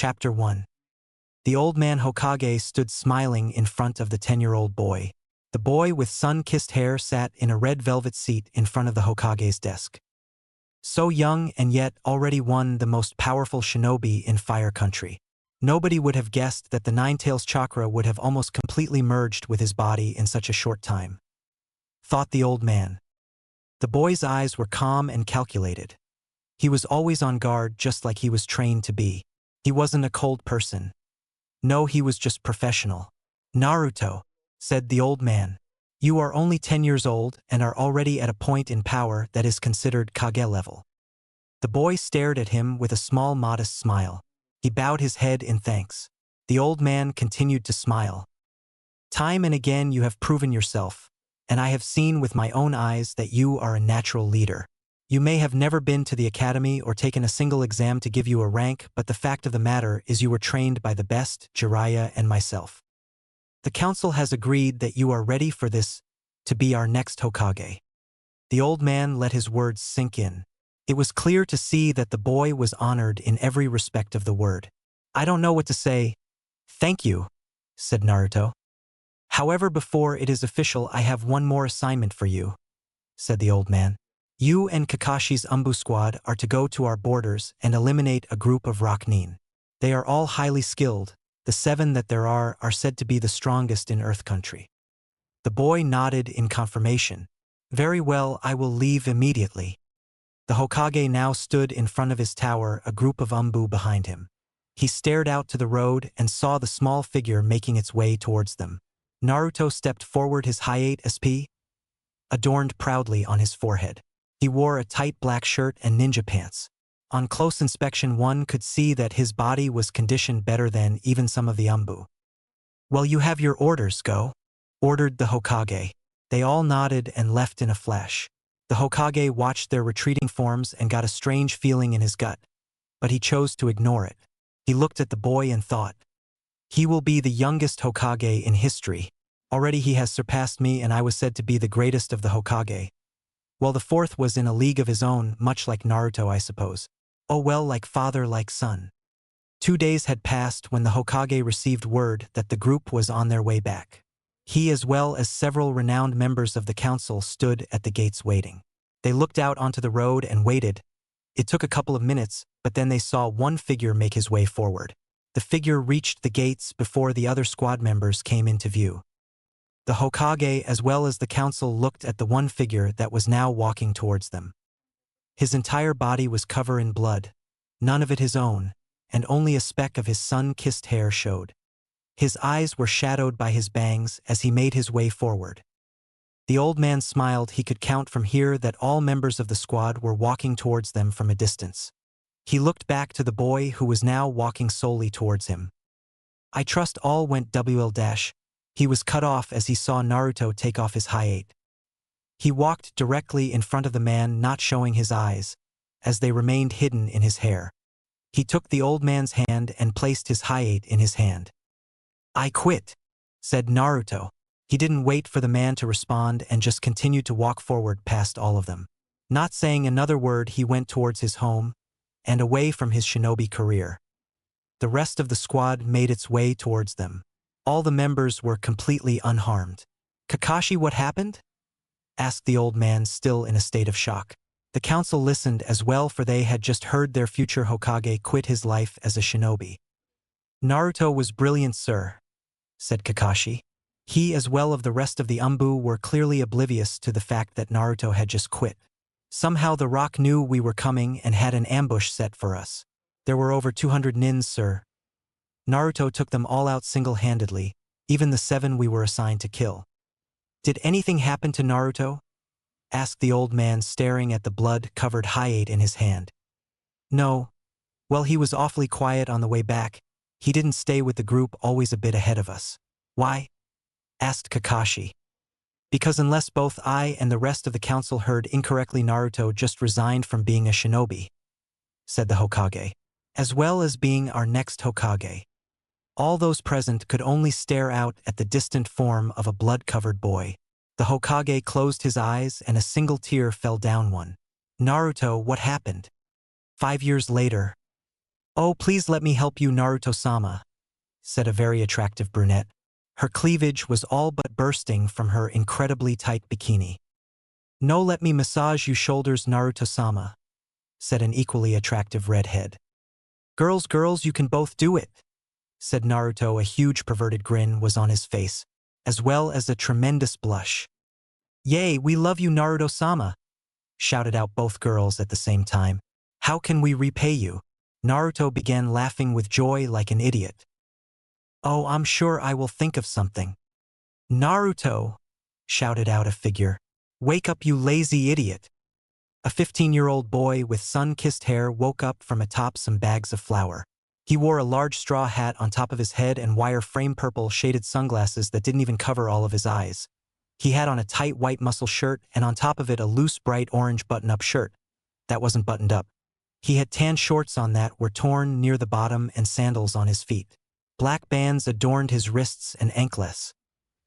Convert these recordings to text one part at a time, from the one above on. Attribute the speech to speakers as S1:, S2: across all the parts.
S1: Chapter 1. The old man Hokage stood smiling in front of the 10-year-old boy. The boy with sun-kissed hair sat in a red velvet seat in front of the Hokage's desk. So young and yet already one the most powerful shinobi in Fire Country. Nobody would have guessed that the Nine-Tails chakra would have almost completely merged with his body in such a short time. Thought the old man. The boy's eyes were calm and calculated. He was always on guard just like he was trained to be. He wasn't a cold person. No, he was just professional. Naruto, said the old man. You are only 10 years old and are already at a point in power that is considered Kage level. The boy stared at him with a small modest smile. He bowed his head in thanks. The old man continued to smile. Time and again you have proven yourself, and I have seen with my own eyes that you are a natural leader. You may have never been to the academy or taken a single exam to give you a rank, but the fact of the matter is you were trained by the best, Jiraiya and myself. The council has agreed that you are ready for this, to be our next Hokage. The old man let his words sink in. It was clear to see that the boy was honored in every respect of the word. I don't know what to say. Thank you, said Naruto. However, before it is official, I have one more assignment for you, said the old man. You and Kakashi's Umbu squad are to go to our borders and eliminate a group of Rocknin. They are all highly skilled. The 7 that there are said to be the strongest in Earth Country. The boy nodded in confirmation. Very well, I will leave immediately. The Hokage now stood in front of his tower, a group of Umbu behind him. He stared out to the road and saw the small figure making its way towards them. Naruto stepped forward, his Hiate SP adorned proudly on his forehead. He wore a tight black shirt and ninja pants. On close inspection one could see that his body was conditioned better than even some of the Umbu. Well, you have your orders, go, ordered the Hokage. They all nodded and left in a flash. The Hokage watched their retreating forms and got a strange feeling in his gut, but he chose to ignore it. He looked at the boy and thought, he will be the youngest Hokage in history. Already he has surpassed me, and I was said to be the greatest of the Hokage. Well, the 4th was in a league of his own, much like Naruto, I suppose. Oh well, like father, like son. 2 days had passed when the Hokage received word that the group was on their way back. He, as well as several renowned members of the council, stood at the gates waiting. They looked out onto the road and waited. It took a couple of minutes, but then they saw one figure make his way forward. The figure reached the gates before the other squad members came into view. The Hokage as well as the council looked at the one figure that was now walking towards them. His entire body was covered in blood, none of it his own, and only a speck of his sun-kissed hair showed. His eyes were shadowed by his bangs as he made his way forward. The old man smiled. He could count from here that all members of the squad were walking towards them from a distance. He looked back to the boy who was now walking solely towards him. I trust all went well. He was cut off as he saw Naruto take off his Hiate. He walked directly in front of the man, not showing his eyes, as they remained hidden in his hair. He took the old man's hand and placed his Hiate in his hand. I quit, said Naruto. He didn't wait for the man to respond and just continued to walk forward past all of them. Not saying another word, he went towards his home and away from his shinobi career. The rest of the squad made its way towards them. All the members were completely unharmed. Kakashi, what happened? Asked the old man, still in a state of shock. The council listened as well, for they had just heard their future Hokage quit his life as a shinobi. Naruto was brilliant, sir, said Kakashi. He as well as the rest of the Umbu were clearly oblivious to the fact that Naruto had just quit. Somehow the rock knew we were coming and had an ambush set for us. There were over 200 nins, sir. Naruto took them all out single-handedly, even the 7 we were assigned to kill. Did anything happen to Naruto? Asked the old man, staring at the blood-covered Hiate in his hand. No. Well, he was awfully quiet on the way back. He didn't stay with the group, always a bit ahead of us. Why? Asked Kakashi. Because unless both I and the rest of the council heard incorrectly, Naruto just resigned from being a shinobi, said the Hokage, as well as being our next Hokage. All those present could only stare out at the distant form of a blood-covered boy. The Hokage closed his eyes and a single tear fell down one. Naruto, what happened? 5 years later. Oh, please let me help you, Naruto-sama, said a very attractive brunette. Her cleavage was all but bursting from her incredibly tight bikini. No, let me massage you shoulders, Naruto-sama, said an equally attractive redhead. Girls, you can both do it, said Naruto. A huge perverted grin was on his face, as well as a tremendous blush. Yay, we love you, Naruto-sama, shouted out both girls at the same time. How can we repay you? Naruto began laughing with joy like an idiot. Oh, I'm sure I will think of something. Naruto, shouted out a figure. Wake up, you lazy idiot. A 15-year-old boy with sun-kissed hair woke up from atop some bags of flour. He wore a large straw hat on top of his head and wire-frame purple-shaded sunglasses that didn't even cover all of his eyes. He had on a tight white muscle shirt and on top of it a loose bright orange button-up shirt. That wasn't buttoned up. He had tan shorts on that were torn near the bottom and sandals on his feet. Black bands adorned his wrists and ankles.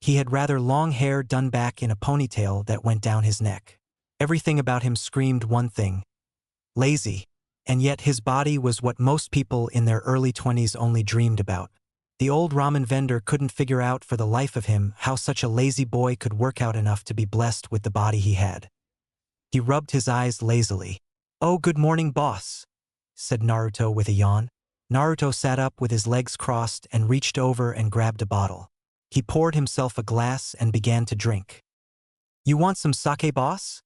S1: He had rather long hair done back in a ponytail that went down his neck. Everything about him screamed one thing: lazy. And yet his body was what most people in their early 20s only dreamed about. The old ramen vendor couldn't figure out for the life of him how such a lazy boy could work out enough to be blessed with the body he had. He rubbed his eyes lazily. Oh, good morning, boss, said Naruto with a yawn. Naruto sat up with his legs crossed and reached over and grabbed a bottle. He poured himself a glass and began to drink. You want some sake, boss?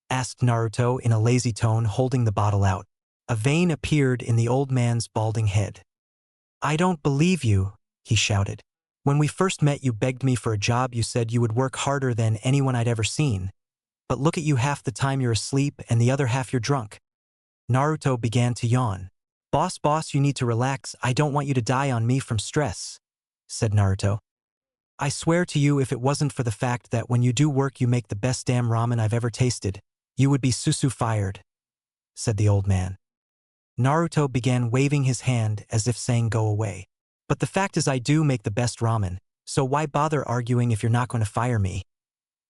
S1: Asked Naruto in a lazy tone, holding the bottle out. A vein appeared in the old man's balding head. I don't believe you, he shouted. When we first met, you begged me for a job. You said you would work harder than anyone I'd ever seen. But look at you, half the time you're asleep and the other half you're drunk. Naruto began to yawn. Boss, you need to relax. I don't want you to die on me from stress, said Naruto. I swear to you, if it wasn't for the fact that when you do work you make the best damn ramen I've ever tasted, you would be susu fired, said the old man. Naruto began waving his hand as if saying go away. But the fact is I do make the best ramen, so why bother arguing if you're not going to fire me,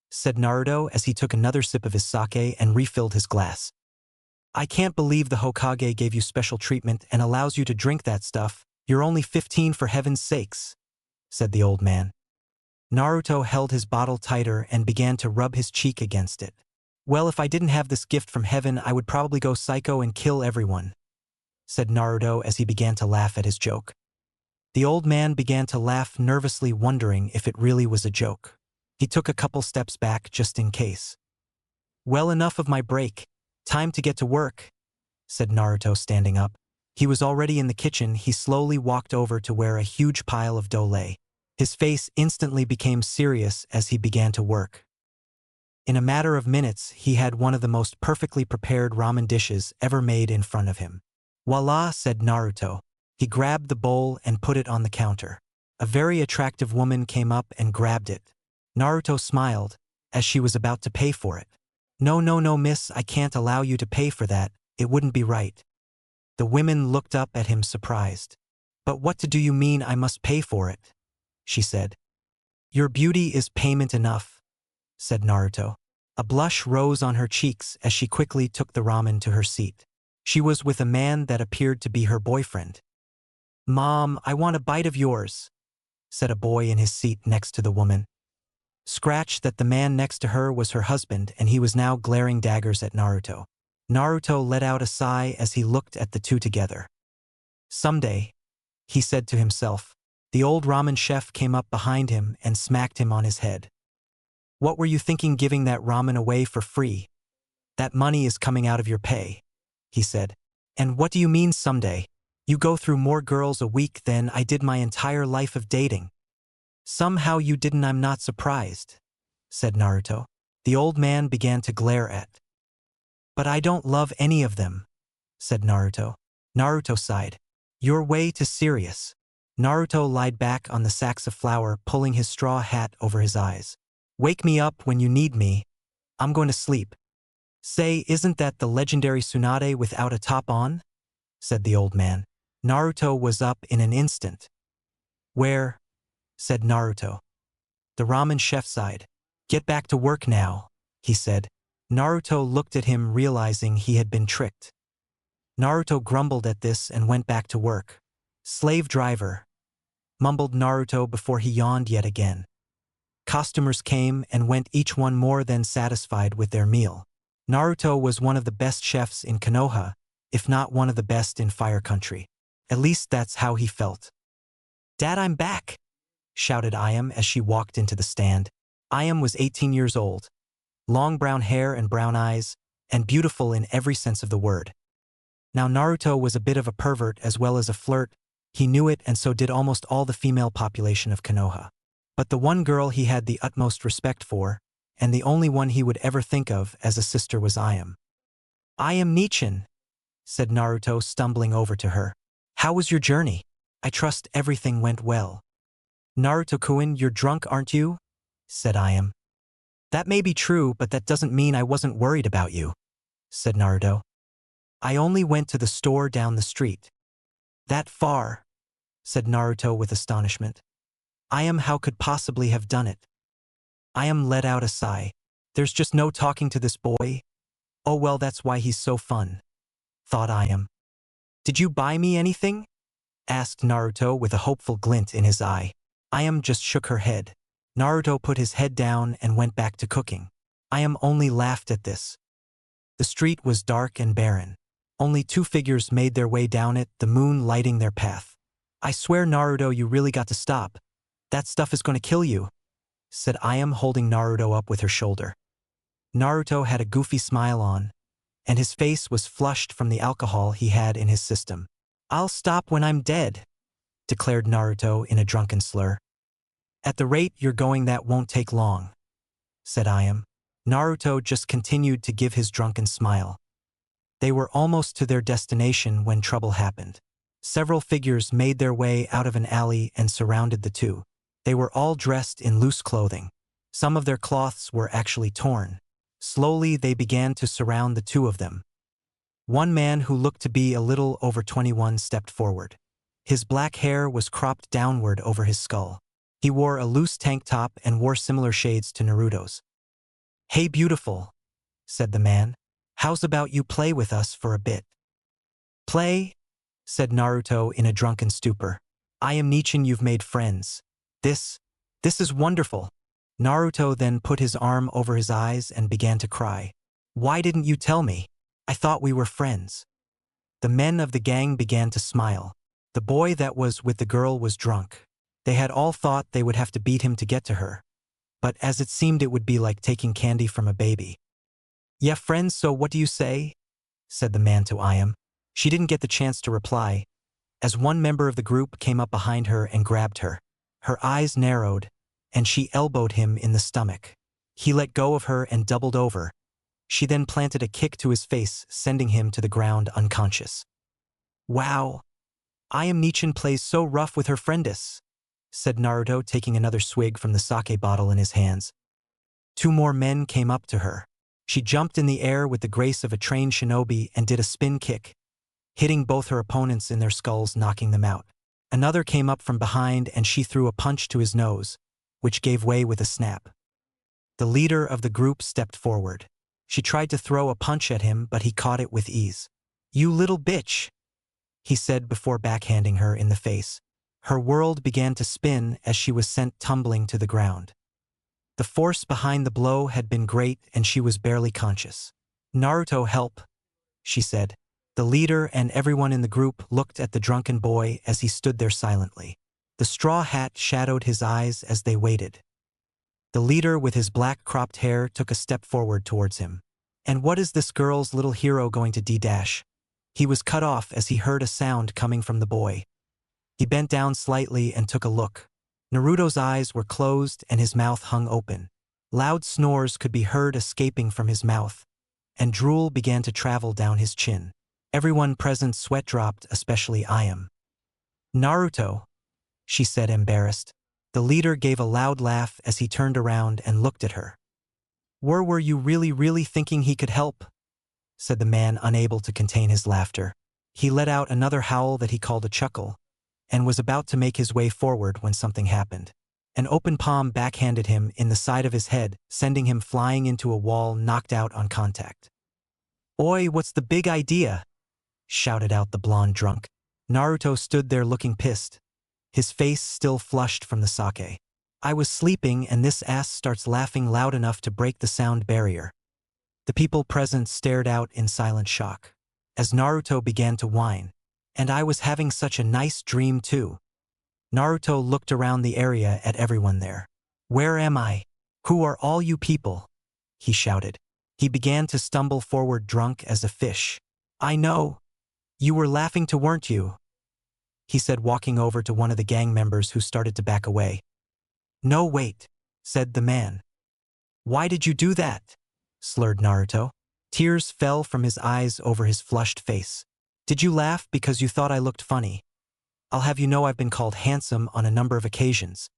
S1: said Naruto as he took another sip of his sake and refilled his glass. I can't believe the Hokage gave you special treatment and allows you to drink that stuff. You're only 15, for heaven's sakes, said the old man. Naruto held his bottle tighter and began to rub his cheek against it. Well, if I didn't have this gift from heaven, I would probably go psycho and kill everyone, said Naruto as he began to laugh at his joke. The old man began to laugh nervously, wondering if it really was a joke. He took a couple steps back just in case. Well, enough of my break. Time to get to work, said Naruto, standing up. He was already in the kitchen. He slowly walked over to where a huge pile of dough lay. His face instantly became serious as he began to work. In a matter of minutes, he had one of the most perfectly prepared ramen dishes ever made in front of him. Voila, said Naruto. He grabbed the bowl and put it on the counter. A very attractive woman came up and grabbed it. Naruto smiled as she was about to pay for it. No, miss, I can't allow you to pay for that. It wouldn't be right. The women looked up at him surprised. But what do you mean I must pay for it? She said. Your beauty is payment enough, said Naruto. A blush rose on her cheeks as she quickly took the ramen to her seat. She was with a man that appeared to be her boyfriend. Mom, I want a bite of yours, said a boy in his seat next to the woman. Scratch that the man next to her was her husband, and he was now glaring daggers at Naruto. Naruto let out a sigh as he looked at the two together. Someday, he said to himself. The old ramen chef came up behind him and smacked him on his head. What were you thinking giving that ramen away for free? That money is coming out of your pay, he said. And what do you mean someday? You go through more girls a week than I did my entire life of dating. Somehow you didn't. I'm not surprised, said Naruto. The old man began to glare at. But I don't love any of them, said Naruto. Naruto sighed. You're way too serious. Naruto lied back on the sacks of flour, pulling his straw hat over his eyes. Wake me up when you need me. I'm going to sleep. Say, isn't that the legendary Tsunade without a top on? Said the old man. Naruto was up in an instant. Where? Said Naruto. The ramen chef sighed. Get back to work now, he said. Naruto looked at him, realizing he had been tricked. Naruto grumbled at this and went back to work. Slave driver, mumbled Naruto before he yawned yet again. Customers came and went, each one more than satisfied with their meal. Naruto was one of the best chefs in Konoha, if not one of the best in Fire Country. At least that's how he felt. "Dad, I'm back!" shouted Ayam as she walked into the stand. Ayam was 18 years old, long brown hair and brown eyes, and beautiful in every sense of the word. Now Naruto was a bit of a pervert as well as a flirt. He knew it, and so did almost all the female population of Konoha. But the one girl he had the utmost respect for, and the only one he would ever think of as a sister, was Ayam. "I am Nichin," said Naruto, stumbling over to her. "How was your journey? I trust everything went well." "Naruto-kun, you're drunk, aren't you?" said Ayam. "That may be true, but that doesn't mean I wasn't worried about you," said Naruto. "I only went to the store down the street." "That far?" said Naruto with astonishment. Ayam, how could possibly have done it? Ayam let out a sigh. There's just no talking to this boy. Oh well, that's why he's so fun, thought Ayam. "Did you buy me anything?" asked Naruto with a hopeful glint in his eye. Ayam just shook her head. Naruto put his head down and went back to cooking. Ayam only laughed at this. The street was dark and barren. Only two figures made their way down it, the moon lighting their path. "I swear, Naruto, you really got to stop. That stuff is going to kill you," said Ayam, holding Naruto up with her shoulder. Naruto had a goofy smile on, and his face was flushed from the alcohol he had in his system. "I'll stop when I'm dead," declared Naruto in a drunken slur. "At the rate you're going, that won't take long," said Ayam. Naruto just continued to give his drunken smile. They were almost to their destination when trouble happened. Several figures made their way out of an alley and surrounded the two. They were all dressed in loose clothing. Some of their cloths were actually torn. Slowly they began to surround the two of them. One man who looked to be a little over 21 stepped forward. His black hair was cropped downward over his skull. He wore a loose tank top and wore similar shades to Naruto's. "Hey beautiful," said the man. "How's about you play with us for a bit?" "Play?" said Naruto in a drunken stupor. "I am Nichin, you've made friends. This is wonderful." Naruto then put his arm over his eyes and began to cry. "Why didn't you tell me? I thought we were friends." The men of the gang began to smile. The boy that was with the girl was drunk. They had all thought they would have to beat him to get to her. But as it seemed, it would be like taking candy from a baby. "Yeah, friends, so what do you say?" said the man to Ayam. She didn't get the chance to reply, as one member of the group came up behind her and grabbed her. Her eyes narrowed, and she elbowed him in the stomach. He let go of her and doubled over. She then planted a kick to his face, sending him to the ground unconscious. "Wow, Ayam Nichin plays so rough with her friendess," said Naruto, taking another swig from the sake bottle in his hands. Two more men came up to her. She jumped in the air with the grace of a trained shinobi and did a spin kick, hitting both her opponents in their skulls, knocking them out. Another came up from behind and she threw a punch to his nose, which gave way with a snap. The leader of the group stepped forward. She tried to throw a punch at him, but he caught it with ease. "You little bitch," he said before backhanding her in the face. Her world began to spin as she was sent tumbling to the ground. The force behind the blow had been great and she was barely conscious. "Naruto, help," she said. The leader and everyone in the group looked at the drunken boy as he stood there silently. The straw hat shadowed his eyes as they waited. The leader with his black cropped hair took a step forward towards him. "And what is this girl's little hero going to d-dash?" He was cut off as he heard a sound coming from the boy. He bent down slightly and took a look. Naruto's eyes were closed and his mouth hung open. Loud snores could be heard escaping from his mouth, and drool began to travel down his chin. Everyone present sweat dropped, especially Ayam. "Naruto," she said, embarrassed. The leader gave a loud laugh as he turned around and looked at her. Were you really thinking he could help?" said the man, unable to contain his laughter. He let out another howl that he called a chuckle, and was about to make his way forward when something happened. An open palm backhanded him in the side of his head, sending him flying into a wall, knocked out on contact. "Oi, what's the big idea?" shouted out the blonde drunk. Naruto stood there looking pissed, his face still flushed from the sake. I was sleeping and this ass starts laughing loud enough to break the sound barrier. The people present stared out in silent shock as Naruto began to whine. And I was having such a nice dream too. Naruto looked around the area at everyone there. Where am I? Who are all you people? He shouted. He began to stumble forward drunk as a fish. I know. You were laughing too, weren't you? He said, walking over to one of the gang members who started to back away. No, wait, said the man. Why did you do that? Slurred Naruto. Tears fell from his eyes over his flushed face. Did you laugh because you thought I looked funny? I'll have you know I've been called handsome on a number of occasions.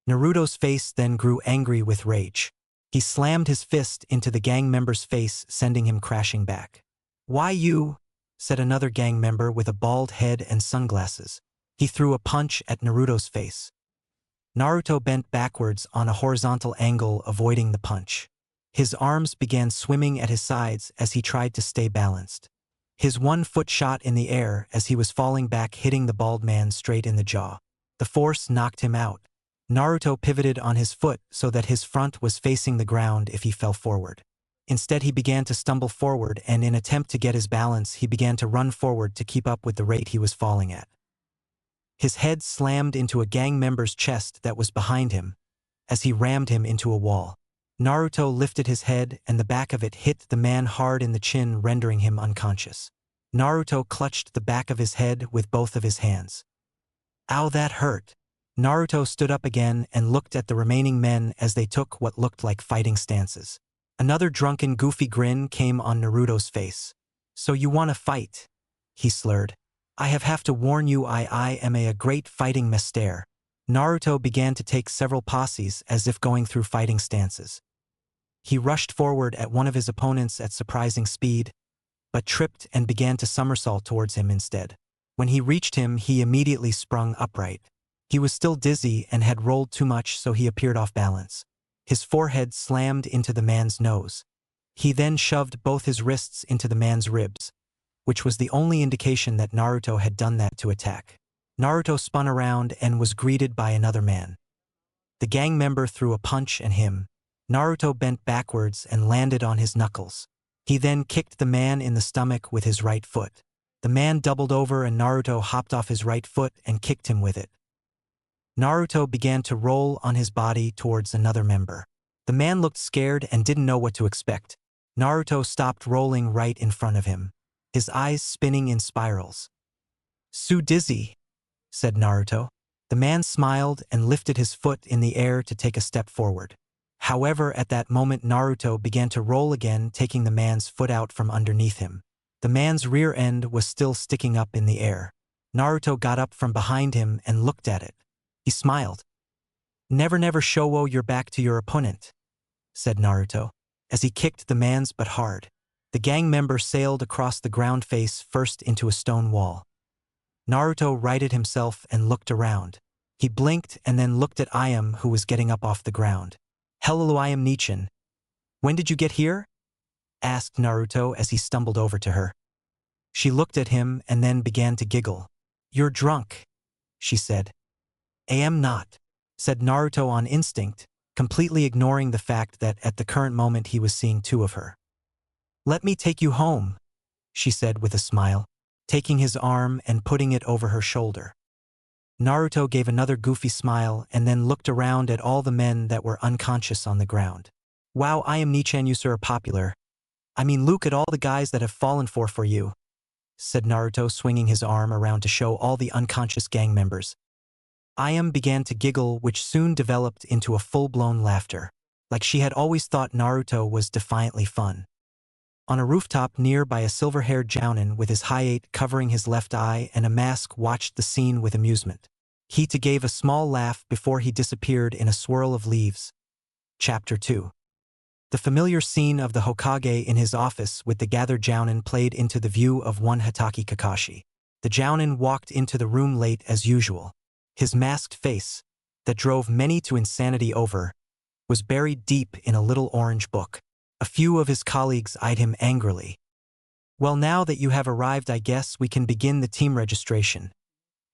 S1: Naruto's face then grew angry with rage. He slammed his fist into the gang member's face, sending him crashing back. Why you? Said another gang member with a bald head and sunglasses. He threw a punch at Naruto's face. Naruto bent backwards on a horizontal angle, avoiding the punch. His arms began swimming at his sides as he tried to stay balanced. His 1 foot shot in the air as he was falling back, hitting the bald man straight in the jaw. The force knocked him out. Naruto pivoted on his foot so that his front was facing the ground if he fell forward. Instead, he began to stumble forward, and in an attempt to get his balance, he began to run forward to keep up with the rate he was falling at. His head slammed into a gang member's chest that was behind him as he rammed him into a wall. Naruto lifted his head and the back of it hit the man hard in the chin, rendering him unconscious. Naruto clutched the back of his head with both of his hands. Ow, that hurt. Naruto stood up again and looked at the remaining men as they took what looked like fighting stances. Another drunken, goofy grin came on Naruto's face. So you want to fight? He slurred. I have to warn you, I am a great fighting master. Naruto began to take several passes as if going through fighting stances. He rushed forward at one of his opponents at surprising speed, but tripped and began to somersault towards him instead. When he reached him, he immediately sprung upright. He was still dizzy and had rolled too much, so he appeared off balance. His forehead slammed into the man's nose. He then shoved both his wrists into the man's ribs, which was the only indication that Naruto had done that to attack. Naruto spun around and was greeted by another man. The gang member threw a punch at him. Naruto bent backwards and landed on his knuckles. He then kicked the man in the stomach with his right foot. The man doubled over and Naruto hopped off his right foot and kicked him with it. Naruto began to roll on his body towards another member. The man looked scared and didn't know what to expect. Naruto stopped rolling right in front of him, his eyes spinning in spirals. "So dizzy," said Naruto. The man smiled and lifted his foot in the air to take a step forward. However, at that moment Naruto began to roll again, taking the man's foot out from underneath him. The man's rear end was still sticking up in the air. Naruto got up from behind him and looked at it. He smiled. Never show your back to your opponent," said Naruto, as he kicked the man's butt hard. The gang member sailed across the ground face first into a stone wall. Naruto righted himself and looked around. He blinked and then looked at Ayam, who was getting up off the ground. "Hello, Ayam Nichan. When did you get here?" asked Naruto as he stumbled over to her. She looked at him and then began to giggle. "You're drunk," she said. "I am not," said Naruto on instinct, completely ignoring the fact that at the current moment he was seeing two of her. "Let me take you home," she said with a smile, taking his arm and putting it over her shoulder. Naruto gave another goofy smile and then looked around at all the men that were unconscious on the ground. "Wow, I am Nichan, you sir are popular. I mean, look at all the guys that have fallen for you," said Naruto, swinging his arm around to show all the unconscious gang members. Ayam began to giggle, which soon developed into a full-blown laughter, like she had always thought Naruto was defiantly fun. On a rooftop nearby, a silver-haired Jounin with his hayate covering his left eye and a mask watched the scene with amusement. He too gave a small laugh before he disappeared in a swirl of leaves. Chapter 2. The familiar scene of the Hokage in his office with the gathered Jounin played into the view of one Hatake Kakashi. The Jounin walked into the room late as usual. His masked face, that drove many to insanity over, was buried deep in a little orange book. A few of his colleagues eyed him angrily. Well, now that you have arrived, I guess we can begin the team registration,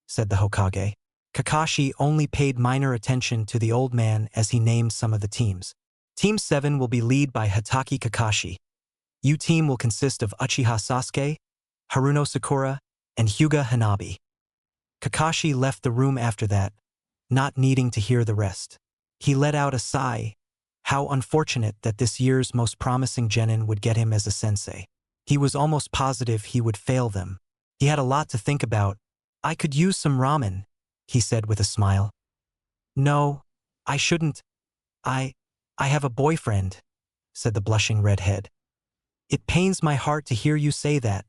S1: said the Hokage. Kakashi only paid minor attention to the old man as he named some of the teams. Team 7 will be led by Hatake Kakashi. U team will consist of Uchiha Sasuke, Haruno Sakura, and Hyuga Hannabi. Kakashi left the room after that, not needing to hear the rest. He let out a sigh. How unfortunate that this year's most promising genin would get him as a sensei. He was almost positive he would fail them. He had a lot to think about. I could use some ramen, he said with a smile. No, I shouldn't. I have a boyfriend, said the blushing redhead. It pains my heart to hear you say that,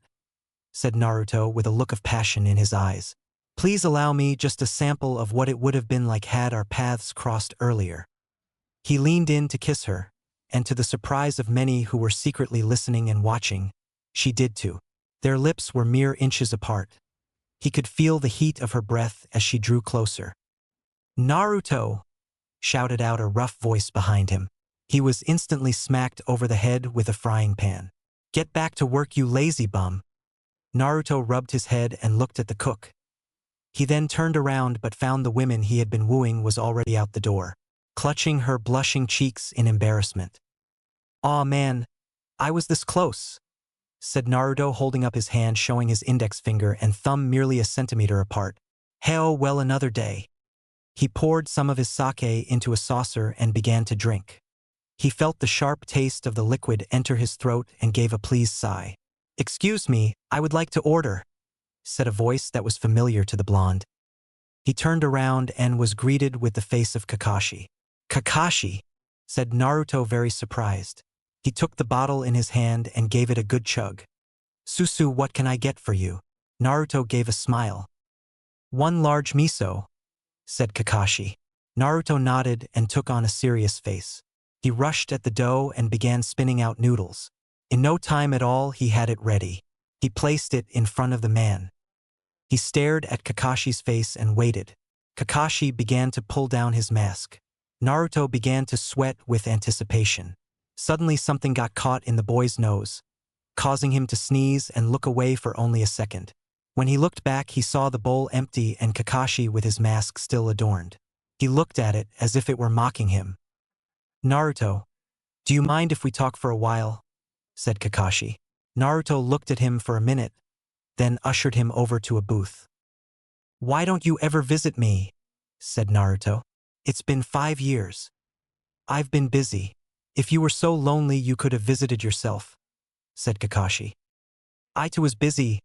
S1: said Naruto with a look of passion in his eyes. Please allow me just a sample of what it would have been like had our paths crossed earlier. He leaned in to kiss her, and to the surprise of many who were secretly listening and watching, she did too. Their lips were mere inches apart. He could feel the heat of her breath as she drew closer. Naruto! Shouted out a rough voice behind him. He was instantly smacked over the head with a frying pan. Get back to work, you lazy bum. Naruto rubbed his head and looked at the cook. He then turned around but found the woman he had been wooing was already out the door, clutching her blushing cheeks in embarrassment. Aw man, I was this close, said Naruto holding up his hand showing his index finger and thumb merely a centimeter apart. Hell, well, another day. He poured some of his sake into a saucer and began to drink. He felt the sharp taste of the liquid enter his throat and gave a pleased sigh. Excuse me, I would like to order, said a voice that was familiar to the blonde. He turned around and was greeted with the face of Kakashi. Kakashi, said Naruto very surprised. He took the bottle in his hand and gave it a good chug. Susu, what can I get for you? Naruto gave a smile. One large miso, said Kakashi. Naruto nodded and took on a serious face. He rushed at the dough and began spinning out noodles. In no time at all, he had it ready. He placed it in front of the man. He stared at Kakashi's face and waited. Kakashi began to pull down his mask. Naruto began to sweat with anticipation. Suddenly something got caught in the boy's nose, causing him to sneeze and look away for only a second. When he looked back, he saw the bowl empty and Kakashi with his mask still adorned. He looked at it as if it were mocking him. Naruto, do you mind if we talk for a while? Said Kakashi. Naruto looked at him for a minute, then ushered him over to a booth. Why don't you ever visit me? Said Naruto. It's been 5 years. I've been busy. If you were so lonely you could have visited yourself, said Kakashi. I too was busy,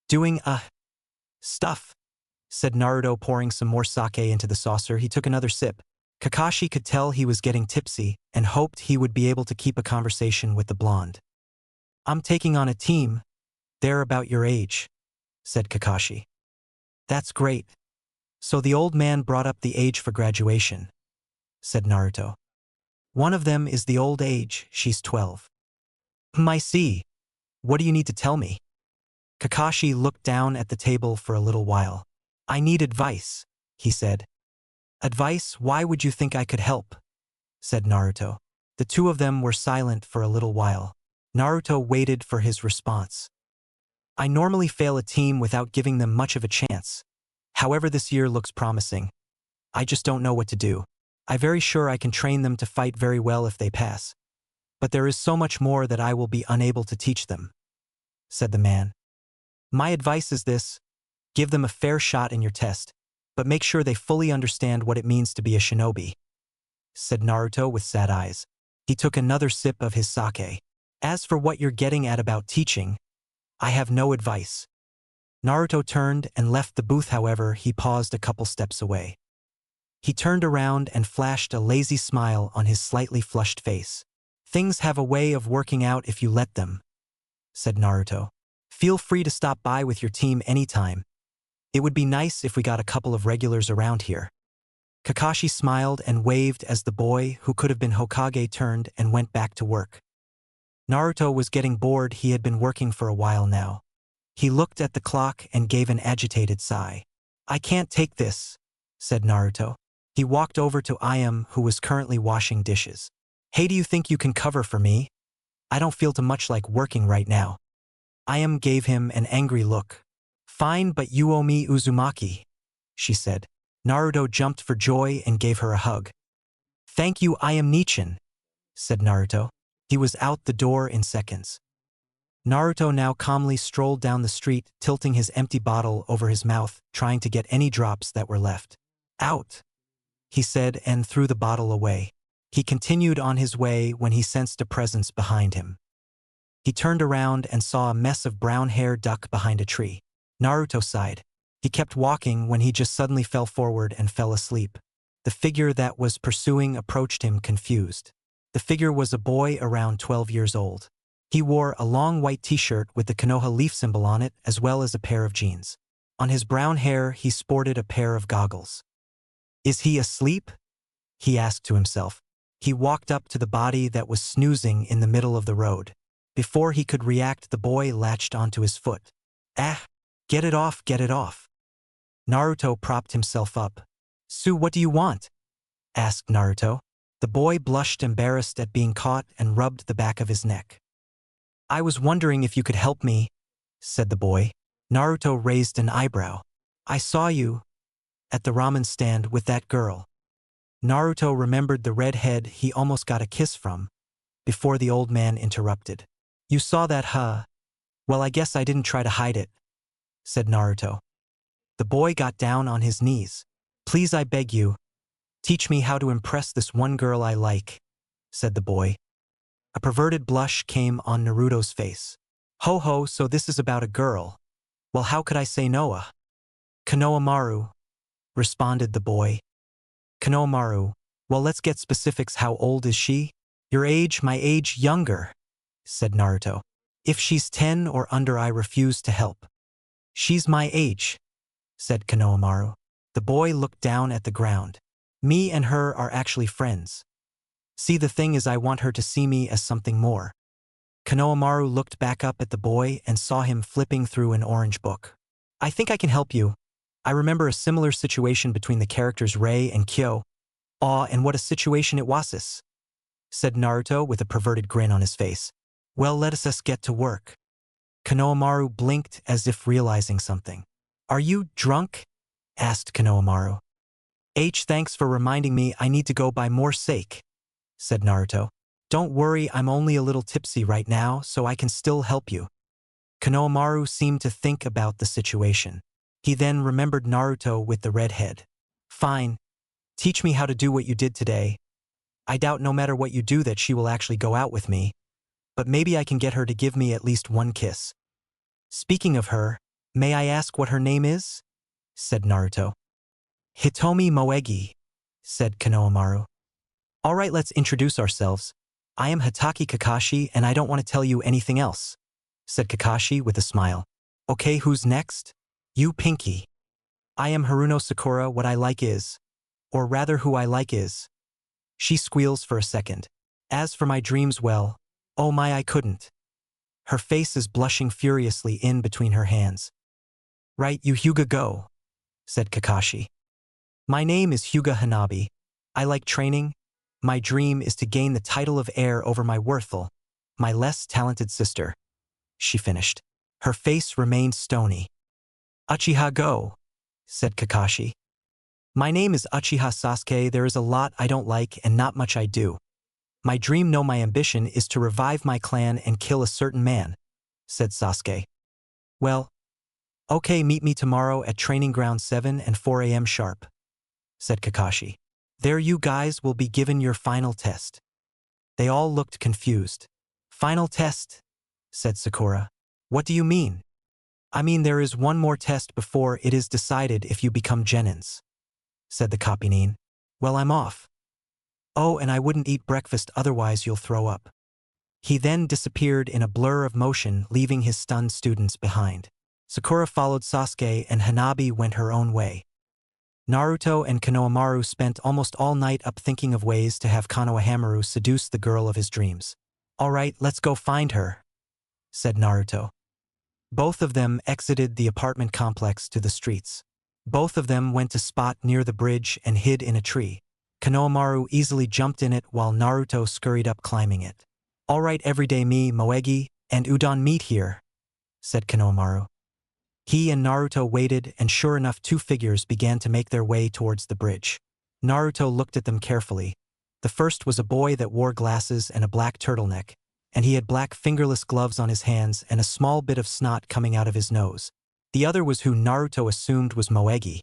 S1: doing stuff, said Naruto pouring some more sake into the saucer. He took another sip. Kakashi could tell he was getting tipsy and hoped he would be able to keep a conversation with the blonde. I'm taking on a team. They're about your age, said Kakashi. That's great. So the old man brought up the age for graduation, said Naruto. One of them is the old age, she's 12. I see. What do you need to tell me? Kakashi looked down at the table for a little while. I need advice, he said. Advice? Why would you think I could help? Said Naruto. The two of them were silent for a little while. Naruto waited for his response. I normally fail a team without giving them much of a chance. However, this year looks promising. I just don't know what to do. I'm very sure I can train them to fight very well if they pass. But there is so much more that I will be unable to teach them, said the man. My advice is this: give them a fair shot in your test, but make sure they fully understand what it means to be a shinobi, said Naruto with sad eyes. He took another sip of his sake. As for what you're getting at about teaching, I have no advice. Naruto turned and left the booth. However, he paused a couple steps away. He turned around and flashed a lazy smile on his slightly flushed face. Things have a way of working out if you let them, said Naruto. Feel free to stop by with your team anytime. It would be nice if we got a couple of regulars around here. Kakashi smiled and waved as the boy, who could have been Hokage, turned and went back to work. Naruto was getting bored. He had been working for a while now. He looked at the clock and gave an agitated sigh. I can't take this, said Naruto. He walked over to Ayam, who was currently washing dishes. Hey, do you think you can cover for me? I don't feel too much like working right now. Ayame gave him an angry look. Fine, but you owe me Uzumaki, she said. Naruto jumped for joy and gave her a hug. Thank you, Ayame Nichin, said Naruto. He was out the door in seconds. Naruto now calmly strolled down the street, tilting his empty bottle over his mouth, trying to get any drops that were left. Out, he said and threw the bottle away. He continued on his way when he sensed a presence behind him. He turned around and saw a mess of brown hair duck behind a tree. Naruto sighed. He kept walking when he just suddenly fell forward and fell asleep. The figure that was pursuing approached him confused. The figure was a boy around 12 years old. He wore a long white t-shirt with the Konoha leaf symbol on it as well as a pair of jeans. On his brown hair he sported a pair of goggles. Is he asleep? He asked to himself. He walked up to the body that was snoozing in the middle of the road. Before he could react, the boy latched onto his foot. Ah! Get it off, get it off. Naruto propped himself up. Su, what do you want? Asked Naruto. The boy blushed, embarrassed at being caught, and rubbed the back of his neck. I was wondering if you could help me, said the boy. Naruto raised an eyebrow. I saw you at the ramen stand with that girl. Naruto remembered the redhead he almost got a kiss from, before the old man interrupted. You saw that, huh? Well, I guess I didn't try to hide it, said Naruto. The boy got down on his knees. Please, I beg you, teach me how to impress this one girl I like, said the boy. A perverted blush came on Naruto's face. Ho ho, so this is about a girl. Well, how could I say no? Konohamaru, responded the boy. Konohamaru, well, let's get specifics. How old is she? Your age, my age, younger, said Naruto. If she's 10 or under, I refuse to help. She's my age, said Konohamaru. The boy looked down at the ground. Me and her are actually friends. See, the thing is, I want her to see me as something more. Konohamaru looked back up at the boy and saw him flipping through an orange book. I think I can help you. I remember a similar situation between the characters Rei and Kyo. Aw, and what a situation it was, said Naruto with a perverted grin on his face. Well, let us get to work. Konohamaru blinked as if realizing something. Are you drunk? Asked Konohamaru. Thanks for reminding me. I need to go buy more sake, said Naruto. Don't worry, I'm only a little tipsy right now, so I can still help you. Konohamaru seemed to think about the situation. He then remembered Naruto with the red head. Fine. Teach me how to do what you did today. I doubt no matter what you do that she will actually go out with me, but maybe I can get her to give me at least one kiss. Speaking of her, may I ask what her name is? Said Naruto. Hitomi Moegi, said Konohamaru. All right, let's introduce ourselves. I am Hatake Kakashi and I don't want to tell you anything else, said Kakashi with a smile. Okay, who's next? You, Pinky. I am Haruno Sakura. What I like is, or rather who I like is. She squeals for a second. As for my dreams, well, oh my, I couldn't. Her face is blushing furiously in between her hands. Right, you Hyuga, go, said Kakashi. My name is Hyuga Hannabi. I like training. My dream is to gain the title of heir over my worthful, my less talented sister. She finished. Her face remained stony. Uchiha, go, said Kakashi. My name is Uchiha Sasuke. There is a lot I don't like and not much I do. My dream, no, my ambition is to revive my clan and kill a certain man, said Sasuke. Well, okay, meet me tomorrow at Training Ground 7 and 4 a.m. sharp, said Kakashi. There you guys will be given your final test. They all looked confused. Final test, said Sakura. What do you mean? I mean there is one more test before it is decided if you become Genins, said the Kopinin. Well, I'm off. Oh, and I wouldn't eat breakfast otherwise you'll throw up. He then disappeared in a blur of motion, leaving his stunned students behind. Sakura followed Sasuke and Hannabi went her own way. Naruto and Konohamaru spent almost all night up thinking of ways to have Konohamaru seduce the girl of his dreams. All right, let's go find her, said Naruto. Both of them exited the apartment complex to the streets. Both of them went to spot near the bridge and hid in a tree. Konohamaru easily jumped in it while Naruto scurried up climbing it. All right, everyday me, Moegi, and Udon meet here, said Konohamaru. He and Naruto waited, and sure enough 2 figures began to make their way towards the bridge. Naruto looked at them carefully. The first was a boy that wore glasses and a black turtleneck, and he had black fingerless gloves on his hands and a small bit of snot coming out of his nose. The other was who Naruto assumed was Moegi.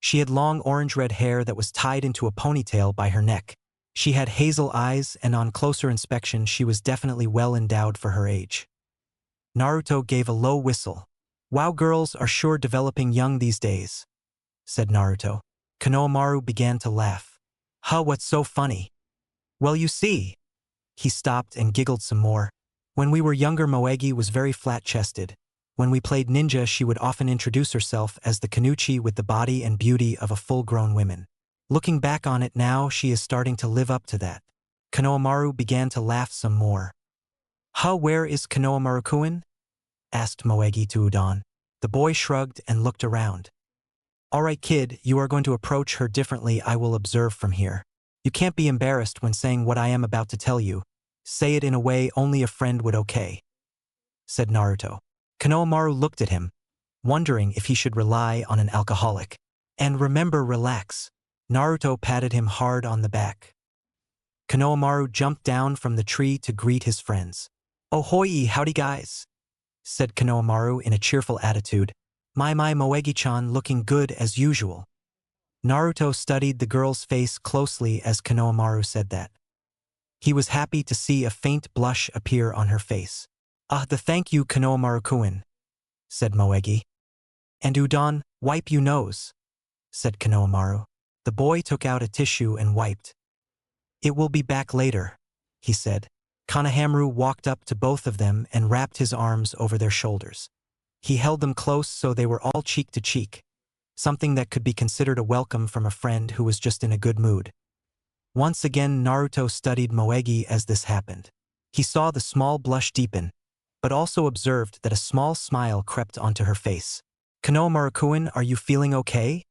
S1: She had long orange-red hair that was tied into a ponytail by her neck. She had hazel eyes, and on closer inspection she was definitely well endowed for her age. Naruto gave a low whistle. "Wow, girls are sure developing young these days," said Naruto. Konohamaru began to laugh. "Huh, what's so funny?" "Well, you see." He stopped and giggled some more. "When we were younger, Moegi was very flat-chested. When we played ninja, she would often introduce herself as the Kanuchi with the body and beauty of a full-grown woman. Looking back on it now, she is starting to live up to that." Konohamaru began to laugh some more. "Huh, where is Konohamaru-kun?" asked Moegi to Udon. The boy shrugged and looked around. "All right, kid, you are going to approach her differently. I will observe from here. You can't be embarrassed when saying what I am about to tell you. Say it in a way only a friend would okay," said Naruto. Konohamaru looked at him, wondering if he should rely on an alcoholic. "And remember, relax." Naruto patted him hard on the back. Konohamaru jumped down from the tree to greet his friends. "Ohoi, howdy guys," said Konohamaru in a cheerful attitude. My Moegi-chan looking good as usual." Naruto studied the girl's face closely as Konohamaru said that. He was happy to see a faint blush appear on her face. The thank you, Konohamaru-kun," said Moegi. "And Udon, wipe you nose," said Konohamaru. The boy took out a tissue and wiped. "It will be back later," he said. Konohamaru walked up to both of them and wrapped his arms over their shoulders. He held them close so they were all cheek to cheek, something that could be considered a welcome from a friend who was just in a good mood. Once again Naruto studied Moegi as this happened. He saw the small blush deepen, but also observed that a small smile crept onto her face. "Konohamaru-kun, are you feeling okay?"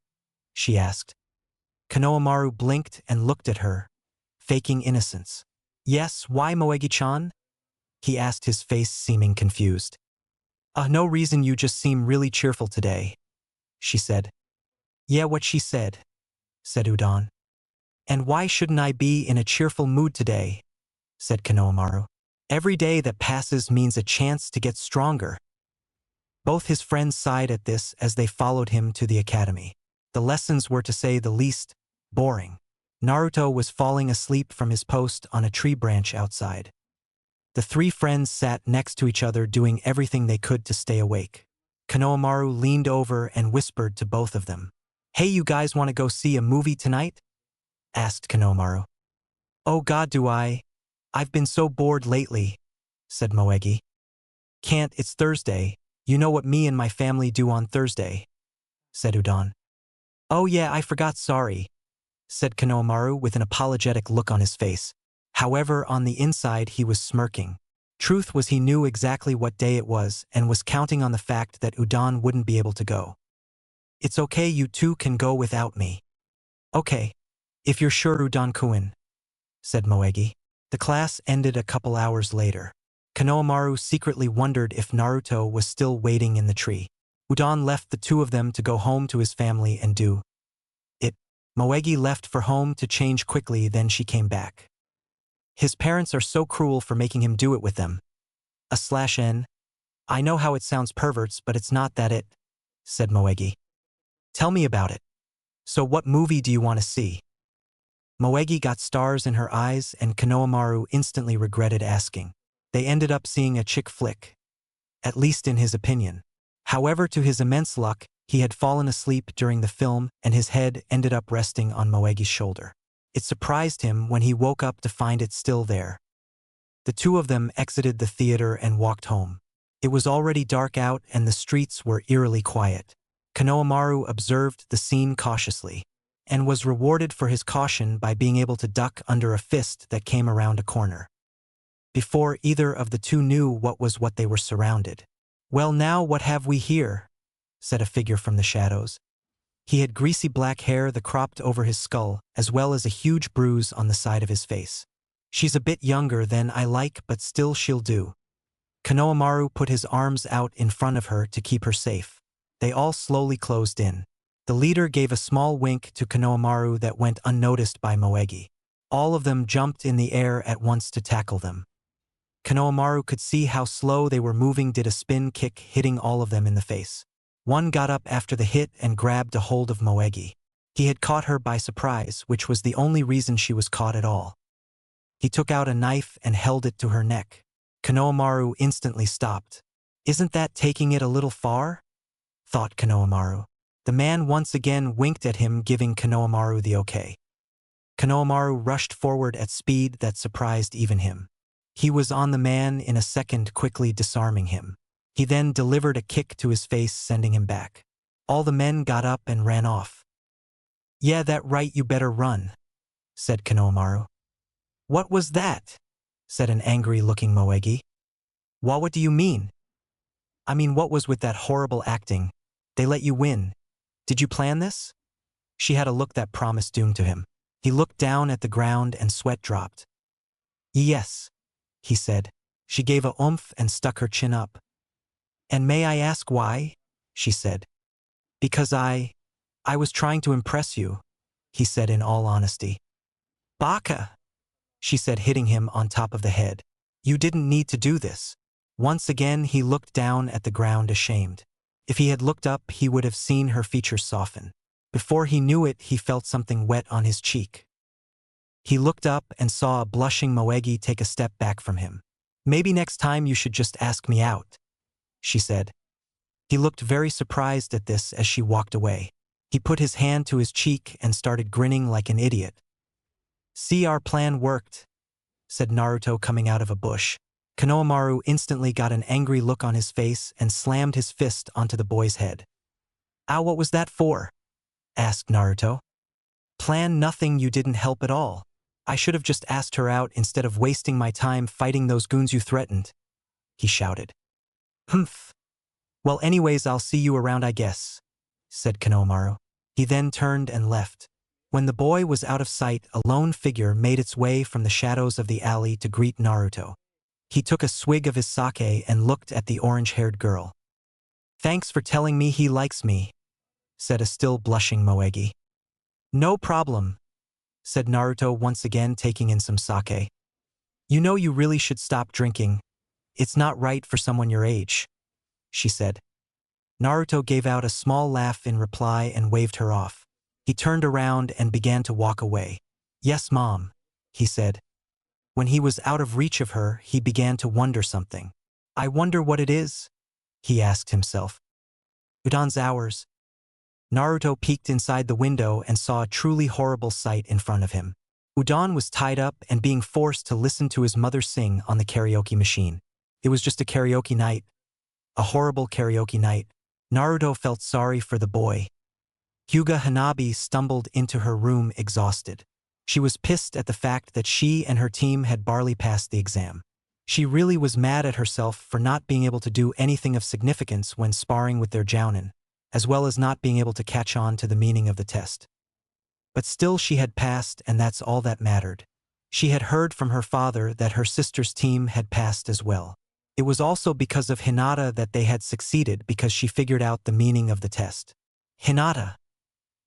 S1: she asked. Konohamaru blinked and looked at her, faking innocence. "Yes, why Moegi-chan?" he asked, his face seeming confused. No reason, you just seem really cheerful today," she said. "Yeah, what she said," said Udon. "And why shouldn't I be in a cheerful mood today?" said Konohamaru. "Every day that passes means a chance to get stronger." Both his friends sighed at this as they followed him to the academy. The lessons were, to say the least, boring. Naruto was falling asleep from his post on a tree branch outside. The 3 friends sat next to each other doing everything they could to stay awake. Konohamaru leaned over and whispered to both of them. "Hey, you guys want to go see a movie tonight?" asked Konohamaru. "Oh God, do I? I've been so bored lately," said Moegi. "Can't, it's Thursday. You know what me and my family do on Thursday," said Udon. "Oh yeah, I forgot, sorry," said Konohamaru with an apologetic look on his face. However, on the inside he was smirking. Truth was, he knew exactly what day it was and was counting on the fact that Udon wouldn't be able to go. "It's okay, you two can go without me." "Okay, if you're sure, Udon-kun," said Moegi. The class ended a couple hours later. Konohamaru secretly wondered if Naruto was still waiting in the tree. Udon left the 2 of them to go home to his family and do it. Moegi left for home to change quickly, then she came back. His parents are so cruel for making him do it with them. /n. I know how it sounds, perverts, but it's not that it, said Moegi. Tell me about it. So what movie do you want to see? Moegi got stars in her eyes and Konohamaru instantly regretted asking. They ended up seeing a chick flick. At least in his opinion. However, to his immense luck, he had fallen asleep during the film and his head ended up resting on Moegi's shoulder. It surprised him when he woke up to find it still there. The 2 of them exited the theater and walked home. It was already dark out and the streets were eerily quiet. Konohamaru observed the scene cautiously and was rewarded for his caution by being able to duck under a fist that came around a corner. Before either of the 2 knew what they were surrounded. Well, now what have we here? Said a figure from the shadows. He had greasy black hair that cropped over his skull, as well as a huge bruise on the side of his face. She's a bit younger than I like, but still she'll do. Konohamaru put his arms out in front of her to keep her safe. They all slowly closed in. The leader gave a small wink to Konohamaru that went unnoticed by Moegi. All of them jumped in the air at once to tackle them. Konohamaru could see how slow they were moving, did a spin kick, hitting all of them in the face. One got up after the hit and grabbed a hold of Moegi. He had caught her by surprise, which was the only reason she was caught at all. He took out a knife and held it to her neck. Konohamaru instantly stopped. "Isn't that taking it a little far?" thought Konohamaru. The man once again winked at him, giving Konohamaru the okay. Konohamaru rushed forward at speed that surprised even him. He was on the man in a second, quickly disarming him. He then delivered a kick to his face, sending him back. All the men got up and ran off. "Yeah, that right, you better run," said Konohamaru. "What was that?" said an angry-looking Moegi. What do you mean?" "I mean, what was with that horrible acting? They let you win. Did you plan this?" She had a look that promised doom to him. He looked down at the ground and sweat dropped. "Yes," he said. She gave a oomph and stuck her chin up. "And may I ask why?" she said. "Because I was trying to impress you," he said in all honesty. "Baka," she said, hitting him on top of the head. "You didn't need to do this." Once again he looked down at the ground, ashamed. If he had looked up, he would have seen her features soften. Before he knew it, he felt something wet on his cheek. He looked up and saw a blushing Moegi take a step back from him. "Maybe next time you should just ask me out," she said. He looked very surprised at this as she walked away. He put his hand to his cheek and started grinning like an idiot. "See, our plan worked," said Naruto, coming out of a bush. Konohamaru instantly got an angry look on his face and slammed his fist onto the boy's head. "Ow, what was that for?" asked Naruto. "Plan nothing, you didn't help at all. I should have just asked her out instead of wasting my time fighting those goons you threatened," he shouted. "Humph. Well, anyways, I'll see you around, I guess," said Konohamaru. He then turned and left. When the boy was out of sight, a lone figure made its way from the shadows of the alley to greet Naruto. He took a swig of his sake and looked at the orange-haired girl. "Thanks for telling me he likes me," said a still blushing Moegi. "No problem," said Naruto, once again taking in some sake. "You know, you really should stop drinking. It's not right for someone your age," she said. Naruto gave out a small laugh in reply and waved her off. He turned around and began to walk away. "Yes, Mom," he said. When he was out of reach of her, he began to wonder something. "I wonder what it is?" he asked himself. "Udon's hours." Naruto peeked inside the window and saw a truly horrible sight in front of him. Udon was tied up and being forced to listen to his mother sing on the karaoke machine. It was just a karaoke night. A horrible karaoke night. Naruto felt sorry for the boy. Hyuga Hannabi stumbled into her room exhausted. She was pissed at the fact that she and her team had barely passed the exam. She really was mad at herself for not being able to do anything of significance when sparring with their jounin, as well as not being able to catch on to the meaning of the test. But still she had passed, and that's all that mattered. She had heard from her father that her sister's team had passed as well. It was also because of Hinata that they had succeeded, because she figured out the meaning of the test. "Hinata,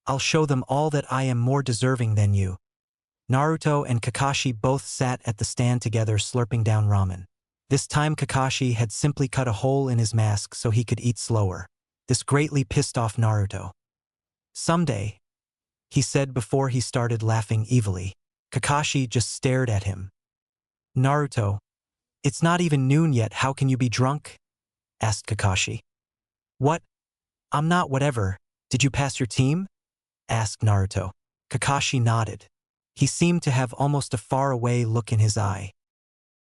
S1: I'll show them all that I am more deserving than you." Naruto and Kakashi both sat at the stand together, slurping down ramen. This time Kakashi had simply cut a hole in his mask so he could eat slower. This greatly pissed off Naruto. "Someday," he said before he started laughing evilly. Kakashi just stared at him. "Naruto, it's not even noon yet, how can you be drunk?" asked Kakashi. "What? I'm not, whatever. Did you pass your team?" asked Naruto. Kakashi nodded. He seemed to have almost a far-away look in his eye.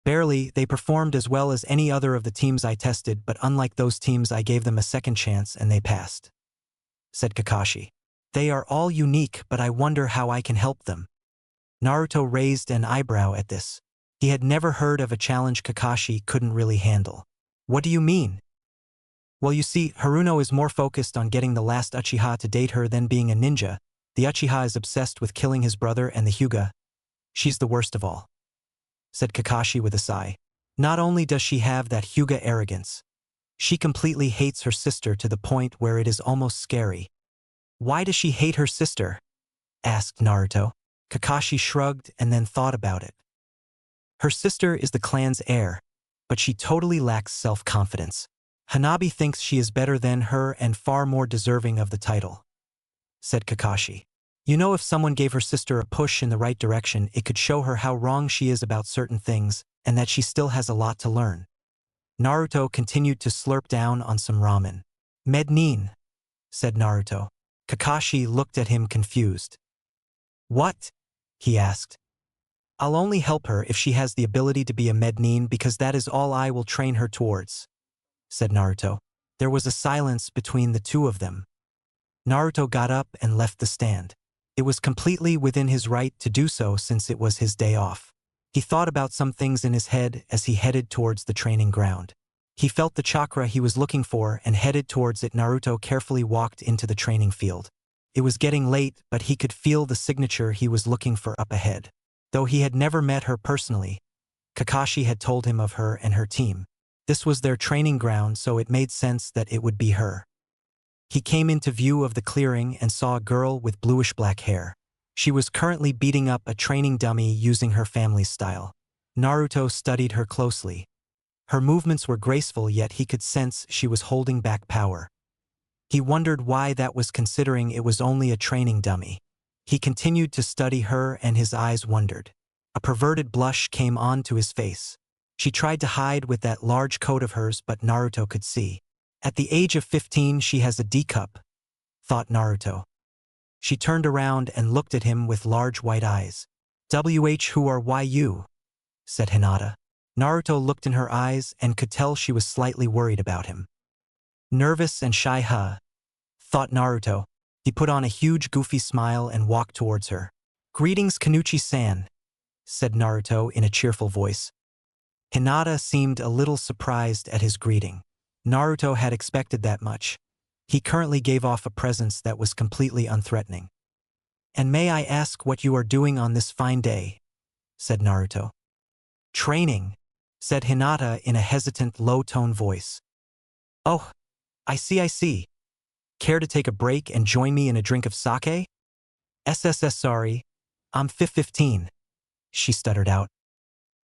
S1: "Barely, they performed as well as any other of the teams I tested, but unlike those teams I gave them a second chance and they passed," said Kakashi. "They are all unique, but I wonder how I can help them." Naruto raised an eyebrow at this. He had never heard of a challenge Kakashi couldn't really handle. "What do you mean?" "Well, you see, Haruno is more focused on getting the last Uchiha to date her than being a ninja. The Uchiha is obsessed with killing his brother, and the Hyuga, she's the worst of all," said Kakashi with a sigh. Not only does she have that Hyuga arrogance, she completely hates her sister to the point where it is almost scary. Why does she hate her sister? Asked Naruto. Kakashi shrugged and then thought about it. Her sister is the clan's heir, but she totally lacks self-confidence. Hannabi thinks she is better than her and far more deserving of the title, said Kakashi. You know, if someone gave her sister a push in the right direction, it could show her how wrong she is about certain things and that she still has a lot to learn. Naruto continued to slurp down on some ramen. Mednin, said Naruto. Kakashi looked at him confused. What? He asked. I'll only help her if she has the ability to be a Mednin because that is all I will train her towards, said Naruto. There was a silence between the two of them. Naruto got up and left the stand. It was completely within his right to do so since it was his day off. He thought about some things in his head as he headed towards the training ground. He felt the chakra he was looking for and headed towards it. Naruto carefully walked into the training field. It was getting late, but he could feel the signature he was looking for up ahead. Though he had never met her personally, Kakashi had told him of her and her team. This was their training ground, so it made sense that it would be her. He came into view of the clearing and saw a girl with bluish-black hair. She was currently beating up a training dummy using her family's style. Naruto studied her closely. Her movements were graceful, yet he could sense she was holding back power. He wondered why that was, considering it was only a training dummy. He continued to study her and his eyes wandered. A perverted blush came onto his face. She tried to hide with that large coat of hers, but Naruto could see. At the age of 15 she has a D-cup, thought Naruto. She turned around and looked at him with large white eyes. Who are you? Said Hinata. Naruto looked in her eyes and could tell she was slightly worried about him. Nervous and shy, thought Naruto. He put on a huge goofy smile and walked towards her. Greetings, Kanuchi-san, said Naruto in a cheerful voice. Hinata seemed a little surprised at his greeting. Naruto had expected that much. He currently gave off a presence that was completely unthreatening. And may I ask what you are doing on this fine day? Said Naruto. Training, said Hinata in a hesitant, low-tone voice. Oh, I see. Care to take a break and join me in a drink of sake? SSS, sorry, I'm 15, she stuttered out.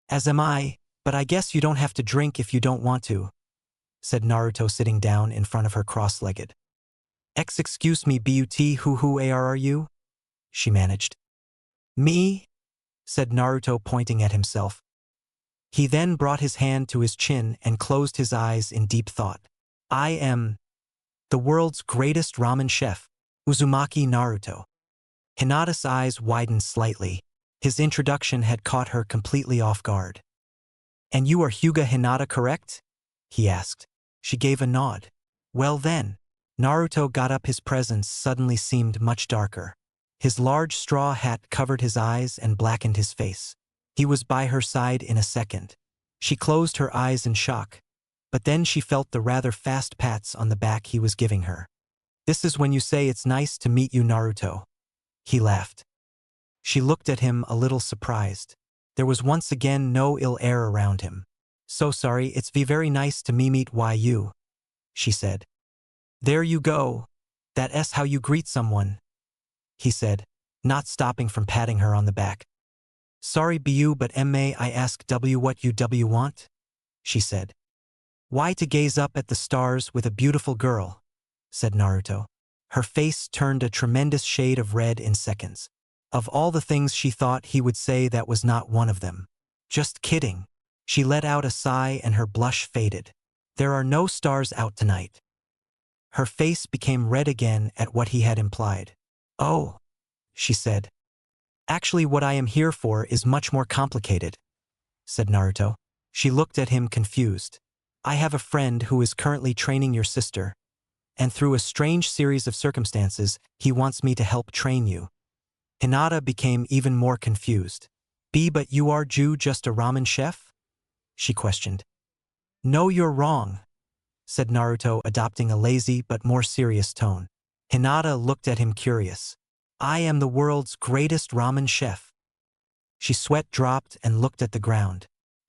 S1: As am I, but I guess you don't have to drink if you don't want to, said Naruto sitting down in front of her cross-legged. Excuse me, but who are you? She managed. Me? Said Naruto, pointing at himself. He then brought his hand to his chin and closed his eyes in deep thought. I am the world's greatest ramen chef, Uzumaki Naruto. Hinata's eyes widened slightly. His introduction had caught her completely off guard. And you are Hyuga Hinata, correct? He asked. She gave a nod. Well then. Naruto got up. His presence suddenly seemed much darker. His large straw hat covered his eyes and blackened his face. He was by her side in a second. She closed her eyes in shock, but then she felt the rather fast pats on the back he was giving her. This is when you say it's nice to meet you, Naruto. He laughed. She looked at him a little surprised. There was once again no ill air around him. So sorry, it's very nice to meet you, she said. There you go. That's how you greet someone, he said, not stopping from patting her on the back. Sorry, Bu, but may I ask what you want? She said. Why, to gaze up at the stars with a beautiful girl, said Naruto. Her face turned a tremendous shade of red in seconds. Of all the things she thought he would say, that was not one of them. Just kidding. She let out a sigh and her blush faded. There are no stars out tonight. Her face became red again at what he had implied. Oh, she said. Actually, what I am here for is much more complicated, said Naruto. She looked at him confused. I have a friend who is currently training your sister, and through a strange series of circumstances, he wants me to help train you. Hinata became even more confused. But you are just a ramen chef? She questioned. No, you're wrong, said Naruto, adopting a lazy but more serious tone. Hinata looked at him curious. I am the world's greatest ramen chef. She sweat dropped and looked at the ground.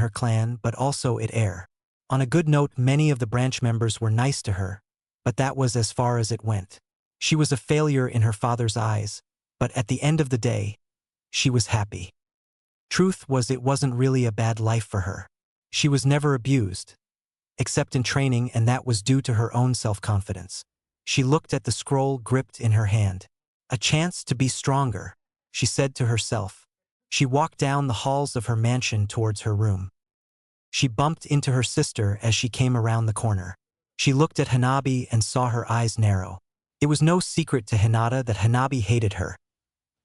S1: her clan but also it heir. On a good note, many of the branch members were nice to her, but that was as far as it went. She was a failure in her father's eyes, but at the end of the day, she was happy. Truth was, it wasn't really a bad life for her. She was never abused, except in training, and that was due to her own self-confidence. She looked at the scroll gripped in her hand. A chance to be stronger, she said to herself. She walked down the halls of her mansion towards her room. She bumped into her sister as she came around the corner. She looked at Hannabi and saw her eyes narrow. It was no secret to Hinata that Hannabi hated her.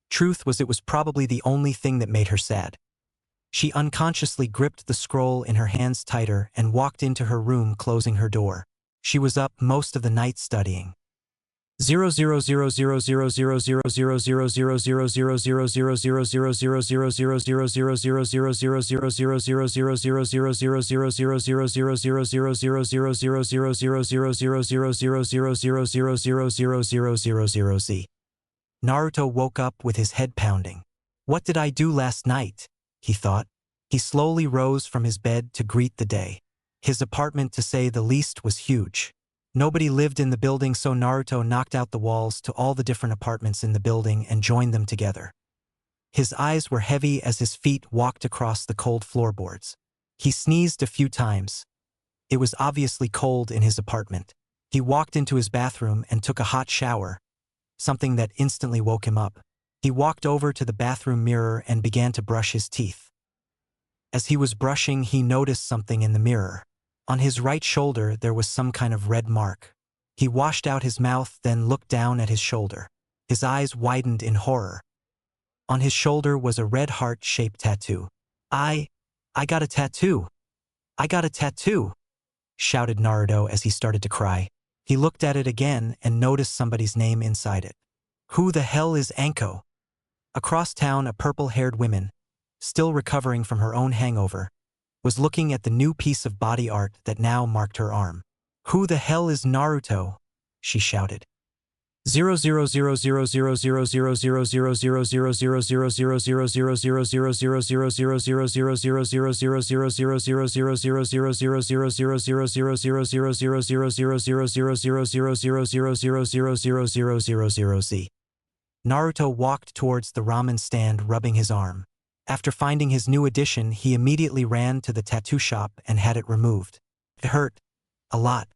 S1: Truth was, it was probably the only thing that made her sad. She unconsciously gripped the scroll in her hands tighter and walked into her room, closing her door. She was up most of the night studying. 0000000000000000000000000000000000000000000000000000000000000000000000000000000000000000000000000000000000000000000000000000000000000000000000000000000000000000000000000000000000000000000000000000000000000000000000000000000000000000000000000000000000000000000000000000000000000000000000000000000000000000000000000000000000000000000000000000000000000000000000000000000000000000000000000000000000000000000000000000000000000000000000000000000he thought. He slowly rose from his bed to greet the day. His apartment, to say the least, was huge. Nobody lived in the building, so Naruto knocked out the walls to all the different apartments in the building and joined them together. His eyes were heavy as his feet walked across the cold floorboards. He sneezed a few times. It was obviously cold in his apartment. He walked into his bathroom and took a hot shower, something that instantly woke him up. He walked over to the bathroom mirror and began to brush his teeth. As he was brushing, he noticed something in the mirror. On his right shoulder there was some kind of red mark. He washed out his mouth, then looked down at his shoulder. His eyes widened in horror. On his shoulder was a red heart-shaped tattoo. I got a tattoo! I got a tattoo!" shouted Naruto as he started to cry. He looked at it again and noticed somebody's name inside it. Who the hell is Anko? Across town, a purple-haired woman, still recovering from her own hangover, was looking at the new piece of body art that now marked her arm. "Who the hell is Naruto?" she shouted. Naruto walked towards the ramen stand rubbing his arm. After finding his new addition, he immediately ran to the tattoo shop and had it removed. It hurt. A lot.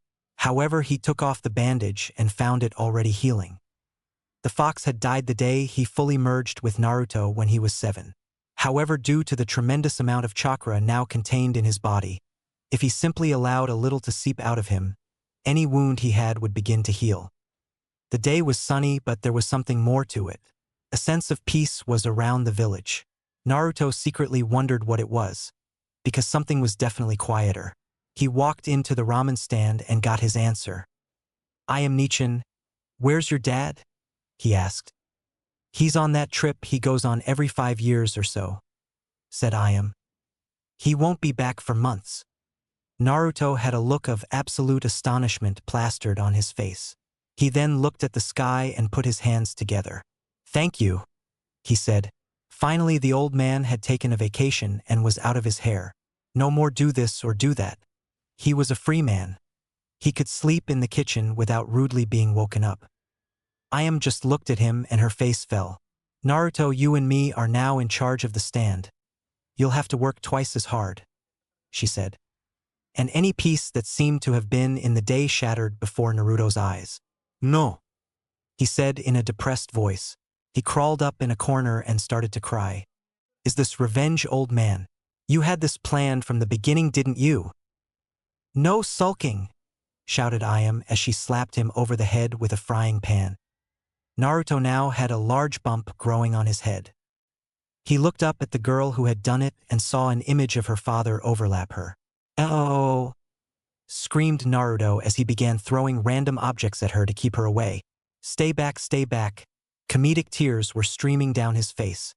S1: However, he took off the bandage and found it already healing. The fox had died the day he fully merged with Naruto when he was 7. However, due to the tremendous amount of chakra now contained in his body, if he simply allowed a little to seep out of him, any wound he had would begin to heal. The day was sunny, but there was something more to it. A sense of peace was around the village. Naruto secretly wondered what it was, because something was definitely quieter. He walked into the ramen stand and got his answer. "I am Nichin. Where's your dad?" he asked. "He's on that trip he goes on every 5 years or so," said Ayam. "He won't be back for months." Naruto had a look of absolute astonishment plastered on his face. He then looked at the sky and put his hands together. "Thank you," he said. Finally, the old man had taken a vacation and was out of his hair. No more do this or do that. He was a free man. He could sleep in the kitchen without rudely being woken up. Ayam just looked at him and her face fell. "Naruto, you and me are now in charge of the stand. You'll have to work twice as hard," she said. And any peace that seemed to have been in the day shattered before Naruto's eyes. "No," he said in a depressed voice. He crawled up in a corner and started to cry. "Is this revenge, old man? You had this planned from the beginning, didn't you?" "No sulking," shouted Ayam as she slapped him over the head with a frying pan. Naruto now had a large bump growing on his head. He looked up at the girl who had done it and saw an image of her father overlap her. "Oh!" screamed Naruto as he began throwing random objects at her to keep her away. "Stay back, stay back." Comedic tears were streaming down his face.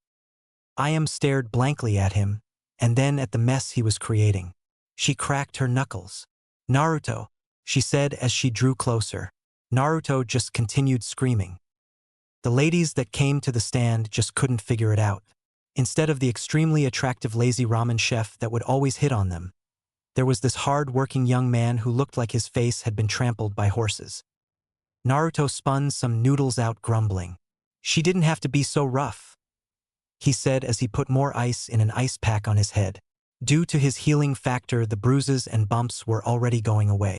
S1: Ayam stared blankly at him, and then at the mess he was creating. She cracked her knuckles. "Naruto," she said as she drew closer. Naruto just continued screaming. The ladies that came to the stand just couldn't figure it out. Instead of the extremely attractive lazy ramen chef that would always hit on them, there was this hard-working young man who looked like his face had been trampled by horses. Naruto spun some noodles out, grumbling. "She didn't have to be so rough," he said as he put more ice in an ice pack on his head. Due to his healing factor, the bruises and bumps were already going away.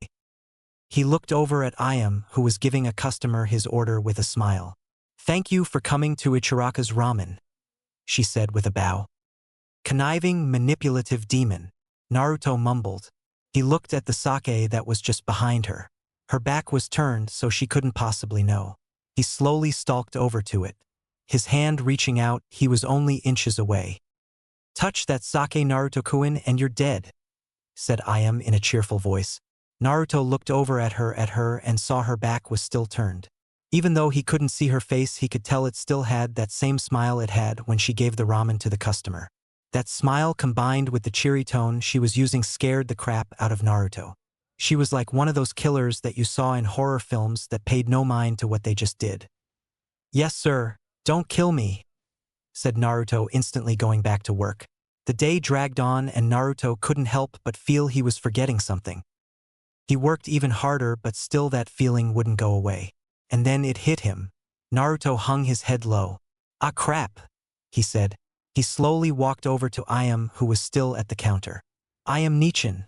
S1: He looked over at Ayam, who was giving a customer his order with a smile. "Thank you for coming to Ichiraka's Ramen," she said with a bow. "Conniving, manipulative demon," Naruto mumbled. He looked at the sake that was just behind her. Her back was turned so she couldn't possibly know. He slowly stalked over to it. His hand reaching out, he was only inches away. "Touch that sake, Naruto-kun, and you're dead," said Ayam in a cheerful voice. Naruto looked over at her and saw her back was still turned. Even though he couldn't see her face, he could tell it still had that same smile it had when she gave the ramen to the customer. That smile combined with the cheery tone she was using scared the crap out of Naruto. She was like one of those killers that you saw in horror films that paid no mind to what they just did. "Yes, sir, don't kill me," said Naruto, instantly going back to work. The day dragged on and Naruto couldn't help but feel he was forgetting something. He worked even harder, but still that feeling wouldn't go away. And then it hit him. Naruto hung his head low. "Ah, crap," he said. He slowly walked over to Ayam, who was still at the counter. "I am Nichin,"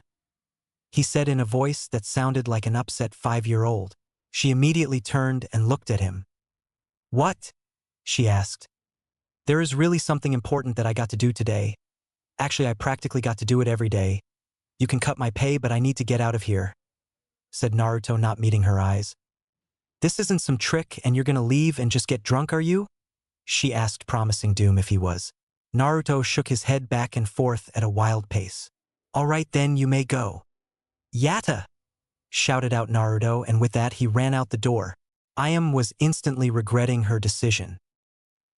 S1: he said in a voice that sounded like an upset 5-year-old. She immediately turned and looked at him. "What?" she asked. "There is really something important that I got to do today. Actually, I practically got to do it every day. You can cut my pay, but I need to get out of here," said Naruto, not meeting her eyes. "This isn't some trick and you're gonna leave and just get drunk, are you?" she asked, promising doom if he was. Naruto shook his head back and forth at a wild pace. "All right then, you may go." "Yatta!" shouted out Naruto, and with that he ran out the door. Ayam was instantly regretting her decision.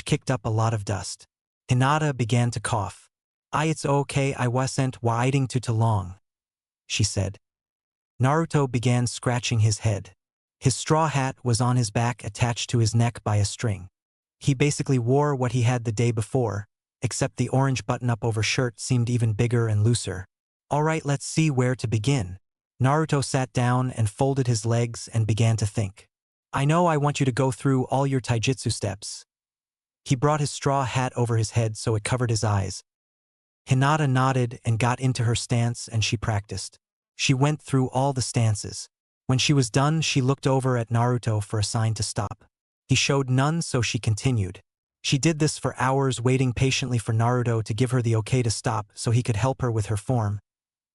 S1: which kicked up a lot of dust. Hinata began to cough. It's okay, I wasn't waiting too long, she said. Naruto began scratching his head. His straw hat was on his back attached to his neck by a string. He basically wore what he had the day before, except the orange button-up over shirt seemed even bigger and looser. Alright, let's see where to begin. Naruto sat down and folded his legs and began to think. I know I want you to go through all your taijutsu steps. He brought his straw hat over his head so it covered his eyes. Hinata nodded and got into her stance and she practiced. She went through all the stances. When she was done, she looked over at Naruto for a sign to stop. He showed none, so she continued. She did this for hours, waiting patiently for Naruto to give her the okay to stop so he could help her with her form.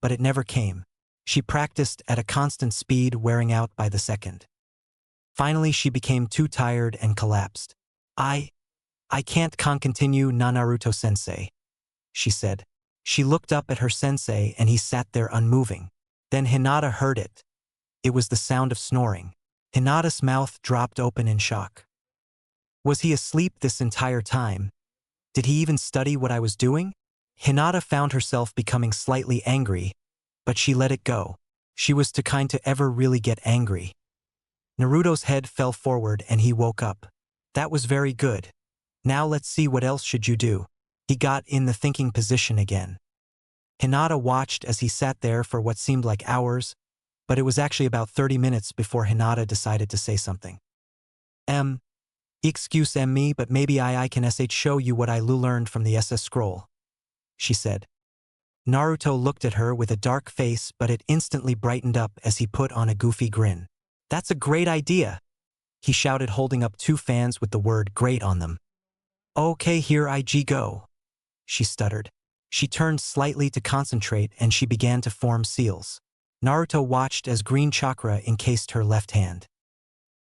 S1: But it never came. She practiced at a constant speed, wearing out by the second. Finally, she became too tired and collapsed. I can't continue, Naruto-sensei, she said. She looked up at her sensei and he sat there unmoving. Then Hinata heard it. It was the sound of snoring. Hinata's mouth dropped open in shock. Was he asleep this entire time? Did he even study what I was doing? Hinata found herself becoming slightly angry, but she let it go. She was too kind to ever really get angry. Naruto's head fell forward and he woke up. That was very good. Now let's see, what else should you do? He got in the thinking position again. Hinata watched as he sat there for what seemed like hours, but it was actually about 30 minutes before Hinata decided to say something. Excuse me, but maybe I can show you what I learned from the SS scroll, she said. Naruto looked at her with a dark face, but it instantly brightened up as he put on a goofy grin. That's a great idea, he shouted, holding up 2 fans with the word great on them. Okay, here I go, she stuttered. She turned slightly to concentrate and she began to form seals. Naruto watched as green chakra encased her left hand.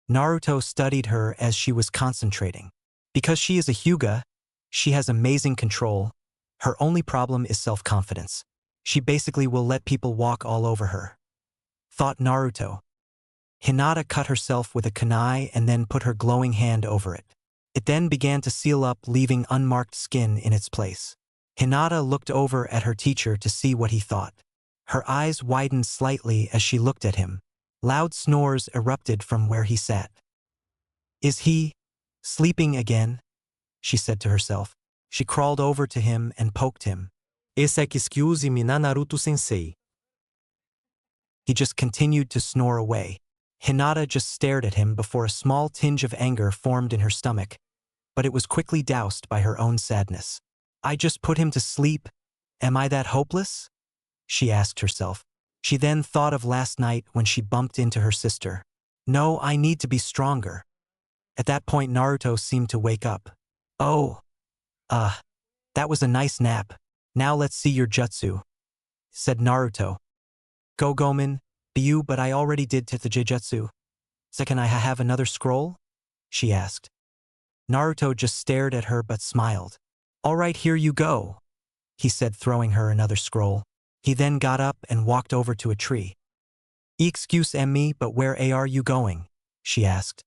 S1: Naruto studied her as she was concentrating. Because she is a Hyuga, she has amazing control. Her only problem is self-confidence. She basically will let people walk all over her, thought Naruto. Hinata cut herself with a kunai and then put her glowing hand over it. It then began to seal up, leaving unmarked skin in its place. Hinata looked over at her teacher to see what he thought. Her eyes widened slightly as she looked at him. Loud snores erupted from where he sat. Is he sleeping again? She said to herself. She crawled over to him and poked him. Excuse me, Naruto-sensei. He just continued to snore away. Hinata just stared at him before a small tinge of anger formed in her stomach, but it was quickly doused by her own sadness. I just put him to sleep. Am I that hopeless? She asked herself. She then thought of last night when she bumped into her sister. No, I need to be stronger. At that point, Naruto seemed to wake up. Oh, that was a nice nap. Now let's see your jutsu, said Naruto. Go Gomen, you, but I already did Taijutsu. So can I have another scroll? She asked. Naruto just stared at her but smiled. All right, here you go, he said, throwing her another scroll. He then got up and walked over to a tree. Excuse me, but where are you going? She asked.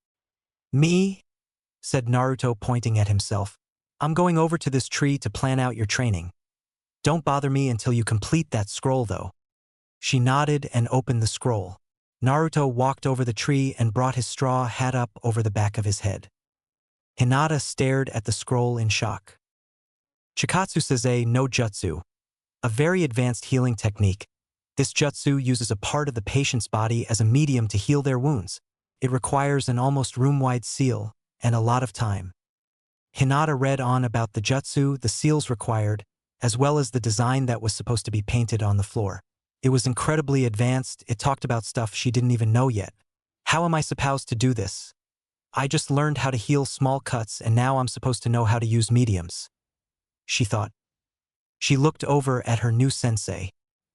S1: Me? Said Naruto, pointing at himself. I'm going over to this tree to plan out your training. Don't bother me until you complete that scroll, though. She nodded and opened the scroll. Naruto walked over the tree and brought his straw hat up over the back of his head. Hinata stared at the scroll in shock. Chikatsu Sase no Jutsu, a very advanced healing technique. This jutsu uses a part of the patient's body as a medium to heal their wounds. It requires an almost room-wide seal and a lot of time. Hinata read on about the jutsu, the seals required, as well as the design that was supposed to be painted on the floor. It was incredibly advanced, it talked about stuff she didn't even know yet. How am I supposed to do this? I just learned how to heal small cuts and now I'm supposed to know how to use mediums, she thought. She looked over at her new sensei.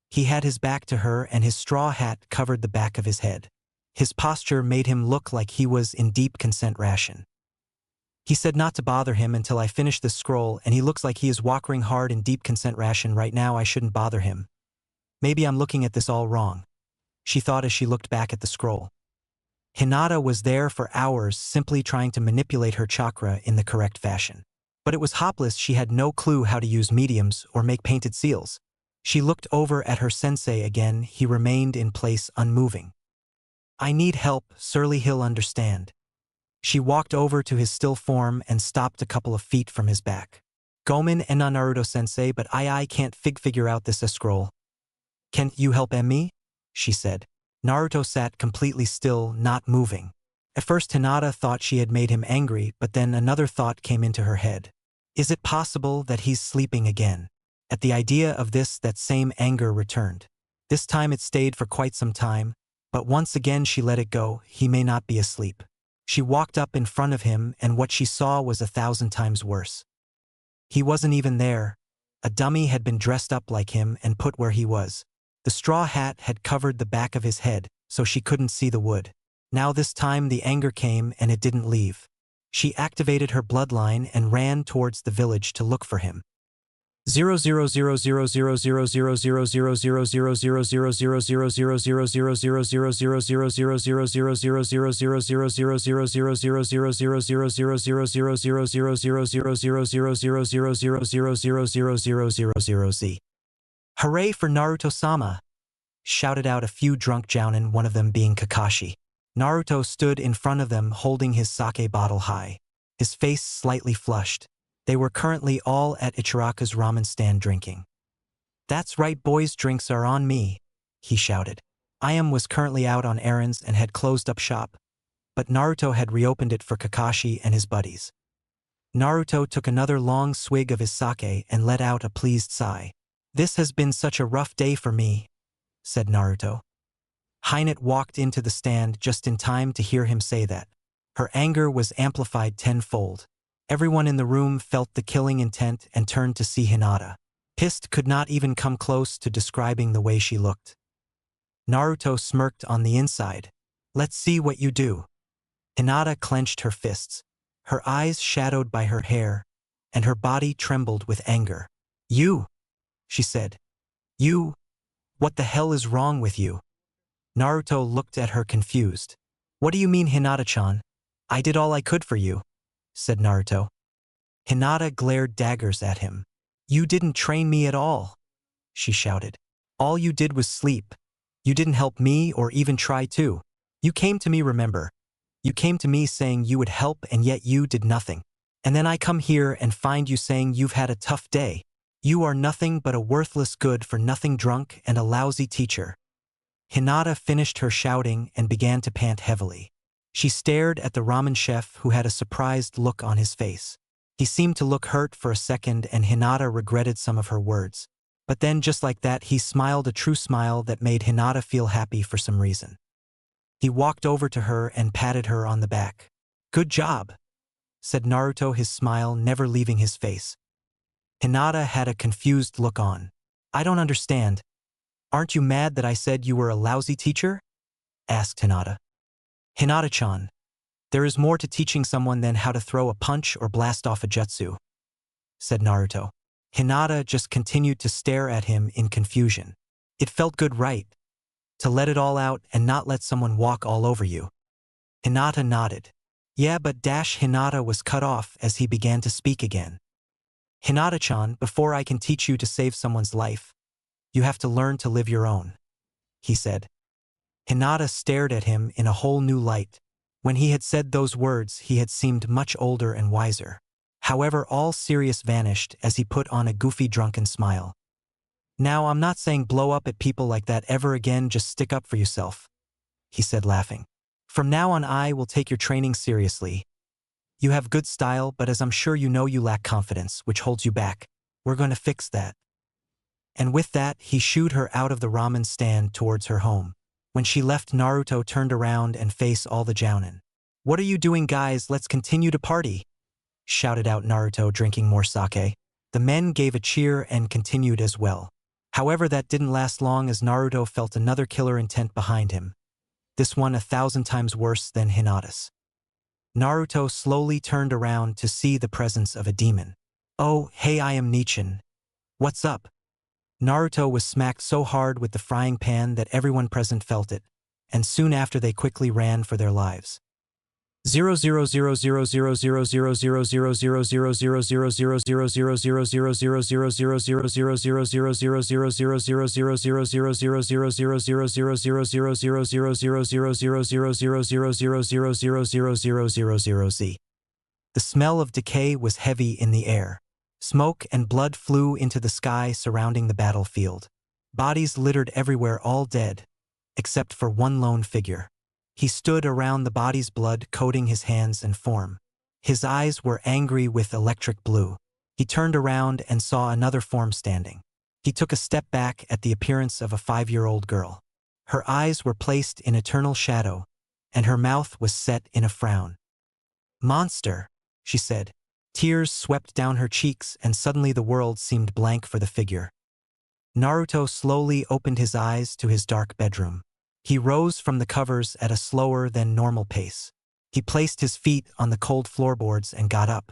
S1: He had his back to her and his straw hat covered the back of his head. His posture made him look like he was in deep consent ration. He said not to bother him until I finish this scroll, and he looks like he is walking hard in deep consent ration right now. I shouldn't bother him. Maybe I'm looking at this all wrong, she thought as she looked back at the scroll. Hinata was there for hours simply trying to manipulate her chakra in the correct fashion. But it was hopeless. She had no clue how to use mediums or make painted seals. She looked over at her sensei again. He remained in place unmoving. I need help, surely he'll understand. She walked over to his still form and stopped a couple of feet from his back. Gomen and Naruto-sensei, but I can't figure out this scroll. Can you help me? She said. Naruto sat completely still, not moving. At first Hinata thought she had made him angry, but then another thought came into her head. Is it possible that he's sleeping again? At the idea of this, that same anger returned. This time it stayed for quite some time, but once again she let it go. He may not be asleep. She walked up in front of him and what she saw was 1,000 times worse. He wasn't even there. A dummy had been dressed up like him and put where he was. The straw hat had covered the back of his head, so she couldn't see the wood. Now this time the anger came and it didn't leave. She activated her bloodline and ran towards the village to look for him. 000000000000000000000000000000000000000000000000000000000000000000000000000000000000000000000000000000000000000000000000000000000000000000000000000000000000000000000000000000000000000000000000000000000000000000000000000000000000000000000000000000000000000 being Kakashi. Naruto stood in front of them holding his sake bottle high, his face slightly flushed. They were currently all at Ichiraka's ramen stand drinking. That's right boys, drinks are on me, he shouted. Was currently out on errands and had closed up shop, but Naruto had reopened it for Kakashi and his buddies. Naruto took another long swig of his sake and let out a pleased sigh. This has been such a rough day for me, said Naruto. Hinata walked into the stand just in time to hear him say that. Her anger was amplified tenfold. Everyone in the room felt the killing intent and turned to see Hinata. Pissed could not even come close to describing the way she looked. Naruto smirked on the inside. Let's see what you do. Hinata clenched her fists, her eyes shadowed by her hair, and her body trembled with anger. You, she said. You, what the hell is wrong with you? Naruto looked at her confused. What do you mean, Hinata-chan? I did all I could for you, said Naruto. Hinata glared daggers at him. You didn't train me at all, she shouted. All you did was sleep. You didn't help me or even try to. You came to me, remember? You came to me saying you would help and yet you did nothing. And then I come here and find you saying you've had a tough day. You are nothing but a worthless good-for-nothing drunk and a lousy teacher. Hinata finished her shouting and began to pant heavily. She stared at the ramen chef who had a surprised look on his face. He seemed to look hurt for a second and Hinata regretted some of her words. But then just like that he smiled, a true smile that made Hinata feel happy for some reason. He walked over to her and patted her on the back. Good job, said Naruto, his smile never leaving his face. Hinata had a confused look on. I don't understand. Aren't you mad that I said you were a lousy teacher? Asked Hinata. Hinata-chan, there is more to teaching someone than how to throw a punch or blast off a jutsu, said Naruto. Hinata just continued to stare at him in confusion. It felt good, right? To let it all out and not let someone walk all over you. Hinata nodded. Yeah, but Hinata was cut off as he began to speak again. Hinata-chan, before I can teach you to save someone's life, you have to learn to live your own, he said. Hinata stared at him in a whole new light. When he had said those words, he had seemed much older and wiser. However, all serious vanished as he put on a goofy drunken smile. Now, I'm not saying blow up at people like that ever again, just stick up for yourself, he said laughing. From now on I will take your training seriously. You have good style, but as I'm sure you know, you lack confidence, which holds you back. We're going to fix that." And with that, he shooed her out of the ramen stand towards her home. When she left, Naruto turned around and faced all the jounin. "What are you doing, guys? Let's continue to party," shouted out Naruto, drinking more sake. The men gave a cheer and continued as well. However, that didn't last long, as Naruto felt another killer intent behind him. This one 1,000 times worse than Hinata's. Naruto slowly turned around to see the presence of a demon. "Oh, hey, I am Nichin. What's up?" Naruto was smacked so hard with the frying pan that everyone present felt it, and soon after they quickly ran for their lives. 000000000000000000000000000000000000000000000000000000000000000000000000000000000000000000000000000000000000000000000000000000000000000000000000000000000000000000000000000000000000000000000000000000000000000000000000000000000000000000000000000000000000000000000000000000000000000000000000000000000000000000000000000000000000000000000000000000000000000000000000000 into the sky surrounding the battlefield. Bodies littered everywhere, all dead, except for one lone figure. He stood around the body's, blood coating his hands and form. His eyes were angry with electric blue. He turned around and saw another form standing. He took a step back at the appearance of a 5-year-old girl. Her eyes were placed in eternal shadow, and her mouth was set in a frown. "Monster," she said. Tears swept down her cheeks, and suddenly the world seemed blank for the figure. Naruto slowly opened his eyes to his dark bedroom. He rose from the covers at a slower than normal pace. He placed his feet on the cold floorboards and got up.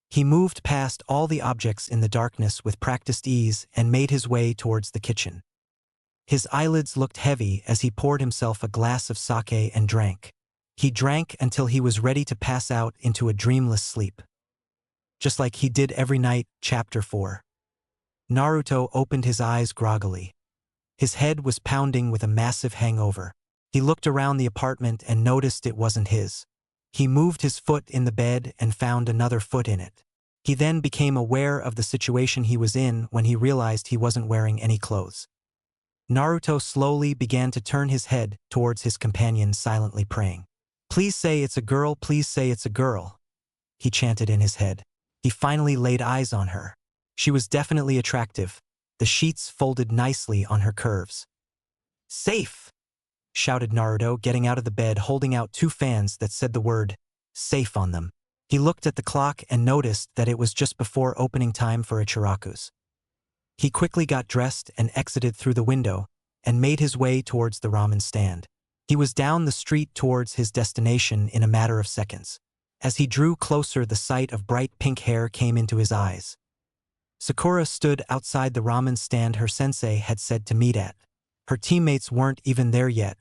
S1: He moved past all the objects in the darkness with practiced ease and made his way towards the kitchen. His eyelids looked heavy as he poured himself a glass of sake and drank. He drank until he was ready to pass out into a dreamless sleep. Just like he did every night. Chapter 4. Naruto opened his eyes groggily. His head was pounding with a massive hangover. He looked around the apartment and noticed it wasn't his. He moved his foot in the bed and found another foot in it. He then became aware of the situation he was in when he realized he wasn't wearing any clothes. Naruto slowly began to turn his head towards his companion, silently praying. "Please say it's a girl, please say it's a girl," he chanted in his head. He finally laid eyes on her. She was definitely attractive. The sheets folded nicely on her curves. "Safe!" shouted Naruto, getting out of the bed, holding out 2 fans that said the word "safe" on them. He looked at the clock and noticed that it was just before opening time for Ichiraku's. He quickly got dressed and exited through the window and made his way towards the ramen stand. He was down the street towards his destination in a matter of seconds. As he drew closer, the sight of bright pink hair came into his eyes. Sakura stood outside the ramen stand her sensei had said to meet at. Her teammates weren't even there yet.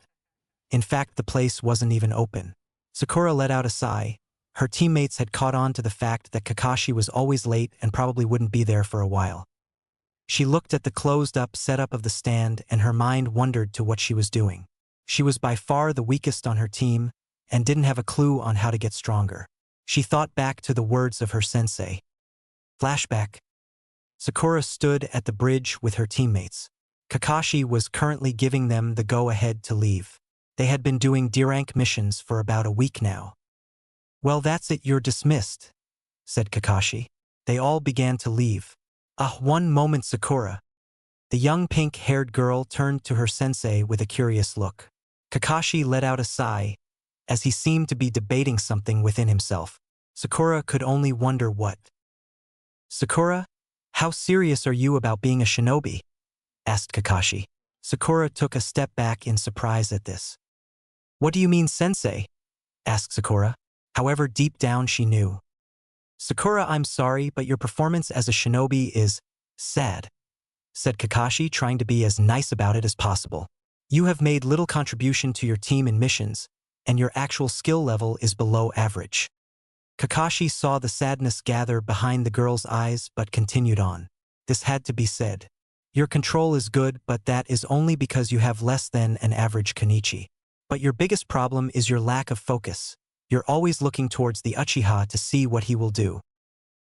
S1: In fact, the place wasn't even open. Sakura let out a sigh. Her teammates had caught on to the fact that Kakashi was always late and probably wouldn't be there for a while. She looked at the closed-up setup of the stand and her mind wandered to what she was doing. She was by far the weakest on her team and didn't have a clue on how to get stronger. She thought back to the words of her sensei. Flashback. Sakura stood at the bridge with her teammates. Kakashi was currently giving them the go-ahead to leave. They had been doing D-rank missions for about a week now. "Well, that's it, you're dismissed," said Kakashi. They all began to leave. One moment, Sakura." The young pink-haired girl turned to her sensei with a curious look. Kakashi let out a sigh, as he seemed to be debating something within himself. Sakura could only wonder what. "Sakura, how serious are you about being a shinobi?" asked Kakashi. Sakura took a step back in surprise at this. "What do you mean, sensei?" asked Sakura. However, deep down she knew. "Sakura, I'm sorry, but your performance as a shinobi is sad," said Kakashi, trying to be as nice about it as possible. "You have made little contribution to your team in missions, and your actual skill level is below average." Kakashi saw the sadness gather behind the girl's eyes but continued on. "This had to be said. Your control is good, but that is only because you have less than an average Kenichi. But your biggest problem is your lack of focus. You're always looking towards the Uchiha to see what he will do."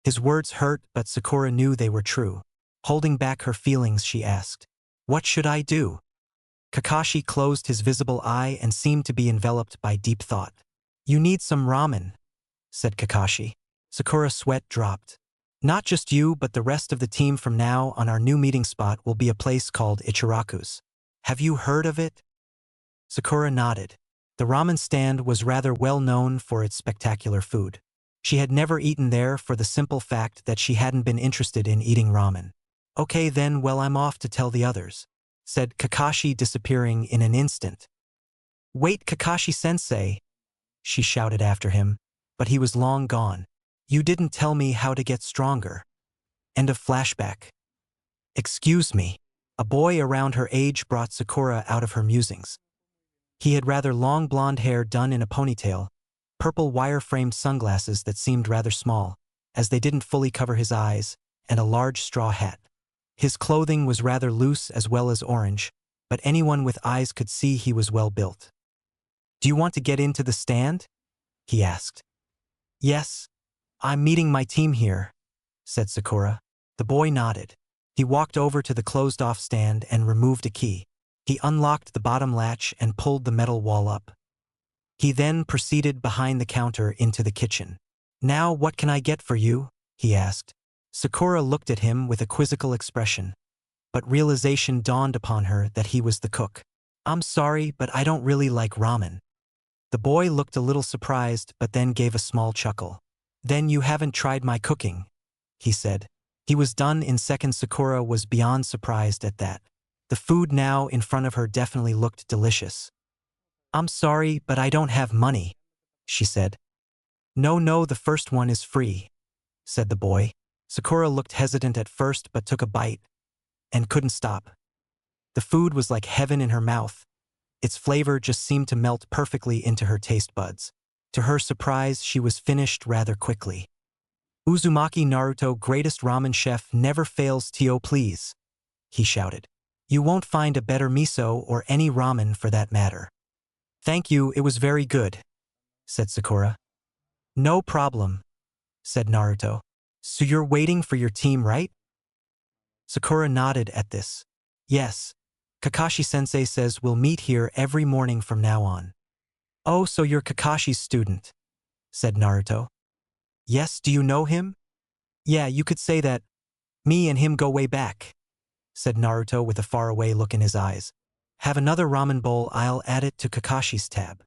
S1: His words hurt, but Sakura knew they were true. Holding back her feelings, she asked, "What should I do?" Kakashi closed his visible eye and seemed to be enveloped by deep thought. "You need some ramen," said Kakashi. Sakura's sweat dropped. Not just you but the rest of the team from now on our new meeting spot will be a place called Ichiraku's. Have you heard of it? Sakura nodded. The ramen stand was rather well known for its spectacular food. She had never eaten there for the simple fact that she hadn't been interested in eating ramen. Okay then, well I'm off to tell the others, said Kakashi, disappearing in an instant. Wait, Kakashi-sensei, she shouted after him, but he was long gone. You didn't tell me how to get stronger. End of flashback. Excuse me. A boy around her age brought Sakura out of her musings. He had rather long blonde hair done in a ponytail, purple wire-framed sunglasses that seemed rather small, as they didn't fully cover his eyes, and a large straw hat. His clothing was rather loose as well as orange, but anyone with eyes could see he was well built. Do you want to get into the stand? He asked. Yes. I'm meeting my team here, said Sakura. The boy nodded. He walked over to the closed-off stand and removed a key. He unlocked the bottom latch and pulled the metal wall up. He then proceeded behind the counter into the kitchen. Now what can I get for you? He asked. Sakura looked at him with a quizzical expression, but realization dawned upon her that he was the cook. I'm sorry, but I don't really like ramen. The boy looked a little surprised but then gave a small chuckle. Then you haven't tried my cooking, he said. He was done in seconds. Sakura was beyond surprised at that. The food now in front of her definitely looked delicious. I'm sorry, but I don't have money, she said. No, the first one is free, said the boy. Sakura looked hesitant at first but took a bite and couldn't stop. The food was like heaven in her mouth. Its flavor just seemed to melt perfectly into her taste buds. To her surprise, she was finished rather quickly. Uzumaki Naruto, greatest ramen chef, never fails to please, he shouted. You won't find a better miso or any ramen for that matter. Thank you, it was very good, said Sakura. No problem, said Naruto. So you're waiting for your team, right? Sakura nodded at this. Yes. Kakashi-sensei says we'll meet here every morning from now on. Oh, so you're Kakashi's student, said Naruto. Yes, do you know him? Yeah, you could say that. Me and him go way back, said Naruto with a faraway look in his eyes. Have another ramen bowl, I'll add it to Kakashi's tab.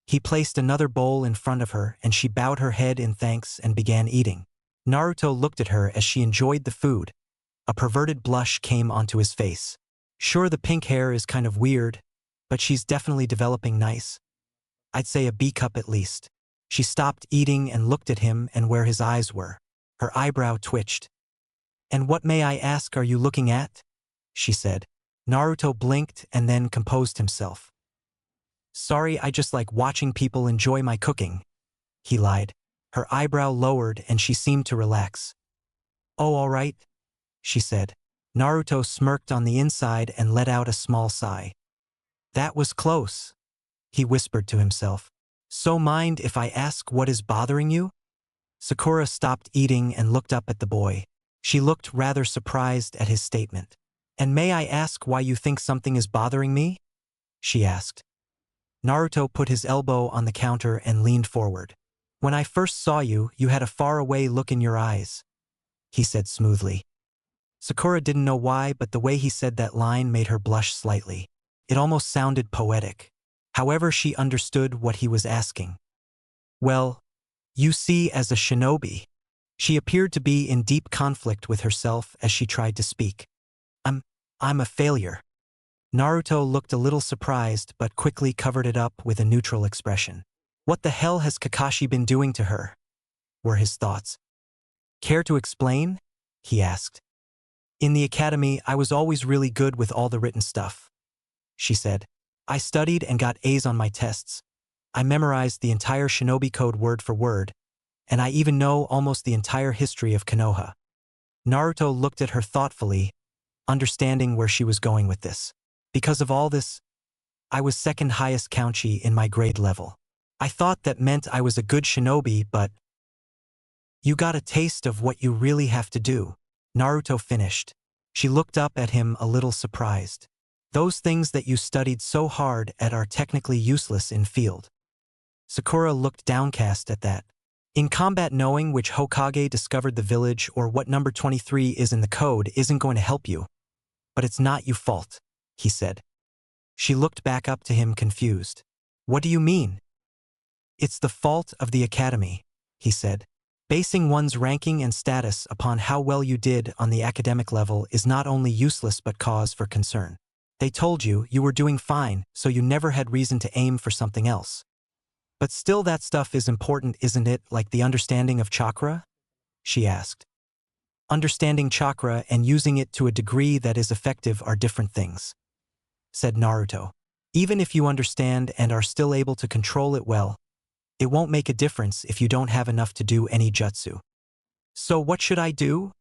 S1: He placed another bowl in front of her and she bowed her head in thanks and began eating. Naruto looked at her as she enjoyed the food. A perverted blush came onto his face. Sure, the pink hair is kind of weird, but she's definitely developing nice. I'd say a B cup at least. She stopped eating and looked at him and where his eyes were. Her eyebrow twitched. And what, may I ask, are you looking at? She said. Naruto blinked and then composed himself. Sorry, I just like watching people enjoy my cooking, he lied. Her eyebrow lowered and she seemed to relax. Oh, all right, she said. Naruto smirked on the inside and let out a small sigh. That was close, he whispered to himself. So mind if I ask what is bothering you? Sakura stopped eating and looked up at the boy. She looked rather surprised at his statement. And may I ask why you think something is bothering me? She asked. Naruto put his elbow on the counter and leaned forward. When I first saw you, you had a faraway look in your eyes, he said smoothly. Sakura didn't know why, but the way he said that line made her blush slightly. It almost sounded poetic. However, she understood what he was asking. Well, you see, as a shinobi. She appeared to be in deep conflict with herself as she tried to speak. I'm a failure. Naruto looked a little surprised but quickly covered it up with a neutral expression. What the hell has Kakashi been doing to her? Were his thoughts. Care to explain? He asked. In the academy, I was always really good with all the written stuff, she said. I studied and got A's on my tests. I memorized the entire shinobi code word for word, and I even know almost the entire history of Konoha. Naruto looked at her thoughtfully, understanding where she was going with this. Because of all this, I was second highest Kaunchi in my grade level. I thought that meant I was a good shinobi, but you got a taste of what you really have to do. Naruto finished. She looked up at him a little surprised. Those things that you studied so hard at are technically useless in field. Sakura looked downcast at that. In combat, knowing which Hokage discovered the village or what number 23 is in the code isn't going to help you. But it's not your fault, he said. She looked back up to him confused. What do you mean? It's the fault of the academy, he said. Basing one's ranking and status upon how well you did on the academic level is not only useless but cause for concern. They told you were doing fine, so you never had reason to aim for something else. But still that stuff is important, isn't it, like the understanding of chakra? She asked. Understanding chakra and using it to a degree that is effective are different things, said Naruto. Even if you understand and are still able to control it well, it won't make a difference if you don't have enough to do any jutsu. So what should I do?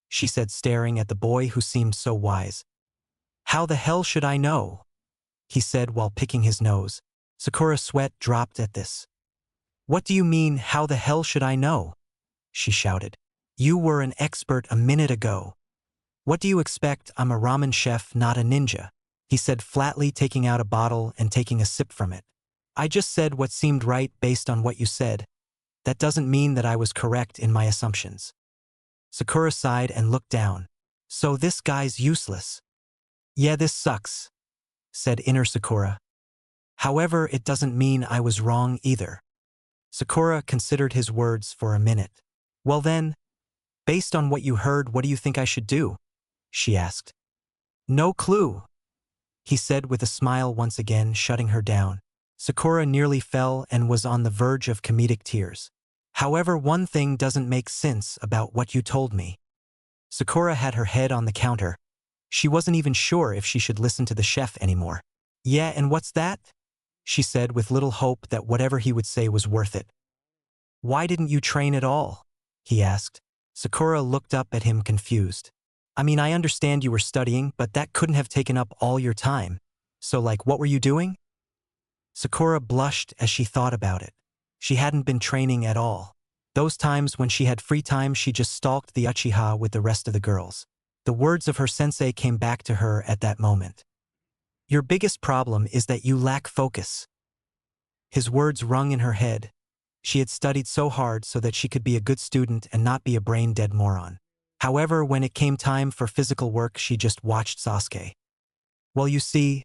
S1: She said, staring at the boy who seemed so wise. How the hell should I know? He said while picking his nose. Sakura's sweat dropped at this. What do you mean, how the hell should I know? She shouted. You were an expert a minute ago. What do you expect? I'm a ramen chef, not a ninja, he said flatly, taking out a bottle and taking a sip from it. I just said what seemed right based on what you said. That doesn't mean that I was correct in my assumptions. Sakura sighed and looked down. So this guy's useless. Yeah, this sucks, said inner Sakura. However, it doesn't mean I was wrong either. Sakura considered his words for a minute. Well then, based on what you heard, what do you think I should do? She asked. No clue, he said with a smile, once again shutting her down. Sakura nearly fell and was on the verge of comedic tears. However, one thing doesn't make sense about what you told me. Sakura had her head on the counter. She wasn't even sure if she should listen to the chef anymore. Yeah, and what's that? She said with little hope that whatever he would say was worth it. Why didn't you train at all? He asked. Sakura looked up at him confused. I mean, I understand you were studying, but that couldn't have taken up all your time. So like, what were you doing? Sakura blushed as she thought about it. She hadn't been training at all. Those times when she had free time, she just stalked the Uchiha with the rest of the girls. The words of her sensei came back to her at that moment. Your biggest problem is that you lack focus. His words rung in her head. She had studied so hard so that she could be a good student and not be a brain-dead moron. However, when it came time for physical work, she just watched Sasuke. Well, you see,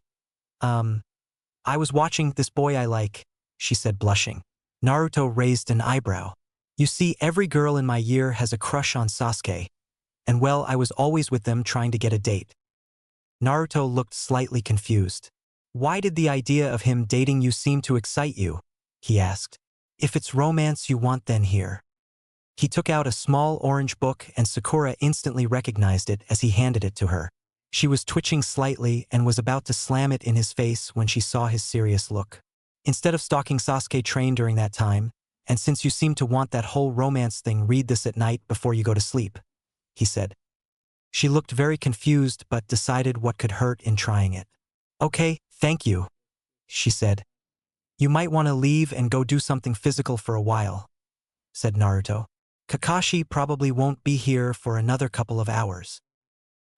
S1: I was watching this boy I like, she said, blushing. Naruto raised an eyebrow. You see, every girl in my year has a crush on Sasuke. And well, I was always with them trying to get a date. Naruto looked slightly confused. Why did the idea of him dating you seem to excite you? He asked. If it's romance you want, then here. He took out a small orange book and Sakura instantly recognized it as he handed it to her. She was twitching slightly and was about to slam it in his face when she saw his serious look. Instead of stalking Sasuke, train during that time, and since you seem to want that whole romance thing, read this at night before you go to sleep, he said. She looked very confused but decided what could hurt in trying it. Okay, thank you, she said. You might want to leave and go do something physical for a while, said Naruto. Kakashi probably won't be here for another couple of hours.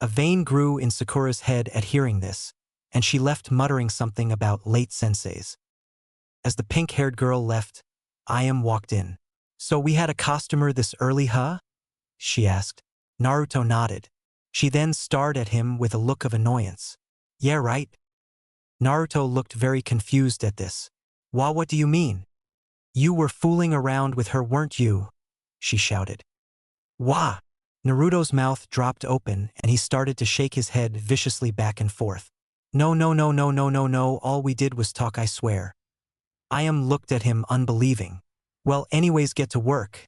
S1: A vein grew in Sakura's head at hearing this, and she left muttering something about late senseis. As the pink-haired girl left, Ayam walked in. So we had a customer this early, huh? She asked. Naruto nodded. She then stared at him with a look of annoyance. Yeah, right. Naruto looked very confused at this. Well, what do you mean? You were fooling around with her, weren't you? She shouted. Wah! Naruto's mouth dropped open and he started to shake his head viciously back and forth. No, no, no, no, no, no, no, all we did was talk, I swear. Ayam looked at him unbelieving. Well, anyways, get to work,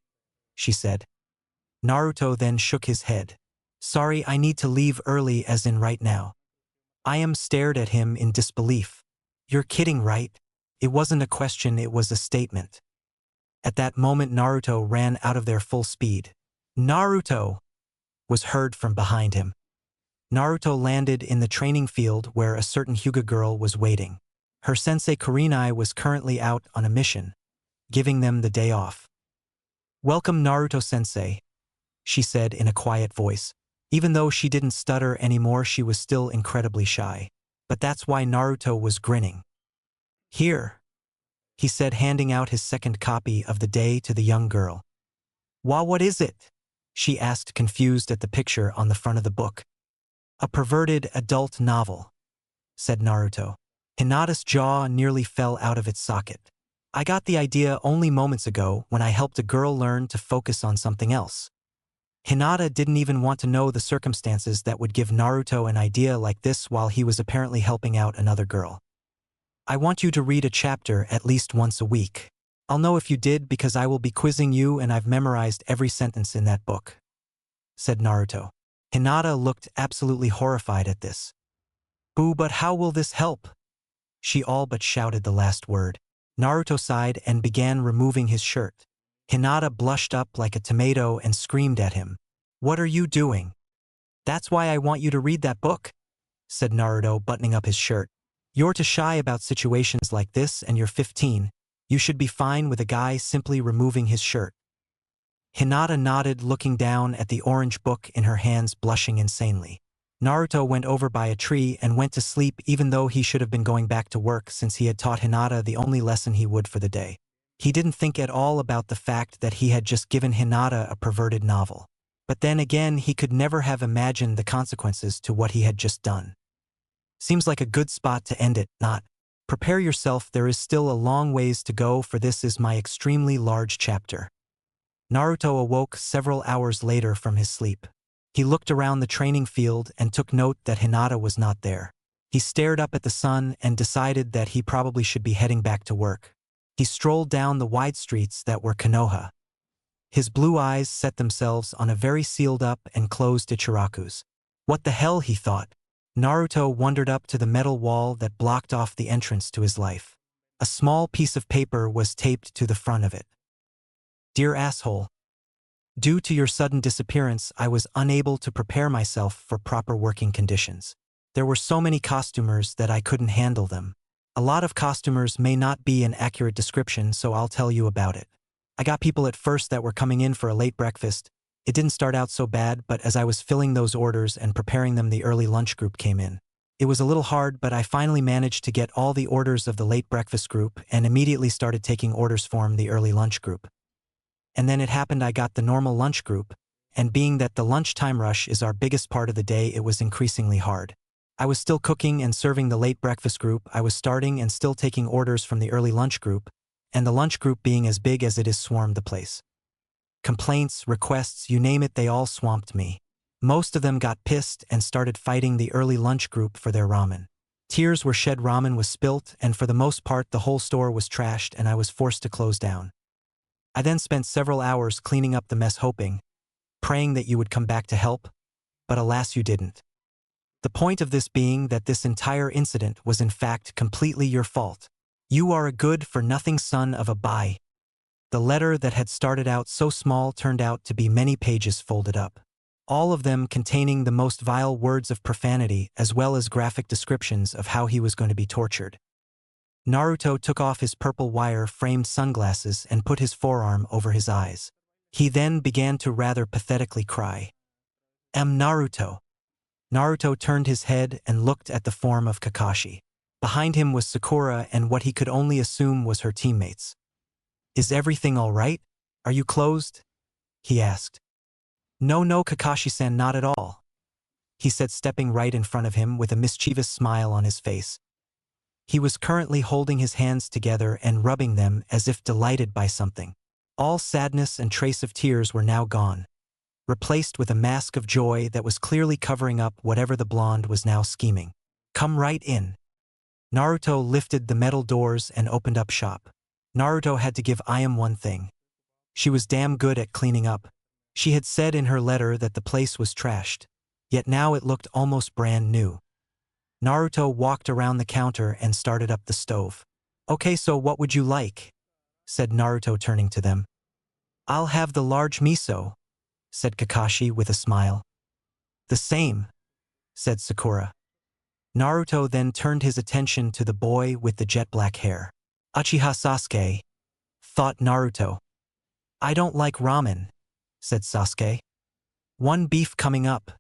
S1: she said. Naruto then shook his head. Sorry, I need to leave early, as in right now. Ayam stared at him in disbelief. You're kidding, right? It wasn't a question, it was a statement. At that moment, Naruto ran out of there full speed. Naruto! Was heard from behind him. Naruto landed in the training field where a certain Hyuga girl was waiting. Her sensei Kurenai was currently out on a mission, giving them the day off. Welcome, Naruto-sensei, she said in a quiet voice. Even though she didn't stutter anymore, she was still incredibly shy. But that's why Naruto was grinning. Here. he said, handing out his second copy of the day to the young girl. What is it? She asked, confused at the picture on the front of the book. A perverted adult novel, said Naruto. Hinata's jaw nearly fell out of its socket. I got the idea only moments ago when I helped a girl learn to focus on something else. Hinata didn't even want to know the circumstances that would give Naruto an idea like this while he was apparently helping out another girl. I want you to read a chapter at least once a week. I'll know if you did because I will be quizzing you and I've memorized every sentence in that book, said Naruto. Hinata looked absolutely horrified at this. Boo, but how will this help? She all but shouted the last word. Naruto sighed and began removing his shirt. Hinata blushed up like a tomato and screamed at him. What are you doing? That's why I want you to read that book, said Naruto, buttoning up his shirt. You're too shy about situations like this and you're 15. You should be fine with a guy simply removing his shirt. Hinata nodded, looking down at the orange book in her hands, blushing insanely. Naruto went over by a tree and went to sleep, even though he should have been going back to work since he had taught Hinata the only lesson he would for the day. He didn't think at all about the fact that he had just given Hinata a perverted novel. But then again, he could never have imagined the consequences to what he had just done. Seems like a good spot to end it, not? Prepare yourself, there is still a long ways to go, for this is my extremely large chapter. Naruto awoke several hours later from his sleep. He looked around the training field and took note that Hinata was not there. He stared up at the sun and decided that he probably should be heading back to work. He strolled down the wide streets that were Konoha. His blue eyes set themselves on a very sealed up and closed Ichiraku's. What the hell, he thought. Naruto wandered up to the metal wall that blocked off the entrance to his life. A small piece of paper was taped to the front of it. Dear asshole. Due to your sudden disappearance, I was unable to prepare myself for proper working conditions. There were so many costumers that I couldn't handle them. A lot of costumers may not be an accurate description, so I'll tell you about it. I got people at first that were coming in for a late breakfast. It didn't start out so bad, but as I was filling those orders and preparing them, the early lunch group came in. It was a little hard, but I finally managed to get all the orders of the late breakfast group and immediately started taking orders from the early lunch group. And then it happened I got the normal lunch group, and being that the lunchtime rush is our biggest part of the day, it was increasingly hard. I was still cooking and serving the late breakfast group, I was starting and still taking orders from the early lunch group, and the lunch group being as big as it is swarmed the place. Complaints, requests, you name it, they all swamped me. Most of them got pissed and started fighting the early lunch group for their ramen. Tears were shed, ramen was spilt, and for the most part the whole store was trashed and I was forced to close down. I then spent several hours cleaning up the mess, hoping, praying that you would come back to help, but alas, you didn't. The point of this being that this entire incident was in fact completely your fault. You are a good-for-nothing son of a bye. The letter that had started out so small turned out to be many pages folded up, all of them containing the most vile words of profanity as well as graphic descriptions of how he was going to be tortured. Naruto took off his purple wire-framed sunglasses and put his forearm over his eyes. He then began to rather pathetically cry. Naruto. Naruto turned his head and looked at the form of Kakashi. Behind him was Sakura and what he could only assume was her teammates. Is everything all right? Are you closed? He asked. No, Kakashi-san, not at all, he said, stepping right in front of him with a mischievous smile on his face. He was currently holding his hands together and rubbing them as if delighted by something. All sadness and trace of tears were now gone, replaced with a mask of joy that was clearly covering up whatever the blonde was now scheming. Come right in. Naruto lifted the metal doors and opened up shop. Naruto had to give Ayam one thing. She was damn good at cleaning up. She had said in her letter that the place was trashed, yet now it looked almost brand new. Naruto walked around the counter and started up the stove. Okay, so what would you like? Said Naruto, turning to them. I'll have the large miso, said Kakashi with a smile. The same, said Sakura. Naruto then turned his attention to the boy with the jet black hair. Uchiha Sasuke, thought Naruto. I don't like ramen, said Sasuke. One beef coming up,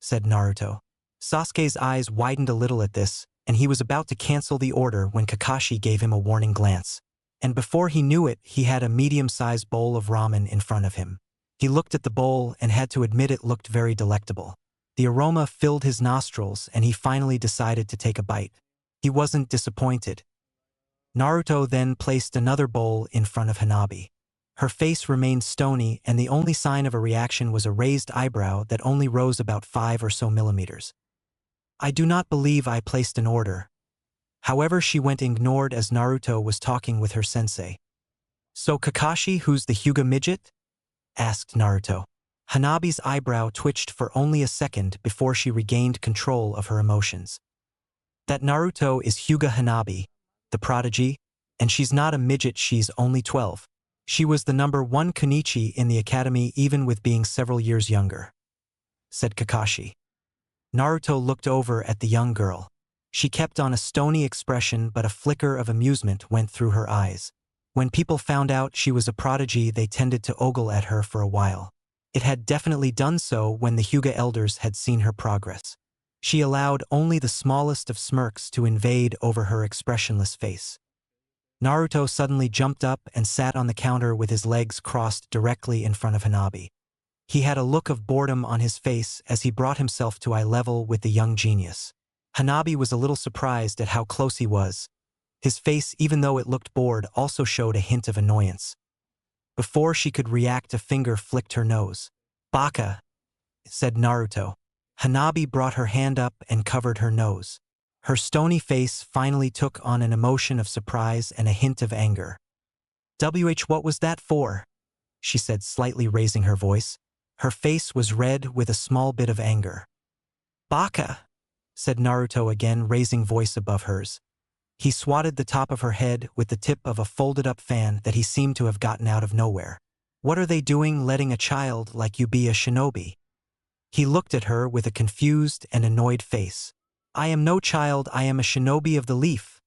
S1: said Naruto. Sasuke's eyes widened a little at this, and he was about to cancel the order when Kakashi gave him a warning glance. and before he knew it, he had a medium-sized bowl of ramen in front of him. He looked at the bowl and had to admit it looked very delectable. The aroma filled his nostrils and he finally decided to take a bite. He wasn't disappointed. Naruto then placed another bowl in front of Hannabi. Her face remained stony and the only sign of a reaction was a raised eyebrow that only rose about 5 or so millimeters. I do not believe I placed an order. However, she went ignored as Naruto was talking with her sensei. So Kakashi, who's the Hyuga midget? Asked Naruto. Hanabi's eyebrow twitched for only a second before she regained control of her emotions. That Naruto is Hyuga Hannabi, the prodigy, and she's not a midget, she's only 12. She was the #1 Kunichi in the academy even with being several years younger, said Kakashi. Naruto looked over at the young girl. She kept on a stony expression but a flicker of amusement went through her eyes. When people found out she was a prodigy, they tended to ogle at her for a while. It had definitely done so when the Hyuga elders had seen her progress. She allowed only the smallest of smirks to invade over her expressionless face. Naruto suddenly jumped up and sat on the counter with his legs crossed directly in front of Hannabi. He had a look of boredom on his face as he brought himself to eye level with the young genius. Hannabi was a little surprised at how close he was. His face, even though it looked bored, also showed a hint of annoyance. Before she could react, a finger flicked her nose. "Baka," said Naruto. Hannabi brought her hand up and covered her nose. Her stony face finally took on an emotion of surprise and a hint of anger. What was that for?" she said, slightly raising her voice. Her face was red with a small bit of anger. "Baka," said Naruto again, raising voice above hers. He swatted the top of her head with the tip of a folded-up fan that he seemed to have gotten out of nowhere. "What are they doing letting a child like you be a shinobi?" He looked at her with a confused and annoyed face. "I am no child, I am a shinobi of the leaf,"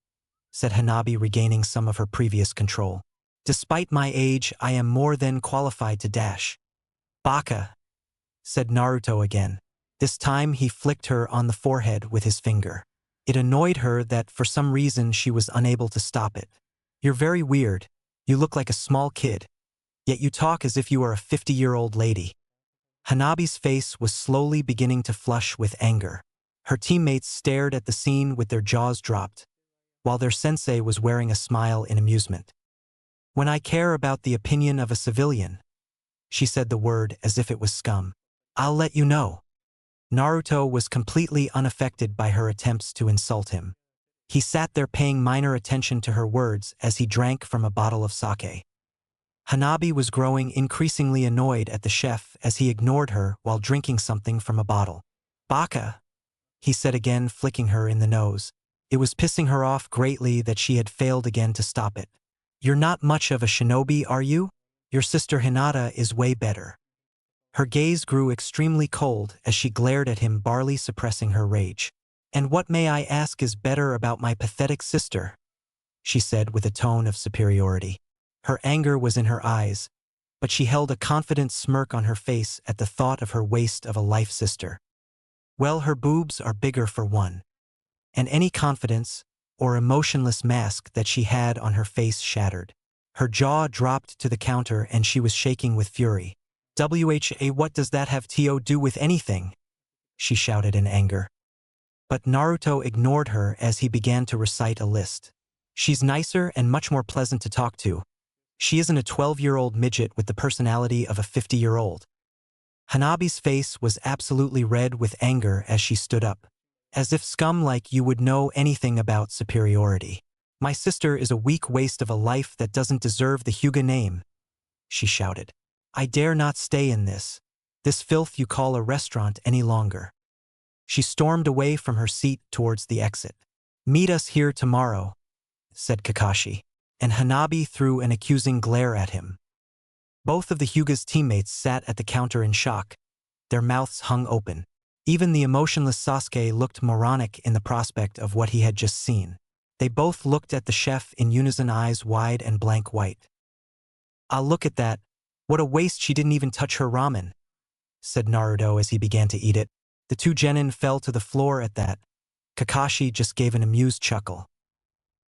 S1: said Hannabi, regaining some of her previous control. "Despite my age, I am more than qualified to dash." "Baka," said Naruto again. This time he flicked her on the forehead with his finger. It annoyed her that for some reason she was unable to stop it. "You're very weird. You look like a small kid. Yet you talk as if you are a 50-year-old lady." Hanabi's face was slowly beginning to flush with anger. Her teammates stared at the scene with their jaws dropped, while their sensei was wearing a smile in amusement. "When I care about the opinion of a civilian," she said the word as if it was scum, "I'll let you know." Naruto was completely unaffected by her attempts to insult him. He sat there paying minor attention to her words as he drank from a bottle of sake. Hannabi was growing increasingly annoyed at the chef as he ignored her while drinking something from a bottle. "Baka," he said again, flicking her in the nose. It was pissing her off greatly that she had failed again to stop it. "You're not much of a shinobi, are you? Your sister Hinata is way better." Her gaze grew extremely cold as she glared at him, barely suppressing her rage. "And what, may I ask, is better about my pathetic sister?" she said with a tone of superiority. Her anger was in her eyes, but she held a confident smirk on her face at the thought of her waste of a life sister. Well, her boobs are bigger for one. And any confidence or emotionless mask that she had on her face shattered. Her jaw dropped to the counter and she was shaking with fury. What does that have to do with anything?" she shouted in anger. But Naruto ignored her as he began to recite a list. "She's nicer and much more pleasant to talk to. She isn't a 12-year-old midget with the personality of a 50-year-old. Hanabi's face was absolutely red with anger as she stood up. "As if scum like you would know anything about superiority. My sister is a weak waste of a life that doesn't deserve the Hyuga name," she shouted. "I dare not stay in this filth you call a restaurant any longer." She stormed away from her seat towards the exit. "Meet us here tomorrow," said Kakashi, and Hannabi threw an accusing glare at him. Both of the Hyuga's teammates sat at the counter in shock, their mouths hung open. Even the emotionless Sasuke looked moronic in the prospect of what he had just seen. They both looked at the chef in unison, eyes wide and blank white. "Ah, look at that. What a waste, she didn't even touch her ramen," said Naruto as he began to eat it. The two genin fell to the floor at that. Kakashi just gave an amused chuckle.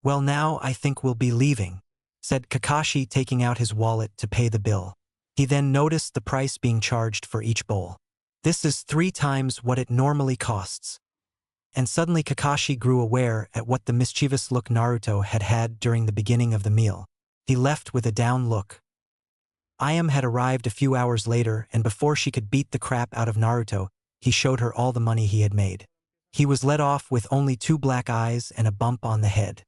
S1: "Well, now I think we'll be leaving," said Kakashi, taking out his wallet to pay the bill. He then noticed the price being charged for each bowl. This is 3 times what it normally costs. And suddenly Kakashi grew aware at what the mischievous look Naruto had had during the beginning of the meal. He left with a down look. Ayam had arrived a few hours later, and before she could beat the crap out of Naruto, he showed her all the money he had made. He was let off with only 2 black eyes and a bump on the head.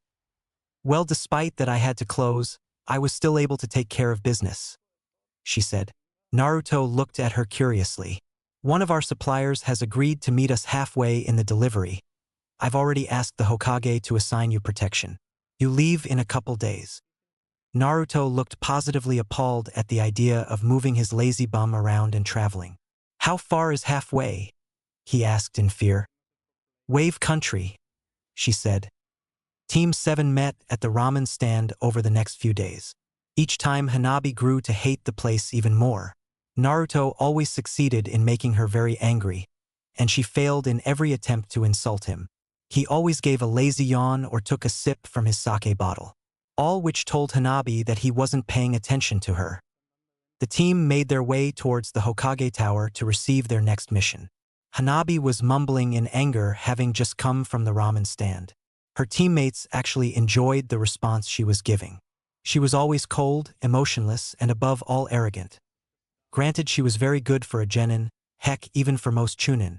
S1: Well, despite that I had to close, I was still able to take care of business, she said. Naruto looked at her curiously. One of our suppliers has agreed to meet us halfway in the delivery. I've already asked the Hokage to assign you protection. You leave in a couple days. Naruto looked positively appalled at the idea of moving his lazy bum around and traveling. How far is halfway? He asked in fear. Wave Country, she said. Team 7 met at the ramen stand over the next few days. Each time Hannabi grew to hate the place even more. Naruto always succeeded in making her very angry, and she failed in every attempt to insult him. He always gave a lazy yawn or took a sip from his sake bottle, all which told Hannabi that he wasn't paying attention to her. The team made their way towards the Hokage Tower to receive their next mission. Hannabi was mumbling in anger, having just come from the ramen stand. Her teammates actually enjoyed the response she was giving. She was always cold, emotionless, and above all arrogant. Granted, she was very good for a genin, heck, even for most Chunin.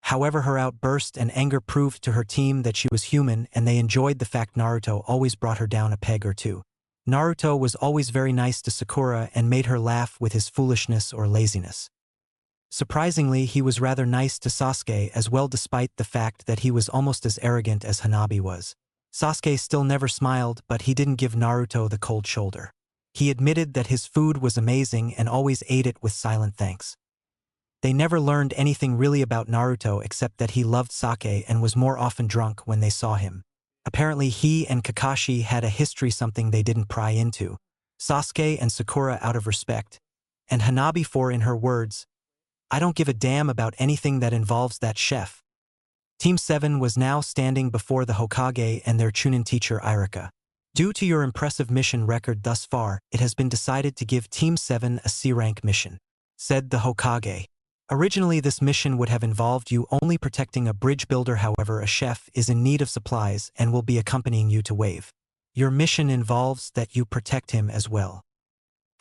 S1: However, her outburst and anger proved to her team that she was human, and they enjoyed the fact Naruto always brought her down a peg or two. Naruto was always very nice to Sakura and made her laugh with his foolishness or laziness. Surprisingly, he was rather nice to Sasuke as well, despite the fact that he was almost as arrogant as Hannabi was. Sasuke still never smiled, but he didn't give Naruto the cold shoulder. He admitted that his food was amazing and always ate it with silent thanks. They never learned anything really about Naruto except that he loved sake and was more often drunk when they saw him. Apparently he and Kakashi had a history, something they didn't pry into. Sasuke and Sakura out of respect, and Hannabi for, in her words, I don't give a damn about anything that involves that chef. Team 7 was now standing before the Hokage and their Chunin teacher Irika. Due to your impressive mission record thus far, it has been decided to give Team 7 a C-rank mission, said the Hokage. Originally, this mission would have involved you only protecting a bridge builder. However, a chef is in need of supplies and will be accompanying you to Wave. Your mission involves that you protect him as well.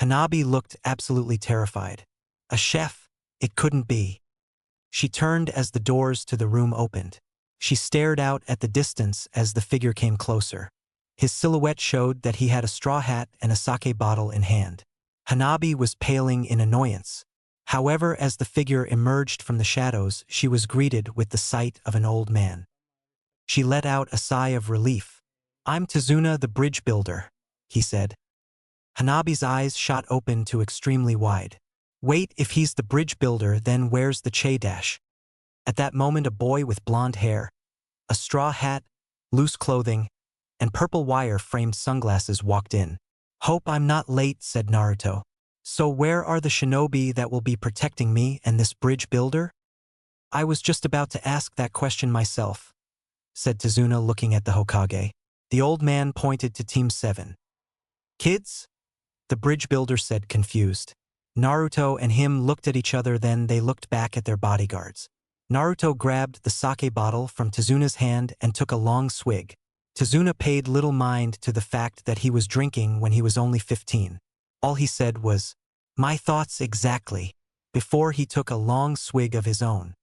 S1: Hannabi looked absolutely terrified. A chef? It couldn't be. She turned as the doors to the room opened. She stared out at the distance as the figure came closer. His silhouette showed that he had a straw hat and a sake bottle in hand. Hannabi was paling in annoyance. However, as the figure emerged from the shadows, she was greeted with the sight of an old man. She let out a sigh of relief. I'm Tsunade the bridge builder, he said. Hanabi's eyes shot open to extremely wide. Wait, if he's the bridge builder, then where's the Che-dash? At that moment, a boy with blonde hair, a straw hat, loose clothing, and purple wire-framed sunglasses walked in. Hope I'm not late, said Naruto. So where are the shinobi that will be protecting me and this bridge builder? I was just about to ask that question myself, said Tsunade, looking at the Hokage. The old man pointed to Team 7. Kids? The bridge builder said, confused. Naruto and him looked at each other, then they looked back at their bodyguards. Naruto grabbed the sake bottle from Tsunade's hand and took a long swig. Tsunade paid little mind to the fact that he was drinking when he was only 15. All he said was, my thoughts exactly, before he took a long swig of his own.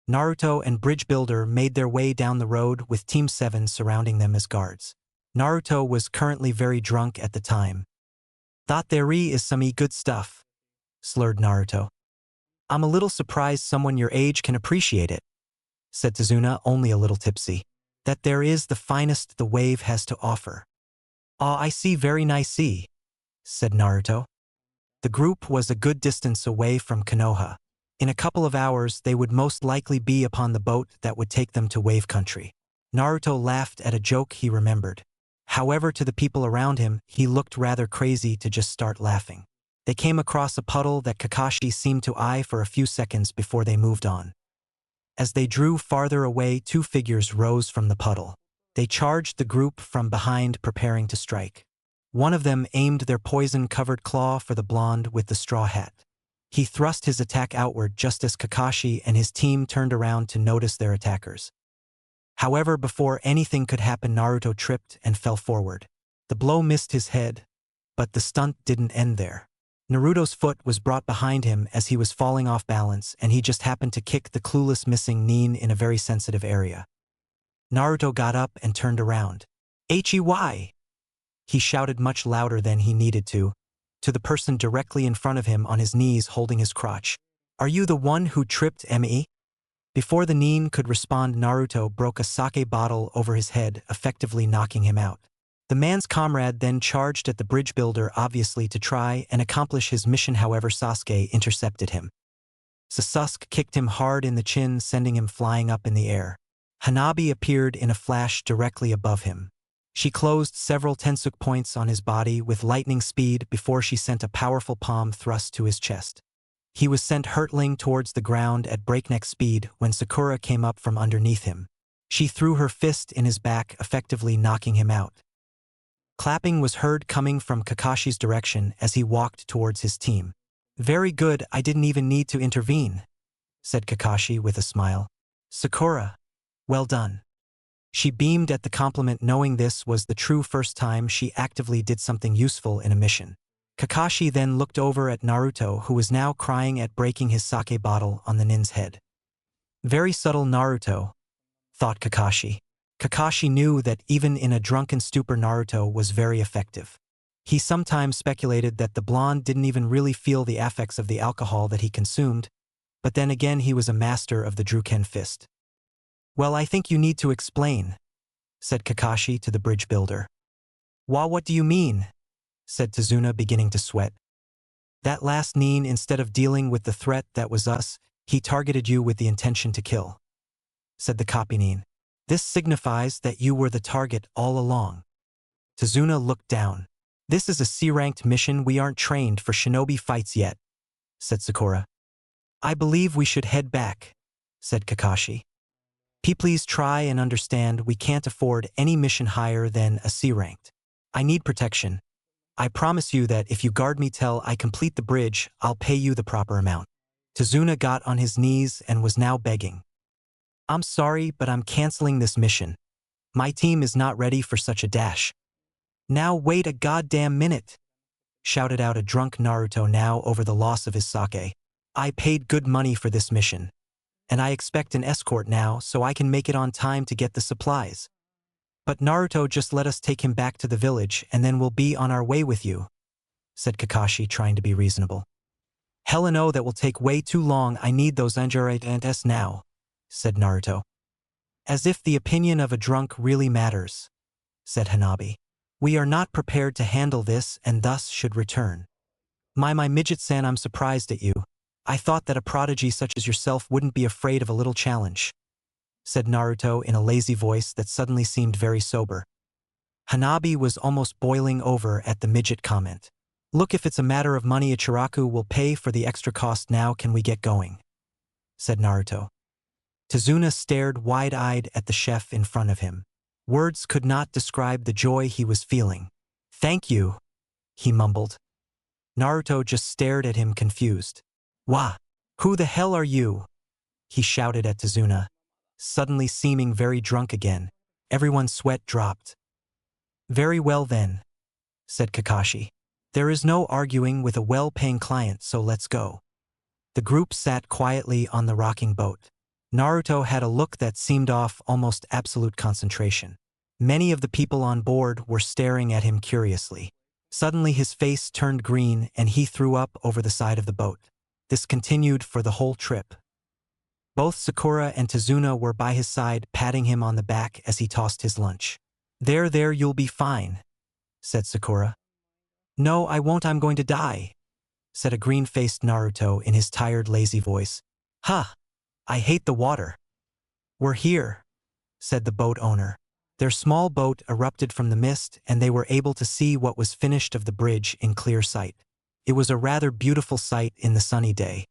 S1: Naruto and Bridge Builder made their way down the road with Team 7 surrounding them as guards. Naruto was currently very drunk at the time. Thought there is some good stuff, slurred Naruto. I'm a little surprised someone your age can appreciate it, said Tsunade, only a little tipsy. That there is the finest the wave has to offer. Ah, I see, very nice, said Naruto. The group was a good distance away from Konoha. In a couple of hours, they would most likely be upon the boat that would take them to Wave Country. Naruto laughed at a joke he remembered. However, to the people around him, he looked rather crazy to just start laughing. They came across a puddle that Kakashi seemed to eye for a few seconds before they moved on. As they drew farther away, two figures rose from the puddle. They charged the group from behind, preparing to strike. One of them aimed their poison-covered claw for the blonde with the straw hat. He thrust his attack outward just as Kakashi and his team turned around to notice their attackers. However, before anything could happen, Naruto tripped and fell forward. The blow missed his head, but the stunt didn't end there. Naruto's foot was brought behind him as he was falling off balance, and he just happened to kick the clueless missing Nin in a very sensitive area. Naruto got up and turned around. "Hey!" He shouted much louder than he needed to the person directly in front of him on his knees holding his crotch. "Are you the one who tripped me?" Before the Nin could respond, Naruto broke a sake bottle over his head, effectively knocking him out. The man's comrade then charged at the bridge builder, obviously to try and accomplish his mission. However, Sasuke intercepted him. Sasuke kicked him hard in the chin, sending him flying up in the air. Hannabi appeared in a flash directly above him. She closed several tensuk points on his body with lightning speed before she sent a powerful palm thrust to his chest. He was sent hurtling towards the ground at breakneck speed when Sakura came up from underneath him. She threw her fist in his back, effectively knocking him out. Clapping was heard coming from Kakashi's direction as he walked towards his team. "Very good, I didn't even need to intervene," said Kakashi with a smile. "Sakura, well done." She beamed at the compliment, knowing this was the true first time she actively did something useful in a mission. Kakashi then looked over at Naruto, who was now crying at breaking his sake bottle on the Nin's head. Very subtle, Naruto, thought Kakashi. Kakashi knew that even in a drunken stupor, Naruto was very effective. He sometimes speculated that the blonde didn't even really feel the effects of the alcohol that he consumed, but then again he was a master of the Drunken fist. "Well, I think you need to explain," said Kakashi to the bridge builder. What do you mean?" said Tsunade, beginning to sweat. "That last Nin, instead of dealing with the threat that was us, he targeted you with the intention to kill," said the copy Nin. "This signifies that you were the target all along." Tsunade looked down. "This is a C-ranked mission, we aren't trained for shinobi fights yet," said Sakura. "I believe we should head back," said Kakashi. "Please try and understand, we can't afford any mission higher than a C-ranked. I need protection. I promise you that if you guard me till I complete the bridge, I'll pay you the proper amount." Tsunade got on his knees and was now begging. "I'm sorry, but I'm canceling this mission. My team is not ready for such a dash." "Now wait a goddamn minute," shouted out a drunk Naruto now over the loss of his sake. "I paid good money for this mission, and I expect an escort now so I can make it on time to get the supplies." "But Naruto, just let us take him back to the village and then we'll be on our way with you," said Kakashi, trying to be reasonable. "Hell no, that will take way too long, I need those ingredients now," said Naruto. "As if the opinion of a drunk really matters," said Hannabi. "We are not prepared to handle this and thus should return." My midget-san, I'm surprised at you. I thought that a prodigy such as yourself wouldn't be afraid of a little challenge," said Naruto in a lazy voice that suddenly seemed very sober. Hannabi was almost boiling over at the midget comment. "Look, if it's a matter of money, Ichiraku will pay for the extra cost. Now can we get going?" said Naruto. Tsunade stared wide-eyed at the chef in front of him. Words could not describe the joy he was feeling. "Thank you," he mumbled. Naruto just stared at him confused. "Wah! Who the hell are you?" he shouted at Tsunade, suddenly seeming very drunk again. Everyone's sweat dropped. "Very well then," said Kakashi. "There is no arguing with a well-paying client, so let's go." The group sat quietly on the rocking boat. Naruto had a look that seemed off almost absolute concentration. Many of the people on board were staring at him curiously. Suddenly his face turned green and he threw up over the side of the boat. This continued for the whole trip. Both Sakura and Tsunade were by his side, patting him on the back as he tossed his lunch. There, you'll be fine," said Sakura. "No, I won't, I'm going to die," said a green-faced Naruto in his tired, lazy voice. "Huh! I hate the water." "We're here," said the boat owner. Their small boat erupted from the mist and they were able to see what was finished of the bridge in clear sight. It was a rather beautiful sight in the sunny day.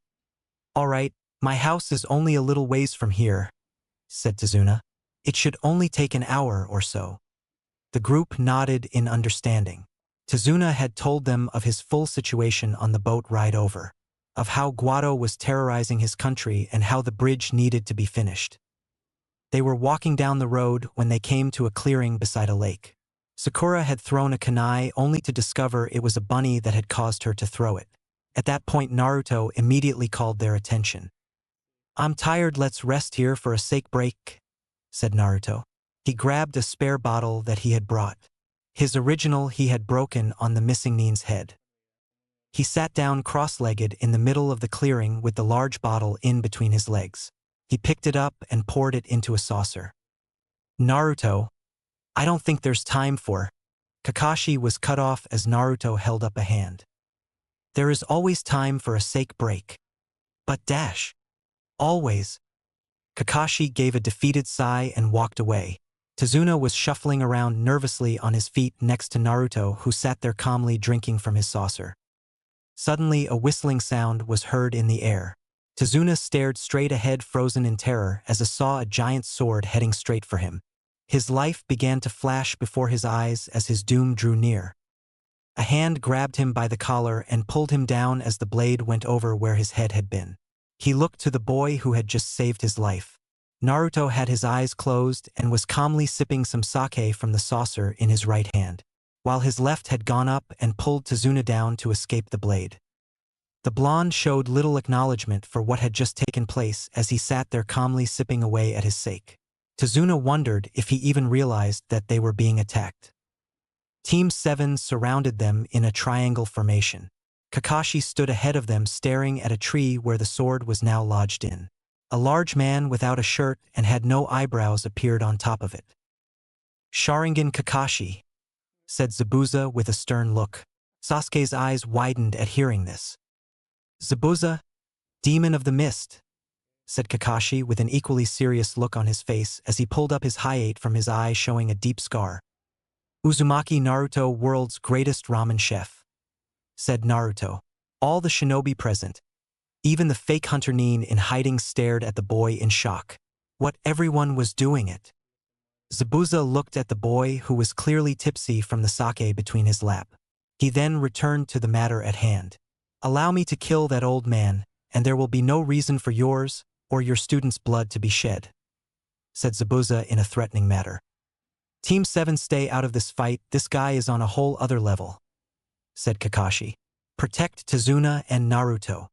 S1: "All right, my house is only a little ways from here," said Tsunade. "It should only take an hour or so." The group nodded in understanding. Tsunade had told them of his full situation on the boat ride over, of how Guado was terrorizing his country and how the bridge needed to be finished. They were walking down the road when they came to a clearing beside a lake. Sakura had thrown a kunai only to discover it was a bunny that had caused her to throw it. At that point Naruto immediately called their attention. "I'm tired, let's rest here for a sake break," said Naruto. He grabbed a spare bottle that he had brought. His original he had broken on the missing Nin's head. He sat down cross-legged in the middle of the clearing with the large bottle in between his legs. He picked it up and poured it into a saucer. "Naruto, I don't think there's time for—" Kakashi was cut off as Naruto held up a hand. "There is always time for a sake break. But dash. Always." Kakashi gave a defeated sigh and walked away. Tsunade was shuffling around nervously on his feet next to Naruto, who sat there calmly drinking from his saucer. Suddenly a whistling sound was heard in the air. Tsunade stared straight ahead, frozen in terror, as he saw a giant sword heading straight for him. His life began to flash before his eyes as his doom drew near. A hand grabbed him by the collar and pulled him down as the blade went over where his head had been. He looked to the boy who had just saved his life. Naruto had his eyes closed and was calmly sipping some sake from the saucer in his right hand, while his left had gone up and pulled Tsunade down to escape the blade. The blonde showed little acknowledgement for what had just taken place as he sat there calmly sipping away at his sake. Tsunade wondered if he even realized that they were being attacked. Team 7 surrounded them in a triangle formation. Kakashi stood ahead of them staring at a tree where the sword was now lodged in. A large man without a shirt and had no eyebrows appeared on top of it. "Sharingan Kakashi," said Zabuza with a stern look. Sasuke's eyes widened at hearing this. "Zabuza, demon of the mist," said Kakashi with an equally serious look on his face as he pulled up his hayate from his eye, showing a deep scar. "Uzumaki Naruto, world's greatest ramen chef," said Naruto. All the shinobi present, even the fake hunter Nin in hiding, stared at the boy in shock. What everyone was doing it. Zabuza looked at the boy who was clearly tipsy from the sake between his lap. He then returned to the matter at hand. "Allow me to kill that old man, and there will be no reason for yours or your student's blood to be shed," said Zabuza in a threatening manner. "Team 7, stay out of this fight, this guy is on a whole other level," said Kakashi. "Protect Tsunade and Naruto."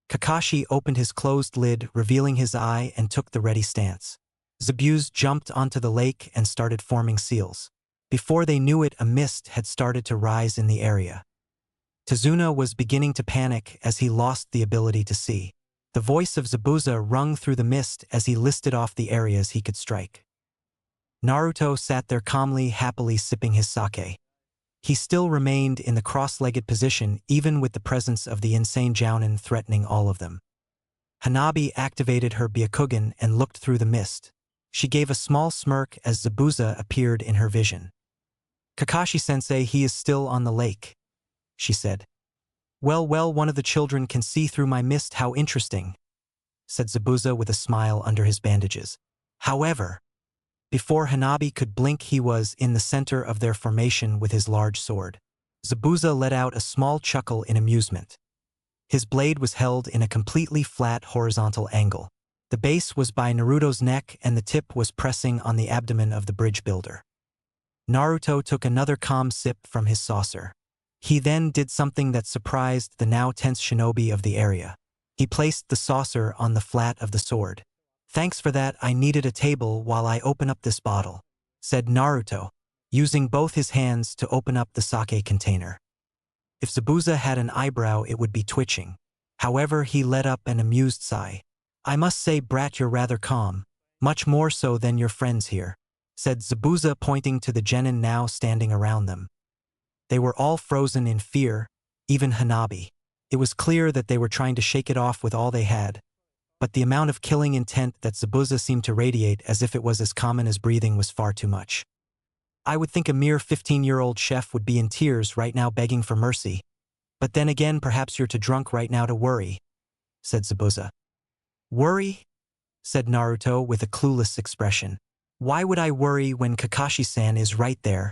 S1: Kakashi opened his closed lid, revealing his eye, and took the ready stance. Zabuza jumped onto the lake and started forming seals. Before they knew it, a mist had started to rise in the area. Tsunade was beginning to panic as he lost the ability to see. The voice of Zabuza rung through the mist as he listed off the areas he could strike. Naruto sat there calmly, happily sipping his sake. He still remained in the cross-legged position even with the presence of the insane Jounin threatening all of them. Hannabi activated her Byakugan and looked through the mist. She gave a small smirk as Zabuza appeared in her vision. "Kakashi-sensei, he is still on the lake," she said. Well, one of the children can see through my mist, how interesting," said Zabuza with a smile under his bandages. However, before Hannabi could blink, he was in the center of their formation with his large sword. Zabuza let out a small chuckle in amusement. His blade was held in a completely flat horizontal angle. The base was by Naruto's neck and the tip was pressing on the abdomen of the bridge builder. Naruto took another calm sip from his saucer. He then did something that surprised the now tense shinobi of the area. He placed the saucer on the flat of the sword. "Thanks for that, I needed a table while I open up this bottle," said Naruto, using both his hands to open up the sake container. If Zabuza had an eyebrow, it would be twitching. However, he let up an amused sigh. "I must say, brat, you're rather calm, much more so than your friends here," said Zabuza, pointing to the genin now standing around them. They were all frozen in fear, even Hannabi. It was clear that they were trying to shake it off with all they had, but the amount of killing intent that Zabuza seemed to radiate, as if it was as common as breathing, was far too much. "I would think a mere 15-year-old chef would be in tears right now begging for mercy. But then again, perhaps you're too drunk right now to worry," said Zabuza. "Worry?" said Naruto with a clueless expression. "Why would I worry when Kakashi-san is right there?"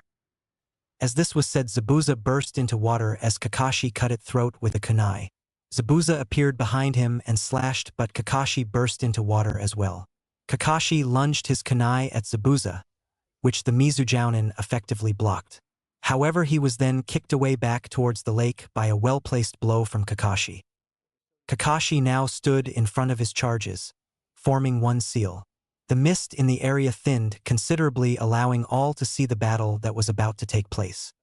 S1: As this was said, Zabuza burst into water as Kakashi cut its throat with a kunai. Zabuza appeared behind him and slashed, but Kakashi burst into water as well. Kakashi lunged his kunai at Zabuza, which the Mizujounin effectively blocked. However, he was then kicked away back towards the lake by a well-placed blow from Kakashi. Kakashi now stood in front of his charges, forming one seal. The mist in the area thinned considerably, allowing all to see the battle that was about to take place.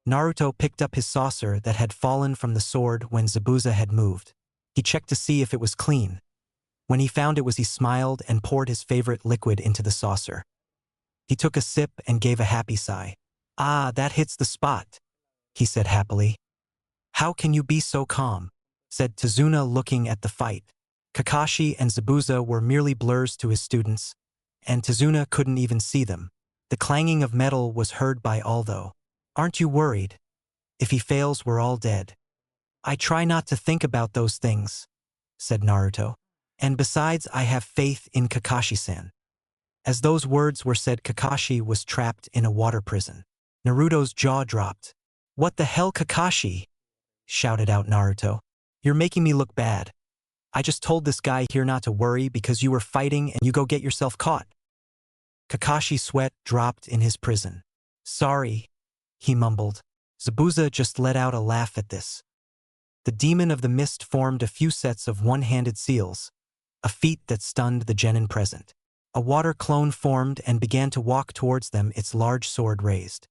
S1: Naruto picked up his saucer that had fallen from the sword when Zabuza had moved. He checked to see if it was clean. When he found it was, he smiled and poured his favorite liquid into the saucer. He took a sip and gave a happy sigh. "Ah, that hits the spot," he said happily. "How can you be so calm?" said Tazuna, looking at the fight. Kakashi and Zabuza were merely blurs to his students, and Tazuna couldn't even see them. The clanging of metal was heard by all though. "Aren't you worried? If he fails, we're all dead." "I try not to think about those things," said Naruto. "And besides, I have faith in Kakashi-san." As those words were said, Kakashi was trapped in a water prison. Naruto's jaw dropped. "What the hell, Kakashi?" shouted out Naruto. "You're making me look bad. I just told this guy here not to worry because you were fighting and you go get yourself caught." Kakashi's sweat dropped in his prison. "Sorry," he mumbled. Zabuza just let out a laugh at this. The demon of the mist formed a few sets of one-handed seals, a feat that stunned the genin present. A water clone formed and began to walk towards them, its large sword raised.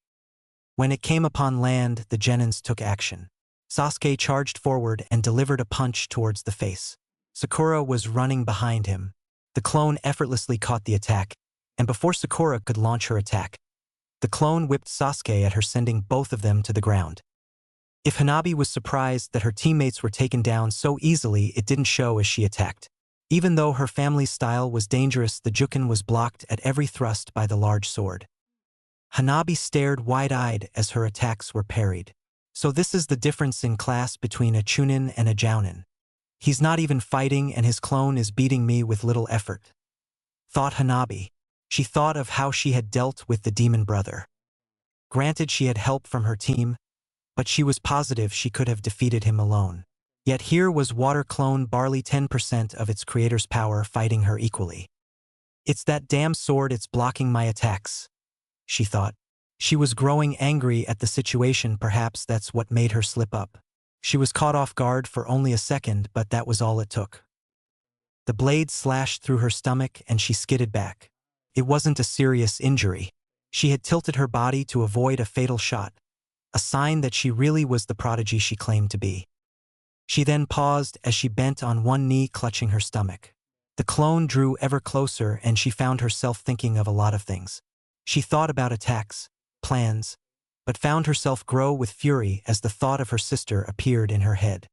S1: When it came upon land, the genins took action. Sasuke charged forward and delivered a punch towards the face. Sakura was running behind him. The clone effortlessly caught the attack, and before Sakura could launch her attack, the clone whipped Sasuke at her, sending both of them to the ground. If Hannabi was surprised that her teammates were taken down so easily, it didn't show as she attacked. Even though her family's style was dangerous, the Jukin was blocked at every thrust by the large sword. Hannabi stared wide-eyed as her attacks were parried. So this is the difference in class between a Chunin and a Jounin. He's not even fighting and his clone is beating me with little effort, thought Hannabi. She thought of how she had dealt with the demon brother. Granted, she had help from her team, but she was positive she could have defeated him alone. Yet here was water clone barley, 10% of its creator's power, fighting her equally. "It's that damn sword, it's blocking my attacks," she thought. She was growing angry at the situation. Perhaps that's what made her slip up. She was caught off guard for only a second, but that was all it took. The blade slashed through her stomach and she skidded back. It wasn't a serious injury. She had tilted her body to avoid a fatal shot, a sign that she really was the prodigy she claimed to be. She then paused as she bent on one knee, clutching her stomach. The clone drew ever closer and she found herself thinking of a lot of things. She thought about attacks, plans, but found herself grow with fury as the thought of her sister appeared in her head.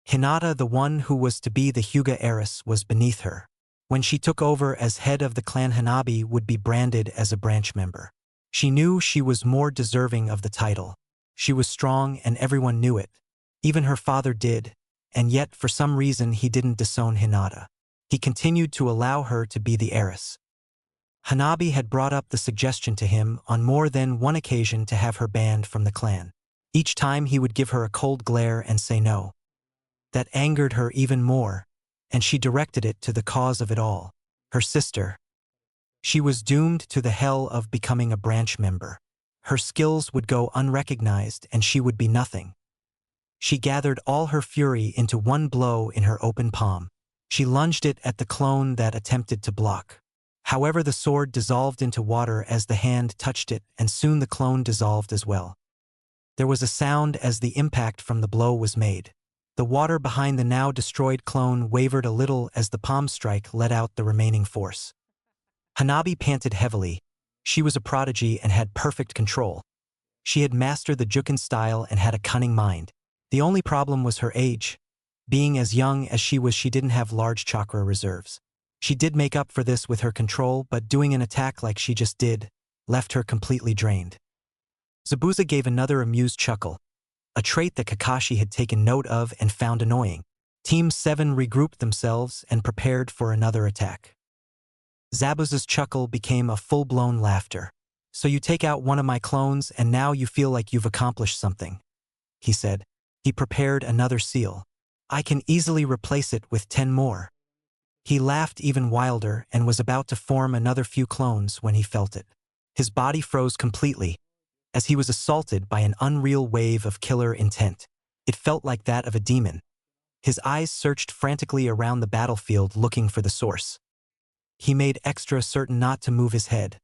S1: Hinata, the one who was to be the Hyuga heiress, was beneath her. When she took over as head of the clan, Hannabi would be branded as a branch member. She knew she was more deserving of the title. She was strong and everyone knew it. Even her father did, and yet for some reason he didn't disown Hinata. He continued to allow her to be the heiress. Hannabi had brought up the suggestion to him on more than one occasion to have her banned from the clan. Each time he would give her a cold glare and say no. That angered her even more, and she directed it to the cause of it all, her sister. She was doomed to the hell of becoming a branch member. Her skills would go unrecognized and she would be nothing. She gathered all her fury into one blow in her open palm. She lunged it at the clone that attempted to block. However, the sword dissolved into water as the hand touched it, and soon the clone dissolved as well. There was a sound as the impact from the blow was made. The water behind the now destroyed clone wavered a little as the palm strike let out the remaining force. Hannabi panted heavily. She was a prodigy and had perfect control. She had mastered the Jukin style and had a cunning mind. The only problem was her age. Being as young as she was, she didn't have large chakra reserves. She did make up for this with her control, but doing an attack like she just did left her completely drained. Zabuza gave another amused chuckle, a trait that Kakashi had taken note of and found annoying. Team 7 regrouped themselves and prepared for another attack. Zabuza's chuckle became a full-blown laughter. So you take out one of my clones and now you feel like you've accomplished something, he said. He prepared another seal. I can easily replace it with 10 more. He laughed even wilder and was about to form another few clones when he felt it. His body froze completely, as he was assaulted by an unreal wave of killer intent. It felt like that of a demon. His eyes searched frantically around the battlefield looking for the source. He made extra certain not to move his head,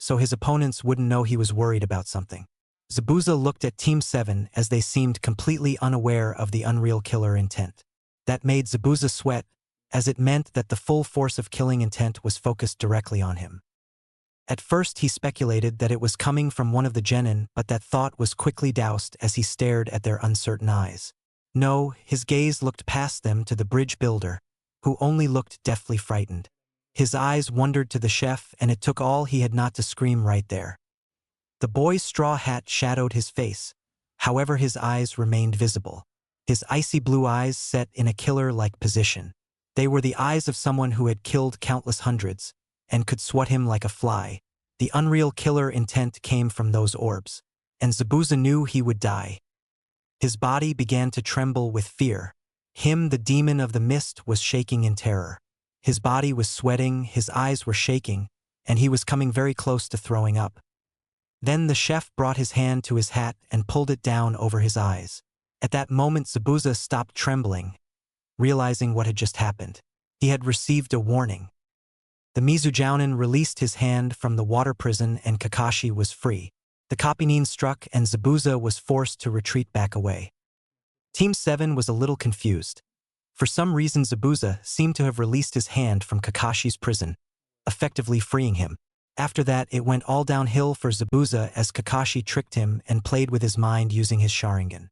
S1: so his opponents wouldn't know he was worried about something. Zabuza looked at Team 7 as they seemed completely unaware of the unreal killer intent. That made Zabuza sweat, as it meant that the full force of killing intent was focused directly on him. At first he speculated that it was coming from one of the genin, but that thought was quickly doused as he stared at their uncertain eyes. No, his gaze looked past them to the bridge builder, who only looked deathly frightened. His eyes wandered to the chef, and it took all he had not to scream right there. The boy's straw hat shadowed his face, however his eyes remained visible. His icy blue eyes set in a killer-like position. They were the eyes of someone who had killed countless hundreds, and could swat him like a fly. The unreal killer intent came from those orbs, and Zabuza knew he would die. His body began to tremble with fear. Him, the demon of the mist, was shaking in terror. His body was sweating, his eyes were shaking, and he was coming very close to throwing up. Then the chef brought his hand to his hat and pulled it down over his eyes. At that moment Zabuza stopped trembling, realizing what had just happened. He had received a warning. The Mizujounin released his hand from the water prison and Kakashi was free. The Kopinin struck and Zabuza was forced to retreat back away. Team 7 was a little confused. For some reason Zabuza seemed to have released his hand from Kakashi's prison, effectively freeing him. After that it went all downhill for Zabuza as Kakashi tricked him and played with his mind using his Sharingan.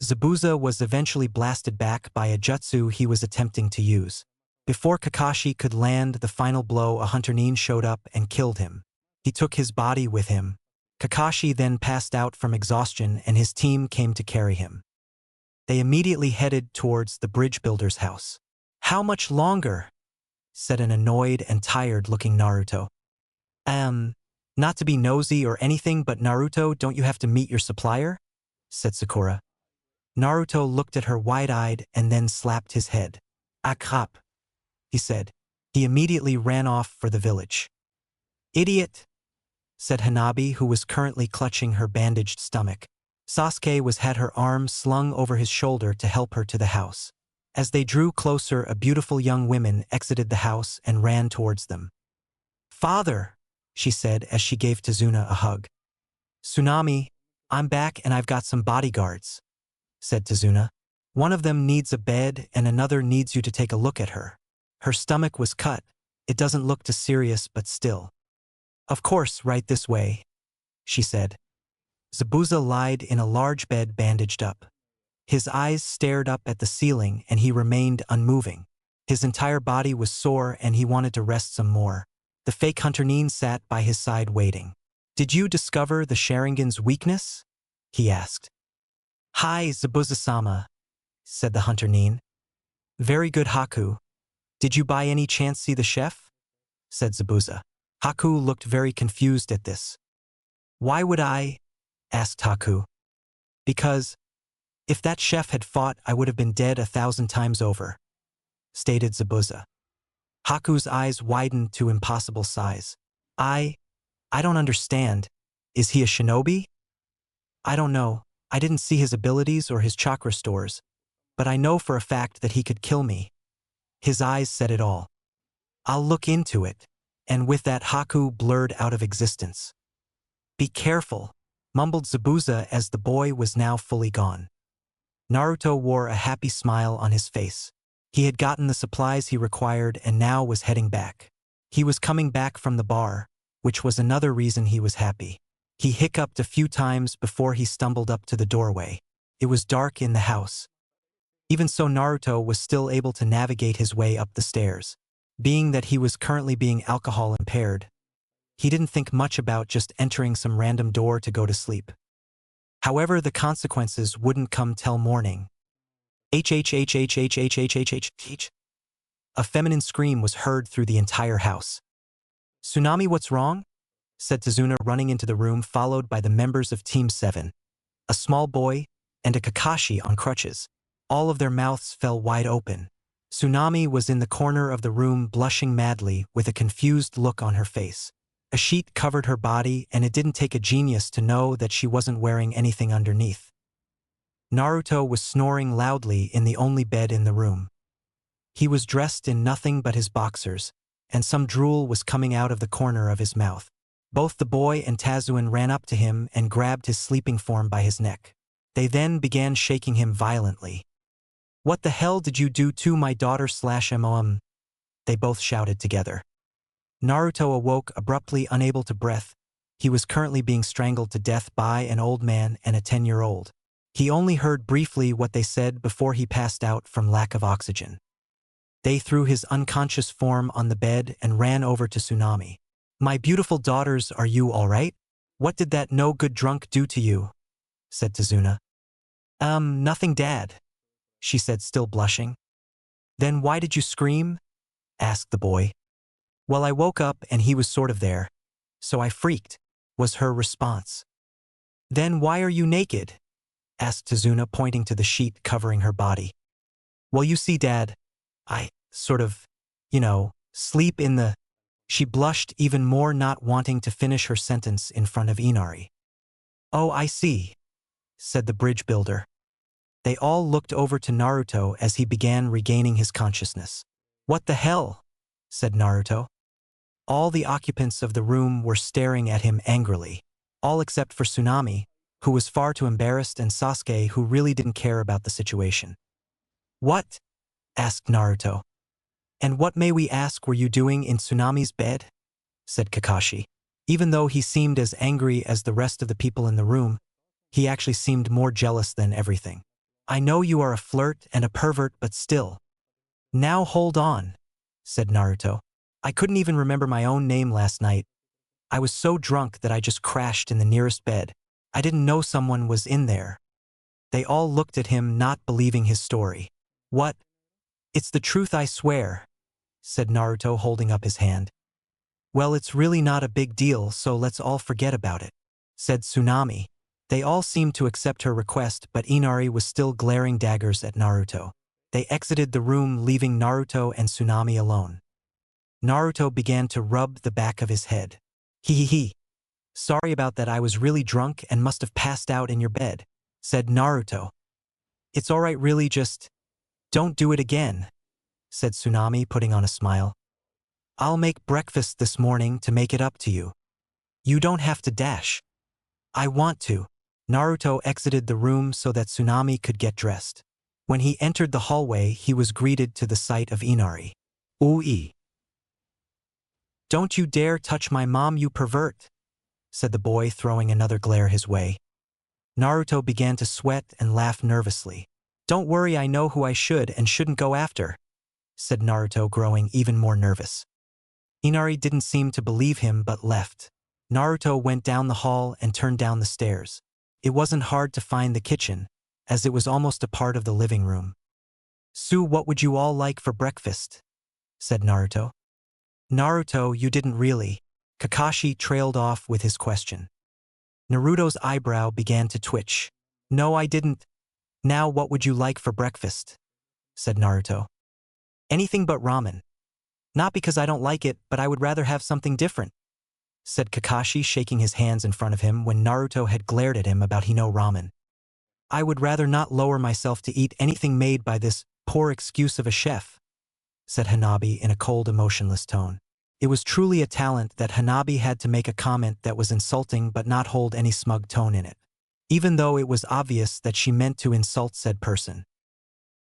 S1: Zabuza was eventually blasted back by a jutsu he was attempting to use. Before Kakashi could land the final blow, a hunter nin showed up and killed him. He took his body with him. Kakashi then passed out from exhaustion and his team came to carry him. They immediately headed towards the bridge builder's house. "How much longer?" said an annoyed and tired-looking Naruto. Not to be nosy or anything, but Naruto, don't you have to meet your supplier?" said Sakura. Naruto looked at her wide-eyed and then slapped his head. "Ah crap," he said. He immediately ran off for the village. "Idiot," said Hannabi, who was currently clutching her bandaged stomach. Sasuke had her arms slung over his shoulder to help her to the house. As they drew closer, a beautiful young woman exited the house and ran towards them. "Father," she said as she gave Tsunade a hug. "Tsunade, I'm back and I've got some bodyguards," said Tsunade. "One of them needs a bed and another needs you to take a look at her. Her stomach was cut. It doesn't look too serious, but still." "Of course, right this way," she said. Zabuza lied in a large bed bandaged up. His eyes stared up at the ceiling and he remained unmoving. His entire body was sore and he wanted to rest some more. The fake hunter nin sat by his side waiting. "Did you discover the Sharingan's weakness?" he asked. "Hi, Zabuza-sama," said the hunter nin. "Very good, Haku. Did you by any chance see the chef?" said Zabuza. Haku looked very confused at this. "Why would I?" asked Haku. "Because if that chef had fought, I would have been dead 1,000 times over," stated Zabuza. Haku's eyes widened to impossible size. I don't understand. Is he a shinobi?" "I don't know. I didn't see his abilities or his chakra stores, but I know for a fact that he could kill me." His eyes said it all. "I'll look into it." And with that Haku blurred out of existence. "Be careful," mumbled Zabuza as the boy was now fully gone. Naruto wore a happy smile on his face. He had gotten the supplies he required and now was heading back. He was coming back from the bar, which was another reason he was happy. He hiccuped a few times before he stumbled up to the doorway. It was dark in the house. Even so, Naruto was still able to navigate his way up the stairs. Being that he was currently being alcohol impaired, he didn't think much about just entering some random door to go to sleep. However, the consequences wouldn't come till morning. H. A feminine scream was heard through the entire house. "Tsunade, what's wrong?" said Tsunade running into the room followed by the members of Team 7. A small boy and a Kakashi on crutches. All of their mouths fell wide open. Tsunade was in the corner of the room blushing madly with a confused look on her face. A sheet covered her body and it didn't take a genius to know that she wasn't wearing anything underneath. Naruto was snoring loudly in the only bed in the room. He was dressed in nothing but his boxers, and some drool was coming out of the corner of his mouth. Both the boy and Tazuen ran up to him and grabbed his sleeping form by his neck. They then began shaking him violently. "What the hell did you do to my daughter/mom?" They both shouted together. Naruto awoke abruptly, unable to breathe. He was currently being strangled to death by an old man and a 10-year-old. He only heard briefly what they said before he passed out from lack of oxygen. They threw his unconscious form on the bed and ran over to Tsunade. "My beautiful daughters, are you all right? What did that no-good drunk do to you?" said Tsunade. Nothing, Dad," she said, still blushing. "Then why did you scream?" asked the boy. "Well, I woke up and he was sort of there, so I freaked," was her response. "Then why are you naked?" asked Tsunade, pointing to the sheet covering her body. "Well, you see, Dad, I sort of, sleep in the—" She blushed even more, not wanting to finish her sentence in front of Inari. "Oh, I see," said the bridge builder. They all looked over to Naruto as he began regaining his consciousness. "What the hell?" said Naruto. All the occupants of the room were staring at him angrily, all except for Tsunade, who was far too embarrassed, and Sasuke, who really didn't care about the situation. "What?" asked Naruto. "And what, may we ask, were you doing in Tsunade's bed?" said Kakashi. Even though he seemed as angry as the rest of the people in the room, he actually seemed more jealous than everything. "I know you are a flirt and a pervert, but still." "Now hold on," said Naruto. "I couldn't even remember my own name last night. I was so drunk that I just crashed in the nearest bed. I didn't know someone was in there." They all looked at him, not believing his story. "What? It's the truth, I swear," said Naruto, holding up his hand. "Well, it's really not a big deal, so let's all forget about it," said Tsunade. They all seemed to accept her request, but Inari was still glaring daggers at Naruto. They exited the room, leaving Naruto and Tsunade alone. Naruto began to rub the back of his head. He. "Sorry about that, I was really drunk and must have passed out in your bed," said Naruto. "It's alright, really, just don't do it again," said Tsunade, putting on a smile. "I'll make breakfast this morning to make it up to you. You don't have to dash." "I want to." Naruto exited the room so that Tsunade could get dressed. When he entered the hallway, he was greeted to the sight of Inari. "Ooh. Don't you dare touch my mom, you pervert," said the boy, throwing another glare his way. Naruto began to sweat and laugh nervously. "Don't worry, I know who I should and shouldn't go after," said Naruto, growing even more nervous. Inari didn't seem to believe him but left. Naruto went down the hall and turned down the stairs. It wasn't hard to find the kitchen, as it was almost a part of the living room. "So what would you all like for breakfast?" said Naruto. "Naruto, you didn't really." Kakashi trailed off with his question. Naruto's eyebrow began to twitch. "No, I didn't." "Now what would you like for breakfast?" said Naruto. "Anything but ramen. Not because I don't like it, but I would rather have something different," said Kakashi, shaking his hands in front of him when Naruto had glared at him about ramen. "I would rather not lower myself to eat anything made by this poor excuse of a chef," said Hannabi in a cold, emotionless tone. It was truly a talent that Hannabi had to make a comment that was insulting but not hold any smug tone in it, even though it was obvious that she meant to insult said person.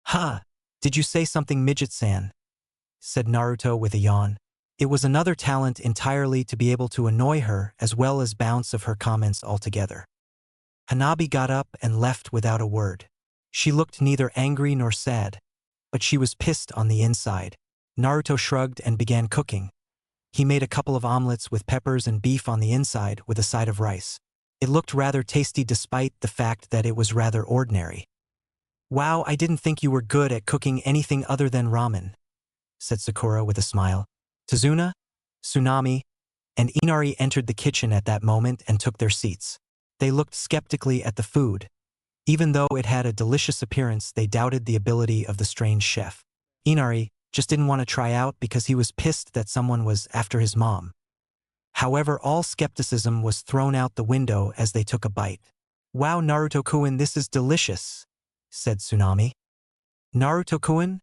S1: "Huh, did you say something, midget-san?" said Naruto with a yawn. It was another talent entirely to be able to annoy her as well as bounce of her comments altogether. Hannabi got up and left without a word. She looked neither angry nor sad, but she was pissed on the inside. Naruto shrugged and began cooking. He made a couple of omelets with peppers and beef on the inside with a side of rice. It looked rather tasty despite the fact that it was rather ordinary. "Wow, I didn't think you were good at cooking anything other than ramen," said Sakura with a smile. Tsunade, Tsunade, and Inari entered the kitchen at that moment and took their seats. They looked skeptically at the food. Even though it had a delicious appearance, they doubted the ability of the strange chef. Inari just didn't want to try out because he was pissed that someone was after his mom. However, all skepticism was thrown out the window as they took a bite. "Wow, Naruto-kun, this is delicious," said Tsunade. "Naruto-kun?"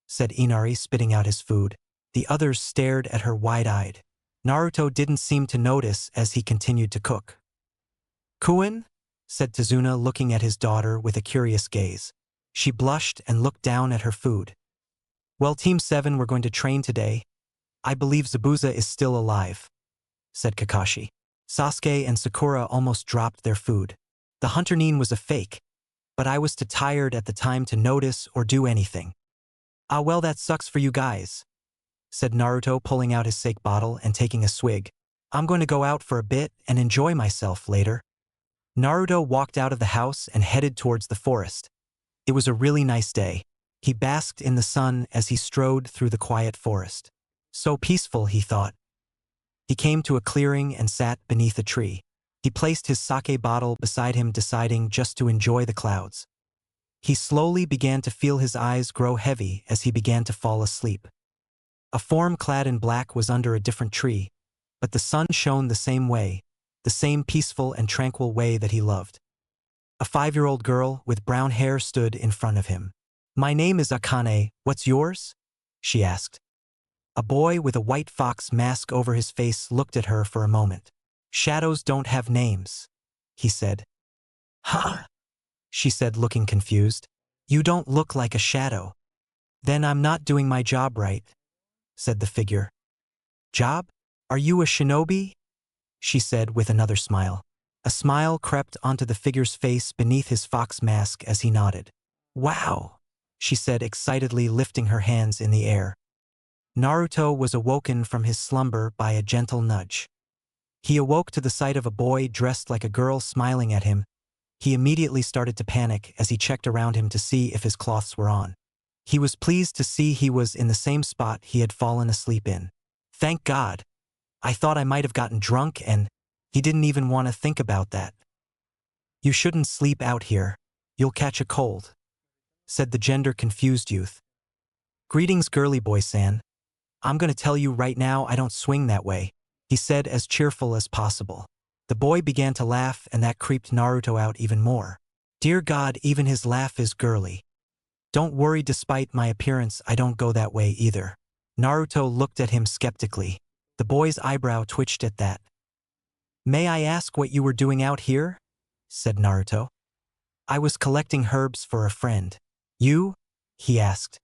S1: said Inari, spitting out his food. The others stared at her wide-eyed. Naruto didn't seem to notice as he continued to cook. "Kun?" said Tazuna, looking at his daughter with a curious gaze. She blushed and looked down at her food. "Well, Team 7, we're going to train today. I believe Zabuza is still alive," said Kakashi. Sasuke and Sakura almost dropped their food. The Hunter-nin was a fake, but I was too tired at the time to notice or do anything. "Ah, well, that sucks for you guys," said Naruto, pulling out his sake bottle and taking a swig. "I'm going to go out for a bit and enjoy myself later." Naruto walked out of the house and headed towards the forest. It was a really nice day. He basked in the sun as he strode through the quiet forest. So peaceful, he thought. He came to a clearing and sat beneath a tree. He placed his sake bottle beside him, deciding just to enjoy the clouds. He slowly began to feel his eyes grow heavy as he began to fall asleep. A form clad in black was under a different tree, but the sun shone the same way, the same peaceful and tranquil way that he loved. A 5-year-old girl with brown hair stood in front of him. "My name is Akane, what's yours?" she asked. A boy with a white fox mask over his face looked at her for a moment. "Shadows don't have names," he said. "Huh?" she said, looking confused. "You don't look like a shadow." "Then I'm not doing my job right," said the figure. "Job? Are you a shinobi?" she said with another smile. A smile crept onto the figure's face beneath his fox mask as he nodded. "Wow," she said excitedly, lifting her hands in the air. Naruto was awoken from his slumber by a gentle nudge. He awoke to the sight of a boy dressed like a girl smiling at him. He immediately started to panic as he checked around him to see if his clothes were on. He was pleased to see he was in the same spot he had fallen asleep in. "Thank God. I thought I might have gotten drunk and he didn't even want to think about that." "You shouldn't sleep out here. You'll catch a cold," said the gender-confused youth. "Greetings, girly boy-san. I'm going to tell you right now I don't swing that way," he said as cheerful as possible. The boy began to laugh, and that creeped Naruto out even more. Dear God, even his laugh is girly. "Don't worry, despite my appearance, I don't go that way either." Naruto looked at him skeptically. The boy's eyebrow twitched at that. "May I ask what you were doing out here?" said Naruto. "I was collecting herbs for a friend." "You?" he asked.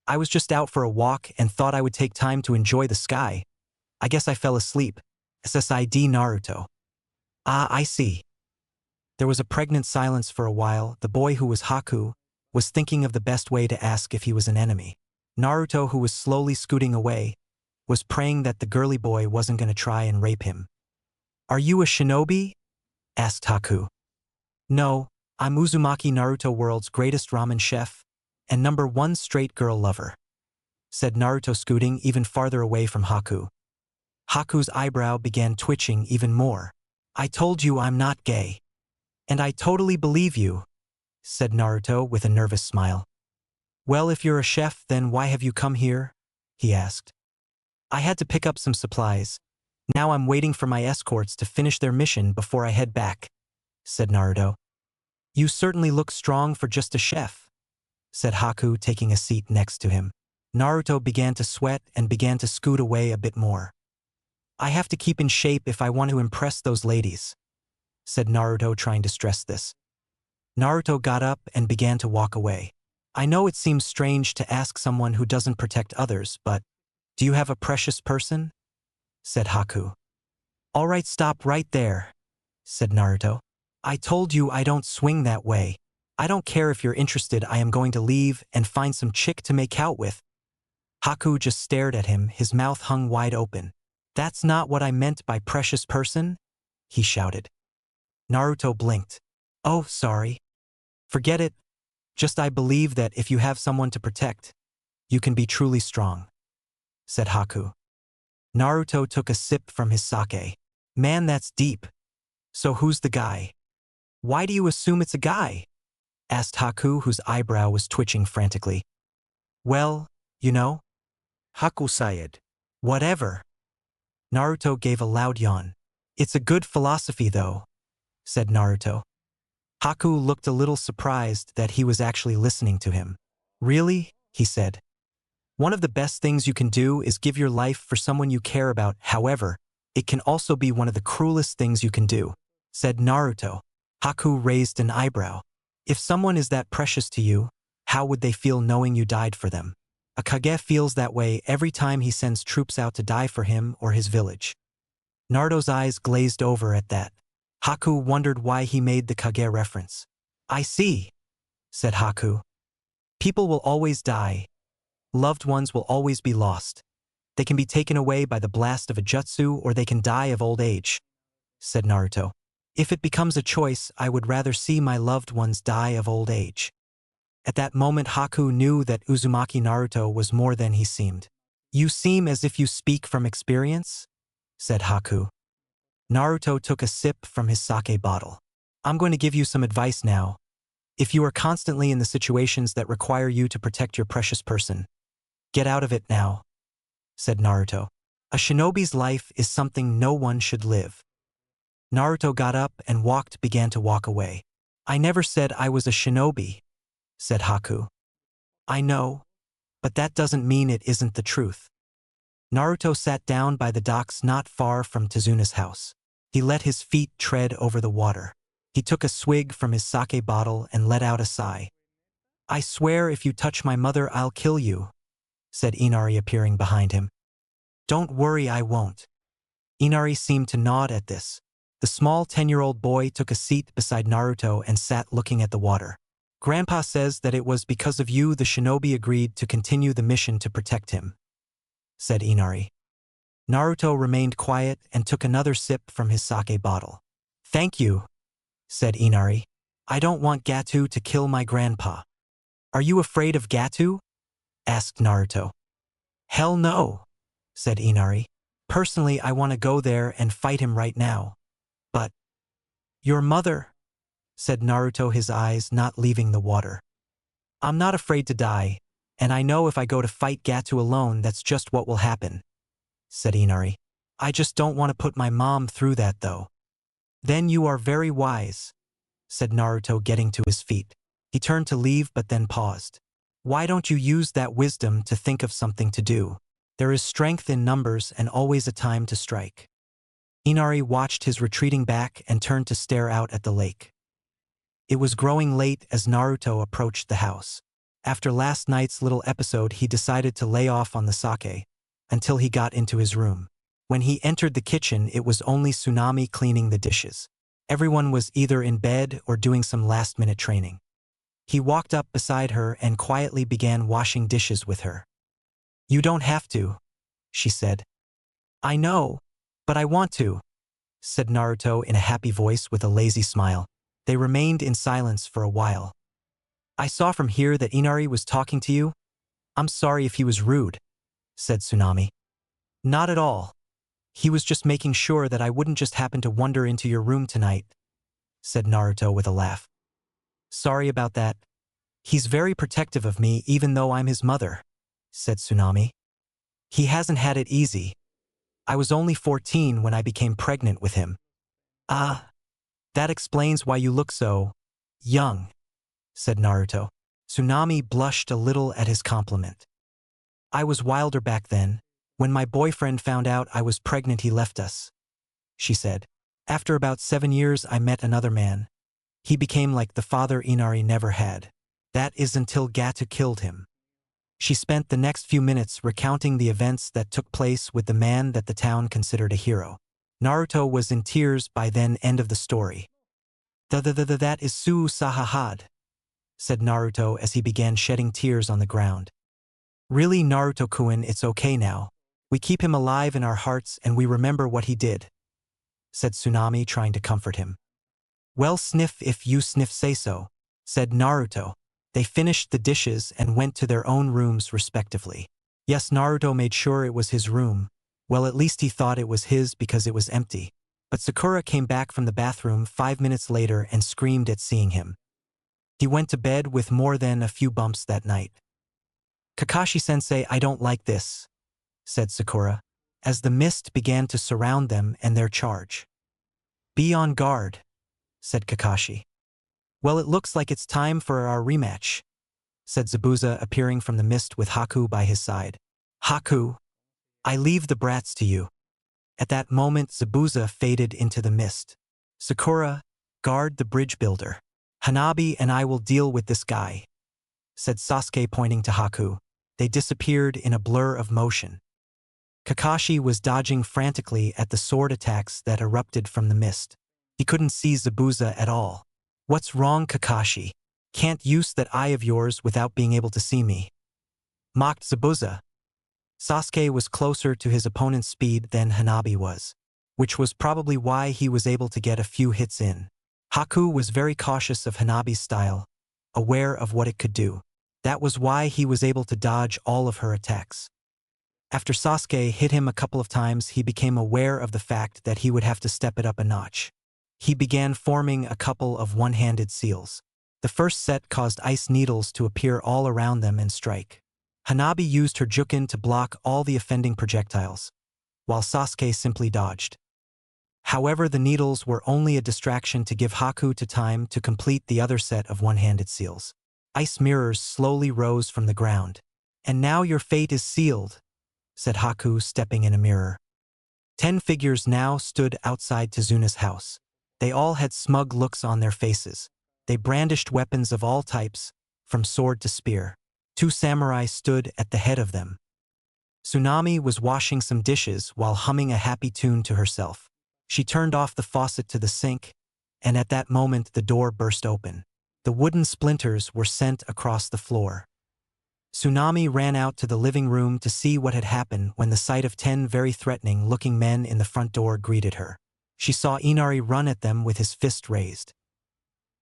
S1: "I was just out for a walk and thought I would take time to enjoy the sky. I guess I fell asleep." SSID Naruto. "Ah, I see." There was a pregnant silence for a while. The boy, who was Haku, was thinking of the best way to ask if he was an enemy. Naruto, who was slowly scooting away, was praying that the girly boy wasn't going to try and rape him. "Are you a shinobi?" asked Haku. "No, I'm Uzumaki, Naruto, world's greatest ramen chef, and #1 straight girl lover," said Naruto, scooting even farther away from Haku. Haku's eyebrow began twitching even more. "I told you I'm not gay." "And I totally believe you," said Naruto with a nervous smile. "Well, if you're a chef, then why have you come here?" he asked. "I had to pick up some supplies. Now I'm waiting for my escorts to finish their mission before I head back," said Naruto. "You certainly look strong for just a chef," said Haku, taking a seat next to him. Naruto began to sweat and began to scoot away a bit more. "I have to keep in shape if I want to impress those ladies," said Naruto, trying to stress this. Naruto got up and began to walk away. "I know it seems strange to ask someone who doesn't protect others, but do you have a precious person?" said Haku. "All right, stop right there," said Naruto. "I told you I don't swing that way. I don't care if you're interested. I am going to leave and find some chick to make out with." Haku just stared at him, his mouth hung wide open. "That's not what I meant by precious person," he shouted. Naruto blinked. "Oh, sorry. Forget it. Just I believe that if you have someone to protect, you can be truly strong," said Haku. Naruto took a sip from his sake. Man, that's deep. So who's the guy? Why do you assume it's a guy? Asked Haku, whose eyebrow was twitching frantically. Well, you know. Haku sighed. Whatever. Naruto gave a loud yawn. It's a good philosophy though, said Naruto. Haku looked a little surprised that he was actually listening to him. Really? He said. One of the best things you can do is give your life for someone you care about. However, it can also be one of the cruelest things you can do, said Naruto. Haku raised an eyebrow. If someone is that precious to you, how would they feel knowing you died for them? A Kage feels that way every time he sends troops out to die for him or his village. Naruto's eyes glazed over at that. Haku wondered why he made the Kage reference. I see, said Haku. People will always die. Loved ones will always be lost. They can be taken away by the blast of a jutsu or they can die of old age, said Naruto. If it becomes a choice, I would rather see my loved ones die of old age. At that moment Haku knew that Uzumaki Naruto was more than he seemed. You seem as if you speak from experience, said Haku. Naruto took a sip from his sake bottle. I'm going to give you some advice now. If you are constantly in the situations that require you to protect your precious person, get out of it now, said Naruto. A shinobi's life is something no one should live. Naruto got up and began to walk away. I never said I was a shinobi, said Haku. I know, but that doesn't mean it isn't the truth. Naruto sat down by the docks not far from Tsunade's house. He let his feet tread over the water. He took a swig from his sake bottle and let out a sigh. I swear if you touch my mother I'll kill you, said Inari appearing behind him. Don't worry, I won't. Inari seemed to nod at this. The small 10-year-old boy took a seat beside Naruto and sat looking at the water. Grandpa says that it was because of you the shinobi agreed to continue the mission to protect him, said Inari. Naruto remained quiet and took another sip from his sake bottle. Thank you, said Inari. I don't want Gato to kill my grandpa. Are you afraid of Gato? Asked Naruto. Hell no, said Inari. Personally, I want to go there and fight him right now. But your mother, said Naruto, his eyes not leaving the water. I'm not afraid to die, and I know if I go to fight Gato alone that's just what will happen, said Inari. I just don't want to put my mom through that though. Then you are very wise, said Naruto, getting to his feet. He turned to leave but then paused. Why don't you use that wisdom to think of something to do? There is strength in numbers and always a time to strike. Inari watched his retreating back and turned to stare out at the lake. It was growing late as Naruto approached the house. After last night's little episode, he decided to lay off on the sake until he got into his room. When he entered the kitchen, it was only Tsunade cleaning the dishes. Everyone was either in bed or doing some last-minute training. He walked up beside her and quietly began washing dishes with her. You don't have to, she said. I know, but I want to, said Naruto in a happy voice with a lazy smile. They remained in silence for a while. I saw from here that Inari was talking to you. I'm sorry if he was rude, said Tsunade. Not at all. He was just making sure that I wouldn't just happen to wander into your room tonight, said Naruto with a laugh. Sorry about that. He's very protective of me even though I'm his mother, said Tsunade. He hasn't had it easy. I was only 14 when I became pregnant with him. Ah, that explains why you look so young, said Naruto. Tsunade blushed a little at his compliment. I was wilder back then. When my boyfriend found out I was pregnant, he left us, she said. After about 7 years, I met another man. He became like the father Inari never had. That is until Gato killed him. She spent the next few minutes recounting the events that took place with the man that the town considered a hero. Naruto was in tears by then. End of the story. That is Sahahad, said Naruto as he began shedding tears on the ground. Really, Naruto-kun, it's okay now. We keep him alive in our hearts and we remember what he did, said Tsunade, trying to comfort him. Well, sniff if you sniff say so, said Naruto. They finished the dishes and went to their own rooms respectively. Yes, Naruto made sure it was his room. Well, at least he thought it was his because it was empty. But Sakura came back from the bathroom 5 minutes later and screamed at seeing him. He went to bed with more than a few bumps that night. "Kakashi-sensei, I don't like this," said Sakura, as the mist began to surround them and their charge. "Be on guard," said Kakashi. "Well, it looks like it's time for our rematch," said Zabuza, appearing from the mist with Haku by his side. "Haku, I leave the brats to you." At that moment, Zabuza faded into the mist. "Sakura, guard the bridge builder. Hannabi and I will deal with this guy," said Sasuke, pointing to Haku. They disappeared in a blur of motion. Kakashi was dodging frantically at the sword attacks that erupted from the mist. He couldn't see Zabuza at all. "What's wrong, Kakashi? Can't use that eye of yours without being able to see me," mocked Zabuza. Sasuke was closer to his opponent's speed than Hannabi was, which was probably why he was able to get a few hits in. Haku was very cautious of Hanabi's style, aware of what it could do. That was why he was able to dodge all of her attacks. After Sasuke hit him a couple of times, he became aware of the fact that he would have to step it up a notch. He began forming a couple of one-handed seals. The first set caused ice needles to appear all around them and strike. Hannabi used her Jukin to block all the offending projectiles, while Sasuke simply dodged. However, the needles were only a distraction to give Haku time to complete the other set of one-handed seals. Ice mirrors slowly rose from the ground. "And now your fate is sealed," said Haku, stepping in a mirror. 10 figures now stood outside Tsunade's house. They all had smug looks on their faces. They brandished weapons of all types, from sword to spear. 2 samurai stood at the head of them. Tsunade was washing some dishes while humming a happy tune to herself. She turned off the faucet to the sink, and at that moment the door burst open. The wooden splinters were sent across the floor. Tsunade ran out to the living room to see what had happened when the sight of 10 very threatening-looking men in the front door greeted her. She saw Inari run at them with his fist raised.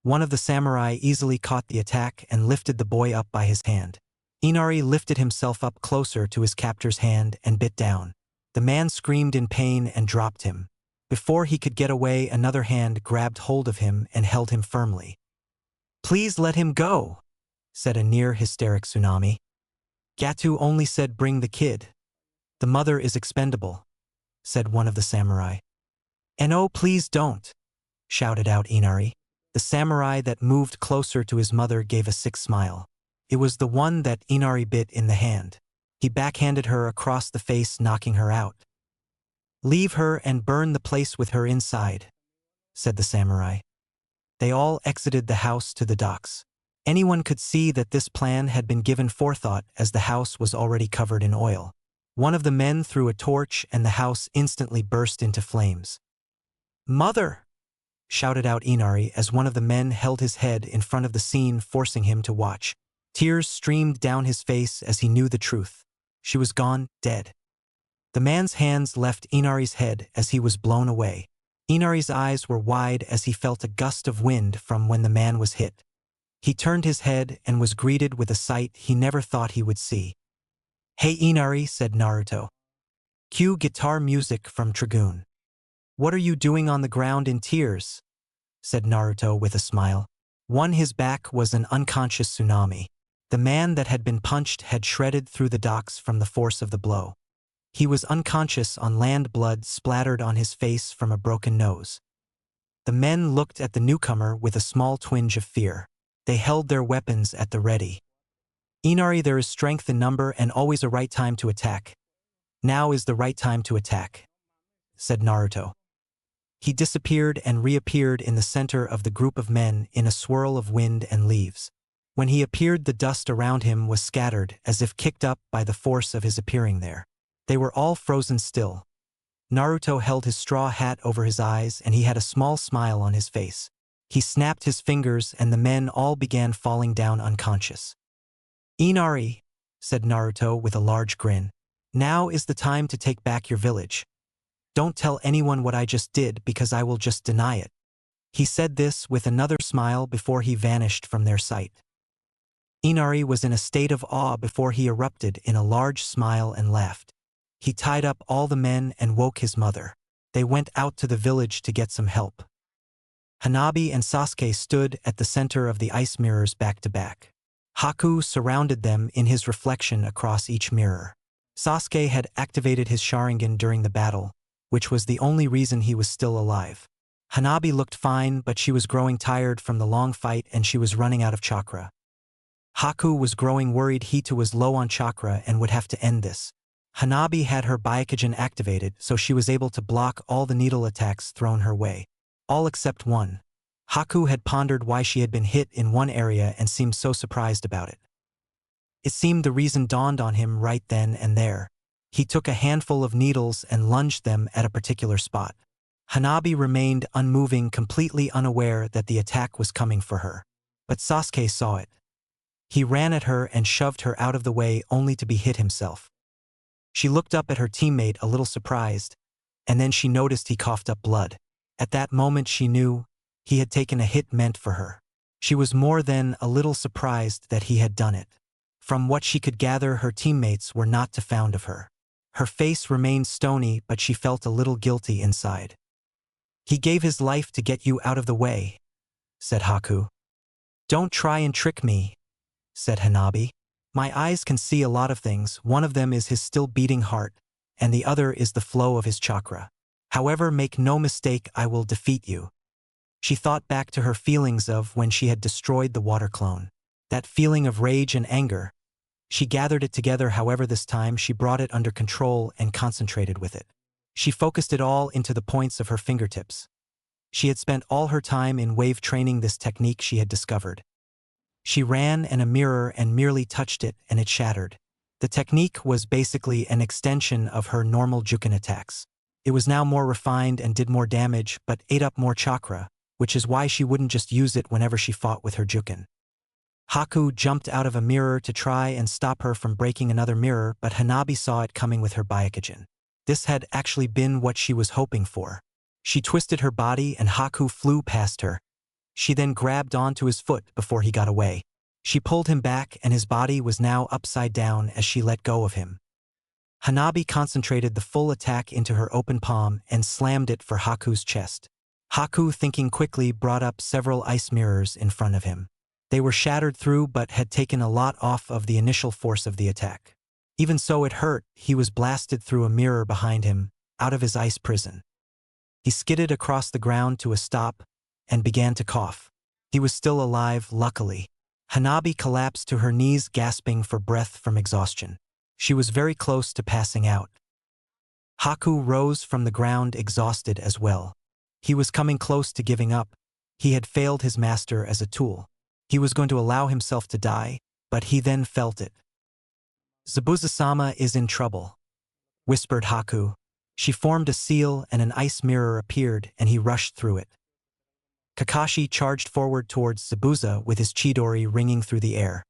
S1: One of the samurai easily caught the attack and lifted the boy up by his hand. Inari lifted himself up closer to his captor's hand and bit down. The man screamed in pain and dropped him. Before he could get away, another hand grabbed hold of him and held him firmly. "Please let him go," said a near-hysteric Tsunade. "Gatu only said bring the kid. The mother is expendable," said one of the samurai. "And oh, please don't," shouted out Inari. The samurai that moved closer to his mother gave a sick smile. It was the one that Inari bit in the hand. He backhanded her across the face, knocking her out. "Leave her and burn the place with her inside," said the samurai. They all exited the house to the docks. Anyone could see that this plan had been given forethought, as the house was already covered in oil. One of the men threw a torch and the house instantly burst into flames. "Mother!" shouted out Inari as one of the men held his head in front of the scene, forcing him to watch. Tears streamed down his face as he knew the truth. She was gone, dead. The man's hands left Inari's head as he was blown away. Inari's eyes were wide as he felt a gust of wind from when the man was hit. He turned his head and was greeted with a sight he never thought he would see. "Hey Inari," said Naruto. "Cue guitar music from Dragoon." "What are you doing on the ground in tears?" said Naruto with a smile. On his back was an unconscious Tsunade. The man that had been punched had shredded through the docks from the force of the blow. He was unconscious on land, blood splattered on his face from a broken nose. The men looked at the newcomer with a small twinge of fear. They held their weapons at the ready. "Inari, there is strength in number and always a right time to attack. Now is the right time to attack," said Naruto. He disappeared and reappeared in the center of the group of men in a swirl of wind and leaves. When he appeared, the dust around him was scattered as if kicked up by the force of his appearing there. They were all frozen still. Naruto held his straw hat over his eyes and he had a small smile on his face. He snapped his fingers and the men all began falling down unconscious. "Inari," said Naruto with a large grin, "now is the time to take back your village. Don't tell anyone what I just did because I will just deny it." He said this with another smile before he vanished from their sight. Inari was in a state of awe before he erupted in a large smile and laughed. He tied up all the men and woke his mother. They went out to the village to get some help. Hannabi and Sasuke stood at the center of the ice mirrors back to back. Haku surrounded them in his reflection across each mirror. Sasuke had activated his Sharingan during the battle, which was the only reason he was still alive. Hannabi looked fine, but she was growing tired from the long fight and she was running out of chakra. Haku was growing worried Hita was low on chakra and would have to end this. Hannabi had her Byakugan activated, so she was able to block all the needle attacks thrown her way. All except one. Haku had pondered why she had been hit in one area and seemed so surprised about it. It seemed the reason dawned on him right then and there. He took a handful of needles and lunged them at a particular spot. Hannabi remained unmoving, completely unaware that the attack was coming for her. But Sasuke saw it. He ran at her and shoved her out of the way only to be hit himself. She looked up at her teammate a little surprised, and then she noticed he coughed up blood. At that moment she knew he had taken a hit meant for her. She was more than a little surprised that he had done it. From what she could gather, her teammates were not too fond of her. Her face remained stony, but she felt a little guilty inside. "He gave his life to get you out of the way," said Haku. "Don't try and trick me," said Hannabi. "My eyes can see a lot of things. One of them is his still beating heart, and the other is the flow of his chakra. However, make no mistake, I will defeat you." She thought back to her feelings of when she had destroyed the water clone. That feeling of rage and anger. She gathered it together, however this time she brought it under control and concentrated with it. She focused it all into the points of her fingertips. She had spent all her time in wave training this technique she had discovered. She ran at a mirror and merely touched it and it shattered. The technique was basically an extension of her normal Juken attacks. It was now more refined and did more damage but ate up more chakra, which is why she wouldn't just use it whenever she fought with her Juken. Haku jumped out of a mirror to try and stop her from breaking another mirror, but Hannabi saw it coming with her Byakugan. This had actually been what she was hoping for. She twisted her body and Haku flew past her. She then grabbed onto his foot before he got away. She pulled him back and his body was now upside down as she let go of him. Hannabi concentrated the full attack into her open palm and slammed it for Haku's chest. Haku, thinking quickly, brought up several ice mirrors in front of him. They were shattered through but had taken a lot off of the initial force of the attack. Even so, it hurt. He was blasted through a mirror behind him, out of his ice prison. He skidded across the ground to a stop and began to cough. He was still alive, luckily. Hannabi collapsed to her knees, gasping for breath from exhaustion. She was very close to passing out. Haku rose from the ground, exhausted as well. He was coming close to giving up. He had failed his master as a tool. He was going to allow himself to die, but he then felt it. "Zabuza-sama is in trouble," whispered Haku. She formed a seal and an ice mirror appeared and he rushed through it. Kakashi charged forward towards Zabuza with his Chidori ringing through the air.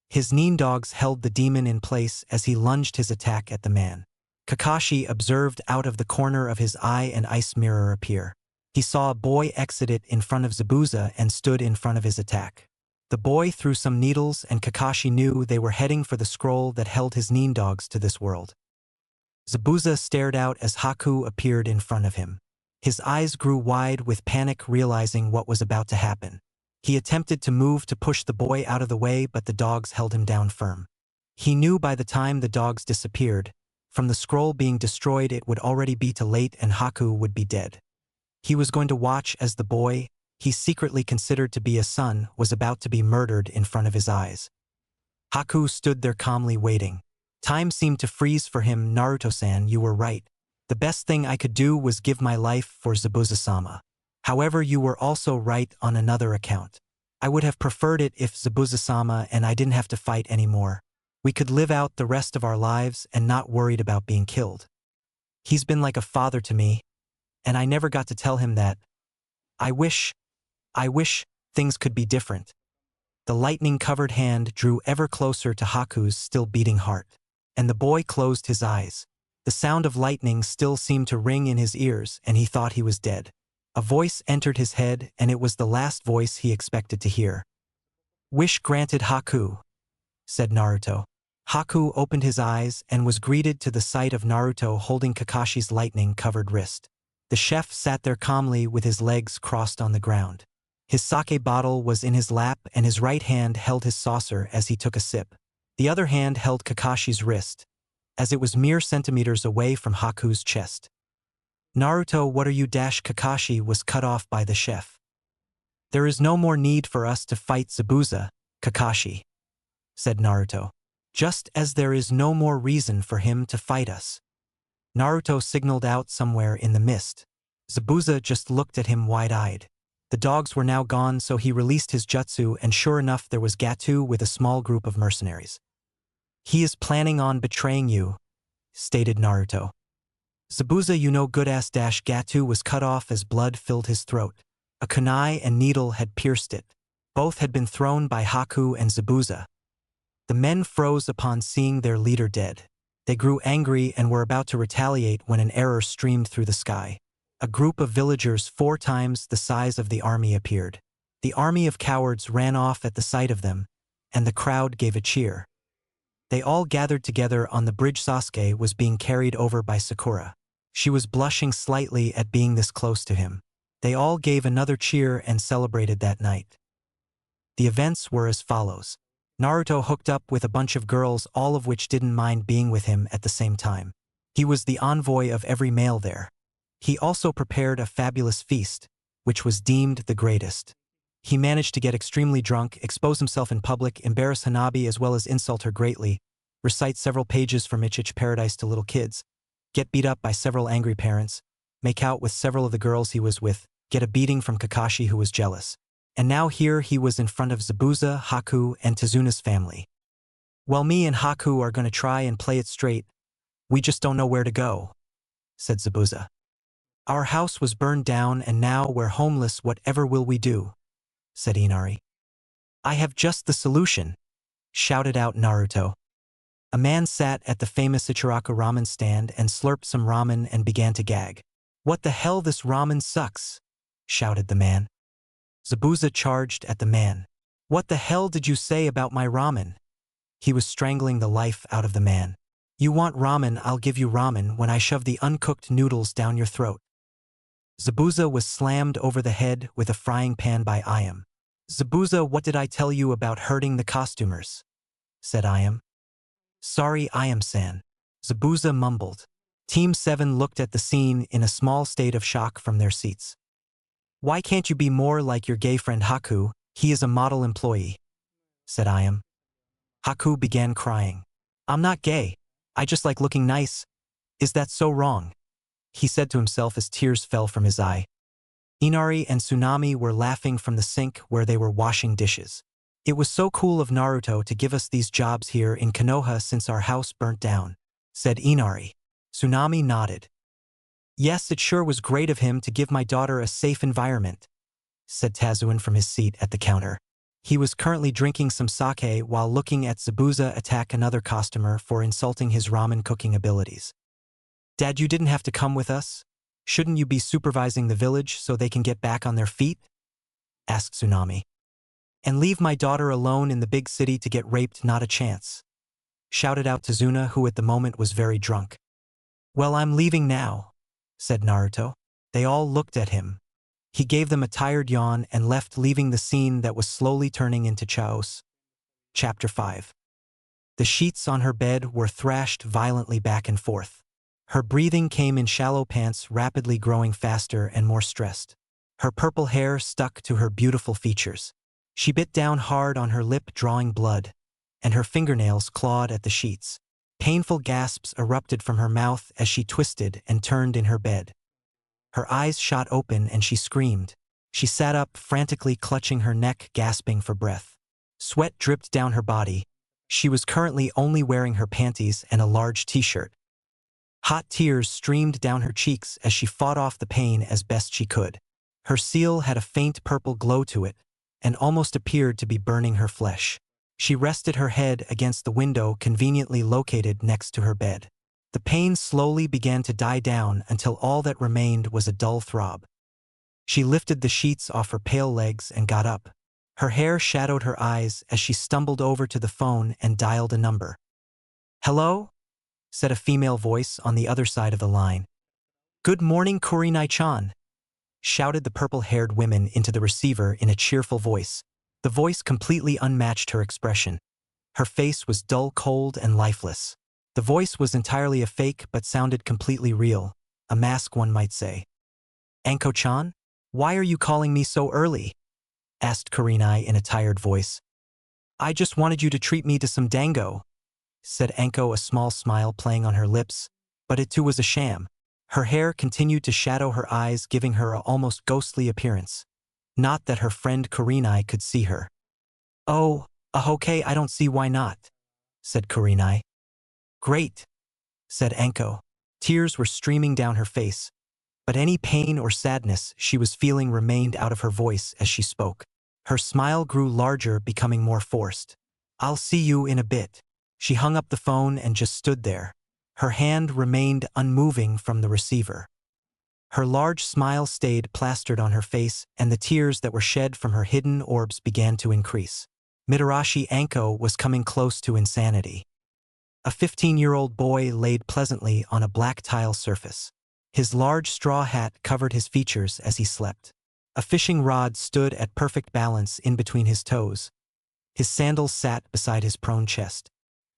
S1: His nin dogs held the demon in place as he lunged his attack at the man. Kakashi observed out of the corner of his eye an ice mirror appear. He saw a boy exit it in front of Zabuza and stood in front of his attack. The boy threw some needles and Kakashi knew they were heading for the scroll that held his nin dogs to this world. Zabuza stared out as Haku appeared in front of him. His eyes grew wide with panic, realizing what was about to happen. He attempted to move to push the boy out of the way, but the dogs held him down firm. He knew by the time the dogs disappeared, from the scroll being destroyed, it would already be too late and Haku would be dead. He was going to watch as the boy he secretly considered to be a son was about to be murdered in front of his eyes. Haku stood there calmly waiting. Time seemed to freeze for him. "Naruto-san, you were right. The best thing I could do was give my life for Zabuza-sama. However, you were also right on another account. I would have preferred it if Zabuza-sama and I didn't have to fight anymore. We could live out the rest of our lives and not worried about being killed. He's been like a father to me, and I never got to tell him that. I wish things could be different." The lightning-covered hand drew ever closer to Haku's still beating heart, and the boy closed his eyes. The sound of lightning still seemed to ring in his ears, and he thought he was dead. A voice entered his head, and it was the last voice he expected to hear. "Wish granted, Haku," said Naruto. Haku opened his eyes and was greeted to the sight of Naruto holding Kakashi's lightning-covered wrist. The chef sat there calmly with his legs crossed on the ground. His sake bottle was in his lap and his right hand held his saucer as he took a sip. The other hand held Kakashi's wrist, as it was mere centimeters away from Haku's chest. Naruto, what are you? Kakashi was cut off by the chef. There is no more need for us to fight Zabuza, Kakashi, said Naruto. Just as there is no more reason for him to fight us. Naruto signaled out somewhere in the mist. Zabuza just looked at him wide-eyed. The dogs were now gone, so he released his jutsu, and sure enough there was Gatu with a small group of mercenaries. He is planning on betraying you, stated Naruto. Zabuza, you know good ass. Gatu was cut off as blood filled his throat. A kunai and needle had pierced it. Both had been thrown by Haku and Zabuza. The men froze upon seeing their leader dead. They grew angry and were about to retaliate when an error streamed through the sky. A group of villagers 4 times the size of the army appeared. The army of cowards ran off at the sight of them, and the crowd gave a cheer. They all gathered together on the bridge. Sasuke was being carried over by Sakura. She was blushing slightly at being this close to him. They all gave another cheer and celebrated that night. The events were as follows. Naruto hooked up with a bunch of girls, all of which didn't mind being with him at the same time. He was the envoy of every male there. He also prepared a fabulous feast, which was deemed the greatest. He managed to get extremely drunk, expose himself in public, embarrass Hannabi as well as insult her greatly, recite several pages from Ichich Paradise to little kids, get beat up by several angry parents, make out with several of the girls he was with, get a beating from Kakashi who was jealous. And now here he was in front of Zabuza, Haku, and Tezuna's family. Well, me and Haku are going to try and play it straight. We just don't know where to go, said Zabuza. Our house was burned down and now we're homeless. Whatever will we do? Said Inari. I have just the solution, shouted out Naruto. A man sat at the famous Ichiraku ramen stand and slurped some ramen and began to gag. What the hell, this ramen sucks, shouted the man. Zabuza charged at the man. What the hell did you say about my ramen? He was strangling the life out of the man. You want ramen, I'll give you ramen when I shove the uncooked noodles down your throat. Zabuza was slammed over the head with a frying pan by Ayam. Zabuza, what did I tell you about hurting the costumers? Said Ayam. Sorry, Ayam-san. Zabuza mumbled. Team 7 looked at the scene in a small state of shock from their seats. Why can't you be more like your gay friend Haku? He is a model employee, said Ayam. Haku began crying. I'm not gay. I just like looking nice. Is that so wrong? He said to himself as tears fell from his eye. Inari and Tsunade were laughing from the sink where they were washing dishes. It was so cool of Naruto to give us these jobs here in Konoha since our house burnt down, said Inari. Tsunade nodded. Yes, it sure was great of him to give my daughter a safe environment, said Tazuin from his seat at the counter. He was currently drinking some sake while looking at Zabuza attack another customer for insulting his ramen cooking abilities. Dad, you didn't have to come with us? Shouldn't you be supervising the village so they can get back on their feet? Asked Tsunade. And leave my daughter alone in the big city to get raped? Not a chance, shouted out Tazuna, who at the moment was very drunk. Well, I'm leaving now, said Naruto. They all looked at him. He gave them a tired yawn and left, leaving the scene that was slowly turning into chaos. Chapter 5. The sheets on her bed were thrashed violently back and forth. Her breathing came in shallow pants, rapidly growing faster and more stressed. Her purple hair stuck to her beautiful features. She bit down hard on her lip, drawing blood, and her fingernails clawed at the sheets. Painful gasps erupted from her mouth as she twisted and turned in her bed. Her eyes shot open and she screamed. She sat up, frantically clutching her neck, gasping for breath. Sweat dripped down her body. She was currently only wearing her panties and a large t-shirt. Hot tears streamed down her cheeks as she fought off the pain as best she could. Her seal had a faint purple glow to it and almost appeared to be burning her flesh. She rested her head against the window conveniently located next to her bed. The pain slowly began to die down until all that remained was a dull throb. She lifted the sheets off her pale legs and got up. Her hair shadowed her eyes as she stumbled over to the phone and dialed a number. "Hello?" said a female voice on the other side of the line. "Good morning, Kurinai-chan," shouted the purple-haired woman into the receiver in a cheerful voice. The voice completely unmatched her expression. Her face was dull, cold, and lifeless. The voice was entirely a fake but sounded completely real, a mask one might say. "Anko-chan? Why are you calling me so early?" asked Kurinai in a tired voice. "I just wanted you to treat me to some dango," said Anko, a small smile playing on her lips, but it too was a sham. Her hair continued to shadow her eyes, giving her an almost ghostly appearance. Not that her friend Kurinai could see her. "Oh, a Hokage, I don't see why not," said Kurinai. "Great," said Anko. Tears were streaming down her face, but any pain or sadness she was feeling remained out of her voice as she spoke. Her smile grew larger, becoming more forced. "I'll see you in a bit." She hung up the phone and just stood there. Her hand remained unmoving from the receiver. Her large smile stayed plastered on her face, and the tears that were shed from her hidden orbs began to increase. Mitarashi Anko was coming close to insanity. A 15-year-old boy laid pleasantly on a black tile surface. His large straw hat covered his features as he slept. A fishing rod stood at perfect balance in between his toes. His sandals sat beside his prone chest.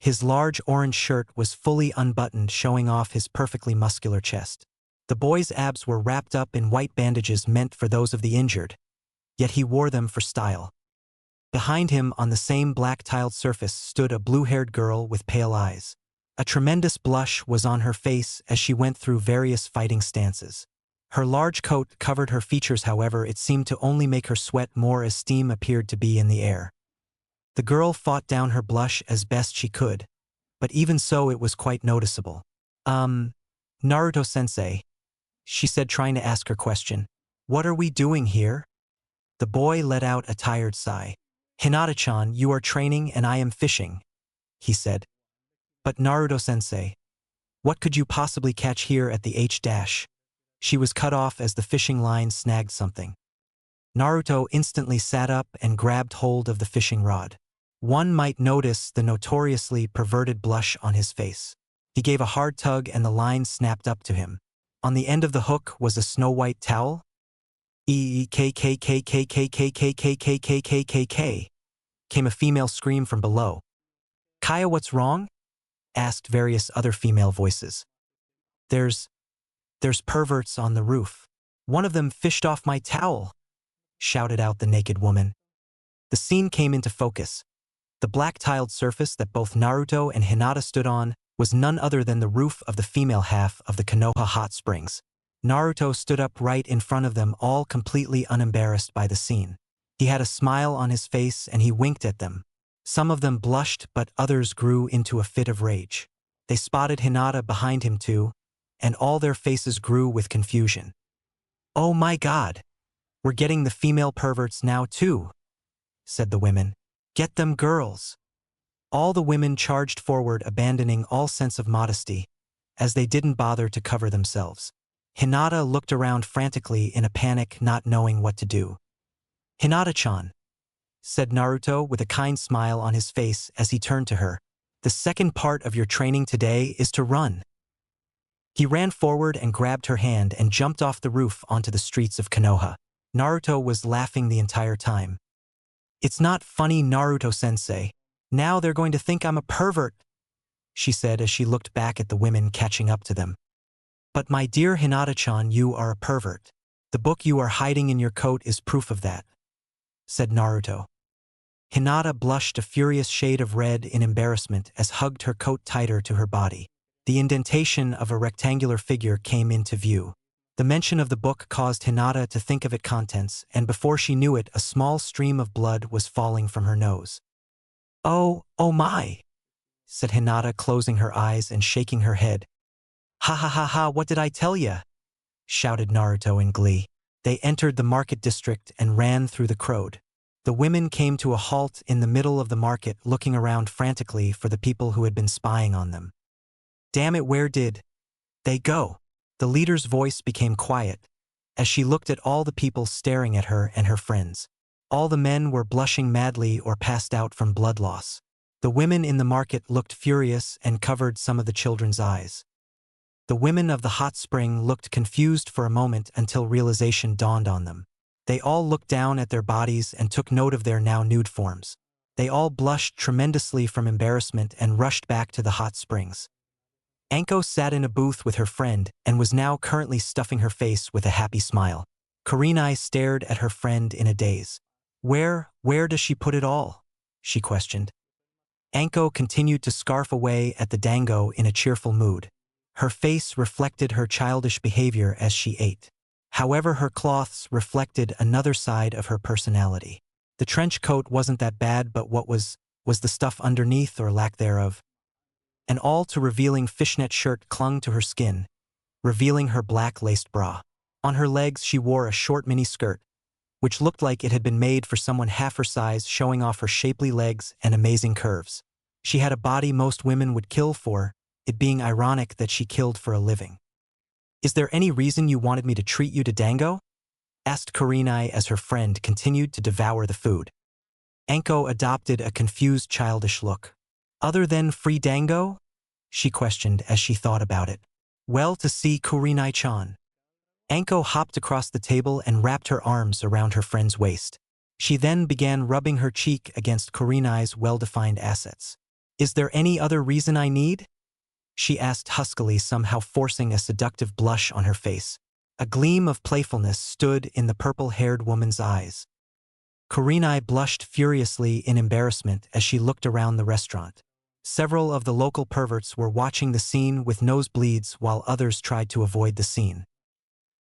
S1: His large orange shirt was fully unbuttoned, showing off his perfectly muscular chest. The boy's abs were wrapped up in white bandages meant for those of the injured, yet he wore them for style. Behind him on the same black-tiled surface stood a blue-haired girl with pale eyes. A tremendous blush was on her face as she went through various fighting stances. Her large coat covered her features, however, it seemed to only make her sweat more as steam appeared to be in the air. The girl fought down her blush as best she could, but even so it was quite noticeable. Naruto-sensei," she said, trying to ask her question. "What are we doing here?" The boy let out a tired sigh. "Hinata-chan, you are training and I am fishing," he said. "But Naruto-sensei, what could you possibly catch here at the H-dash?" She was cut off as the fishing line snagged something. Naruto instantly sat up and grabbed hold of the fishing rod. One might notice the notoriously perverted blush on his face. He gave a hard tug and the line snapped up to him. On the end of the hook was a snow-white towel. "K," came a female scream from below. "Kaya, what's wrong?" asked various other female voices. There's perverts on the roof. One of them fished off my towel," shouted out the naked woman. The scene came into focus. The black-tiled surface that both Naruto and Hinata stood on was none other than the roof of the female half of the Konoha hot springs. Naruto stood up right in front of them, all completely unembarrassed by the scene. He had a smile on his face and he winked at them. Some of them blushed, but others grew into a fit of rage. They spotted Hinata behind him too, and all their faces grew with confusion. "Oh my God! We're getting the female perverts now too," said the women. "Get them, girls!" All the women charged forward, abandoning all sense of modesty, as they didn't bother to cover themselves. Hinata looked around frantically in a panic, not knowing what to do. "Hinata-chan," said Naruto with a kind smile on his face as he turned to her. "The second part of your training today is to run." He ran forward and grabbed her hand and jumped off the roof onto the streets of Konoha. Naruto was laughing the entire time. "It's not funny, Naruto-sensei. Now they're going to think I'm a pervert," she said as she looked back at the women catching up to them. "But my dear Hinata-chan, you are a pervert. The book you are hiding in your coat is proof of that," said Naruto. Hinata blushed a furious shade of red in embarrassment as hugged her coat tighter to her body. The indentation of a rectangular figure came into view. The mention of the book caused Hinata to think of its contents, and before she knew it, a small stream of blood was falling from her nose. Oh my," said Hinata, closing her eyes and shaking her head. "Ha ha ha ha, what did I tell ya?" shouted Naruto in glee. They entered the market district and ran through the crowd. The women came to a halt in the middle of the market, looking around frantically for the people who had been spying on them. "Damn it, where did they go?" The leader's voice became quiet as she looked at all the people staring at her and her friends. All the men were blushing madly or passed out from blood loss. The women in the market looked furious and covered some of the children's eyes. The women of the hot spring looked confused for a moment until realization dawned on them. They all looked down at their bodies and took note of their now nude forms. They all blushed tremendously from embarrassment and rushed back to the hot springs. Anko sat in a booth with her friend and was now currently stuffing her face with a happy smile. Kurenai stared at her friend in a daze. Where does she put it all? She questioned. Anko continued to scarf away at the dango in a cheerful mood. Her face reflected her childish behavior as she ate. However, her cloths reflected another side of her personality. The trench coat wasn't that bad, but what was the stuff underneath or lack thereof? An all-too-revealing fishnet shirt clung to her skin, revealing her black laced bra. On her legs she wore a short mini-skirt, which looked like it had been made for someone half her size, showing off her shapely legs and amazing curves. She had a body most women would kill for, it being ironic that she killed for a living. Is there any reason you wanted me to treat you to dango? Asked Kurenai as her friend continued to devour the food. Anko adopted a confused childish look. Other than free dango? She questioned as she thought about it. Well, to see Kurenai-chan. Anko hopped across the table and wrapped her arms around her friend's waist. She then began rubbing her cheek against Kurenai's well-defined assets. Is there any other reason I need? She asked huskily, somehow forcing a seductive blush on her face. A gleam of playfulness stood in the purple-haired woman's eyes. Kurenai blushed furiously in embarrassment as she looked around the restaurant. Several of the local perverts were watching the scene with nosebleeds while others tried to avoid the scene.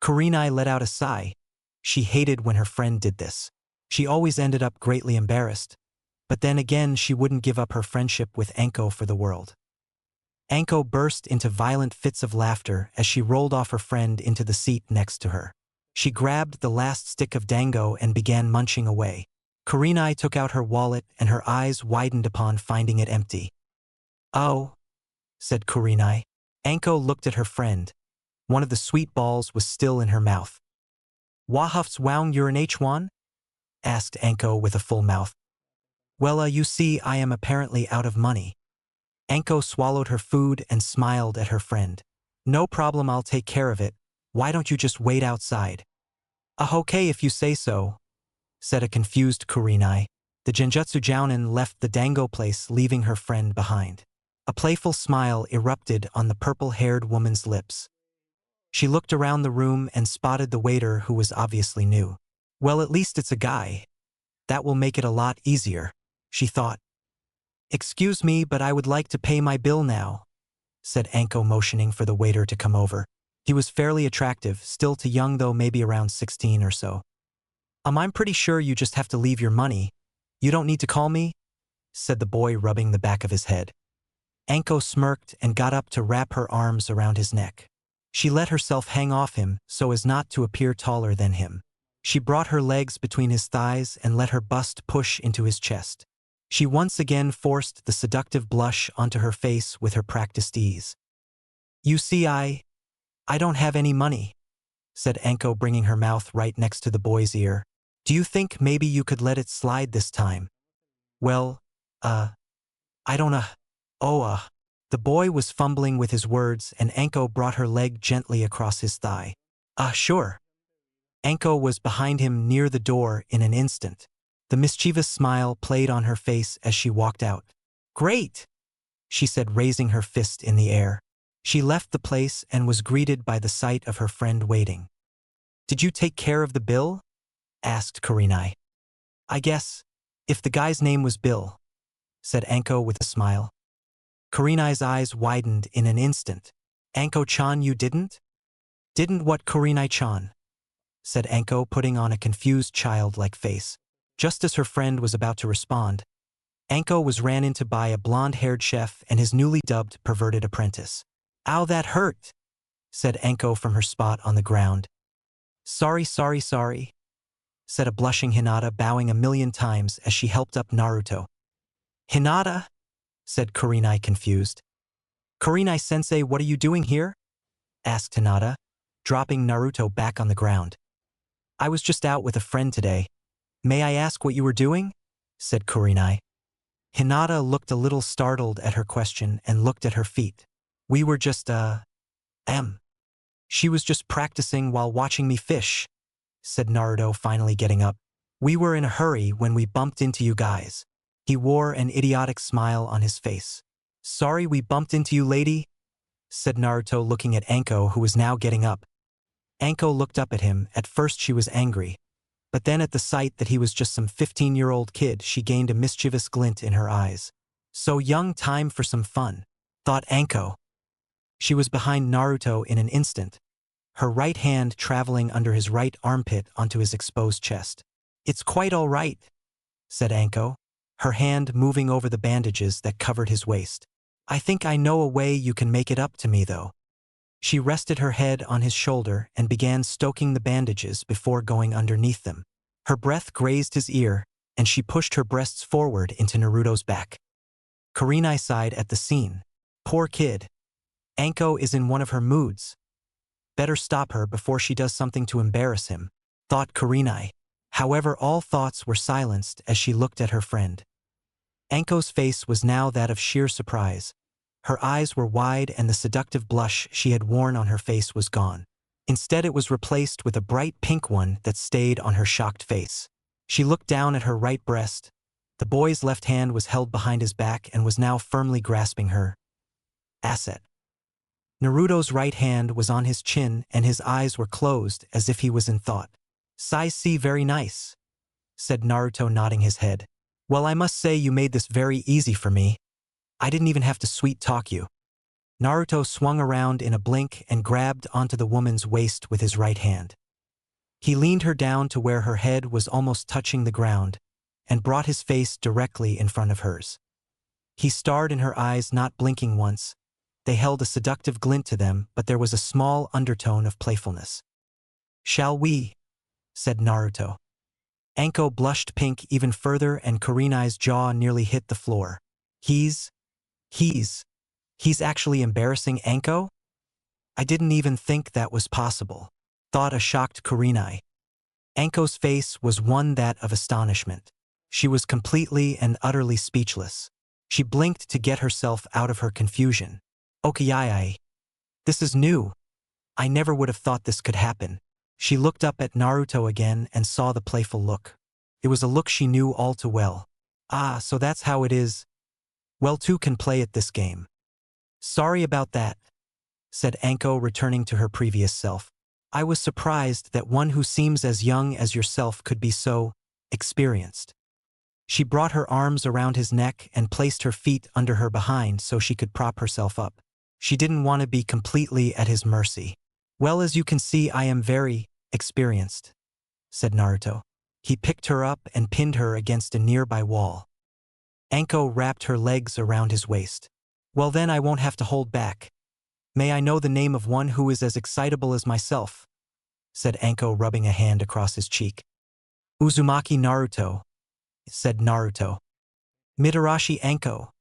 S1: Kurenai let out a sigh. She hated when her friend did this. She always ended up greatly embarrassed. But then again, she wouldn't give up her friendship with Anko for the world. Anko burst into violent fits of laughter as she rolled off her friend into the seat next to her. She grabbed the last stick of dango and began munching away. Kurenai took out her wallet and her eyes widened upon finding it empty. Oh, said Kurenai. Anko looked at her friend. One of the sweet balls was still in her mouth. Wahufts woung you're an H1? Asked Anko with a full mouth. Well, you see, I am apparently out of money. Anko swallowed her food and smiled at her friend. No problem, I'll take care of it. Why don't you just wait outside? Okay if you say so, said a confused Kurenai. The Genjutsu Jounin left the dango place, leaving her friend behind. A playful smile erupted on the purple-haired woman's lips. She looked around the room and spotted the waiter, who was obviously new. Well, at least it's a guy. That will make it a lot easier, she thought. Excuse me, but I would like to pay my bill now, said Anko, motioning for the waiter to come over. He was fairly attractive, still too young though, maybe around 16 or so. I'm pretty sure you just have to leave your money. You don't need to call me, said the boy, rubbing the back of his head. Anko smirked and got up to wrap her arms around his neck. She let herself hang off him so as not to appear taller than him. She brought her legs between his thighs and let her bust push into his chest. She once again forced the seductive blush onto her face with her practiced ease. You see, I don't have any money, said Anko, bringing her mouth right next to the boy's ear. Do you think maybe you could let it slide this time? Well, I don't The boy was fumbling with his words and Anko brought her leg gently across his thigh. Sure. Anko was behind him near the door in an instant. The mischievous smile played on her face as she walked out. Great, she said, raising her fist in the air. She left the place and was greeted by the sight of her friend waiting. Did you take care of the bill? Asked Kurenai. I guess, if the guy's name was Bill, said Anko with a smile. Kurenai's eyes widened in an instant. Anko-chan, you didn't? Didn't what, Kurenai-chan? Said Anko, putting on a confused childlike face. Just as her friend was about to respond, Anko was ran into by a blonde-haired chef and his newly dubbed perverted apprentice. Ow, that hurt, said Anko from her spot on the ground. Sorry, said a blushing Hinata, bowing a million times as she helped up Naruto. Hinata? Said Kurenai, confused. Kurenai-sensei, what are you doing here? Asked Hinata, dropping Naruto back on the ground. I was just out with a friend today. May I ask what you were doing? Said Kurenai. Hinata looked a little startled at her question and looked at her feet. We were just, She was just practicing while watching me fish, said Naruto, finally getting up. We were in a hurry when we bumped into you guys. He wore an idiotic smile on his face. Sorry we bumped into you, lady, said Naruto, looking at Anko, who was now getting up. Anko looked up at him. At first she was angry, but then at the sight that he was just some 15-year-old kid, she gained a mischievous glint in her eyes. So young, time for some fun, thought Anko. She was behind Naruto in an instant, her right hand traveling under his right armpit onto his exposed chest. It's quite all right, said Anko, her hand moving over the bandages that covered his waist. I think I know a way you can make it up to me, though. She rested her head on his shoulder and began stoking the bandages before going underneath them. Her breath grazed his ear, and she pushed her breasts forward into Naruto's back. Kurenai sighed at the scene. Poor kid. Anko is in one of her moods. Better stop her before she does something to embarrass him, thought Kurenai. However, all thoughts were silenced as she looked at her friend. Anko's face was now that of sheer surprise. Her eyes were wide and the seductive blush she had worn on her face was gone. Instead, it was replaced with a bright pink one that stayed on her shocked face. She looked down at her right breast. The boy's left hand was held behind his back and was now firmly grasping her asset. Naruto's right hand was on his chin and his eyes were closed as if he was in thought. Size C, very nice, said Naruto, nodding his head. Well, I must say you made this very easy for me. I didn't even have to sweet-talk you. Naruto swung around in a blink and grabbed onto the woman's waist with his right hand. He leaned her down to where her head was almost touching the ground and brought his face directly in front of hers. He stared in her eyes, not blinking once. They held a seductive glint to them, but there was a small undertone of playfulness. Shall we? Said Naruto. Anko blushed pink even further and Kurenai's jaw nearly hit the floor. He's actually embarrassing Anko? I didn't even think that was possible, thought a shocked Kurenai. Anko's face was one that of astonishment. She was completely and utterly speechless. She blinked to get herself out of her confusion. Okay, this is new. I never would have thought this could happen. She looked up at Naruto again and saw the playful look. It was a look she knew all too well. Ah, so that's how it is. Well, two can play at this game. Sorry about that, said Anko, returning to her previous self. I was surprised that one who seems as young as yourself could be so experienced. She brought her arms around his neck and placed her feet under her behind so she could prop herself up. She didn't want to be completely at his mercy. Well, as you can see, I am very experienced, said Naruto. He picked her up and pinned her against a nearby wall. Anko wrapped her legs around his waist. Well, then I won't have to hold back. May I know the name of one who is as excitable as myself? Said Anko, rubbing a hand across his cheek. Uzumaki Naruto, said Naruto. Mitarashi Anko,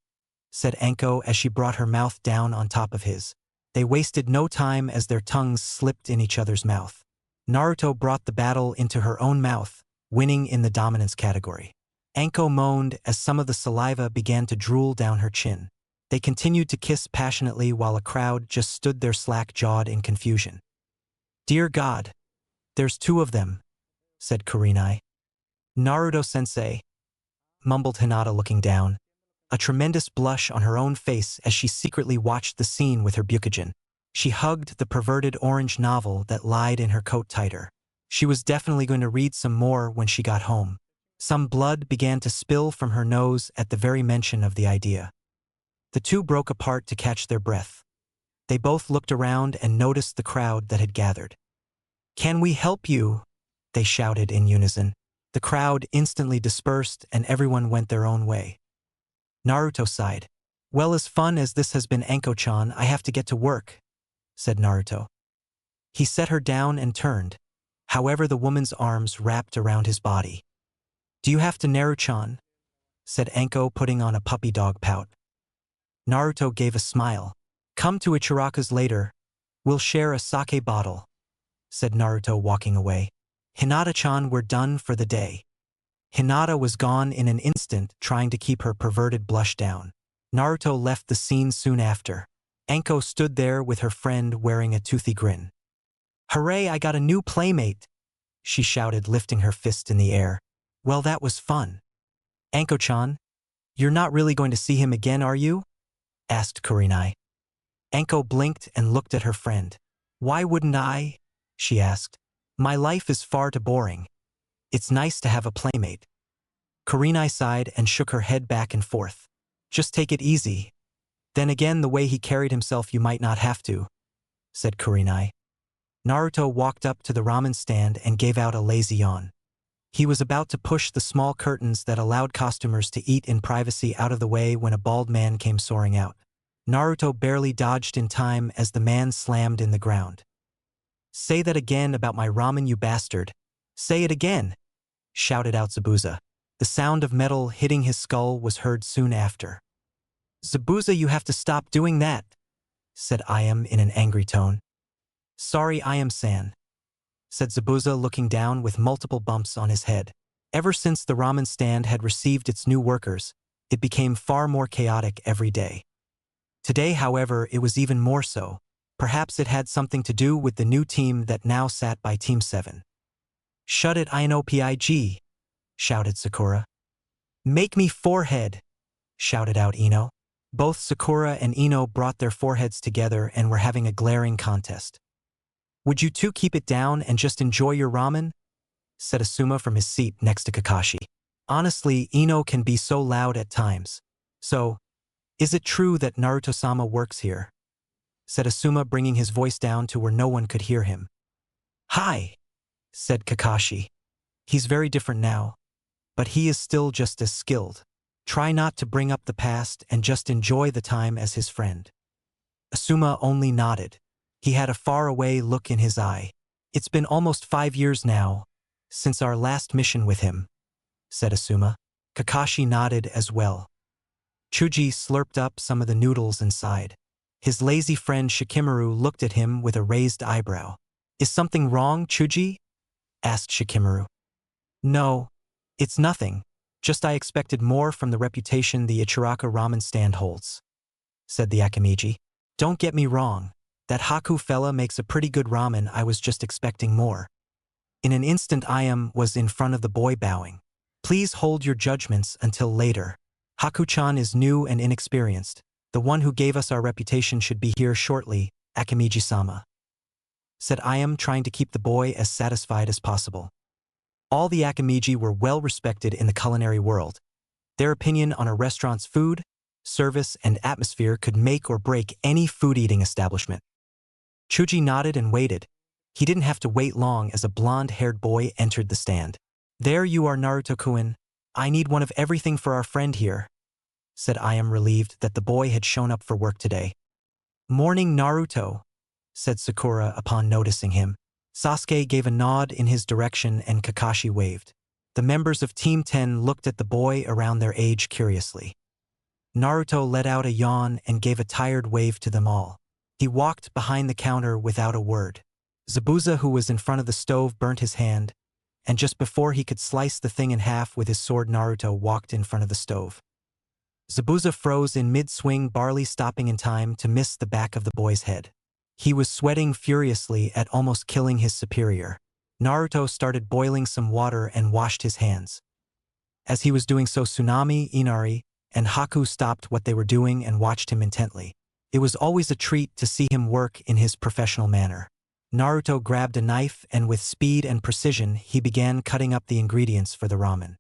S1: said Anko as she brought her mouth down on top of his. They wasted no time as their tongues slipped in each other's mouth. Naruto brought the battle into her own mouth, winning in the dominance category. Anko moaned as some of the saliva began to drool down her chin. They continued to kiss passionately while a crowd just stood there slack-jawed in confusion. Dear God, there's two of them, said Kurenai. Naruto-sensei, mumbled Hinata, looking down, a tremendous blush on her own face as she secretly watched the scene with her Byakugan. She hugged the perverted orange novel that lied in her coat tighter. She was definitely going to read some more when she got home. Some blood began to spill from her nose at the very mention of the idea. The two broke apart to catch their breath. They both looked around and noticed the crowd that had gathered. Can we help you? They shouted in unison. The crowd instantly dispersed and everyone went their own way. Naruto sighed. Well, as fun as this has been, Anko-chan, I have to get to work, said Naruto. He set her down and turned. However, the woman's arms wrapped around his body. Do you have to, Naruto-chan? Said Anko, putting on a puppy dog pout. Naruto gave a smile. Come to Ichiraku's later. We'll share a sake bottle, said Naruto, walking away. Hinata-chan, we're done for the day. Hinata was gone in an instant, trying to keep her perverted blush down. Naruto left the scene soon after. Anko stood there with her friend wearing a toothy grin. "Hooray, I got a new playmate!" she shouted, lifting her fist in the air. "Well, that was fun." "Anko-chan, you're not really going to see him again, are you?" asked Kurenai. Anko blinked and looked at her friend. "Why wouldn't I?" she asked. "My life is far too boring. It's nice to have a playmate." Kurenai sighed and shook her head back and forth. "Just take it easy. Then again, the way he carried himself, you might not have to," said Kurenai. Naruto walked up to the ramen stand and gave out a lazy yawn. He was about to push the small curtains that allowed customers to eat in privacy out of the way when a bald man came soaring out. Naruto barely dodged in time as the man slammed in the ground. "Say that again about my ramen, you bastard. Say it again," shouted out Zabuza. The sound of metal hitting his skull was heard soon after. "Zabuza, you have to stop doing that," said Ayam in an angry tone. "Sorry, Ayam-san," said Zabuza, looking down with multiple bumps on his head. Ever since the ramen stand had received its new workers, it became far more chaotic every day. Today, however, it was even more so. Perhaps it had something to do with the new team that now sat by Team 7. "Shut it, Inopig!" shouted Sakura. "Make me forehead!" shouted out Ino. Both Sakura and Ino brought their foreheads together and were having a glaring contest. "Would you two keep it down and just enjoy your ramen?" said Asuma from his seat next to Kakashi. Honestly, Ino can be so loud at times. "So, is it true that Naruto-sama works here?" said Asuma, bringing his voice down to where no one could hear him. "Hi," said Kakashi. "He's very different now, but he is still just as skilled. Try not to bring up the past and just enjoy the time as his friend." Asuma only nodded. He had a far-away look in his eye. "It's been almost 5 years now, since our last mission with him," said Asuma. Kakashi nodded as well. Chuji slurped up some of the noodles inside. His lazy friend Shikamaru looked at him with a raised eyebrow. "Is something wrong, Chuji?" asked Shikamaru. "No, it's nothing. Just I expected more from the reputation the Ichiraka ramen stand holds," said the Akamiji. "Don't get me wrong. That Haku fella makes a pretty good ramen. I was just expecting more." In an instant, Ayam was in front of the boy, bowing. "Please hold your judgments until later. Haku-chan is new and inexperienced. The one who gave us our reputation should be here shortly, Akamiji-sama," said Ayam, trying to keep the boy as satisfied as possible. All the Akamiji were well respected in the culinary world. Their opinion on a restaurant's food, service, and atmosphere could make or break any food-eating establishment. Chuji nodded and waited. He didn't have to wait long as a blonde-haired boy entered the stand. "There you are, Naruto-kun. I need one of everything for our friend here," said Ayam, relieved that the boy had shown up for work today. "Morning, Naruto," said Sakura upon noticing him. Sasuke gave a nod in his direction and Kakashi waved. The members of Team 10 looked at the boy around their age curiously. Naruto let out a yawn and gave a tired wave to them all. He walked behind the counter without a word. Zabuza, who was in front of the stove, burnt his hand, and just before he could slice the thing in half with his sword, Naruto walked in front of the stove. Zabuza froze in mid-swing, barely stopping in time to miss the back of the boy's head. He was sweating furiously at almost killing his superior. Naruto started boiling some water and washed his hands. As he was doing so, Tsunade, Inari, and Haku stopped what they were doing and watched him intently. It was always a treat to see him work in his professional manner. Naruto grabbed a knife and with speed and precision he began cutting up the ingredients for the ramen.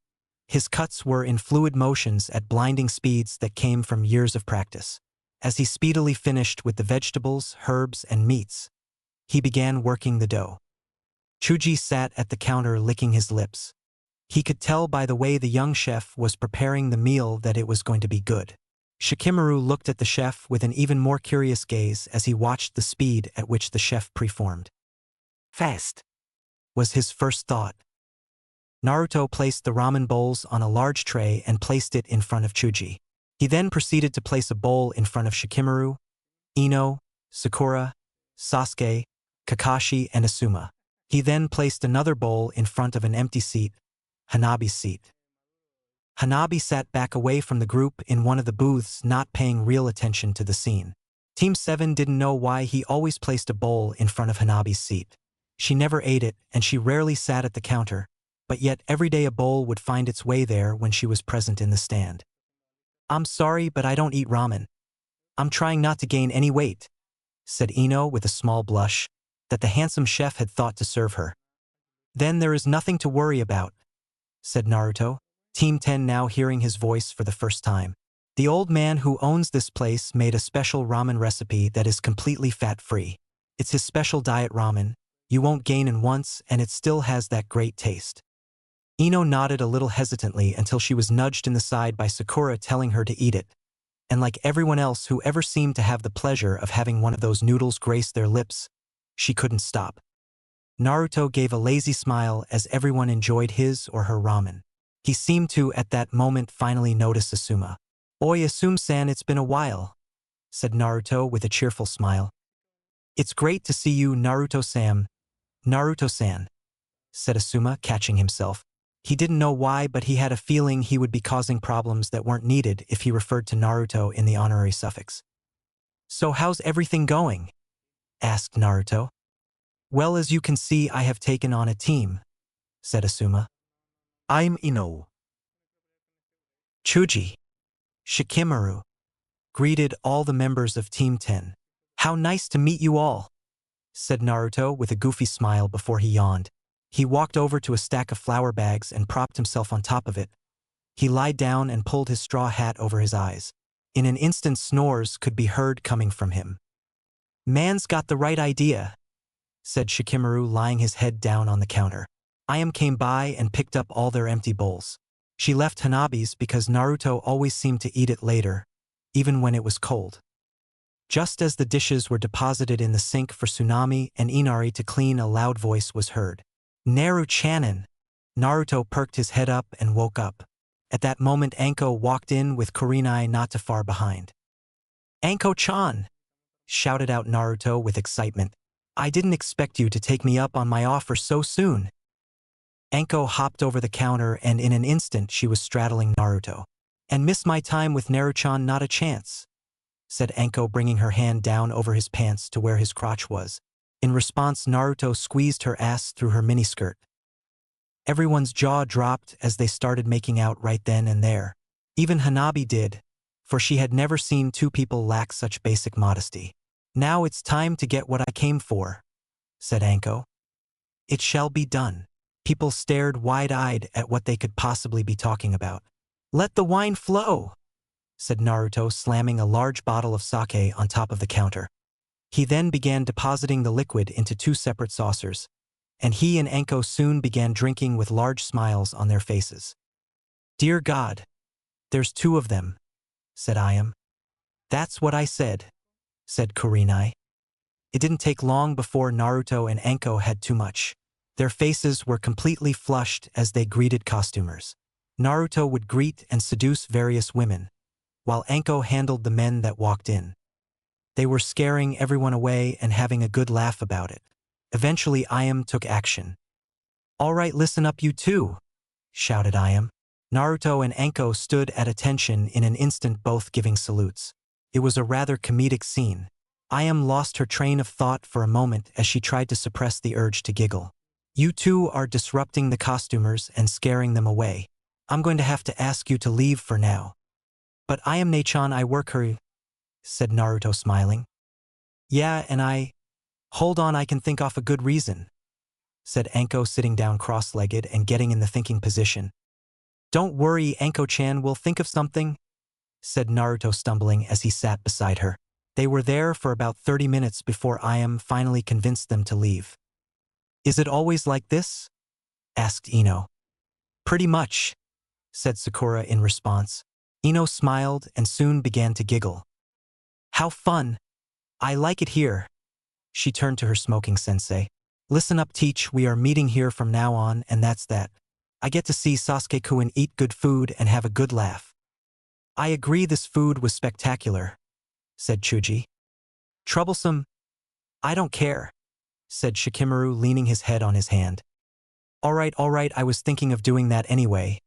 S1: His cuts were in fluid motions at blinding speeds that came from years of practice. As he speedily finished with the vegetables, herbs, and meats, he began working the dough. Chuji sat at the counter licking his lips. He could tell by the way the young chef was preparing the meal that it was going to be good. Shikamaru looked at the chef with an even more curious gaze as he watched the speed at which the chef preformed. "Fast," was his first thought. Naruto placed the ramen bowls on a large tray and placed it in front of Chuji. He then proceeded to place a bowl in front of Shikamaru, Ino, Sakura, Sasuke, Kakashi, and Asuma. He then placed another bowl in front of an empty seat, Hannabi's seat. Hannabi sat back away from the group in one of the booths, not paying real attention to the scene. Team 7 didn't know why he always placed a bowl in front of Hanabi's seat. She never ate it, and she rarely sat at the counter, but yet every day a bowl would find its way there when she was present in the stand. "I'm sorry, but I don't eat ramen. I'm trying not to gain any weight," said Ino with a small blush that the handsome chef had thought to serve her. "Then there is nothing to worry about," said Naruto, Team 10 now hearing his voice for the first time. "The old man who owns this place made a special ramen recipe that is completely fat-free. It's his special diet ramen. You won't gain in once, and it still has that great taste." Ino nodded a little hesitantly until she was nudged in the side by Sakura telling her to eat it. And like everyone else who ever seemed to have the pleasure of having one of those noodles grace their lips, she couldn't stop. Naruto gave a lazy smile as everyone enjoyed his or her ramen. He seemed to, at that moment, finally notice Asuma. "Oi, Asuma-san, it's been a while," said Naruto with a cheerful smile. "It's great to see you, Naruto-san." "Naruto-san," said Asuma, catching himself. He didn't know why, but he had a feeling he would be causing problems that weren't needed if he referred to Naruto in the honorary suffix. "So how's everything going?" asked Naruto. "Well, as you can see, I have taken on a team," said Asuma.
S2: I'm Ino.
S1: Chuji, Shikamaru, greeted all the members of Team 10. "How nice to meet you all," said Naruto with a goofy smile before he yawned. He walked over to a stack of flour bags and propped himself on top of it. He lied down and pulled his straw hat over his eyes. In an instant, snores could be heard coming from him. "Man's got the right idea," said Shikamaru, lying his head down on the counter. Ayam came by and picked up all their empty bowls. She left Hanabi's because Naruto always seemed to eat it later, even when it was cold. Just as the dishes were deposited in the sink for Tsunade and Inari to clean, a loud voice was heard. "Naru-chanin." Naruto perked his head up and woke up. At that moment, Anko walked in with Kurenai not too far behind. "Anko-chan!" shouted out Naruto with excitement. "I didn't expect you to take me up on my offer so soon." Anko hopped over the counter, and in an instant she was straddling Naruto. "And miss my time with Naru-chan, not a chance," said Anko, bringing her hand down over his pants to where his crotch was. In response, Naruto squeezed her ass through her miniskirt. Everyone's jaw dropped as they started making out right then and there. Even Hannabi did, for she had never seen two people lack such basic modesty. "Now it's time to get what I came for," said Anko. "It shall be done." People stared wide-eyed at what they could possibly be talking about. "Let the wine flow," said Naruto, slamming a large bottle of sake on top of the counter. He then began depositing the liquid into two separate saucers, and he and Anko soon began drinking with large smiles on their faces. "Dear God, there's two of them," said Ayam. "That's what I said," said Kurenai. It didn't take long before Naruto and Anko had too much. Their faces were completely flushed as they greeted costumers. Naruto would greet and seduce various women, while Anko handled the men that walked in. They were scaring everyone away and having a good laugh about it. Eventually, Ayam took action. "All right, listen up, you two," shouted Ayam. Naruto and Anko stood at attention in an instant, both giving salutes. It was a rather comedic scene. Ayam lost her train of thought for a moment as she tried to suppress the urge to giggle. "You two are disrupting the costumers and scaring them away. I'm going to have to ask you to leave for now." "But Ayam-ne-chan, I work her," said Naruto, smiling. "Yeah, and hold on, I can think off a good reason," said Anko, sitting down cross-legged and getting in the thinking position. "Don't worry, Anko-chan, we'll think of something," said Naruto, stumbling as he sat beside her. They were there for about 30 minutes before Ayam finally convinced them to leave. "Is it always like this?" asked Ino. "Pretty much," said Sakura in response. Ino smiled and soon began to giggle. "How fun! I like it here." She turned to her smoking sensei. "Listen up, Teach, we are meeting here from now on, and that's that. I get to see Sasuke-kun eat good food and have a good laugh." "I agree, this food was spectacular," said Chuji. "Troublesome? I don't care," said Shikamaru, leaning his head on his hand. All right, I was thinking of doing that anyway,"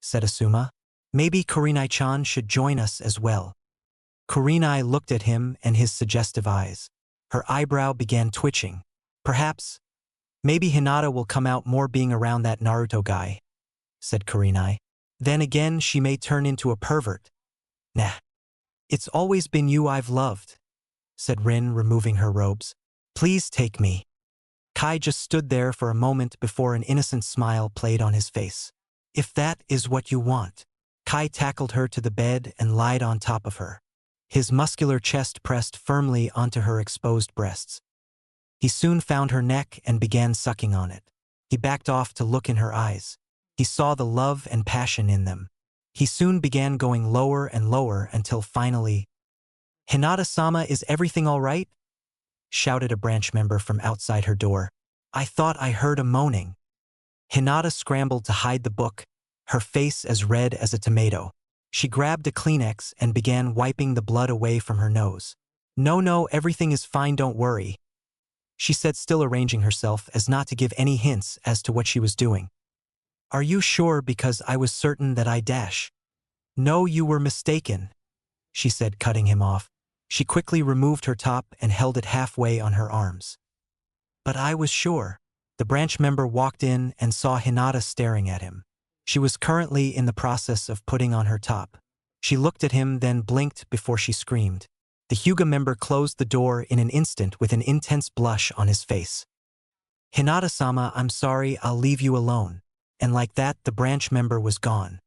S1: said Asuma. Maybe Kurenai-chan should join us as well. Kurenai looked at him and his suggestive eyes. Her eyebrow began twitching. Perhaps, maybe Hinata will come out more being around that Naruto guy, said Kurenai. Then again she may turn into a pervert. Nah. It's always been you I've loved, said Rin, removing her robes. Please take me. Kai just stood there for a moment before an innocent smile played on his face. If that is what you want. Kai tackled her to the bed and lied on top of her. His muscular chest pressed firmly onto her exposed breasts. He soon found her neck and began sucking on it. He backed off to look in her eyes. He saw the love and passion in them. He soon began going lower and lower until finally, "Hinata-sama, is everything all right?" shouted a branch member from outside her door. "I thought I heard a moaning." Hinata scrambled to hide the book, her face as red as a tomato. She grabbed a Kleenex and began wiping the blood away from her nose. No, everything is fine, don't worry," she said, still arranging herself as not to give any hints as to what she was doing. "Are you sure? Because I was certain that I dash." "No, you were mistaken," she said, cutting him off. She quickly removed her top and held it halfway on her arms. "But I was sure." The branch member walked in and saw Hinata staring at him. She was currently in the process of putting on her top. She looked at him, then blinked before she screamed. The Hyuga member closed the door in an instant with an intense blush on his face. "Hinata-sama, I'm sorry, I'll leave you alone." And like that, the branch member was gone.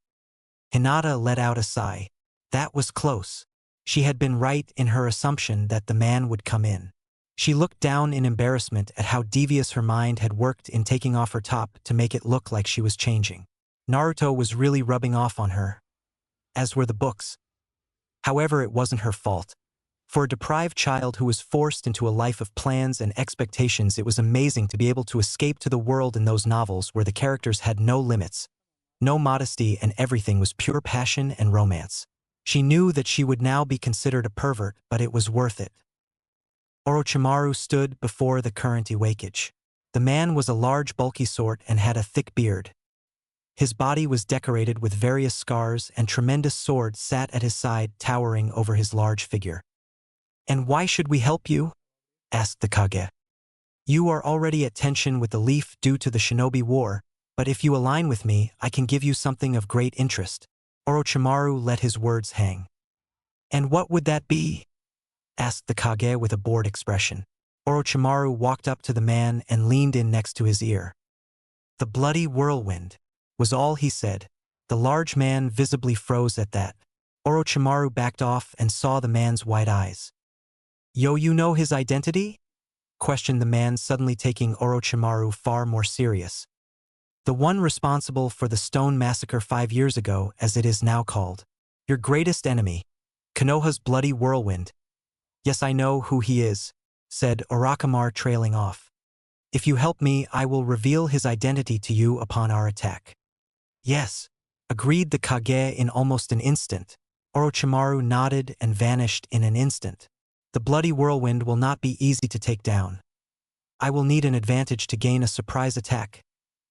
S1: Hinata let out a sigh. That was close. She had been right in her assumption that the man would come in. She looked down in embarrassment at how devious her mind had worked in taking off her top to make it look like she was changing. Naruto was really rubbing off on her, as were the books. However, it wasn't her fault. For a deprived child who was forced into a life of plans and expectations, it was amazing to be able to escape to the world in those novels where the characters had no limits, no modesty, and everything was pure passion and romance. She knew that she would now be considered a pervert, but it was worth it. Orochimaru stood before the current Hokage. The man was a large, bulky sort and had a thick beard. His body was decorated with various scars, and tremendous sword sat at his side, towering over his large figure. "And why should we help you?" asked the Kage. "You are already at tension with the Leaf due to the Shinobi War, but if you align with me, I can give you something of great interest." Orochimaru let his words hang. "And what would that be?" asked the Kage with a bored expression. Orochimaru walked up to the man and leaned in next to his ear. "The bloody whirlwind," was all he said. The large man visibly froze at that. Orochimaru backed off and saw the man's wide eyes. "Yo, you know his identity?" questioned the man, suddenly taking Orochimaru far more serious. "The one responsible for the Stone Massacre 5 years ago, as it is now called. Your greatest enemy, Konoha's bloody whirlwind." "Yes, I know who he is," said Orochimaru, trailing off. "If you help me, I will reveal his identity to you upon our attack." "Yes," agreed the Kage in almost an instant. Orochimaru nodded and vanished in an instant. "The bloody whirlwind will not be easy to take down. I will need an advantage to gain a surprise attack.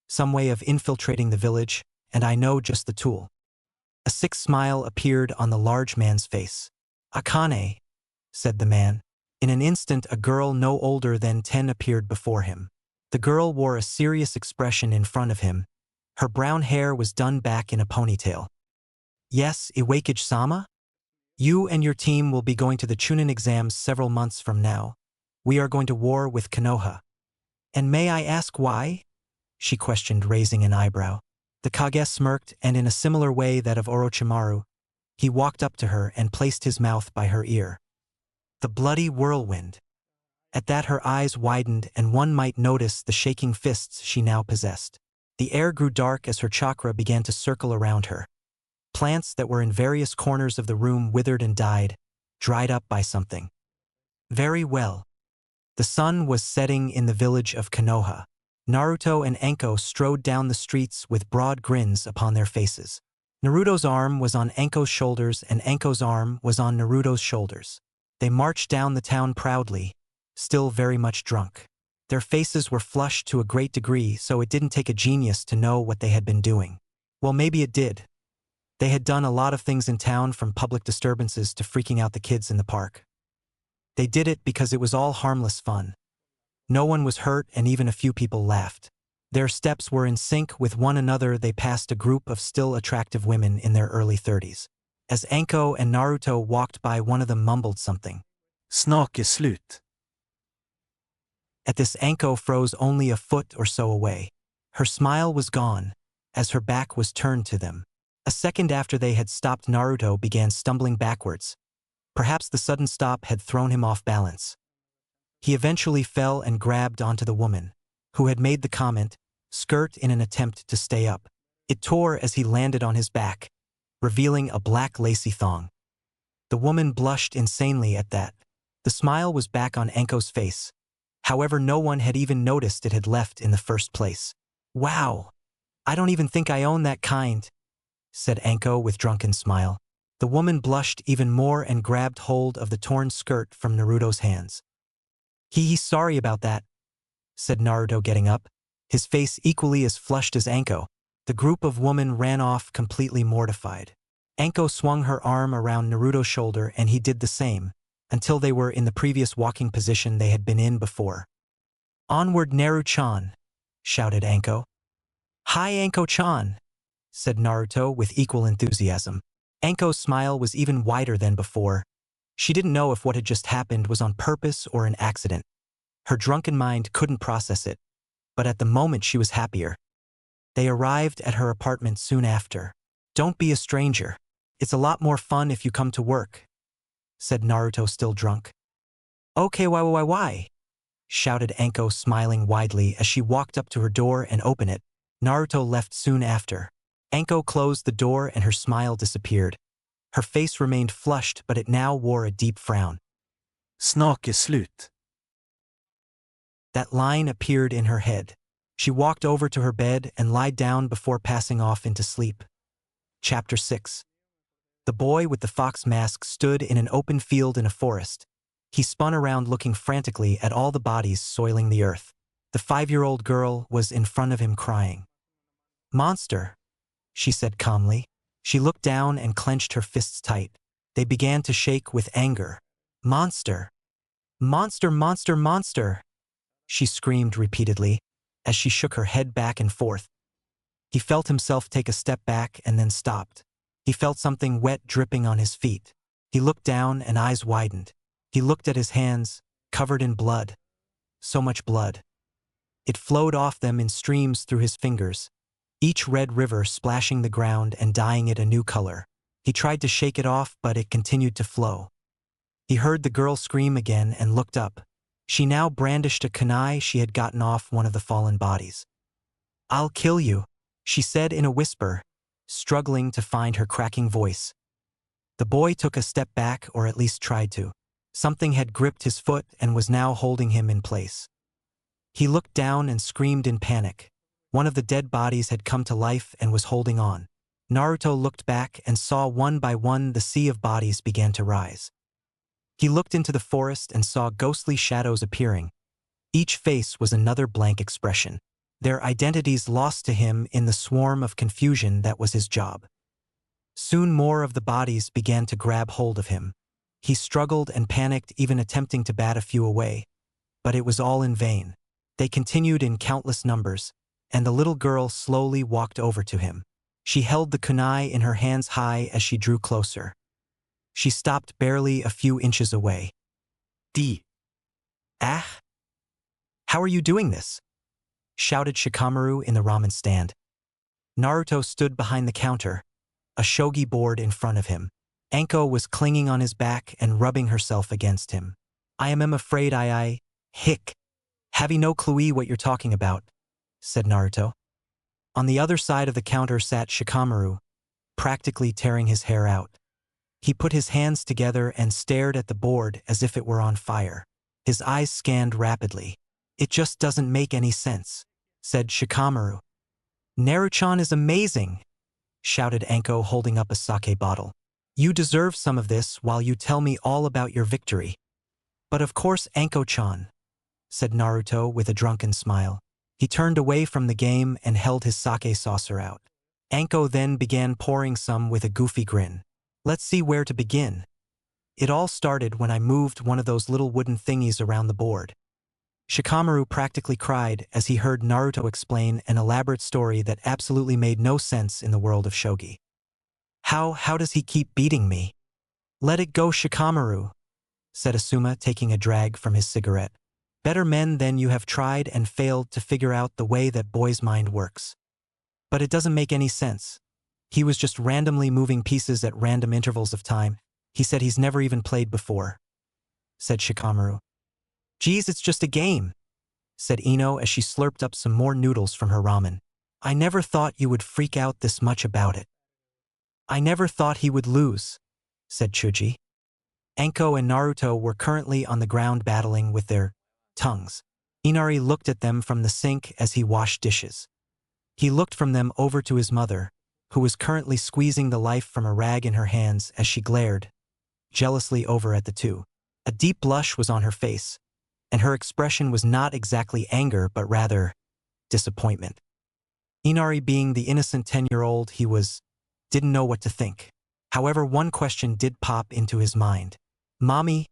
S1: Some way of infiltrating the village, and I know just the tool." A sick smile appeared on the large man's face. "Akane," said the man. In an instant, a girl no older than 10 appeared before him. The girl wore a serious expression in front of him. Her brown hair was done back in a ponytail. "Yes, Iwakage-sama? You and your team will be going to the Chunin exams several months from now. We are going to war with Konoha." "And may I ask why?" she questioned, raising an eyebrow. The Kage smirked, and in a similar way that of Orochimaru, he walked up to her and placed his mouth by her ear. "The bloody whirlwind." At that her eyes widened, and one might notice the shaking fists she now possessed. The air grew dark as her chakra began to circle around her. Plants that were in various corners of the room withered and died, dried up by something. Very well. The sun was setting in the village of Konoha. Naruto and Anko strode down the streets with broad grins upon their faces. Naruto's arm was on Anko's shoulders and Anko's arm was on Naruto's shoulders. They marched down the town proudly, still very much drunk. Their faces were flushed to a great degree, so it didn't take a genius to know what they had been doing. Well, maybe it did. They had done a lot of things in town, from public disturbances to freaking out the kids in the park. They did it because it was all harmless fun. No one was hurt and even a few people laughed. Their steps were in sync with one another. They passed a group of still attractive women in their early 30s. As Anko and Naruto walked by, one of them mumbled something.
S2: Snart är slut.
S1: At this, Anko froze only a foot or so away. Her smile was gone, as her back was turned to them. A second after they had stopped, Naruto began stumbling backwards. Perhaps the sudden stop had thrown him off balance. He eventually fell and grabbed onto the woman, who had made the comment, skirt, in an attempt to stay up. It tore as he landed on his back, revealing a black lacy thong. The woman blushed insanely at that. The smile was back on Anko's face. However, no one had even noticed it had left in the first place. "Wow, I don't even think I own that kind," said Anko with drunken smile. The woman blushed even more and grabbed hold of the torn skirt from Naruto's hands. He's sorry about that," said Naruto, getting up, his face equally as flushed as Anko. The group of women ran off, completely mortified. Anko swung her arm around Naruto's shoulder and he did the same, until they were in the previous walking position they had been in before. "Onward, Naru-chan," shouted Anko. "Hi, Anko-chan," said Naruto with equal enthusiasm. Anko's smile was even wider than before. She didn't know if what had just happened was on purpose or an accident. Her drunken mind couldn't process it, but at the moment she was happier. They arrived at her apartment soon after. "Don't be a stranger. It's a lot more fun if you come to work," said Naruto, still drunk. "Okay, why?" shouted Anko, smiling widely as she walked up to her door and opened it. Naruto left soon after. Anko closed the door and her smile disappeared. Her face remained flushed, but it now wore a deep frown.
S2: Snart är slut.
S1: That line appeared in her head. She walked over to her bed and lied down before passing off into sleep. Chapter 6. The boy with the fox mask stood in an open field in a forest. He spun around, looking frantically at all the bodies soiling the earth. The 5-year-old girl was in front of him, crying. "Monster," she said calmly. She looked down and clenched her fists tight. They began to shake with anger. "Monster! Monster, monster, monster!" she screamed repeatedly, as she shook her head back and forth. He felt himself take a step back and then stopped. He felt something wet dripping on his feet. He looked down and eyes widened. He looked at his hands, covered in blood. So much blood. It flowed off them in streams through his fingers, each red river splashing the ground and dyeing it a new color. He tried to shake it off, but it continued to flow. He heard the girl scream again and looked up. She now brandished a kunai she had gotten off one of the fallen bodies. "I'll kill you," she said in a whisper, struggling to find her cracking voice. The boy took a step back, or at least tried to. Something had gripped his foot and was now holding him in place. He looked down and screamed in panic. One of the dead bodies had come to life and was holding on. Naruto looked back and saw one by one the sea of bodies began to rise. He looked into the forest and saw ghostly shadows appearing. Each face was another blank expression, their identities lost to him in the swarm of confusion that was his job. Soon more of the bodies began to grab hold of him. He struggled and panicked, even attempting to bat a few away, but it was all in vain. They continued in countless numbers, and the little girl slowly walked over to him. She held the kunai in her hands high as she drew closer. She stopped barely a few inches away. "Ah? How are you doing this?" shouted Shikamaru in the ramen stand. Naruto stood behind the counter, a shogi board in front of him. Anko was clinging on his back and rubbing herself against him. "I am afraid I hick. Have you no clue what you're talking about?" said Naruto. On the other side of the counter sat Shikamaru, practically tearing his hair out. He put his hands together and stared at the board as if it were on fire. His eyes scanned rapidly. "It just doesn't make any sense," said Shikamaru. "Naru-chan is amazing," shouted Anko, holding up a sake bottle. "You deserve some of this while you tell me all about your victory." "But of course, Anko-chan," said Naruto with a drunken smile. He turned away from the game and held his sake saucer out. Anko then began pouring some with a goofy grin. Let's see where to begin. It all started when I moved one of those little wooden thingies around the board. Shikamaru practically cried as he heard Naruto explain an elaborate story that absolutely made no sense in the world of shogi. How does he keep beating me? Let it go, Shikamaru, said Asuma, taking a drag from his cigarette. Better men than you have tried and failed to figure out the way that boy's mind works. But it doesn't make any sense. He was just randomly moving pieces at random intervals of time. He said he's never even played before, said Shikamaru. Geez, it's just a game, said Ino as she slurped up some more noodles from her ramen. I never thought you would freak out this much about it. I never thought he would lose, said Chuji. Anko and Naruto were currently on the ground battling with their tongues. Inari looked at them from the sink as he washed dishes. He looked from them over to his mother, who was currently squeezing the life from a rag in her hands as she glared jealously over at the two. A deep blush was on her face, and her expression was not exactly anger but rather disappointment. Inari, being the innocent 10-year-old he was, didn't know what to think. However, one question did pop into his mind. Mommy,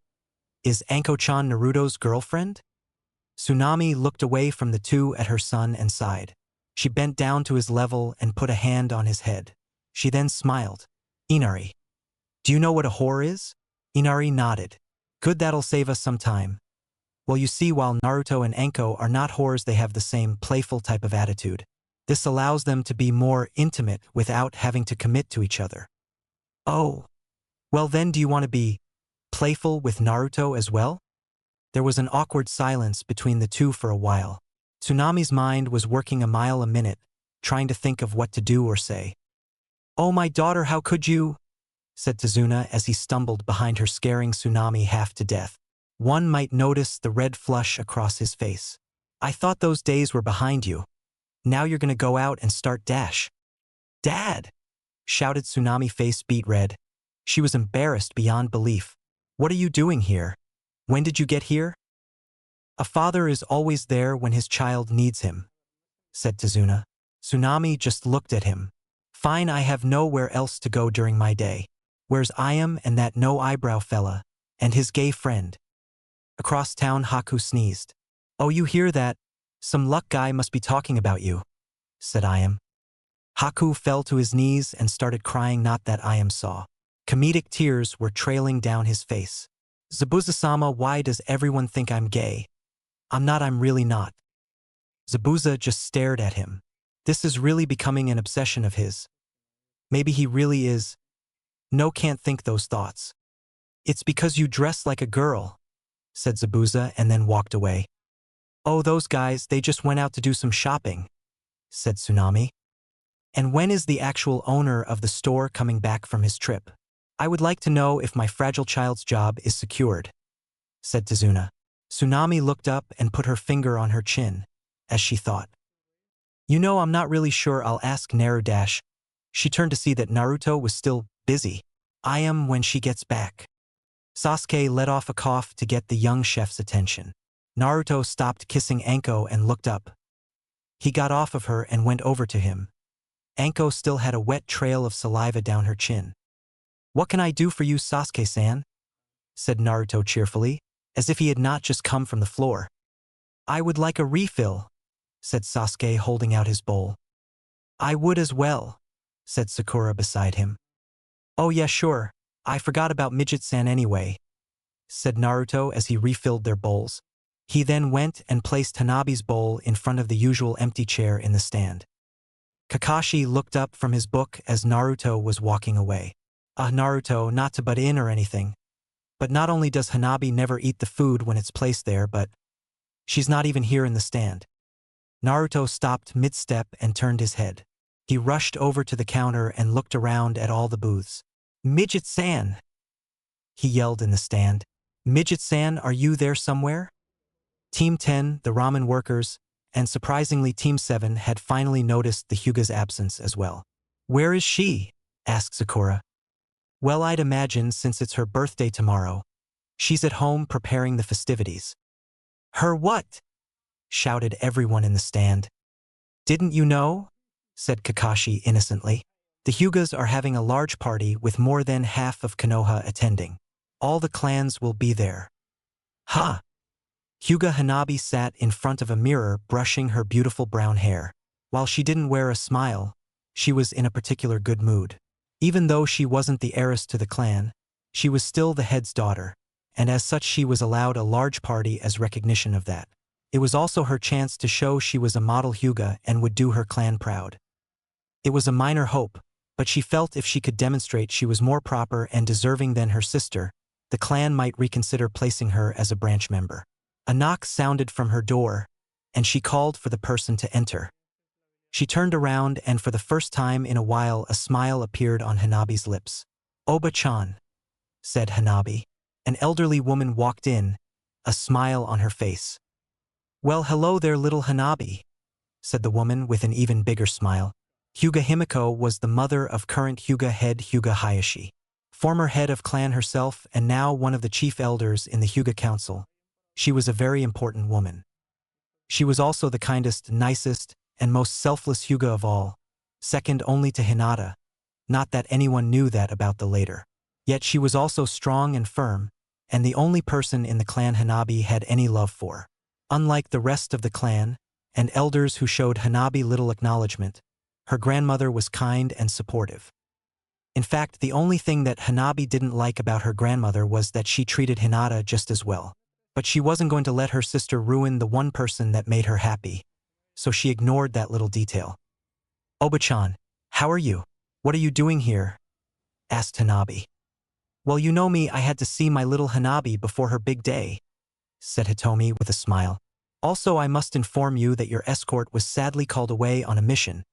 S1: is Anko-chan Naruto's girlfriend? Tsunade looked away from the two at her son and sighed. She bent down to his level and put a hand on his head. She then smiled. Inari, do you know what a whore is? Inari nodded. Good, that'll save us some time. Well, you see, while Naruto and Anko are not whores, they have the same playful type of attitude. This allows them to be more intimate without having to commit to each other. Oh. Well then, do you want to be playful with Naruto as well? There was an awkward silence between the two for a while. Tsunade's mind was working a mile a minute, trying to think of what to do or say. Oh, my daughter, how could you? Said Tazuna as he stumbled behind her, scaring Tsunade half to death. One might notice the red flush across his face. I thought those days were behind you. Now you're gonna go out and start dash. Dad! Shouted Tsunade, face beet red. She was embarrassed beyond belief. What are you doing here? When did you get here? A father is always there when his child needs him, said Tazuna. Tsunade just looked at him. Fine, I have nowhere else to go during my day. Where's I am and that no-eyebrow fella, and his gay friend? Across town, Haku sneezed. Oh, you hear that? Some luck guy must be talking about you, said Iam. Haku fell to his knees and started crying. Not that Iam saw. Comedic tears were trailing down his face. Zabuza-sama, why does everyone think I'm gay? I'm not, I'm really not. Zabuza just stared at him. This is really becoming an obsession of his. Maybe he really is. No, can't think those thoughts. It's because you dress like a girl, said Zabuza and then walked away. Oh, those guys, they just went out to do some shopping, said Tsunade. And when is the actual owner of the store coming back from his trip? I would like to know if my fragile child's job is secured, said Tazuna. Tsunade looked up and put her finger on her chin, as she thought. You know, I'm not really sure. I'll ask Naru dash. She turned to see that Naruto was still busy. I am when she gets back. Sasuke let off a cough to get the young chef's attention. Naruto stopped kissing Anko and looked up. He got off of her and went over to him. Anko still had a wet trail of saliva down her chin. What can I do for you, Sasuke-san? Said Naruto cheerfully, as if he had not just come from the floor. I would like a refill, said Sasuke, holding out his bowl. I would as well, said Sakura beside him. Oh yeah, sure. I forgot about Midget-san anyway, said Naruto as he refilled their bowls. He then went and placed Hannabi's bowl in front of the usual empty chair in the stand. Kakashi looked up from his book as Naruto was walking away. Naruto, not to butt in or anything, but not only does Hannabi never eat the food when it's placed there, but she's not even here in the stand. Naruto stopped mid-step and turned his head. He rushed over to the counter and looked around at all the booths. Midget-san! He yelled in the stand. Midget-san, are you there somewhere? Team 10, the ramen workers, and surprisingly Team 7 had finally noticed the Hyuga's absence as well. Where is she? Asked Sakura. Well, I'd imagine since it's her birthday tomorrow. She's at home preparing the festivities. Her what? Shouted everyone in the stand. Didn't you know? said Kakashi innocently. The Hyugas are having a large party with more than half of Konoha attending. All the clans will be there. Ha! Hyuga Hannabi sat in front of a mirror brushing her beautiful brown hair. While she didn't wear a smile, she was in a particular good mood. Even though she wasn't the heiress to the clan, she was still the head's daughter, and as such she was allowed a large party as recognition of that. It was also her chance to show she was a model Hyuga and would do her clan proud. It was a minor hope, but she felt if she could demonstrate she was more proper and deserving than her sister, the clan might reconsider placing her as a branch member. A knock sounded from her door, and she called for the person to enter. She turned around and for the first time in a while a smile appeared on Hanabi's lips. "Oba-chan," said Hannabi. An elderly woman walked in, a smile on her face. "Well, hello there, little Hannabi," said the woman with an even bigger smile. Hyuga Himiko was the mother of current Hyuga head Hyuga Hayashi, former head of clan herself and now one of the chief elders in the Hyuga Council. She was a very important woman. She was also the kindest, nicest, and most selfless Hyuga of all, second only to Hinata. Not that anyone knew that about the later. Yet she was also strong and firm, and the only person in the clan Hannabi had any love for. Unlike the rest of the clan, and elders who showed Hannabi little acknowledgement, her grandmother was kind and supportive. In fact, the only thing that Hannabi didn't like about her grandmother was that she treated Hinata just as well. But she wasn't going to let her sister ruin the one person that made her happy, so she ignored that little detail. "Oba-chan, how are you? What are you doing here?" asked Hannabi. "Well, you know me, I had to see my little Hannabi before her big day," said Hitomi with a smile. "Also, I must inform you that your escort was sadly called away on a mission,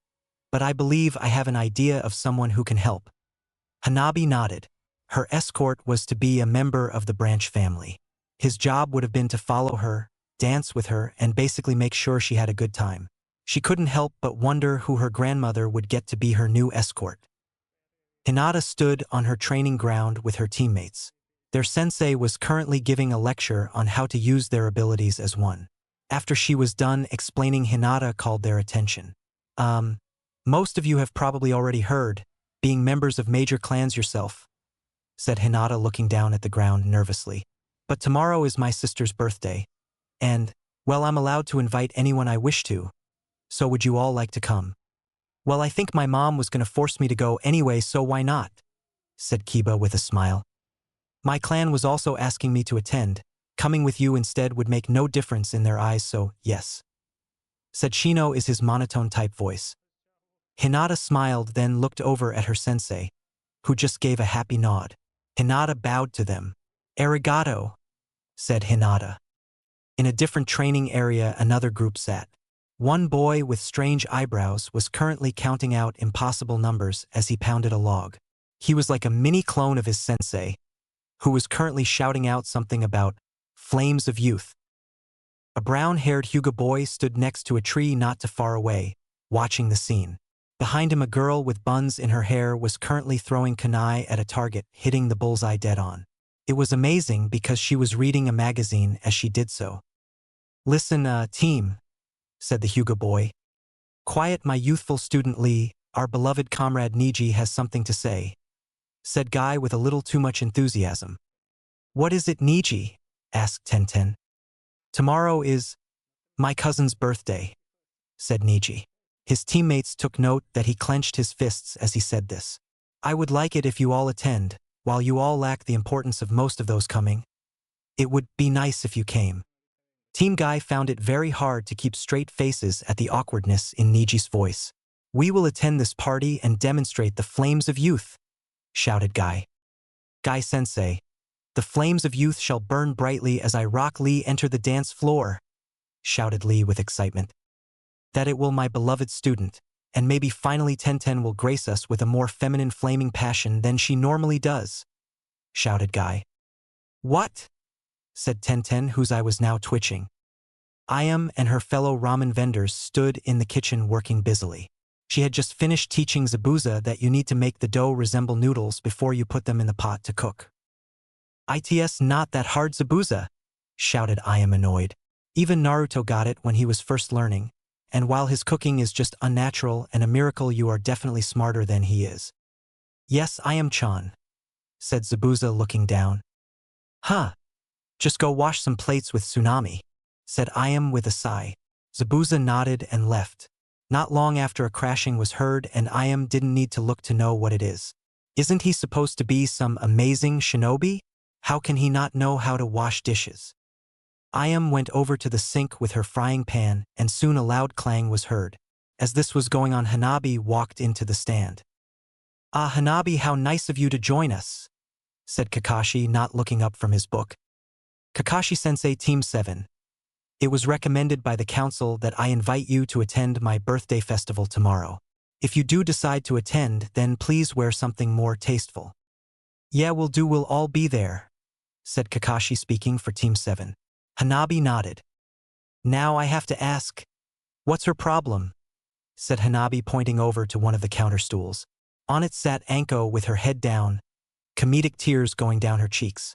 S1: but I believe I have an idea of someone who can help." Hannabi nodded. Her escort was to be a member of the branch family. His job would have been to follow her, dance with her, and basically make sure she had a good time. She couldn't help but wonder who her grandmother would get to be her new escort. Hinata stood on her training ground with her teammates. Their sensei was currently giving a lecture on how to use their abilities as one. After she was done explaining, Hinata called their attention. Most of you have probably already heard, being members of major clans yourself," said Hinata looking down at the ground nervously. "But tomorrow is my sister's birthday, and, well, I'm allowed to invite anyone I wish to. So would you all like to come?" "Well, I think my mom was going to force me to go anyway, so why not?" said Kiba with a smile. "My clan was also asking me to attend. Coming with you instead would make no difference in their eyes, so yes," said Shino is his monotone type voice. Hinata smiled, then looked over at her sensei, who just gave a happy nod. Hinata bowed to them. "Arigato," said Hinata. In a different training area, another group sat. One boy with strange eyebrows was currently counting out impossible numbers as he pounded a log. He was like a mini clone of his sensei, who was currently shouting out something about flames of youth. A brown-haired Hyuga boy stood next to a tree not too far away, watching the scene. Behind him, a girl with buns in her hair was currently throwing kunai at a target, hitting the bullseye dead on. It was amazing because she was reading a magazine as she did so. "Listen, team," said the Hyuga boy. "Quiet, my youthful student Lee, our beloved comrade Niji has something to say," said Guy with a little too much enthusiasm. "What is it, Niji?" asked Tenten. "Tomorrow is my cousin's birthday," said Niji. His teammates took note that he clenched his fists as he said this. "I would like it if you all attend, while you all lack the importance of most of those coming. It would be nice if you came." Team Guy found it very hard to keep straight faces at the awkwardness in Niji's voice. "We will attend this party and demonstrate the flames of youth," shouted Guy. "Guy-sensei, the flames of youth shall burn brightly as I rock Lee enter the dance floor," shouted Lee with excitement. "That it will, my beloved student, and maybe finally Tenten will grace us with a more feminine flaming passion than she normally does," shouted Guy. "What?" said Tenten, whose eye was now twitching. Ayam and her fellow ramen vendors stood in the kitchen working busily. She had just finished teaching Zabuza that you need to make the dough resemble noodles before you put them in the pot to cook. "It's not that hard, Zabuza," shouted Ayam annoyed. "Even Naruto got it when he was first learning, and while his cooking is just unnatural and a miracle, you are definitely smarter than he is. Yes, I am Chan, said Zabuza looking down. Huh. Just go wash some plates with Tsunami, said I am with a sigh. Zabuza nodded and left. Not long after a crashing was heard and I am didn't need to look to know what it is. Isn't he supposed to be some amazing shinobi? How can he not know how to wash dishes? Ayam went over to the sink with her frying pan, and soon a loud clang was heard. As this was going on, Hannabi walked into the stand. Ah, Hannabi, how nice of you to join us, said Kakashi, not looking up from his book. Kakashi-sensei, Team 7. It was recommended by the council that I invite you to attend my birthday festival tomorrow. If you do decide to attend, then please wear something more tasteful. Yeah, we'll all be there, said Kakashi, speaking for Team 7. Hannabi nodded. Now I have to ask, what's her problem? Said Hannabi, pointing over to one of the counter stools. On it sat Anko with her head down, comedic tears going down her cheeks.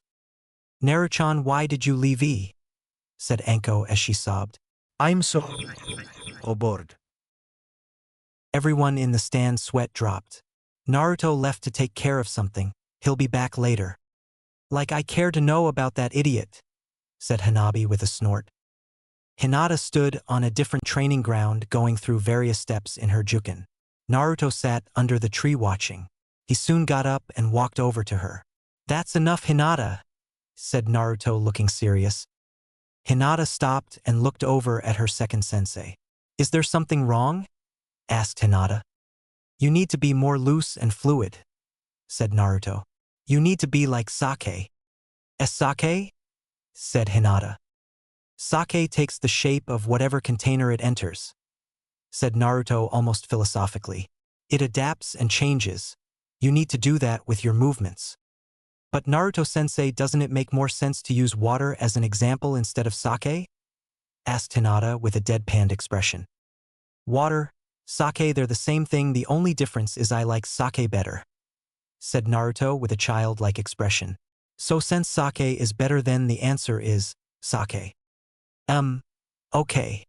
S1: Naruto-chan, why did you leave E? Said Anko as she sobbed.
S2: I'm so bored.
S1: Everyone in the stand sweat dropped. Naruto left to take care of something. He'll be back later. Like I care to know about that idiot, said Hannabi with a snort. Hinata stood on a different training ground, going through various steps in her juken. Naruto sat under the tree watching. He soon got up and walked over to her. That's enough, Hinata, said Naruto, looking serious. Hinata stopped and looked over at her second sensei. Is there something wrong? Asked Hinata. You need to be more loose and fluid, said Naruto. You need to be like sake. Sake? Said Hinata. Sake takes the shape of whatever container it enters, said Naruto almost philosophically. It adapts and changes. You need to do that with your movements. But Naruto-sensei, doesn't it make more sense to use water as an example instead of sake? Asked Hinata with a deadpanned expression. Water, sake, they're the same thing, the only difference is I like sake better, said Naruto with a childlike expression. So since sake is better, then the answer is sake. Okay,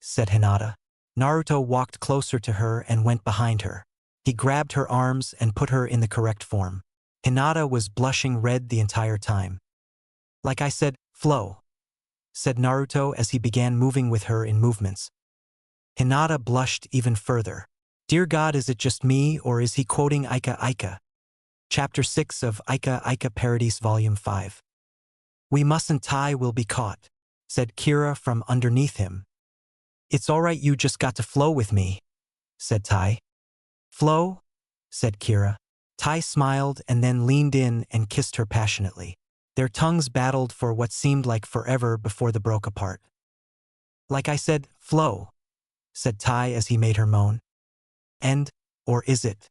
S1: said Hinata. Naruto walked closer to her and went behind her. He grabbed her arms and put her in the correct form. Hinata was blushing red the entire time. Like I said, flow, said Naruto as he began moving with her in movements. Hinata blushed even further. Dear God, is it just me or is he quoting Ika Ika? Chapter 6 of Ika Ika Parodies Volume 5. We mustn't, Tai will be caught, said Kira from underneath him. It's alright, you just got to flow with me, said Tai. Flow? Said Kira. Tai smiled and then leaned in and kissed her passionately. Their tongues battled for what seemed like forever before they broke apart. Like I said, flow, said Tai as he made her moan. And, or is it?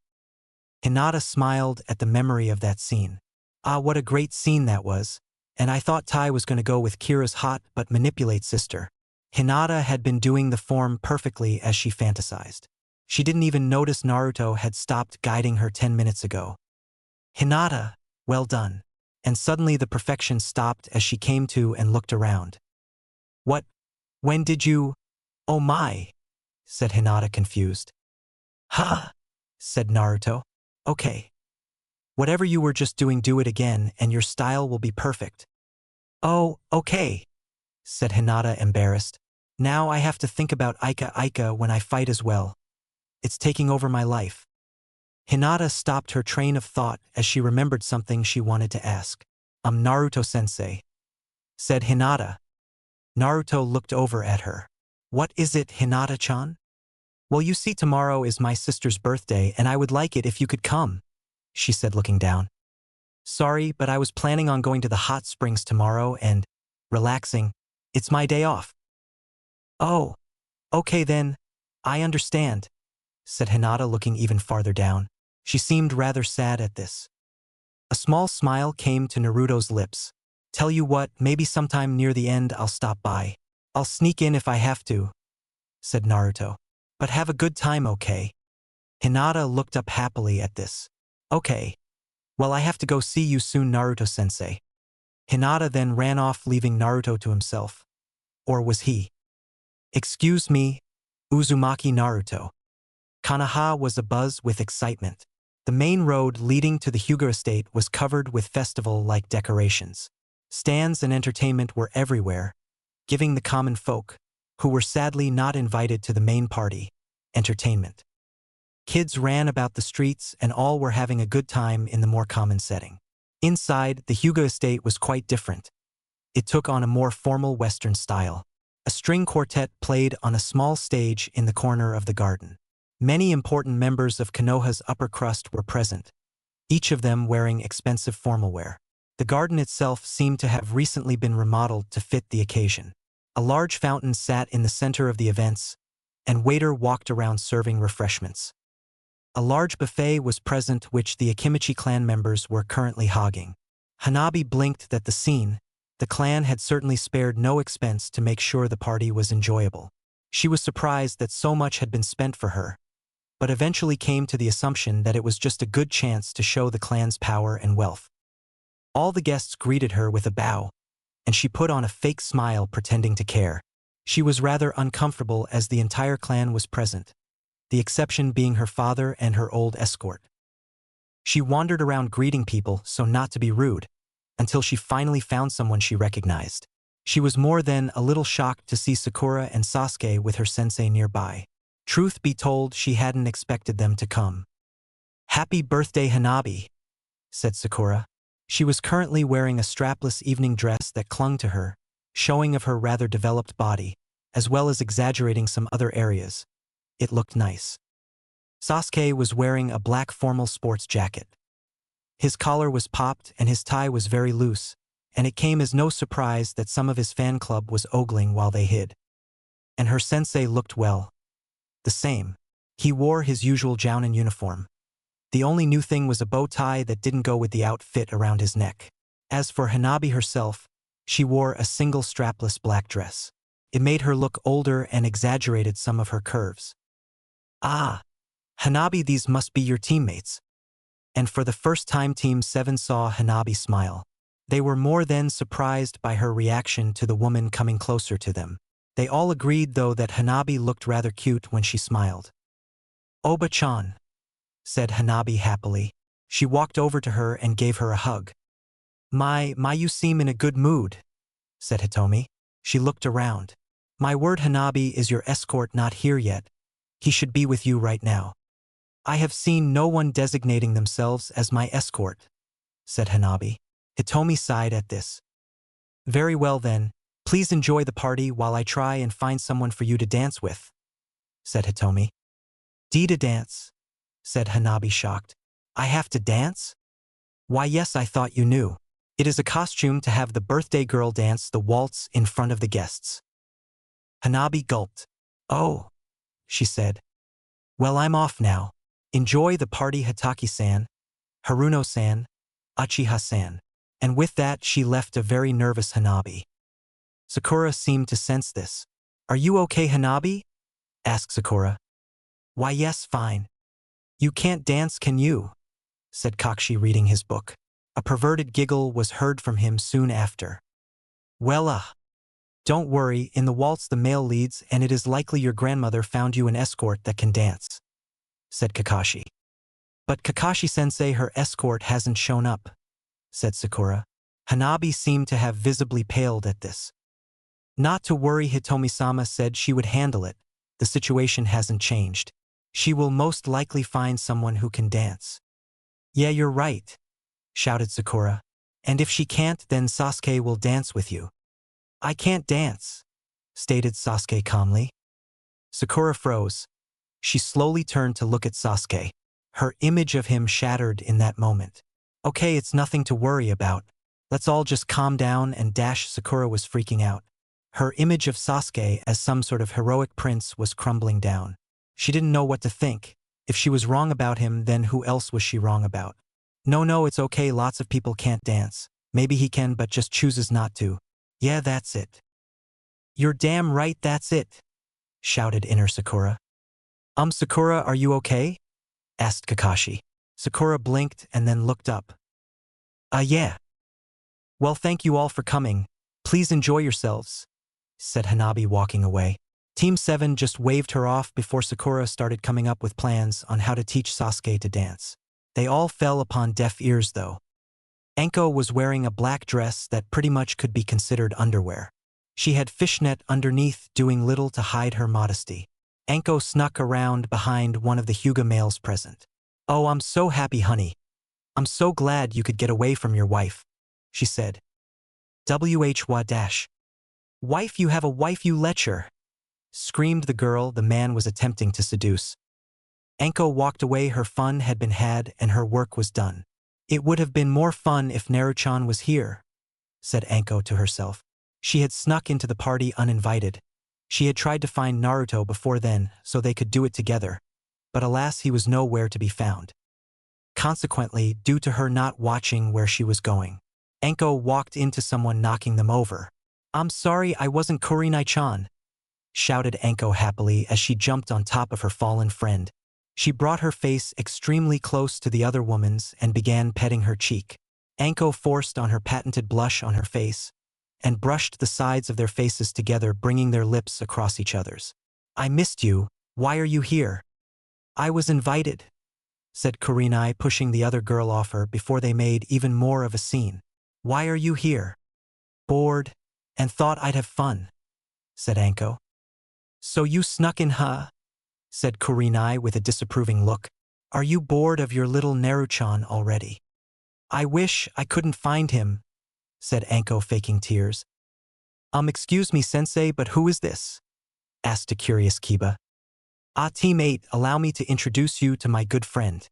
S1: Hinata smiled at the memory of that scene. Ah, what a great scene that was. And I thought Tai was going to go with Kira's hot but manipulate sister. Hinata had been doing the form perfectly as she fantasized. She didn't even notice Naruto had stopped guiding her 10 minutes ago. Hinata, well done. And suddenly the perfection stopped as she came to and looked around. What? When did you? Oh my, said Hinata, confused. Ha, said Naruto. Okay. Whatever you were just doing, do it again and your style will be perfect. Oh, okay, said Hinata, embarrassed. Now I have to think about Ika Ika when I fight as well. It's taking over my life. Hinata stopped her train of thought as she remembered something she wanted to ask. Naruto-sensei, said Hinata. Naruto looked over at her. What is it, Hinata-chan? Well, you see, tomorrow is my sister's birthday and I would like it if you could come, she said, looking down. Sorry, but I was planning on going to the hot springs tomorrow and relaxing. It's my day off. Oh, okay then, I understand, said Hinata, looking even farther down. She seemed rather sad at this. A small smile came to Naruto's lips. Tell you what, maybe sometime near the end I'll stop by. I'll sneak in if I have to, said Naruto. But have a good time, okay? Hinata looked up happily at this. Okay. Well, I have to go, see you soon, Naruto-sensei. Hinata then ran off, leaving Naruto to himself. Or was he? Excuse me, Uzumaki Naruto. Konoha was abuzz with excitement. The main road leading to the Hyuga estate was covered with festival-like decorations. Stands and entertainment were everywhere, giving the common folk, who were sadly not invited to the main party, entertainment. Kids ran about the streets and all were having a good time in the more common setting. Inside, the Hyuga estate was quite different. It took on a more formal Western style. A string quartet played on a small stage in the corner of the garden. Many important members of Konoha's upper crust were present, each of them wearing expensive formal wear. The garden itself seemed to have recently been remodeled to fit the occasion. A large fountain sat in the center of the events, and waiter walked around serving refreshments. A large buffet was present which the Akimichi clan members were currently hogging. Hannabi blinked at the scene. The clan had certainly spared no expense to make sure the party was enjoyable. She was surprised that so much had been spent for her, but eventually came to the assumption that it was just a good chance to show the clan's power and wealth. All the guests greeted her with a bow, and she put on a fake smile pretending to care. She was rather uncomfortable as the entire clan was present, the exception being her father and her old escort. She wandered around greeting people so not to be rude, until she finally found someone she recognized. She was more than a little shocked to see Sakura and Sasuke with her sensei nearby. Truth be told, she hadn't expected them to come. "Happy birthday, Hannabi," said Sakura. She was currently wearing a strapless evening dress that clung to her, showing of her rather developed body, as well as exaggerating some other areas. It looked nice. Sasuke was wearing a black formal sports jacket. His collar was popped and his tie was very loose, and it came as no surprise that some of his fan club was ogling while they hid. And her sensei looked well. The same. He wore his usual jounin uniform. The only new thing was a bow tie that didn't go with the outfit around his neck. As for Hannabi herself, she wore a single strapless black dress. It made her look older and exaggerated some of her curves. "Ah, Hannabi, these must be your teammates." And for the first time Team 7 saw Hannabi smile. They were more than surprised by her reaction to the woman coming closer to them. They all agreed, though, that Hannabi looked rather cute when she smiled. "Oba-chan," said Hannabi happily. She walked over to her and gave her a hug. My, you seem in a good mood," said Hitomi. She looked around. "My word, Hannabi is your escort not here yet. He should be with you right now." "I have seen no one designating themselves as my escort," said Hannabi. Hitomi sighed at this. "Very well then. Please enjoy the party while I try and find someone for you to dance with," said Hitomi. "To dance?" said Hannabi, shocked. "I have to dance?" "Why yes, I thought you knew. It is a costume to have the birthday girl dance the waltz in front of the guests." Hannabi gulped. "Oh," she said. "Well, I'm off now. Enjoy the party, Hataki-san, Haruno-san, Uchiha-san." And with that she left a very nervous Hannabi. Sakura seemed to sense this. "Are you okay, Hannabi?" asked Sakura. "Why yes, fine." "You can't dance, can you?" said Kakshi, reading his book. A perverted giggle was heard from him soon after. "Well, don't worry, in the waltz the male leads and it is likely your grandmother found you an escort that can dance," said Kakashi. "But Kakashi-sensei, her escort hasn't shown up," said Sakura. Hannabi seemed to have visibly paled at this. "Not to worry, Hitomi-sama said she would handle it. The situation hasn't changed. She will most likely find someone who can dance." "Yeah, you're right," shouted Sakura. "And if she can't, then Sasuke will dance with you." "I can't dance," stated Sasuke calmly. Sakura froze. She slowly turned to look at Sasuke. Her image of him shattered in that moment. "Okay, it's nothing to worry about. Let's all just calm down and dash." Sakura was freaking out. Her image of Sasuke as some sort of heroic prince was crumbling down. She didn't know what to think. If she was wrong about him, then who else was she wrong about? No, it's okay, lots of people can't dance. Maybe he can but just chooses not to." "Yeah, that's it." "You're damn right, that's it," shouted inner Sakura. Sakura, are you okay?" asked Kakashi. Sakura blinked and then looked up. Yeah. Well, thank you all for coming. Please enjoy yourselves," said Hannabi, walking away. Team 7 just waved her off before Sakura started coming up with plans on how to teach Sasuke to dance. They all fell upon deaf ears though. Anko was wearing a black dress that pretty much could be considered underwear. She had fishnet underneath, doing little to hide her modesty. Anko snuck around behind one of the Hyuga males present. "Oh, I'm so happy, honey. I'm so glad you could get away from your wife," she said. "Wife, you have a wife, you lecher," screamed the girl the man was attempting to seduce. Anko walked away. Her fun had been had and her work was done. "It would have been more fun if Naruto-chan was here," said Anko to herself. She had snuck into the party uninvited. She had tried to find Naruto before then so they could do it together, but alas, he was nowhere to be found. Consequently, due to her not watching where she was going, Anko walked into someone knocking them over. "I'm sorry, I wasn't Kurenai-chan," shouted Anko happily as she jumped on top of her fallen friend. She brought her face extremely close to the other woman's and began petting her cheek. Anko forced on her patented blush on her face and brushed the sides of their faces together, bringing their lips across each other's. "I missed you. Why are you here?" "I was invited," said Kurenai, pushing the other girl off her before they made even more of a scene. "Why are you here?" "Bored, and thought I'd have fun," said Anko. "So you snuck in, huh?" said Kurenai with a disapproving look. "Are you bored of your little Naruto-chan already?" "I wish I couldn't find him," said Anko, faking tears. Excuse me, sensei, but who is this?" asked a curious Kiba. Team 8, allow me to introduce you to my good friend.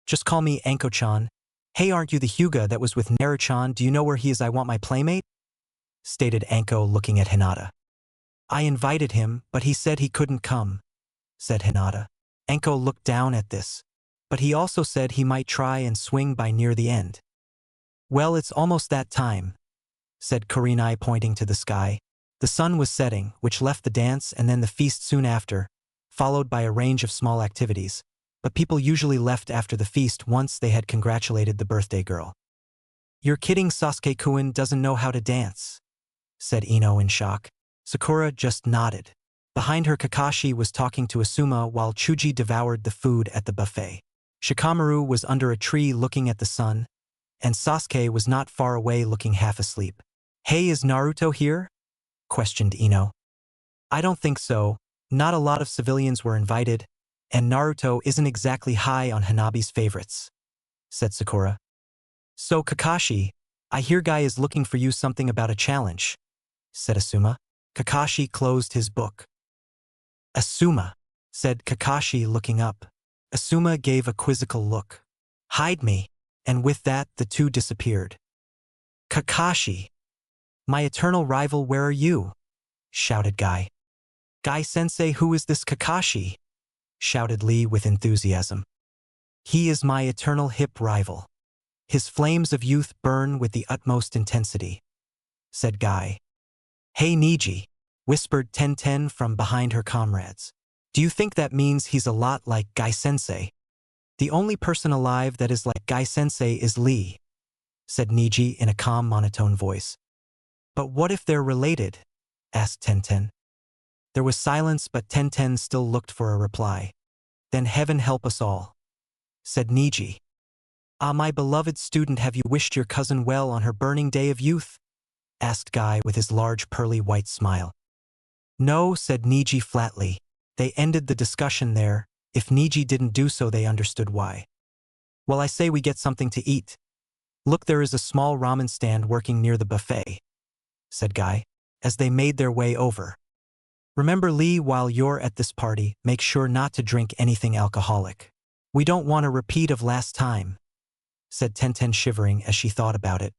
S1: Just call me Anko-chan. Hey, aren't you the Hyuga that was with Naruto-chan? Do you know where he is? I want my playmate," stated Anko, looking at Hinata. "I invited him, but he said he couldn't come," said Hinata. Anko looked down at this, but he also said he might try and swing by near the end. "Well, it's almost that time," said Kurenai, pointing to the sky. The sun was setting, which left the dance and then the feast soon after, followed by a range of small activities, but people usually left after the feast once they had congratulated the birthday girl. "You're kidding, Sasuke-kun doesn't know how to dance," said Ino in shock. Sakura just nodded. Behind her, Kakashi was talking to Asuma while Chuji devoured the food at the buffet. Shikamaru was under a tree looking at the sun, and Sasuke was not far away looking half asleep. "Hey, is Naruto here?" questioned Ino. "I don't think so. Not a lot of civilians were invited, and Naruto isn't exactly high on Hannabi's favorites," said Sakura. "So Kakashi, I hear Guy is looking for you something about a challenge," said Asuma. Kakashi closed his book. "Asuma," said Kakashi, looking up. Asuma gave a quizzical look. "Hide me," and with that the two disappeared. "Kakashi, my eternal rival, where are you?" shouted Guy. "Guy-sensei, who is this Kakashi?" shouted Lee with enthusiasm. "He is my eternal hip rival. His flames of youth burn with the utmost intensity," said Guy. "Hey Niji," whispered Tenten from behind her comrades. "Do you think that means he's a lot like Guy-sensei?" "The only person alive that is like Guy-sensei is Lee," said Niji in a calm monotone voice. "But what if they're related?" asked Tenten. There was silence, but Tenten still looked for a reply. "Then heaven help us all," said Niji. My beloved student, have you wished your cousin well on her burning day of youth?" asked Guy with his large pearly white smile. "No," said Niji flatly. They ended the discussion there. If Niji didn't do so, they understood why. "Well, I say we get something to eat. Look, there is a small ramen stand working near the buffet," said Guy, as they made their way over. "Remember, Lee, while you're at this party, make sure not to drink anything alcoholic. We don't want a repeat of last time," said Tenten, shivering as she thought about it.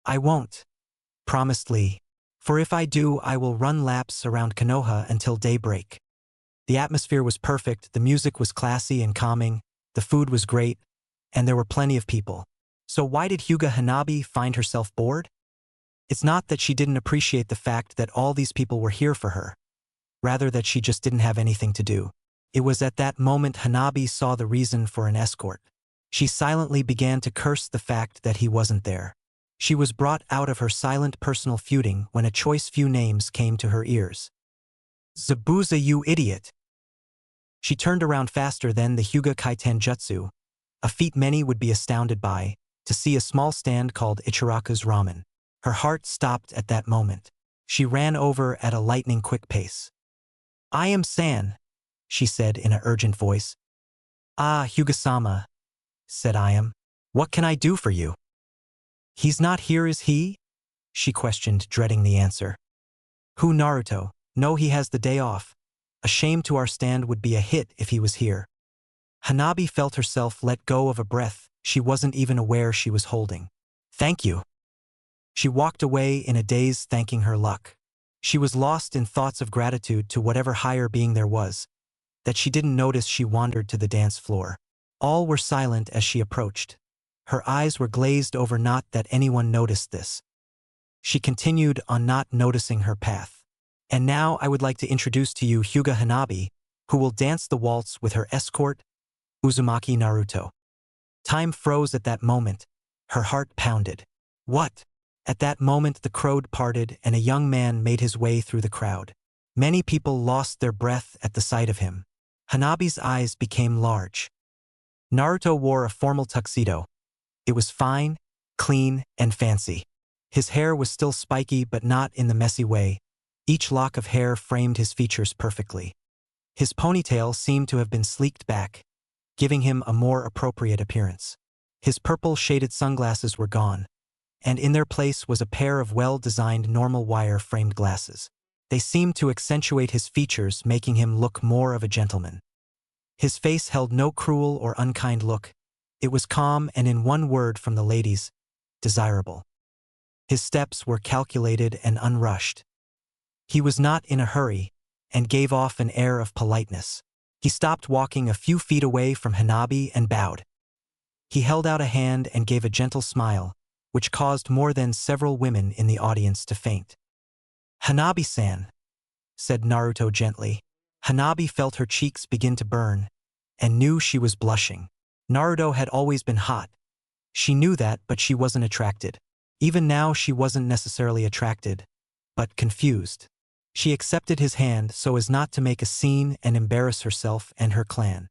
S1: "I won't," promised Lee. "For if I do, I will run laps around Konoha until daybreak." The atmosphere was perfect, the music was classy and calming, the food was great, and there were plenty of people. So why did Hyuga Hannabi find herself bored? It's not that she didn't appreciate the fact that all these people were here for her, rather that she just didn't have anything to do. It was at that moment Hannabi saw the reason for an escort. She silently began to curse the fact that he wasn't there. She was brought out of her silent personal feuding when a choice few names came to her ears. Zabuza, you idiot! She turned around faster than the Hyuga Kaiten Jutsu, a feat many would be astounded by, to see a small stand called Ichiraku's Ramen. Her heart stopped at that moment. She ran over at a lightning-quick pace. I am San, she said in an urgent voice. Ah, Hyuga-sama, said I am. What can I do for you? He's not here, is he? She questioned, dreading the answer. Who, Naruto? No, he has the day off. A shame to our stand would be a hit if he was here. Hannabi felt herself let go of a breath she wasn't even aware she was holding. Thank you. She walked away in a daze, thanking her luck. She was lost in thoughts of gratitude to whatever higher being there was, that she didn't notice she wandered to the dance floor. All were silent as she approached. Her eyes were glazed over, not that anyone noticed this. She continued on, not noticing her path. And now I would like to introduce to you Hyuga Hannabi, who will dance the waltz with her escort, Uzumaki Naruto. Time froze at that moment. Her heart pounded. What? At that moment the crowd parted and a young man made his way through the crowd. Many people lost their breath at the sight of him. Hanabi's eyes became large. Naruto wore a formal tuxedo. It was fine, clean, and fancy. His hair was still spiky but not in the messy way. Each lock of hair framed his features perfectly. His ponytail seemed to have been sleeked back, giving him a more appropriate appearance. His purple-shaded sunglasses were gone, and in their place was a pair of well-designed normal wire-framed glasses. They seemed to accentuate his features, making him look more of a gentleman. His face held no cruel or unkind look. It was calm and, in one word from the ladies, desirable. His steps were calculated and unrushed. He was not in a hurry, and gave off an air of politeness. He stopped walking a few feet away from Hannabi and bowed. He held out a hand and gave a gentle smile, which caused more than several women in the audience to faint. Hannabi-san, said Naruto gently. Hannabi felt her cheeks begin to burn, and knew she was blushing. Naruto had always been hot. She knew that, but she wasn't attracted. Even now she wasn't necessarily attracted, but confused. She accepted his hand so as not to make a scene and embarrass herself and her clan.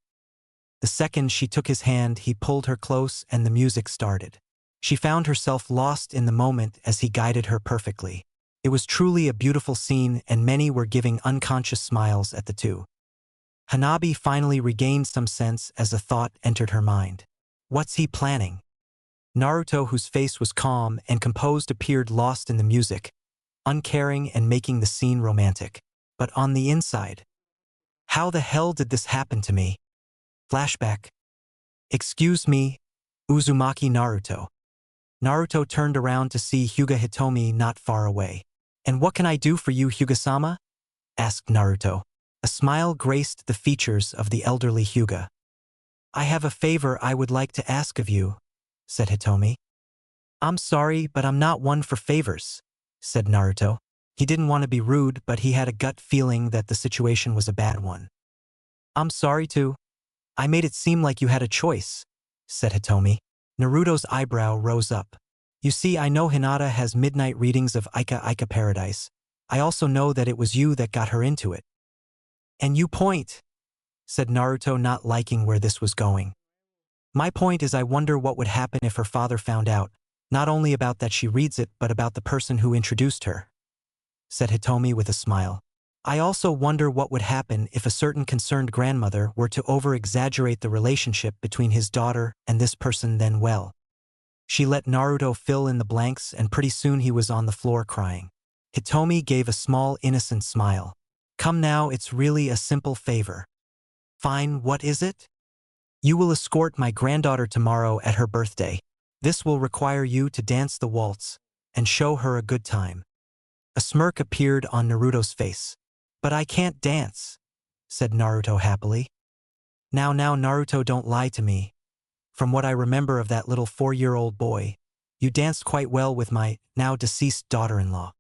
S1: The second she took his hand, he pulled her close and the music started. She found herself lost in the moment as he guided her perfectly. It was truly a beautiful scene, and many were giving unconscious smiles at the two. Hannabi finally regained some sense as a thought entered her mind. What's he planning? Naruto, whose face was calm and composed, appeared lost in the music, uncaring and making the scene romantic. But on the inside, how the hell did this happen to me? Flashback. Excuse me, Uzumaki Naruto. Naruto turned around to see Hyuga Hitomi not far away. And what can I do for you, Hyuga-sama? Asked Naruto. A smile graced the features of the elderly Hyuga. I have a favor I would like to ask of you, said Hitomi. I'm sorry, but I'm not one for favors, said Naruto. He didn't want to be rude, but he had a gut feeling that the situation was a bad one. I'm sorry too. I made it seem like you had a choice, said Hitomi. Naruto's eyebrow rose up. You see, I know Hinata has midnight readings of Ika Ika Paradise. I also know that it was you that got her into it. And you point, said Naruto, not liking where this was going. My point is, I wonder what would happen if her father found out, not only about that she reads it, but about the person who introduced her, said Hitomi with a smile. I also wonder what would happen if a certain concerned grandmother were to over-exaggerate the relationship between his daughter and this person. Then, well. She let Naruto fill in the blanks, and pretty soon he was on the floor crying. Hitomi gave a small innocent smile. Come now, it's really a simple favor. Fine, what is it? You will escort my granddaughter tomorrow at her birthday. This will require you to dance the waltz and show her a good time. A smirk appeared on Naruto's face. But I can't dance, said Naruto happily. Now Naruto, don't lie to me. From what I remember of that little 4-year-old boy, you danced quite well with my now deceased daughter-in-law.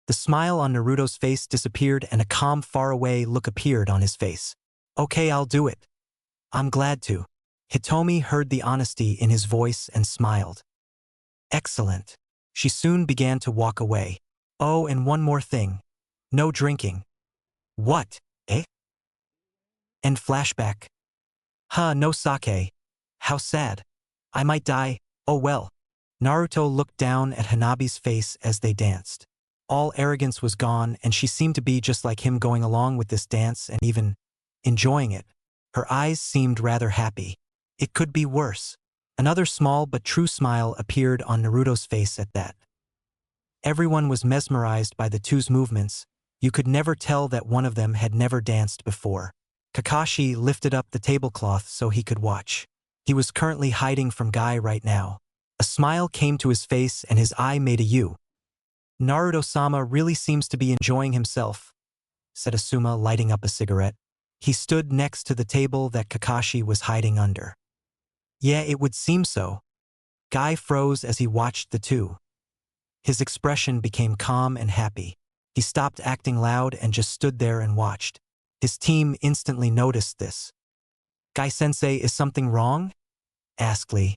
S1: The smile on Naruto's face disappeared and a calm, faraway look appeared on his face. Okay, I'll do it. I'm glad to. Hitomi heard the honesty in his voice and smiled. Excellent. She soon began to walk away. Oh, and one more thing. No drinking. What? Eh? And flashback. No sake. How sad. I might die. Oh well. Naruto looked down at Hanabi's face as they danced. All arrogance was gone, and she seemed to be just like him, going along with this dance and even enjoying it. Her eyes seemed rather happy. It could be worse. Another small but true smile appeared on Naruto's face at that. Everyone was mesmerized by the two's movements. You could never tell that one of them had never danced before. Kakashi lifted up the tablecloth so he could watch. He was currently hiding from Guy right now. A smile came to his face and his eye made a U. Naruto-sama really seems to be enjoying himself, said Asuma, lighting up a cigarette. He stood next to the table that Kakashi was hiding under. Yeah, it would seem so. Guy froze as he watched the two. His expression became calm and happy. He stopped acting loud and just stood there and watched. His team instantly noticed this. Guy-sensei, is something wrong? Asked Lee.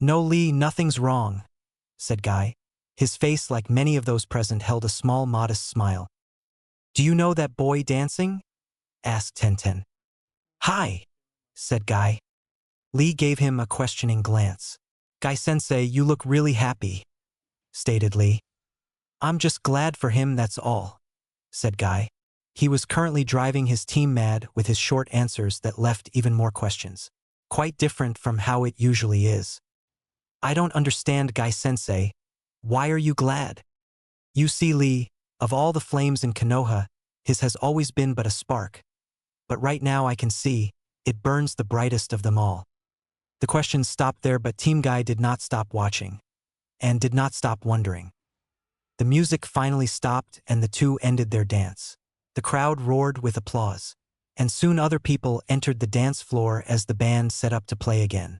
S1: No, Lee, nothing's wrong, said Guy. His face, like many of those present, held a small, modest smile. Do you know that boy dancing? Asked Tenten. Hi, said Guy. Lee gave him a questioning glance. Guy-sensei, you look really happy, stated Lee. I'm just glad for him, that's all, said Guy. He was currently driving his team mad with his short answers that left even more questions. Quite different from how it usually is. I don't understand, Guy-sensei. Why are you glad? You see, Lee, of all the flames in Konoha, his has always been but a spark. But right now I can see, it burns the brightest of them all. The questions stopped there, but Team Guy did not stop watching. And did not stop wondering. The music finally stopped and the two ended their dance. The crowd roared with applause. And soon other people entered the dance floor as the band set up to play again.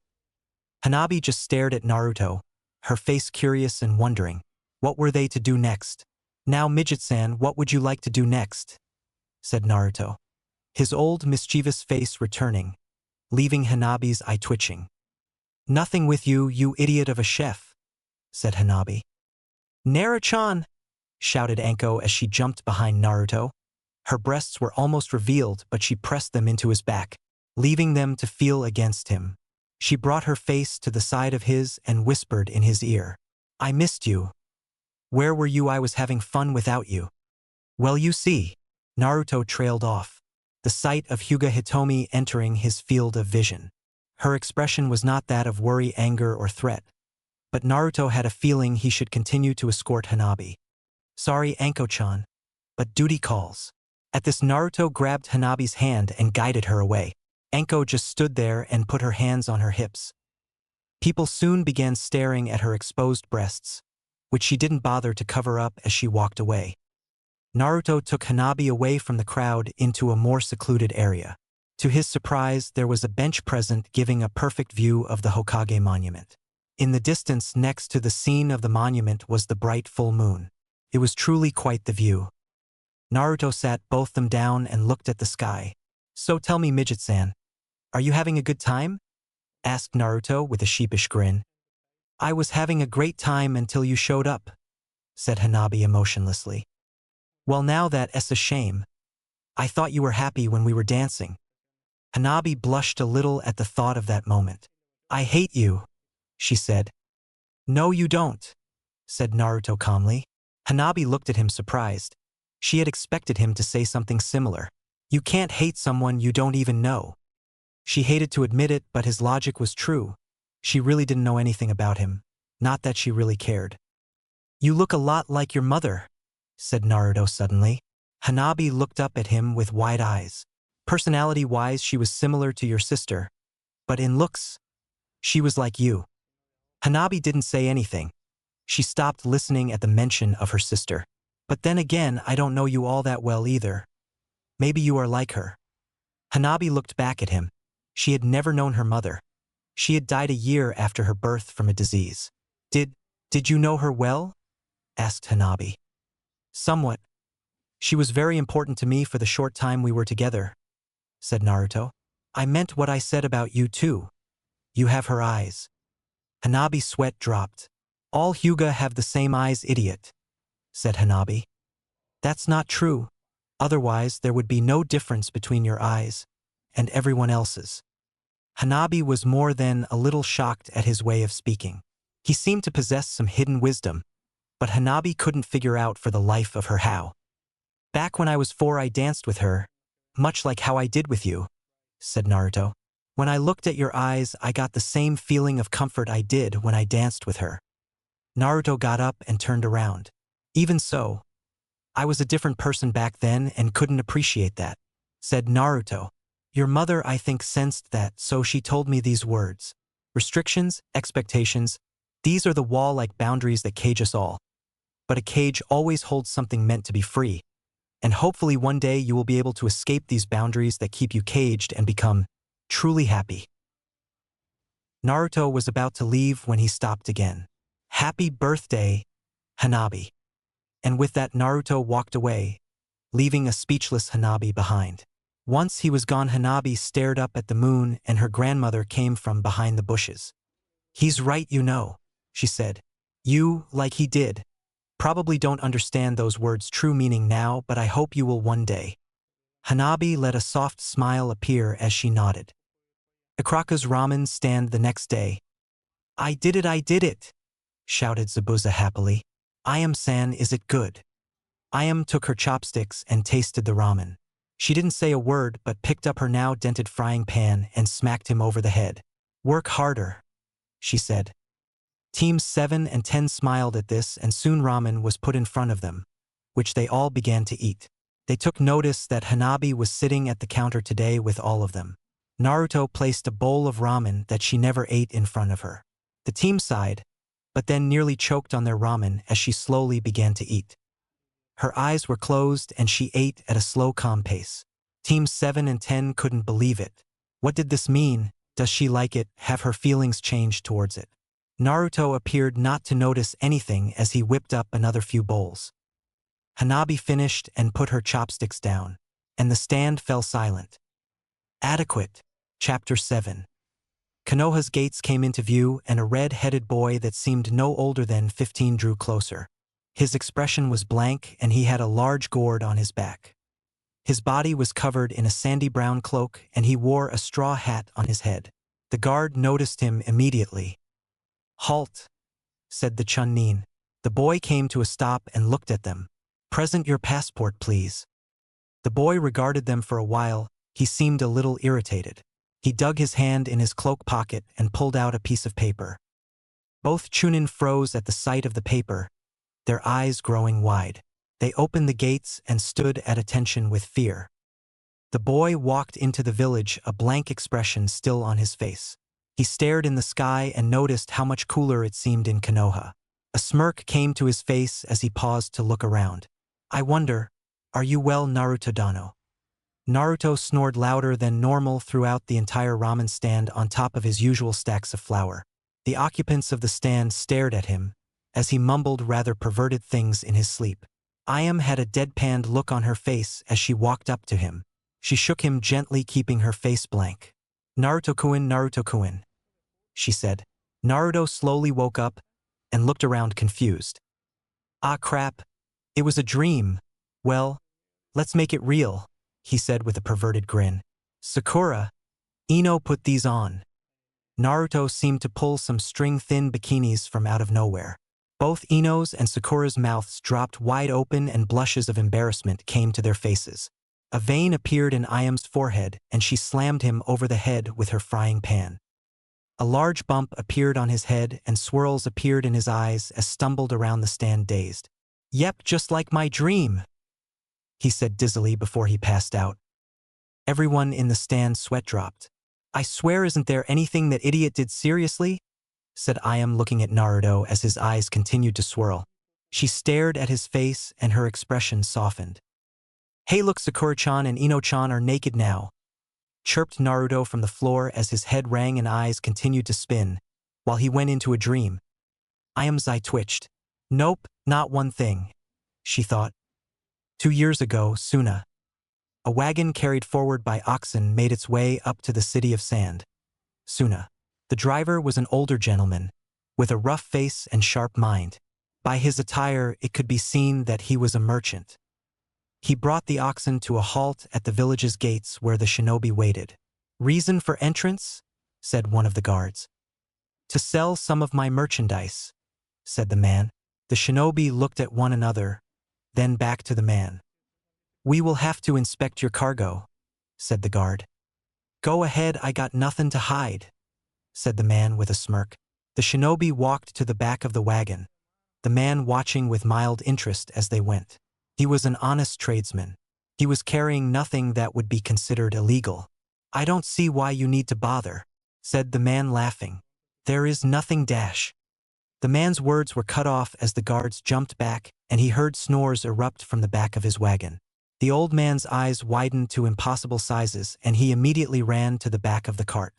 S1: Hannabi just stared at Naruto, her face curious and wondering. What were they to do next? Now, Midget-san, what would you like to do next? Said Naruto. His old mischievous face returning, leaving Hanabi's eye twitching. Nothing with you, you idiot of a chef, said Hannabi. Naruto-chan, shouted Anko as she jumped behind Naruto. Her breasts were almost revealed, but she pressed them into his back, leaving them to feel against him. She brought her face to the side of his and whispered in his ear. I missed you. Where were you? I was having fun without you. Well, you see. Naruto trailed off. The sight of Hyuga Hitomi entering his field of vision. Her expression was not that of worry, anger, or threat. But Naruto had a feeling he should continue to escort Hannabi. Sorry, Anko-chan, but duty calls. At this, Naruto grabbed Hanabi's hand and guided her away. Anko just stood there and put her hands on her hips. People soon began staring at her exposed breasts, which she didn't bother to cover up as she walked away. Naruto took Hannabi away from the crowd into a more secluded area. To his surprise, there was a bench present giving a perfect view of the Hokage monument. In the distance next to the scene of the monument was the bright full moon. It was truly quite the view. Naruto sat both them down and looked at the sky. So tell me, Midget-san, are you having a good time? Asked Naruto with a sheepish grin. I was having a great time until you showed up, said Hannabi emotionlessly. Well, now that's a shame. I thought you were happy when we were dancing. Hannabi blushed a little at the thought of that moment. I hate you, she said. No, you don't, said Naruto calmly. Hannabi looked at him surprised. She had expected him to say something similar. You can't hate someone you don't even know. She hated to admit it, but his logic was true. She really didn't know anything about him. Not that she really cared. You look a lot like your mother, said Naruto suddenly. Hannabi looked up at him with wide eyes. Personality-wise, she was similar to your sister. But in looks, she was like you. Hannabi didn't say anything. She stopped listening at the mention of her sister. But then again, I don't know you all that well either. Maybe you are like her. Hannabi looked back at him. She had never known her mother. She had died a year after her birth from a disease. Did you know her well? Asked Hannabi. Somewhat. She was very important to me for the short time we were together, said Naruto. I meant what I said about you too. You have her eyes. Hannabi's sweat dropped. All Hyuga have the same eyes, idiot, said Hannabi. That's not true. Otherwise, there would be no difference between your eyes and everyone else's. Hannabi was more than a little shocked at his way of speaking. He seemed to possess some hidden wisdom, but Hannabi couldn't figure out for the life of her how. Back when I was 4, I danced with her, much like how I did with you, said Naruto. When I looked at your eyes, I got the same feeling of comfort I did when I danced with her. Naruto got up and turned around. Even so, I was a different person back then and couldn't appreciate that, said Naruto. Your mother, I think, sensed that, so she told me these words. Restrictions, expectations, these are the wall-like boundaries that cage us all. But a cage always holds something meant to be free, and hopefully one day you will be able to escape these boundaries that keep you caged and become truly happy. Naruto was about to leave when he stopped again. Happy birthday, Hannabi. And with that, Naruto walked away, leaving a speechless Hannabi behind. Once he was gone, Hannabi stared up at the moon and her grandmother came from behind the bushes. He's right, you know, she said. You, like he did, probably don't understand those words' true meaning now, but I hope you will one day. Hannabi let a soft smile appear as she nodded. Ikraka's ramen stand the next day. I did it, shouted Zabuza happily. Ayam-san, is it good? Ayam took her chopsticks and tasted the ramen. She didn't say a word but picked up her now dented frying pan and smacked him over the head. Work harder, she said. Teams 7 and 10 smiled at this and soon ramen was put in front of them, which they all began to eat. They took notice that Hannabi was sitting at the counter today with all of them. Naruto placed a bowl of ramen that she never ate in front of her. The team sighed, but then nearly choked on their ramen as she slowly began to eat. Her eyes were closed and she ate at a slow, calm pace. Teams 7 and 10 couldn't believe it. What did this mean? Does she like it? Have her feelings changed towards it? Naruto appeared not to notice anything as he whipped up another few bowls. Hannabi finished and put her chopsticks down, and the stand fell silent. Adequate. Chapter 7. Konoha's gates came into view and a red-headed boy that seemed no older than 15 drew closer. His expression was blank and he had a large gourd on his back. His body was covered in a sandy brown cloak and he wore a straw hat on his head. The guard noticed him immediately. Halt, said the Chunin. The boy came to a stop and looked at them. Present your passport, please. The boy regarded them for a while. He seemed a little irritated. He dug his hand in his cloak pocket and pulled out a piece of paper. Both Chunin froze at the sight of the paper, their eyes growing wide. They opened the gates and stood at attention with fear. The boy walked into the village, a blank expression still on his face. He stared in the sky and noticed how much cooler it seemed in Konoha. A smirk came to his face as he paused to look around. I wonder, are you well, Naruto-dano? Naruto snored louder than normal throughout the entire ramen stand on top of his usual stacks of flour. The occupants of the stand stared at him as he mumbled rather perverted things in his sleep. Ayam had a deadpanned look on her face as she walked up to him. She shook him gently, keeping her face blank. Naruto-kun, she said. Naruto slowly woke up and looked around confused. Ah crap, it was a dream. Well, let's make it real, he said with a perverted grin. Sakura, Ino put these on. Naruto seemed to pull some string-thin bikinis from out of nowhere. Both Ino's and Sakura's mouths dropped wide open and blushes of embarrassment came to their faces. A vein appeared in Ayam's forehead and she slammed him over the head with her frying pan. A large bump appeared on his head and swirls appeared in his eyes as stumbled around the stand dazed. Yep, just like my dream, he said dizzily before he passed out. Everyone in the stand sweat dropped. I swear, isn't there anything that idiot did seriously? Said Ayam, looking at Naruto as his eyes continued to swirl. She stared at his face and her expression softened. Hey look, Sakura-chan and Ino-chan are naked now, chirped Naruto from the floor as his head rang and eyes continued to spin, while he went into a dream. Ayam's eye twitched. Nope, not one thing, she thought. 2 years ago, Suna. A wagon carried forward by oxen made its way up to the city of sand. Suna. The driver was an older gentleman, with a rough face and sharp mind. By his attire, it could be seen that he was a merchant. He brought the oxen to a halt at the village's gates where the shinobi waited. "Reason for entrance?" said one of the guards. "To sell some of my merchandise," said the man. The shinobi looked at one another, then back to the man. "We will have to inspect your cargo," said the guard. "Go ahead, I got nothing to hide," said the man with a smirk. The shinobi walked to the back of the wagon, the man watching with mild interest as they went. He was an honest tradesman. He was carrying nothing that would be considered illegal. "I don't see why you need to bother," said the man laughing. "There is nothing dash." The man's words were cut off as the guards jumped back and he heard snores erupt from the back of his wagon. The old man's eyes widened to impossible sizes and he immediately ran to the back of the cart.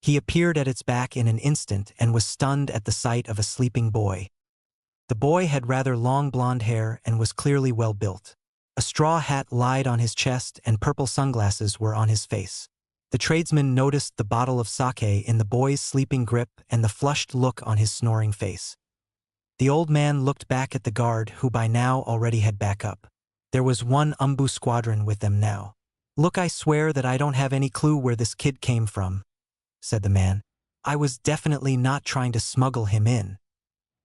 S1: He appeared at its back in an instant and was stunned at the sight of a sleeping boy. The boy had rather long blonde hair and was clearly well built. A straw hat lied on his chest and purple sunglasses were on his face. The tradesman noticed the bottle of sake in the boy's sleeping grip and the flushed look on his snoring face. The old man looked back at the guard who by now already had backup. There was one Umbu squadron with them now. "Look, I swear that I don't have any clue where this kid came from," said the man. "I was definitely not trying to smuggle him in."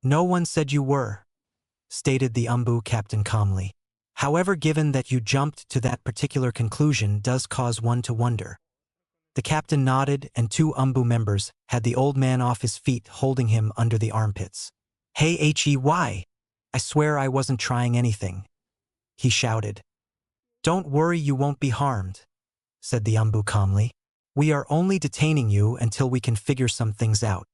S1: "No one said you were," stated the Umbu captain calmly. "However, given that you jumped to that particular conclusion does cause one to wonder." The captain nodded and two Umbu members had the old man off his feet holding him under the armpits. "Hey Hey, I swear I wasn't trying anything," he shouted. "Don't worry, you won't be harmed," said the Umbu calmly. "We are only detaining you until we can figure some things out."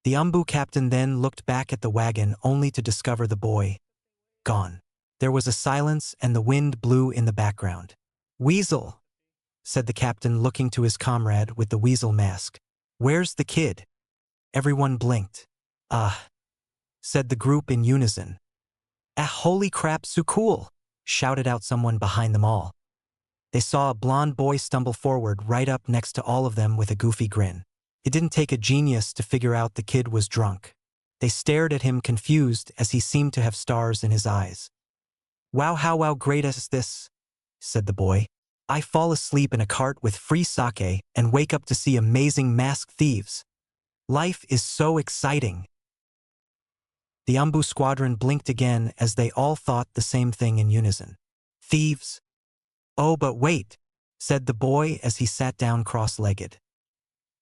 S1: The Umbu captain then looked back at the wagon only to discover the boy gone. There was a silence and the wind blew in the background. "Weasel," said the captain looking to his comrade with the weasel mask. "Where's the kid?" Everyone blinked. Said the group in unison. Holy crap, so cool," shouted out someone behind them all. They saw a blond boy stumble forward right up next to all of them with a goofy grin. It didn't take a genius to figure out the kid was drunk. They stared at him confused as he seemed to have stars in his eyes. "Wow, how great is this?" said the boy. "I fall asleep in a cart with free sake and wake up to see amazing masked thieves. Life is so exciting." The Umbu squadron blinked again as they all thought the same thing in unison. "Thieves?" "Oh, but wait," said the boy as he sat down cross-legged.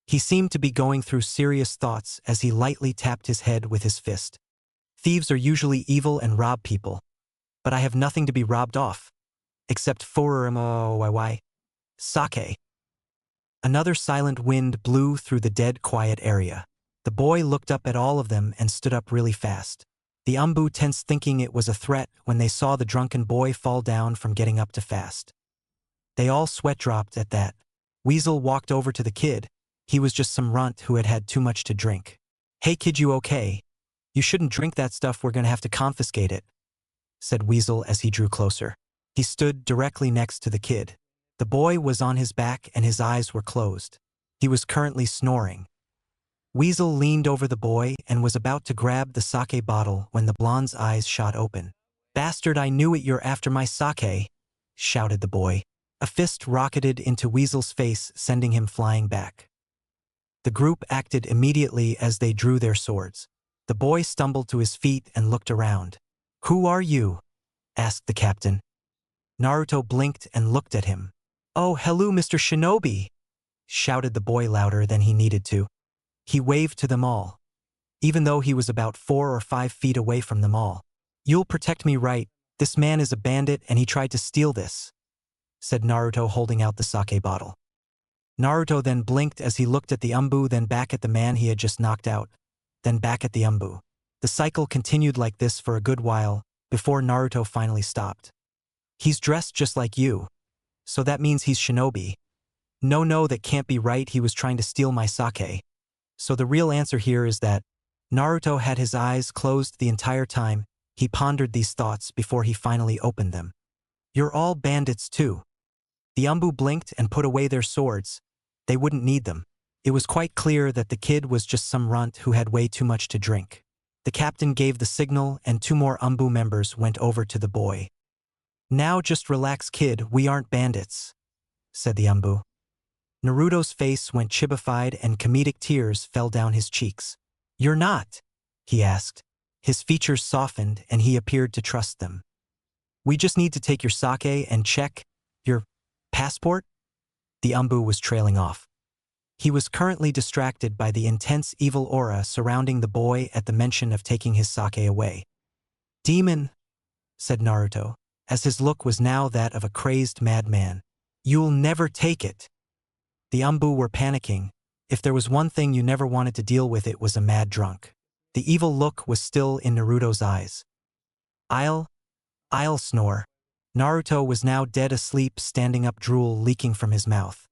S1: He seemed to be going through serious thoughts as he lightly tapped his head with his fist. "Thieves are usually evil and rob people, but I have nothing to be robbed off, except for sake." Another silent wind blew through the dead quiet area. The boy looked up at all of them and stood up really fast. The Umbu tensed, thinking it was a threat when they saw the drunken boy fall down from getting up too fast. They all sweat dropped at that. Weasel walked over to the kid. He was just some runt who had had too much to drink. "Hey kid, you okay? You shouldn't drink that stuff, we're gonna have to confiscate it," said Weasel as he drew closer. He stood directly next to the kid. The boy was on his back and his eyes were closed. He was currently snoring. Weasel leaned over the boy and was about to grab the sake bottle when the blonde's eyes shot open. "Bastard, I knew it, you're after my sake," shouted the boy. A fist rocketed into Weasel's face, sending him flying back. The group acted immediately as they drew their swords. The boy stumbled to his feet and looked around. "Who are you?" asked the captain. Naruto blinked and looked at him. "Oh, hello, Mr. Shinobi," shouted the boy louder than he needed to. He waved to them all, even though he was about 4 or 5 feet away from them all. "You'll protect me, right? This man is a bandit and he tried to steal this," said Naruto, holding out the sake bottle. Naruto then blinked as he looked at the Umbu, then back at the man he had just knocked out, then back at the Umbu. The cycle continued like this for a good while, before Naruto finally stopped. "He's dressed just like you. So that means he's shinobi." No, that can't be right, he was trying to steal my sake." So the real answer here is that Naruto had his eyes closed the entire time. He pondered these thoughts before he finally opened them. "You're all bandits too." The Umbu blinked and put away their swords. They wouldn't need them. It was quite clear that the kid was just some runt who had way too much to drink. The captain gave the signal and 2 more Umbu members went over to the boy. "Now just relax, kid, we aren't bandits," said the Umbu. Naruto's face went chibified and comedic tears fell down his cheeks. "You're not?" he asked. His features softened and he appeared to trust them. "We just need to take your sake and check your passport?" The Umbu was trailing off. He was currently distracted by the intense evil aura surrounding the boy at the mention of taking his sake away. "Demon," said Naruto, as his look was now that of a crazed madman. "You'll never take it." The Umbu were panicking. If there was one thing you never wanted to deal with, it was a mad drunk. The evil look was still in Naruto's eyes. I'll snore." Naruto was now dead asleep, standing up, drool leaking from his mouth.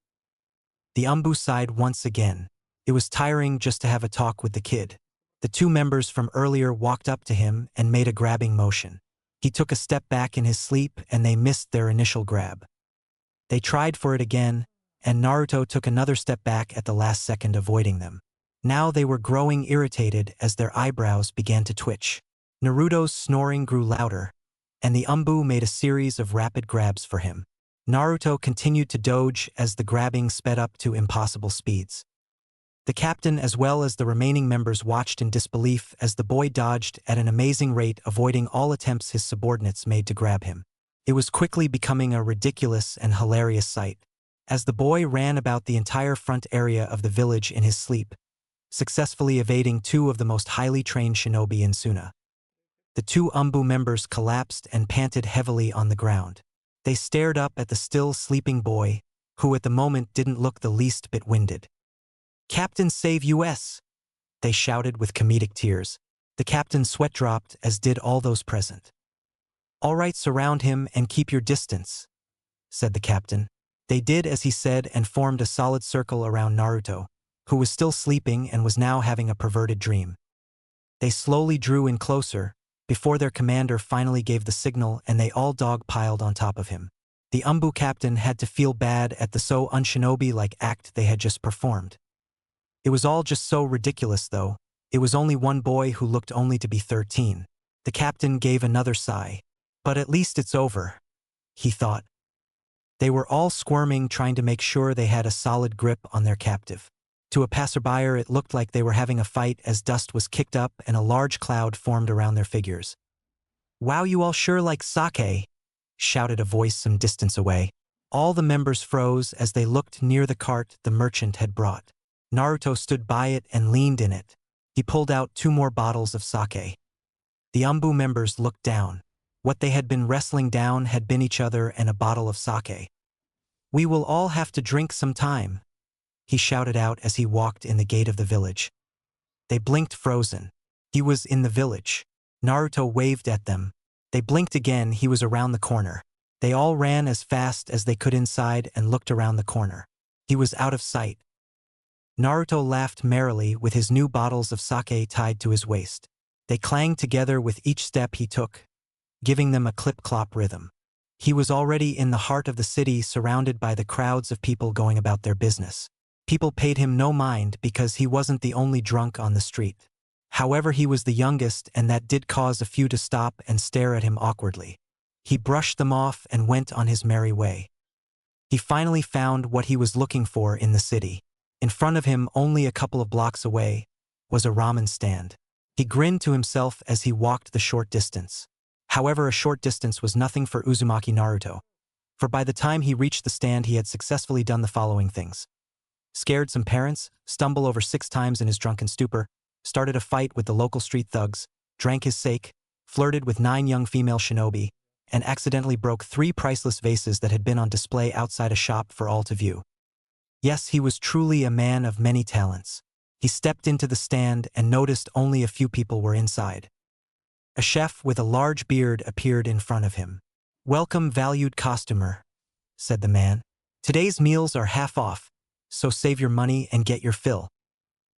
S1: The Umbu sighed once again. It was tiring just to have a talk with the kid. The 2 members from earlier walked up to him and made a grabbing motion. He took a step back in his sleep and they missed their initial grab. They tried for it again, and Naruto took another step back at the last second, avoiding them. Now they were growing irritated as their eyebrows began to twitch. Naruto's snoring grew louder, and the Umbu made a series of rapid grabs for him. Naruto continued to doge as the grabbing sped up to impossible speeds. The captain as well as the remaining members watched in disbelief as the boy dodged at an amazing rate, avoiding all attempts his subordinates made to grab him. It was quickly becoming a ridiculous and hilarious sight, as the boy ran about the entire front area of the village in his sleep, successfully evading 2 of the most highly trained shinobi in Suna. The 2 Umbu members collapsed and panted heavily on the ground. They stared up at the still sleeping boy, who at the moment didn't look the least bit winded. "Captain, save us!" they shouted with comedic tears. The captain's sweat dropped, as did all those present. "All right, surround him and keep your distance," said the captain. They did as he said and formed a solid circle around Naruto, who was still sleeping and was now having a perverted dream. They slowly drew in closer, before their commander finally gave the signal and they all dog-piled on top of him. The Umbu captain had to feel bad at the so unshinobi-like act they had just performed. It was all just so ridiculous though. It was only one boy who looked only to be 13. The captain gave another sigh. "But at least it's over," he thought. They were all squirming, trying to make sure they had a solid grip on their captive. To a passerby, it looked like they were having a fight as dust was kicked up and a large cloud formed around their figures. "Wow, you all sure like sake," shouted a voice some distance away. All the members froze as they looked near the cart the merchant had brought. Naruto stood by it and leaned in it. He pulled out 2 more bottles of sake. The Umbu members looked down. What they had been wrestling down had been each other and a bottle of sake. "We will all have to drink some time," he shouted out as he walked in the gate of the village. They blinked, frozen. He was in the village. Naruto waved at them. They blinked again. He was around the corner. They all ran as fast as they could inside and looked around the corner. He was out of sight. Naruto laughed merrily with his new bottles of sake tied to his waist. They clanged together with each step he took, giving them a clip-clop rhythm. He was already in the heart of the city, surrounded by the crowds of people going about their business. People paid him no mind because he wasn't the only drunk on the street. However, he was the youngest, and that did cause a few to stop and stare at him awkwardly. He brushed them off and went on his merry way. He finally found what he was looking for in the city. In front of him, only a couple of blocks away, was a ramen stand. He grinned to himself as he walked the short distance. However, a short distance was nothing for Uzumaki Naruto, for by the time he reached the stand he had successfully done the following things. Scared some parents, stumbled over 6 times in his drunken stupor, started a fight with the local street thugs, drank his sake, flirted with 9 young female shinobi, and accidentally broke 3 priceless vases that had been on display outside a shop for all to view. Yes, he was truly a man of many talents. He stepped into the stand and noticed only a few people were inside. A chef with a large beard appeared in front of him. "Welcome, valued customer," said the man. "Today's meals are half off, so save your money and get your fill."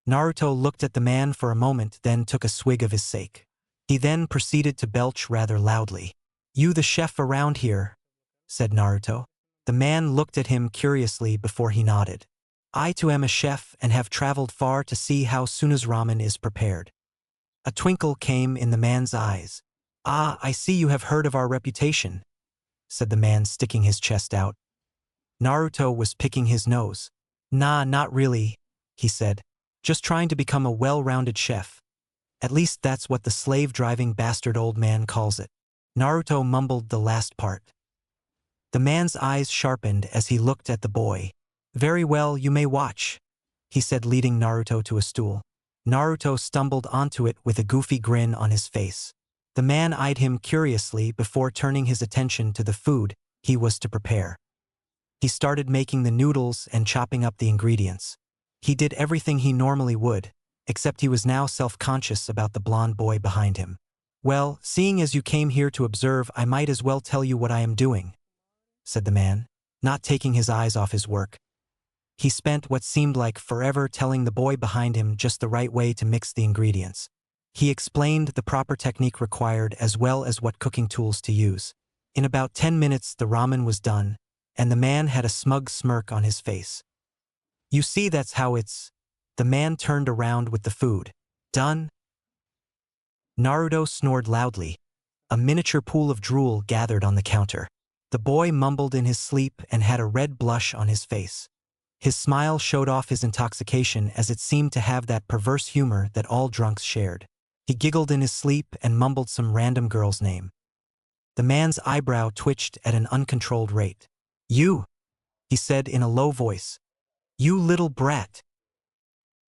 S1: Naruto looked at the man for a moment, then took a swig of his sake. He then proceeded to belch rather loudly. "You the chef around here?" said Naruto. The man looked at him curiously before he nodded. I too am a chef and have traveled far to see how Suna's ramen is prepared. A twinkle came in the man's eyes. Ah, I see you have heard of our reputation, said the man, sticking his chest out. Naruto was picking his nose. Nah, not really, he said. Just trying to become a well-rounded chef. At least that's what the slave-driving bastard old man calls it. Naruto mumbled the last part. The man's eyes sharpened as he looked at the boy. Very well, you may watch, he said, leading Naruto to a stool. Naruto stumbled onto it with a goofy grin on his face. The man eyed him curiously before turning his attention to the food he was to prepare. He started making the noodles and chopping up the ingredients. He did everything he normally would, except he was now self-conscious about the blonde boy behind him. Well, seeing as you came here to observe, I might as well tell you what I am doing, said the man, not taking his eyes off his work. He spent what seemed like forever telling the boy behind him just the right way to mix the ingredients. He explained the proper technique required as well as what cooking tools to use. In about 10 minutes the ramen was done, and the man had a smug smirk on his face. You see, that's how it's. The man turned around with the food. Done? Naruto snored loudly. A miniature pool of drool gathered on the counter. The boy mumbled in his sleep and had a red blush on his face. His smile showed off his intoxication, as it seemed to have that perverse humor that all drunks shared. He giggled in his sleep and mumbled some random girl's name. The man's eyebrow twitched at an uncontrolled rate. You, he said in a low voice. You little brat.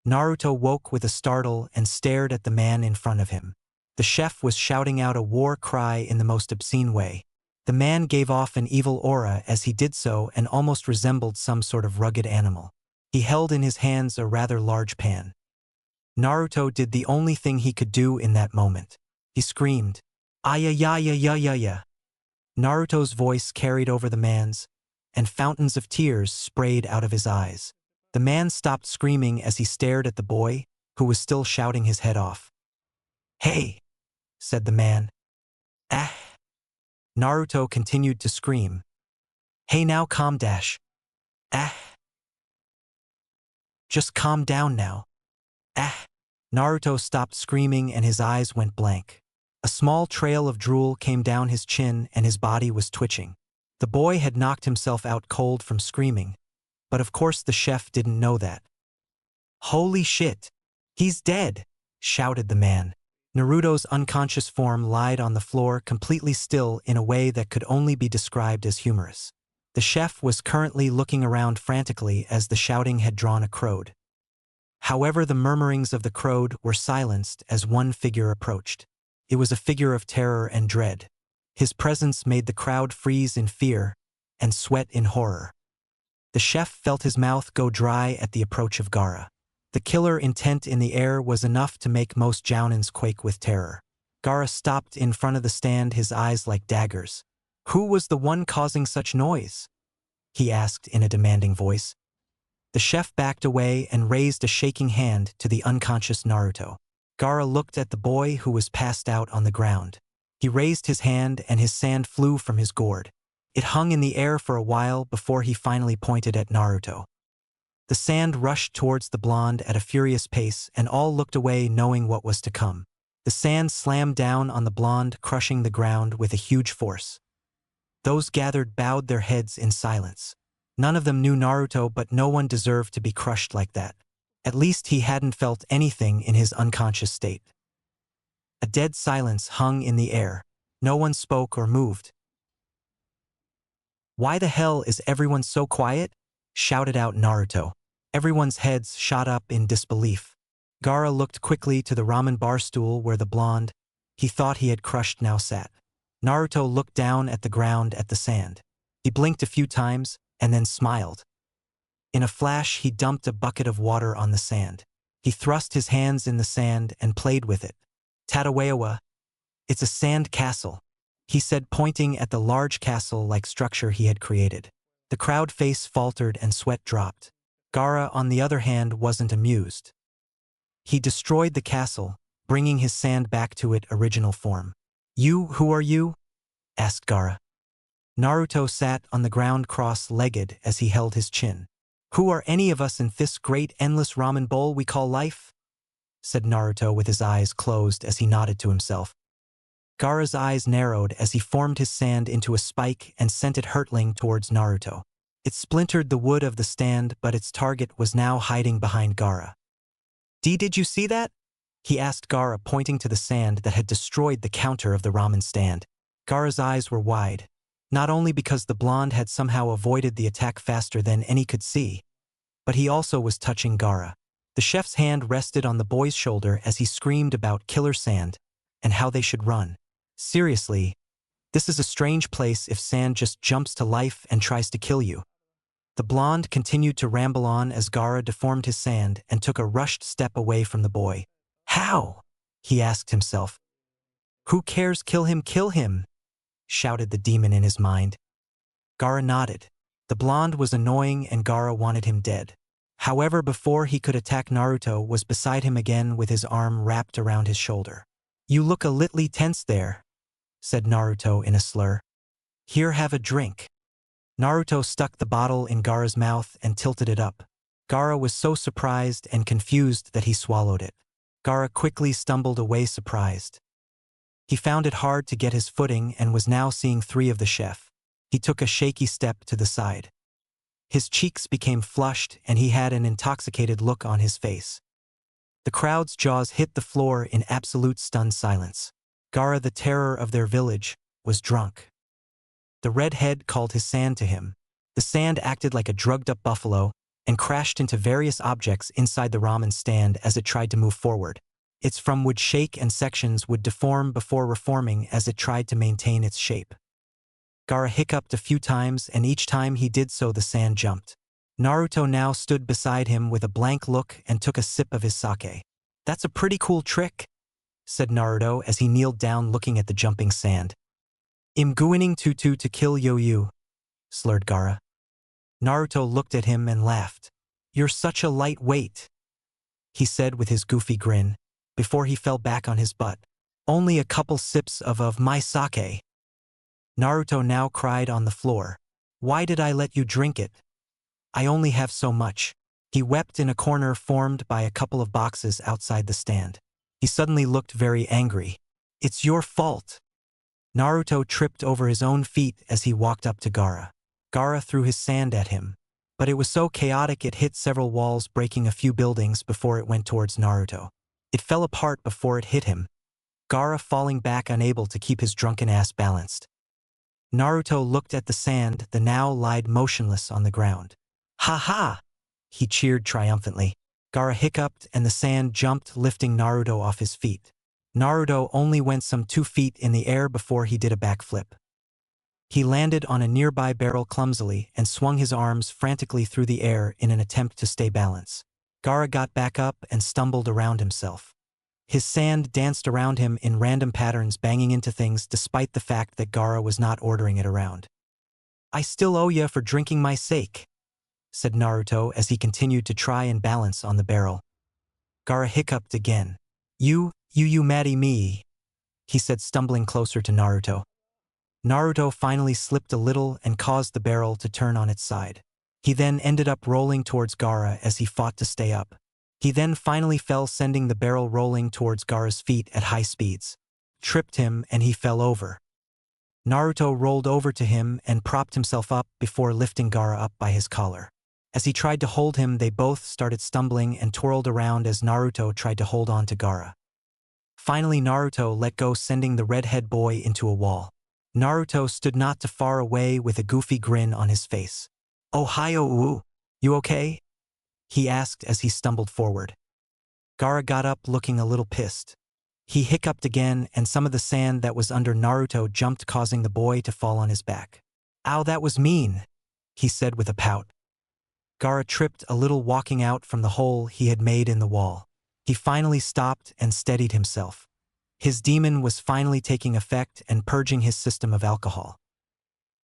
S1: Naruto woke with a startle and stared at the man in front of him. The chef was shouting out a war cry in the most obscene way. The man gave off an evil aura as he did so and almost resembled some sort of rugged animal. He held in his hands a rather large pan. Naruto did the only thing he could do in that moment. He screamed, "Ayayayayayaya!" Naruto's voice carried over the man's, and fountains of tears sprayed out of his eyes. The man stopped screaming as he stared at the boy, who was still shouting his head off. Hey, said the man. Ah. Naruto continued to scream. Hey now, calm dash. Ah. Just calm down now. Ah. Naruto stopped screaming and his eyes went blank. A small trail of drool came down his chin and his body was twitching. The boy had knocked himself out cold from screaming, but of course the chef didn't know that. Holy shit! He's dead! Shouted the man. Naruto's unconscious form lied on the floor completely still in a way that could only be described as humorous. The chef was currently looking around frantically as the shouting had drawn a crowd. However, the murmurings of the crowd were silenced as one figure approached. It was a figure of terror and dread. His presence made the crowd freeze in fear and sweat in horror. The chef felt his mouth go dry at the approach of Gaara. The killer intent in the air was enough to make most jounins quake with terror. Gaara stopped in front of the stand, his eyes like daggers. Who was the one causing such noise? He asked in a demanding voice. The chef backed away and raised a shaking hand to the unconscious Naruto. Gaara looked at the boy who was passed out on the ground. He raised his hand and his sand flew from his gourd. It hung in the air for a while before he finally pointed at Naruto. The sand rushed towards the blonde at a furious pace and all looked away knowing what was to come. The sand slammed down on the blonde, crushing the ground with a huge force. Those gathered bowed their heads in silence. None of them knew Naruto, but no one deserved to be crushed like that. At least he hadn't felt anything in his unconscious state. A dead silence hung in the air. No one spoke or moved. Why the hell is everyone so quiet? Shouted out Naruto. Everyone's heads shot up in disbelief. Gaara looked quickly to the ramen bar stool where the blonde he thought he had crushed now sat. Naruto looked down at the ground at the sand. He blinked a few times and then smiled. In a flash, he dumped a bucket of water on the sand. He thrust his hands in the sand and played with it. Tadawewa, it's a sand castle, he said, pointing at the large castle-like structure he had created. The crowd face faltered and sweat dropped. Gaara, on the other hand, wasn't amused. He destroyed the castle, bringing his sand back to its original form. Who are you? Asked Gaara. Naruto sat on the ground cross-legged as he held his chin. Who are any of us in this great endless ramen bowl we call life? Said Naruto with his eyes closed as he nodded to himself. Gaara's eyes narrowed as he formed his sand into a spike and sent it hurtling towards Naruto. It splintered the wood of the stand, but its target was now hiding behind Gaara. Did you see that? He asked Gaara, pointing to the sand that had destroyed the counter of the ramen stand. Gaara's eyes were wide, not only because the blonde had somehow avoided the attack faster than any could see, but he also was touching Gaara. The chef's hand rested on the boy's shoulder as he screamed about killer sand and how they should run. Seriously, this is a strange place if sand just jumps to life and tries to kill you. The blonde continued to ramble on as Gaara deformed his sand and took a rushed step away from the boy. How? He asked himself. Who cares? Kill him, shouted the demon in his mind. Gaara nodded. The blonde was annoying and Gaara wanted him dead. However, before he could attack, Naruto was beside him again with his arm wrapped around his shoulder. You look a little tense there, said Naruto in a slur. Here, have a drink. Naruto stuck the bottle in Gaara's mouth and tilted it up. Gaara was so surprised and confused that he swallowed it. Gaara quickly stumbled away surprised. He found it hard to get his footing and was now seeing three of the chef. He took a shaky step to the side. His cheeks became flushed and he had an intoxicated look on his face. The crowd's jaws hit the floor in absolute stunned silence. Gaara, the terror of their village, was drunk. The redhead called his sand to him. The sand acted like a drugged-up buffalo and crashed into various objects inside the ramen stand as it tried to move forward. Its from would shake and sections would deform before reforming as it tried to maintain its shape. Gaara hiccuped a few times and each time he did so the sand jumped. Naruto now stood beside him with a blank look and took a sip of his sake. That's a pretty cool trick, said Naruto as he kneeled down looking at the jumping sand. I'm going to kill you, slurred Gaara. Naruto looked at him and laughed. You're such a lightweight, he said with his goofy grin, before he fell back on his butt. Only a couple sips of my sake. Naruto now cried on the floor. Why did I let you drink it? I only have so much. He wept in a corner formed by a couple of boxes outside the stand. He suddenly looked very angry. It's your fault. Naruto tripped over his own feet as he walked up to Gaara. Gaara threw his sand at him, but it was so chaotic it hit several walls, breaking a few buildings before it went towards Naruto. It fell apart before it hit him, Gaara falling back unable to keep his drunken ass balanced. Naruto looked at the sand that now lied motionless on the ground. Ha ha! He cheered triumphantly. Gaara hiccuped and the sand jumped, lifting Naruto off his feet. Naruto only went some 2 feet in the air before he did a backflip. He landed on a nearby barrel clumsily and swung his arms frantically through the air in an attempt to stay balanced. Gaara got back up and stumbled around himself. His sand danced around him in random patterns, banging into things despite the fact that Gaara was not ordering it around. I still owe ya for drinking my sake, said Naruto as he continued to try and balance on the barrel. Gaara hiccuped again. You maddie me, he said, stumbling closer to Naruto. Naruto finally slipped a little and caused the barrel to turn on its side. He then ended up rolling towards Gaara as he fought to stay up. He then finally fell, sending the barrel rolling towards Gaara's feet at high speeds. Tripped him and he fell over. Naruto rolled over to him and propped himself up before lifting Gaara up by his collar. As he tried to hold him, they both started stumbling and twirled around as Naruto tried to hold on to Gaara. Finally, Naruto let go, sending the redhead boy into a wall. Naruto stood not too far away with a goofy grin on his face. Oh hi, oh, you okay? He asked as he stumbled forward. Gaara got up looking a little pissed. He hiccuped again and some of the sand that was under Naruto jumped, causing the boy to fall on his back. Ow, that was mean, he said with a pout. Gaara tripped a little walking out from the hole he had made in the wall. He finally stopped and steadied himself. His demon was finally taking effect and purging his system of alcohol.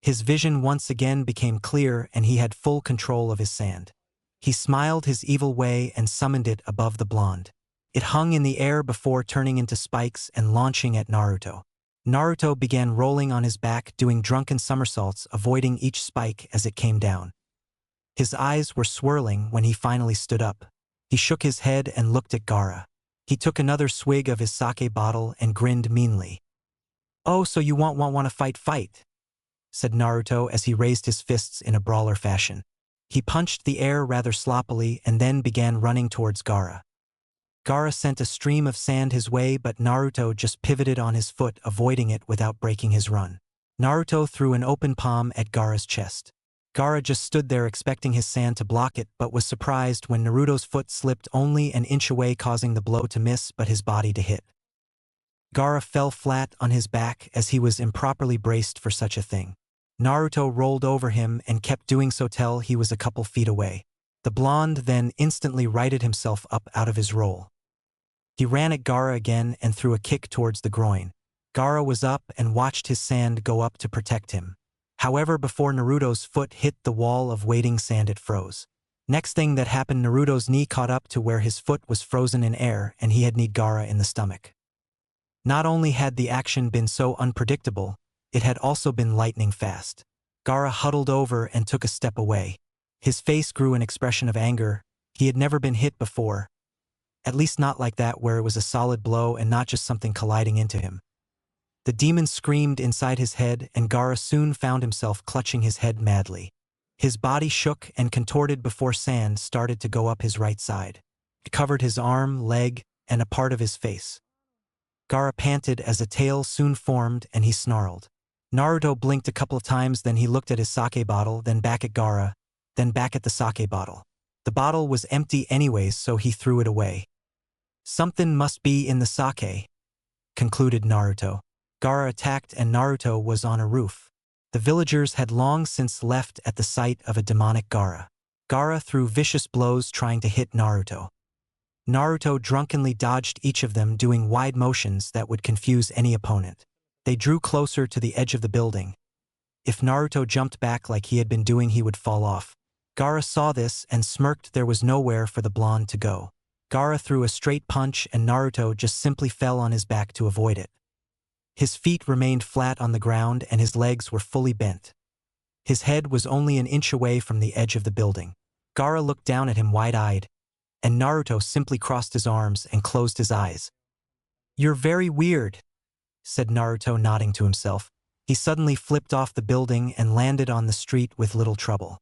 S1: His vision once again became clear and he had full control of his sand. He smiled his evil way and summoned it above the blonde. It hung in the air before turning into spikes and launching at Naruto. Naruto began rolling on his back, doing drunken somersaults, avoiding each spike as it came down. His eyes were swirling when he finally stood up. He shook his head and looked at Gaara. He took another swig of his sake bottle and grinned meanly. "Oh, so you want to fight," said Naruto as he raised his fists in a brawler fashion. He punched the air rather sloppily and then began running towards Gaara. Gaara sent a stream of sand his way, but Naruto just pivoted on his foot, avoiding it without breaking his run. Naruto threw an open palm at Gaara's chest. Gaara just stood there expecting his sand to block it, but was surprised when Naruto's foot slipped only an inch away, causing the blow to miss but his body to hit. Gaara fell flat on his back as he was improperly braced for such a thing. Naruto rolled over him and kept doing so till he was a couple feet away. The blonde then instantly righted himself up out of his roll. He ran at Gaara again and threw a kick towards the groin. Gaara was up and watched his sand go up to protect him. However, before Naruto's foot hit the wall of waiting sand, it froze. Next thing that happened, Naruto's knee caught up to where his foot was frozen in air and he had kneed Gaara in the stomach. Not only had the action been so unpredictable, it had also been lightning fast. Gaara huddled over and took a step away. His face grew an expression of anger. He had never been hit before. At least not like that, where it was a solid blow and not just something colliding into him. The demon screamed inside his head, and Gaara soon found himself clutching his head madly. His body shook and contorted before sand started to go up his right side. It covered his arm, leg, and a part of his face. Gaara panted as a tail soon formed and he snarled. Naruto blinked a couple of times, then he looked at his sake bottle, then back at Gaara, then back at the sake bottle. The bottle was empty anyways, so he threw it away. "Something must be in the sake," concluded Naruto. Gaara attacked and Naruto was on a roof. The villagers had long since left at the sight of a demonic Gaara. Gaara threw vicious blows trying to hit Naruto. Naruto drunkenly dodged each of them, doing wide motions that would confuse any opponent. They drew closer to the edge of the building. If Naruto jumped back like he had been doing, he would fall off. Gaara saw this and smirked. There was nowhere for the blonde to go. Gaara threw a straight punch and Naruto just simply fell on his back to avoid it. His feet remained flat on the ground and his legs were fully bent. His head was only an inch away from the edge of the building. Gaara looked down at him wide-eyed, and Naruto simply crossed his arms and closed his eyes. "You're very weird," said Naruto, nodding to himself. He suddenly flipped off the building and landed on the street with little trouble.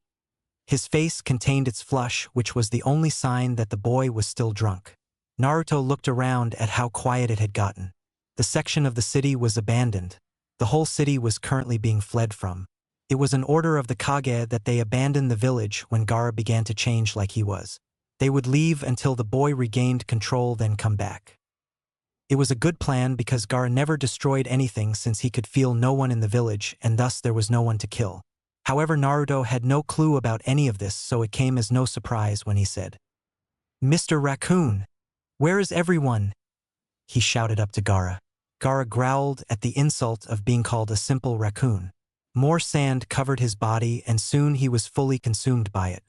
S1: His face contained its flush, which was the only sign that the boy was still drunk. Naruto looked around at how quiet it had gotten. The section of the city was abandoned. The whole city was currently being fled from. It was an order of the Kage that they abandon the village when Gaara began to change like he was. They would leave until the boy regained control, then come back. It was a good plan because Gaara never destroyed anything since he could feel no one in the village and thus there was no one to kill. However, Naruto had no clue about any of this, so it came as no surprise when he said, "Mr. Raccoon, where is everyone?" he shouted up to Gaara. Gaara growled at the insult of being called a simple raccoon. More sand covered his body and soon he was fully consumed by it.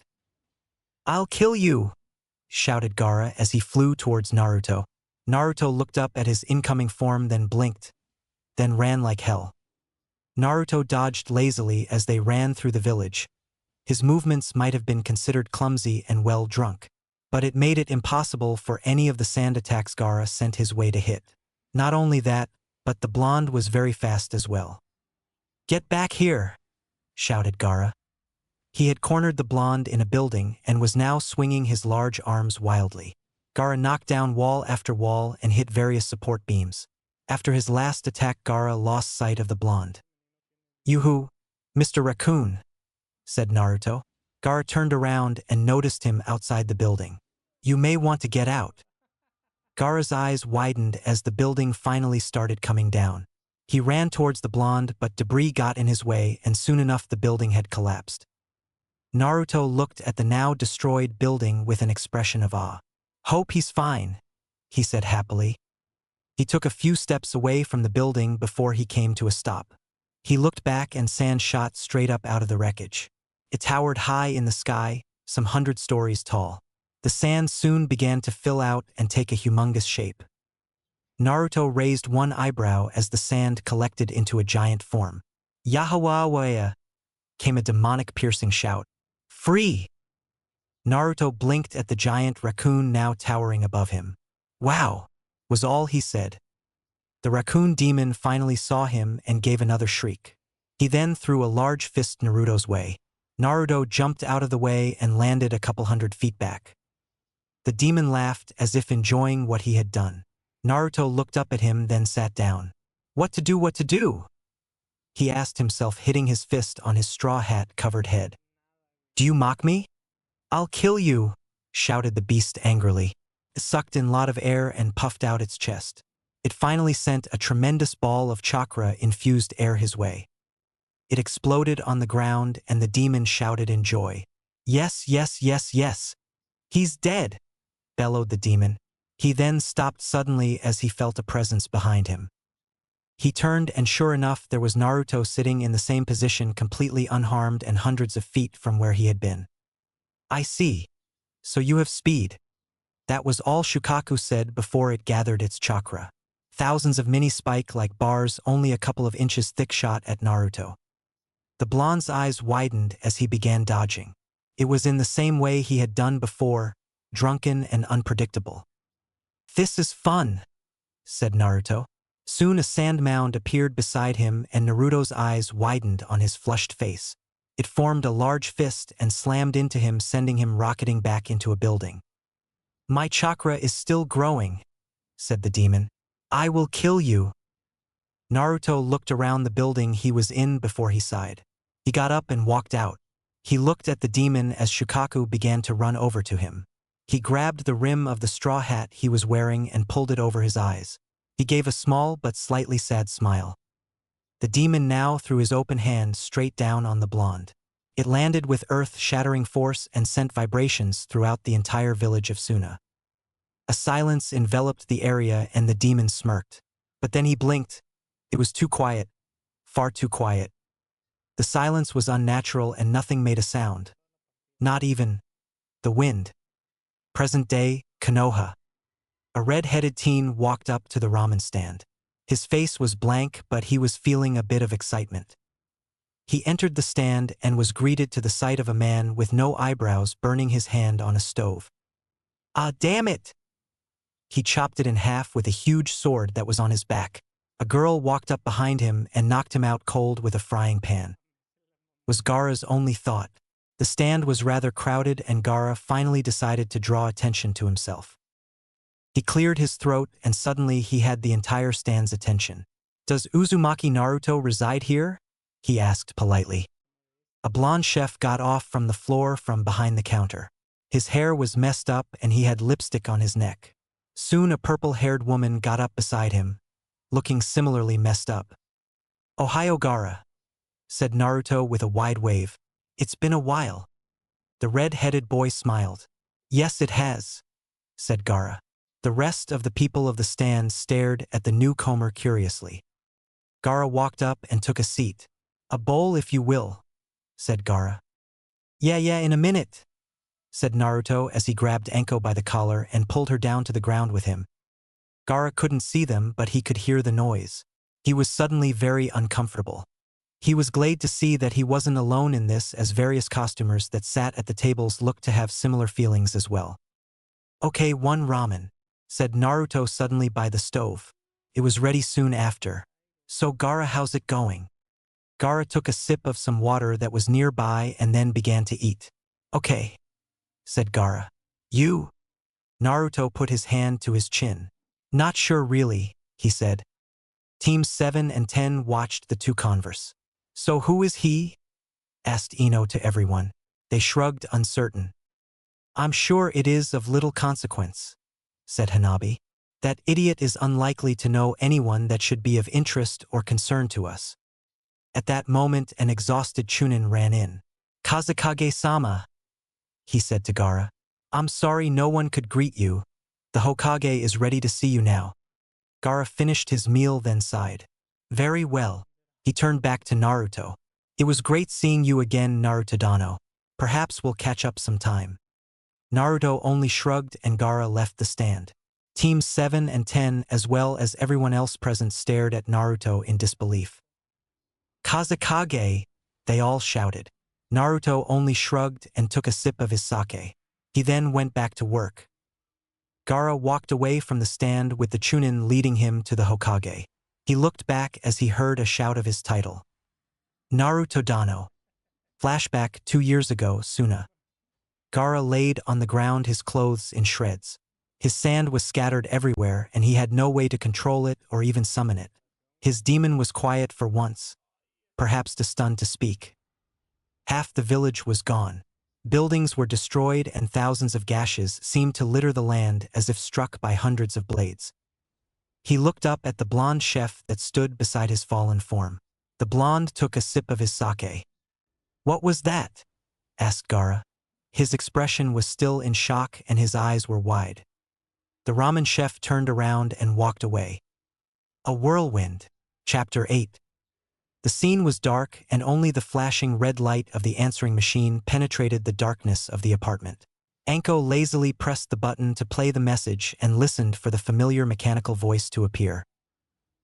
S1: "I'll kill you!" shouted Gaara as he flew towards Naruto. Naruto looked up at his incoming form, then blinked, then ran like hell. Naruto dodged lazily as they ran through the village. His movements might have been considered clumsy and well drunk, but it made it impossible for any of the sand attacks Gaara sent his way to hit. Not only that, but the blonde was very fast as well. "Get back here!" shouted Gaara. He had cornered the blonde in a building and was now swinging his large arms wildly. Gaara knocked down wall after wall and hit various support beams. After his last attack, Gaara lost sight of the blonde. "Yoo-hoo, Mr. Raccoon," said Naruto. Gaara turned around and noticed him outside the building. "You may want to get out." Gaara's eyes widened as the building finally started coming down. He ran towards the blonde, but debris got in his way and soon enough the building had collapsed. Naruto looked at the now destroyed building with an expression of awe. "Hope he's fine," he said happily. He took a few steps away from the building before he came to a stop. He looked back and sand shot straight up out of the wreckage. It towered high in the sky, some 100 stories tall. The sand soon began to fill out and take a humongous shape. Naruto raised one eyebrow as the sand collected into a giant form. "Yahawawaya!" came a demonic piercing shout. "Free!" Naruto blinked at the giant raccoon now towering above him. "Wow!" was all he said. The raccoon demon finally saw him and gave another shriek. He then threw a large fist Naruto's way. Naruto jumped out of the way and landed a couple 100 feet back. The demon laughed as if enjoying what he had done. Naruto looked up at him, then sat down. What to do, what to do? He asked himself, hitting his fist on his straw hat-covered head. Do you mock me? I'll kill you, shouted the beast angrily. It sucked in a lot of air and puffed out its chest. It finally sent a tremendous ball of chakra-infused air his way. It exploded on the ground and the demon shouted in joy. Yes, yes, yes, yes. He's dead, bellowed the demon. He then stopped suddenly as he felt a presence behind him. He turned and sure enough there was Naruto sitting in the same position, completely unharmed and hundreds of feet from where he had been. I see. So you have speed. That was all Shukaku said before it gathered its chakra. Thousands of mini spike-like bars only a couple of inches thick shot at Naruto. The blonde's eyes widened as he began dodging. It was in the same way he had done before, drunken and unpredictable. This is fun, said Naruto. Soon a sand mound appeared beside him and Naruto's eyes widened on his flushed face. It formed a large fist and slammed into him, sending him rocketing back into a building. My chakra is still growing, said the demon. I will kill you. Naruto looked around the building he was in before he sighed. He got up and walked out. He looked at the demon as Shukaku began to run over to him. He grabbed the rim of the straw hat he was wearing and pulled it over his eyes. He gave a small but slightly sad smile. The demon now threw his open hand straight down on the blonde. It landed with earth-shattering force and sent vibrations throughout the entire village of Suna. A silence enveloped the area and the demon smirked. But then he blinked. It was too quiet. Far too quiet. The silence was unnatural and nothing made a sound. Not even the wind. Present day, Konoha. A red-headed teen walked up to the ramen stand. His face was blank, but he was feeling a bit of excitement. He entered the stand and was greeted to the sight of a man with no eyebrows burning his hand on a stove. Ah, damn it! He chopped it in half with a huge sword that was on his back. A girl walked up behind him and knocked him out cold with a frying pan. Was Gaara's only thought. The stand was rather crowded and Gaara finally decided to draw attention to himself. He cleared his throat and suddenly he had the entire stand's attention. Does Uzumaki Naruto reside here? He asked politely. A blonde chef got off from the floor from behind the counter. His hair was messed up and he had lipstick on his neck. Soon a purple-haired woman got up beside him, looking similarly messed up. Ohio Gaara, said Naruto with a wide wave. It's been a while. The red-headed boy smiled. Yes, it has, said Gaara. The rest of the people of the stand stared at the newcomer curiously. Gaara walked up and took a seat. A bowl if you will, said Gaara. Yeah, in a minute, said Naruto as he grabbed Anko by the collar and pulled her down to the ground with him. Gaara couldn't see them, but he could hear the noise. He was suddenly very uncomfortable. He was glad to see that he wasn't alone in this, as various costumers that sat at the tables looked to have similar feelings as well. Okay, one ramen, said Naruto suddenly by the stove. It was ready soon after. So Gaara, how's it going? Gaara took a sip of some water that was nearby and then began to eat. Okay, said Gaara. You? Naruto put his hand to his chin. Not sure really, he said. Teams 7 and 10 watched the two converse. So who is he? Asked Ino to everyone. They shrugged, uncertain. I'm sure it is of little consequence, said Hannabi. That idiot is unlikely to know anyone that should be of interest or concern to us. At that moment an exhausted Chunin ran in. Kazekage-sama, he said to Gaara. I'm sorry no one could greet you. The Hokage is ready to see you now. Gaara finished his meal then sighed. Very well. He turned back to Naruto. It was great seeing you again, Naruto-dano. Perhaps we'll catch up sometime. Naruto only shrugged and Gaara left the stand. Teams 7 and 10 as well as everyone else present stared at Naruto in disbelief. Kazekage, they all shouted. Naruto only shrugged and took a sip of his sake. He then went back to work. Gaara walked away from the stand with the Chunin leading him to the Hokage. He looked back as he heard a shout of his title. Naruto Dano. Flashback 2 years ago, Suna. Gaara laid on the ground, his clothes in shreds. His sand was scattered everywhere and he had no way to control it or even summon it. His demon was quiet for once, perhaps too stunned to speak. Half the village was gone. Buildings were destroyed and thousands of gashes seemed to litter the land as if struck by hundreds of blades. He looked up at the blonde chef that stood beside his fallen form. The blonde took a sip of his sake. "What was that?" asked Gaara. His expression was still in shock and his eyes were wide. The ramen chef turned around and walked away. A whirlwind. Chapter 8. The scene was dark and only the flashing red light of the answering machine penetrated the darkness of the apartment. Anko lazily pressed the button to play the message and listened for the familiar mechanical voice to appear.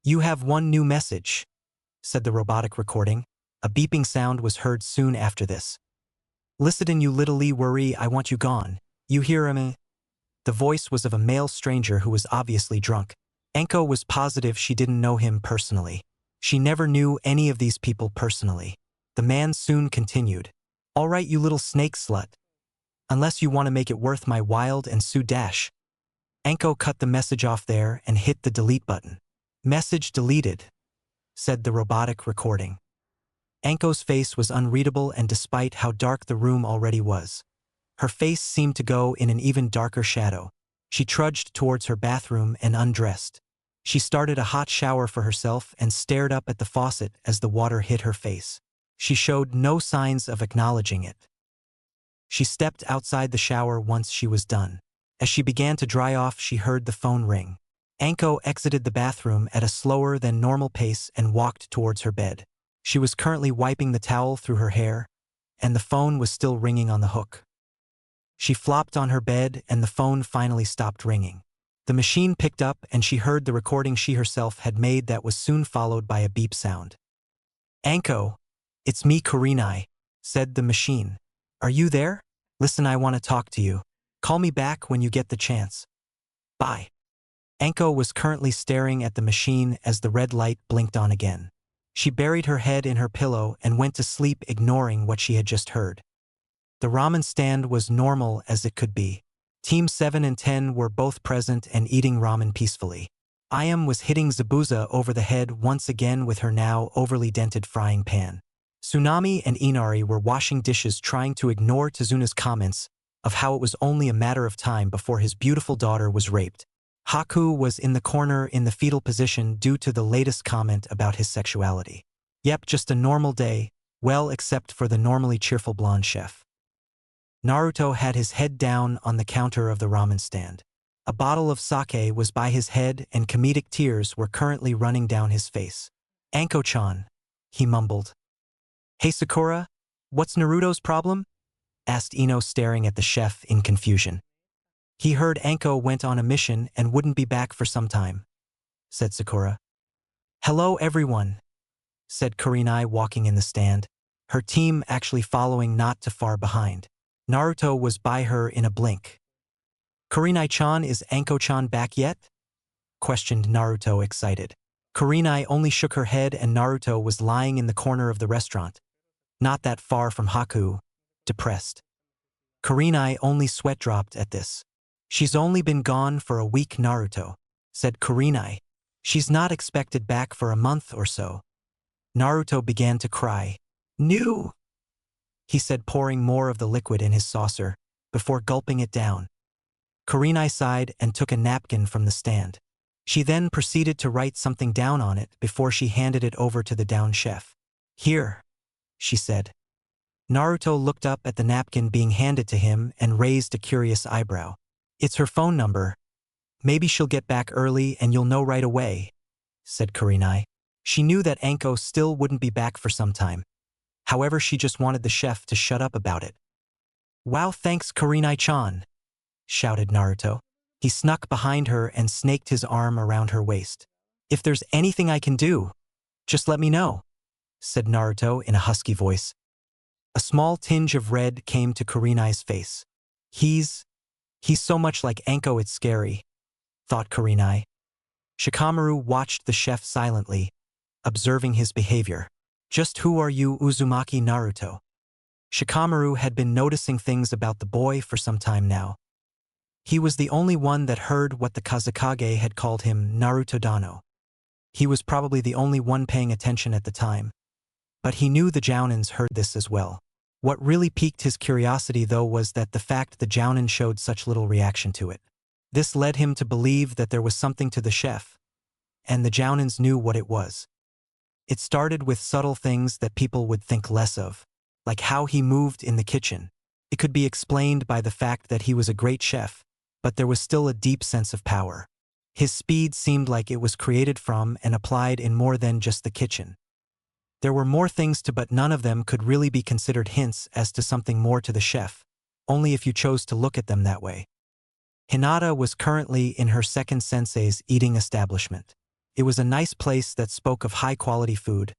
S1: "You have one new message," said the robotic recording. A beeping sound was heard soon after this. "Listen, you little worry, I want you gone. You hear me?" The voice was of a male stranger who was obviously drunk. Anko was positive she didn't know him personally. She never knew any of these people personally. The man soon continued. "All right, you little snake slut. Unless you want to make it worth my while and sue dash." Anko cut the message off there and hit the delete button. "Message deleted," said the robotic recording. Anko's face was unreadable and despite how dark the room already was, her face seemed to go in an even darker shadow. She trudged towards her bathroom and undressed. She started a hot shower for herself and stared up at the faucet as the water hit her face. She showed no signs of acknowledging it. She stepped outside the shower once she was done. As she began to dry off, she heard the phone ring. Anko exited the bathroom at a slower than normal pace and walked towards her bed. She was currently wiping the towel through her hair, and the phone was still ringing on the hook. She flopped on her bed and the phone finally stopped ringing. The machine picked up and she heard the recording she herself had made that was soon followed by a beep sound. "Anko, it's me, Kurenai," said the machine. "Are you there? Listen, I want to talk to you. Call me back when you get the chance. Bye." Anko was currently staring at the machine as the red light blinked on again. She buried her head in her pillow and went to sleep, ignoring what she had just heard. The ramen stand was normal as it could be. Team 7 and 10 were both present and eating ramen peacefully. Ayam was hitting Zabuza over the head once again with her now overly dented frying pan. Tsunade and Inari were washing dishes, trying to ignore Tezuna's comments of how it was only a matter of time before his beautiful daughter was raped. Haku was in the corner in the fetal position due to the latest comment about his sexuality. Yep, just a normal day, well, except for the normally cheerful blonde chef. Naruto had his head down on the counter of the ramen stand. A bottle of sake was by his head and comedic tears were currently running down his face. "Anko-chan," he mumbled. "Hey Sakura, what's Naruto's problem?" asked Ino, staring at the chef in confusion. "He heard Anko went on a mission and wouldn't be back for some time," said Sakura. "Hello everyone," said Kurenai, walking in the stand, her team actually following not too far behind. Naruto was by her in a blink. "Kurenai-chan, is Anko-chan back yet?" questioned Naruto, excited. Kurenai only shook her head and Naruto was lying in the corner of the restaurant, not that far from Haku, depressed. Kurenai only sweat dropped at this. "She's only been gone for a week, Naruto," said Kurenai. "She's not expected back for a month or so." Naruto began to cry. "No," he said, pouring more of the liquid in his saucer, before gulping it down. Kurenai sighed and took a napkin from the stand. She then proceeded to write something down on it before she handed it over to the down chef. "Here," she said. Naruto looked up at the napkin being handed to him and raised a curious eyebrow. "It's her phone number. Maybe she'll get back early and you'll know right away," said Kurenai. She knew that Anko still wouldn't be back for some time. However, she just wanted the chef to shut up about it. "Wow, thanks Kurenai-chan," shouted Naruto. He snuck behind her and snaked his arm around her waist. "If there's anything I can do, just let me know," said Naruto in a husky voice. A small tinge of red came to Kurenai's face. He's so much like Anko, it's scary, thought Kurenai. Shikamaru watched the chef silently, observing his behavior. Just who are you, Uzumaki Naruto? Shikamaru had been noticing things about the boy for some time now. He was the only one that heard what the Kazekage had called him, Naruto Dano. He was probably the only one paying attention at the time. But he knew the Jounins heard this as well. What really piqued his curiosity, though, was that the fact the Jounin showed such little reaction to it. This led him to believe that there was something to the chef, and the Jounins knew what it was. It started with subtle things that people would think less of, like how he moved in the kitchen. It could be explained by the fact that he was a great chef, but there was still a deep sense of power. His speed seemed like it was created from and applied in more than just the kitchen. There were more things to, but none of them could really be considered hints as to something more to the chef, only if you chose to look at them that way. Hinata was currently in her second sensei's eating establishment. It was a nice place that spoke of high-quality food,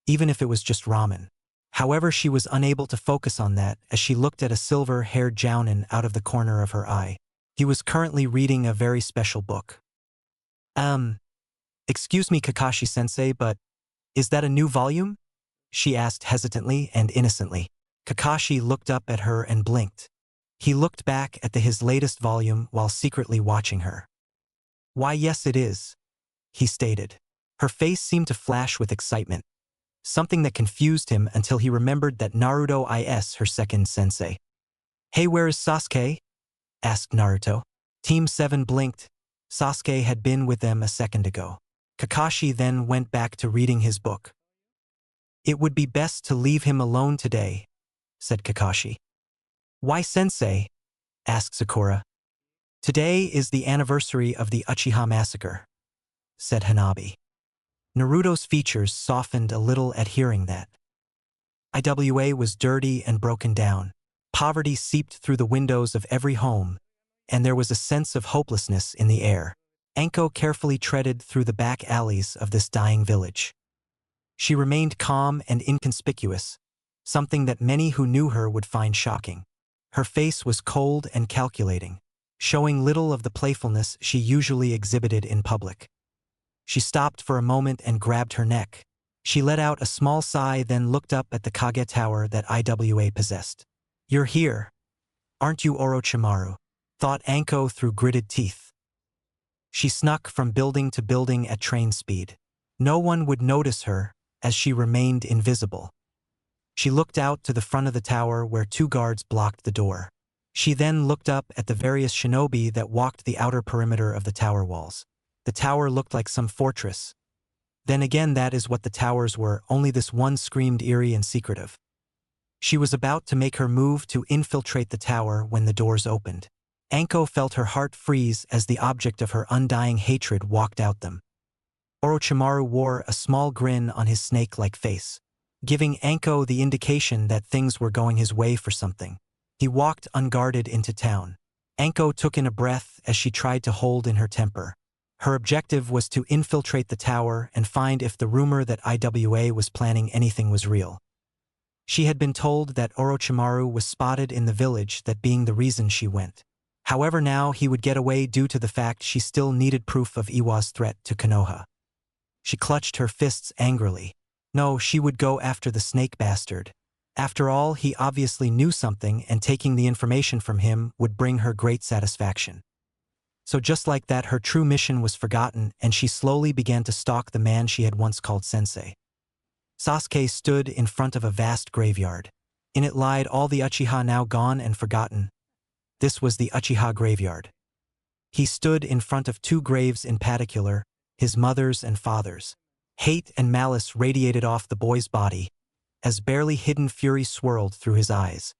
S1: even if it was just ramen. However, she was unable to focus on that as she looked at a silver-haired Jounin out of the corner of her eye. He was currently reading a very special book. Excuse me, Kakashi-sensei, but is that a new volume? She asked hesitantly and innocently. Kakashi looked up at her and blinked. He looked back at his latest volume while secretly watching her. Why, yes it is, he stated. Her face seemed to flash with excitement, something that confused him until he remembered that Naruto is her second sensei. Hey, where is Sasuke? Asked Naruto. Team 7 blinked. Sasuke had been with them a second ago. Kakashi then went back to reading his book. It would be best to leave him alone today, said Kakashi. Why, sensei? Asked Sakura. Today is the anniversary of the Uchiha massacre, said Hannabi. Naruto's features softened a little at hearing that. Iwa was dirty and broken down. Poverty seeped through the windows of every home, and there was a sense of hopelessness in the air. Anko carefully treaded through the back alleys of this dying village. She remained calm and inconspicuous, something that many who knew her would find shocking. Her face was cold and calculating, showing little of the playfulness she usually exhibited in public. She stopped for a moment and grabbed her neck. She let out a small sigh, then looked up at the Kage tower that Iwa possessed. You're here, aren't you, Orochimaru? Thought Anko through gritted teeth. She snuck from building to building at train speed. No one would notice her, as she remained invisible. She looked out to the front of the tower where 2 guards blocked the door. She then looked up at the various shinobi that walked the outer perimeter of the tower walls. The tower looked like some fortress. Then again, that is what the towers were, only this one screamed eerie and secretive. She was about to make her move to infiltrate the tower when the doors opened. Anko felt her heart freeze as the object of her undying hatred walked out them. Orochimaru wore a small grin on his snake-like face, giving Anko the indication that things were going his way for something. He walked unguarded into town. Anko took in a breath as she tried to hold in her temper. Her objective was to infiltrate the tower and find if the rumor that Iwa was planning anything was real. She had been told that Orochimaru was spotted in the village, that being the reason she went. However, now he would get away due to the fact she still needed proof of Iwa's threat to Konoha. She clutched her fists angrily. No, she would go after the snake bastard. After all, he obviously knew something, and taking the information from him would bring her great satisfaction. So just like that, her true mission was forgotten, and she slowly began to stalk the man she had once called sensei. Sasuke stood in front of a vast graveyard. In it lied all the Uchiha now gone and forgotten. This was the Uchiha graveyard. He stood in front of 2 graves in particular, his mother's and father's. Hate and malice radiated off the boy's body, as barely hidden fury swirled through his eyes.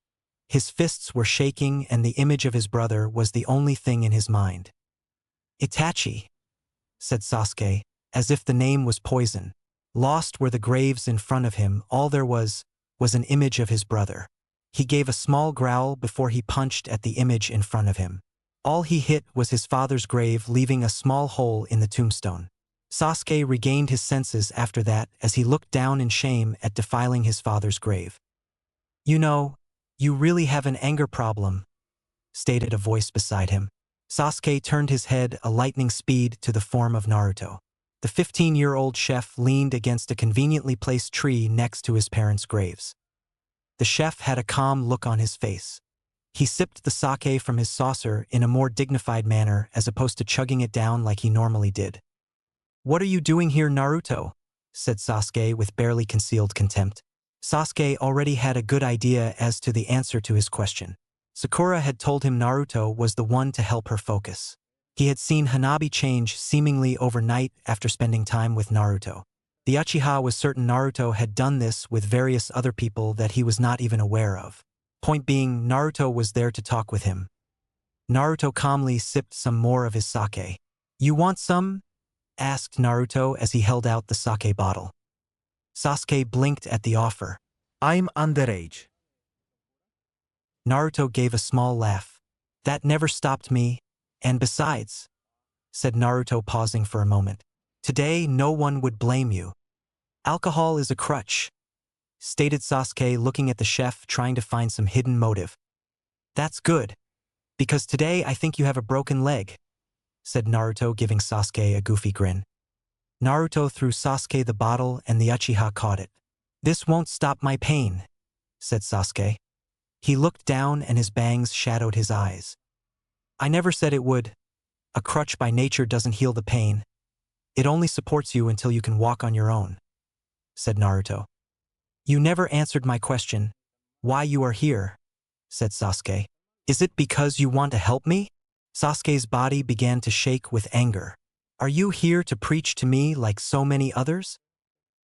S1: His fists were shaking, and the image of his brother was the only thing in his mind. Itachi, said Sasuke, as if the name was poison. Lost were the graves in front of him, all there was an image of his brother. He gave a small growl before he punched at the image in front of him. All he hit was his father's grave, leaving a small hole in the tombstone. Sasuke regained his senses after that as he looked down in shame at defiling his father's grave. You know, you really have an anger problem, stated a voice beside him. Sasuke turned his head a lightning speed to the form of Naruto. The 15-year-old chef leaned against a conveniently placed tree next to his parents' graves. The chef had a calm look on his face. He sipped the sake from his saucer in a more dignified manner as opposed to chugging it down like he normally did. "What are you doing here, Naruto?" said Sasuke with barely concealed contempt. Sasuke already had a good idea as to the answer to his question. Sakura had told him Naruto was the one to help her focus. He had seen Hannabi change seemingly overnight after spending time with Naruto. The Uchiha was certain Naruto had done this with various other people that he was not even aware of. Point being, Naruto was there to talk with him. Naruto calmly sipped some more of his sake. "You want some?" asked Naruto as he held out the sake bottle. Sasuke blinked at the offer.
S2: I'm underage.
S1: Naruto gave a small laugh. "That never stopped me, and besides," said Naruto, pausing for a moment, "today no one would blame you. Alcohol is a crutch," stated Sasuke, looking at the chef, trying to find some hidden motive. "That's good, because today I think you have a broken leg," said Naruto, giving Sasuke a goofy grin. Naruto threw Sasuke the bottle and the Uchiha caught it. "This won't stop my pain," said Sasuke. He looked down and his bangs shadowed his eyes. "I never said it would. A crutch by nature doesn't heal the pain. It only supports you until you can walk on your own," said Naruto. "You never answered my question. Why you are here?" said Sasuke. "Is it because you want to help me?" Sasuke's body began to shake with anger. "Are you here to preach to me like so many others?"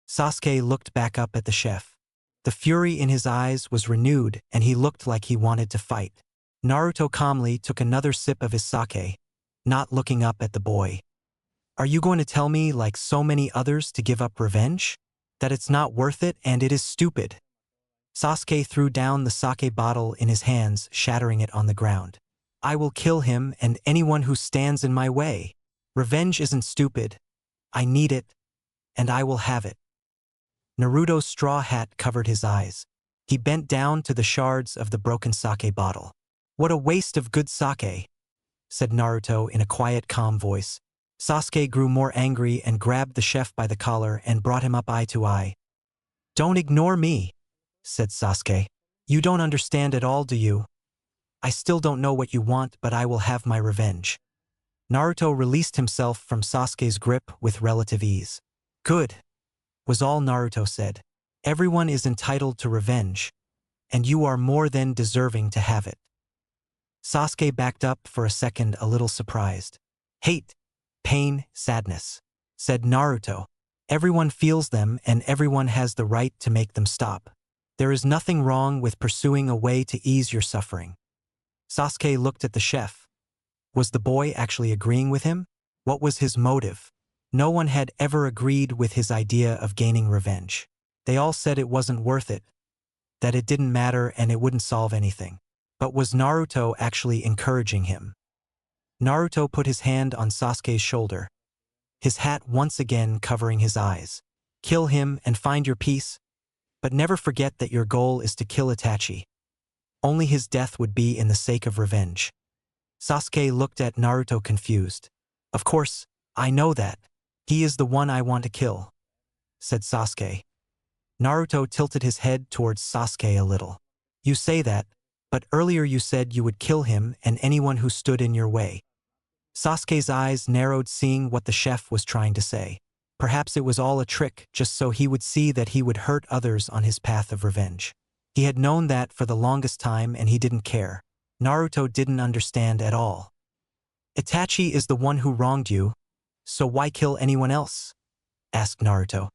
S1: Sasuke looked back up at the chef. The fury in his eyes was renewed and he looked like he wanted to fight. Naruto calmly took another sip of his sake, not looking up at the boy. "Are you going to tell me, like so many others, to give up revenge? That it's not worth it and it is stupid?" Sasuke threw down the sake bottle in his hands, shattering it on the ground. "I will kill him and anyone who stands in my way. Revenge isn't stupid. I need it, and I will have it." Naruto's straw hat covered his eyes. He bent down to the shards of the broken sake bottle. "What a waste of good sake," said Naruto in a quiet, calm voice. Sasuke grew more angry and grabbed the chef by the collar and brought him up eye to eye. "Don't ignore me," said Sasuke. "You don't understand at all, do you? I still don't know what you want, but I will have my revenge." Naruto released himself from Sasuke's grip with relative ease. "Good," was all Naruto said. "Everyone is entitled to revenge, and you are more than deserving to have it." Sasuke backed up for a second, a little surprised. "Hate, pain, sadness," said Naruto. "Everyone feels them and everyone has the right to make them stop. There is nothing wrong with pursuing a way to ease your suffering." Sasuke looked at the chef. Was the boy actually agreeing with him? What was his motive? No one had ever agreed with his idea of gaining revenge. They all said it wasn't worth it, that it didn't matter and it wouldn't solve anything. But was Naruto actually encouraging him? Naruto put his hand on Sasuke's shoulder, his hat once again covering his eyes. "Kill him and find your peace, but never forget that your goal is to kill Itachi. Only his death would be in the sake of revenge." Sasuke looked at Naruto confused. "Of course, I know that. He is the one I want to kill," said Sasuke. Naruto tilted his head towards Sasuke a little. "You say that, but earlier you said you would kill him and anyone who stood in your way." Sasuke's eyes narrowed, seeing what the chef was trying to say. Perhaps it was all a trick, just so he would see that he would hurt others on his path of revenge. He had known that for the longest time and he didn't care. Naruto didn't understand at all. "Itachi is the one who wronged you, so why kill anyone else?" asked Naruto.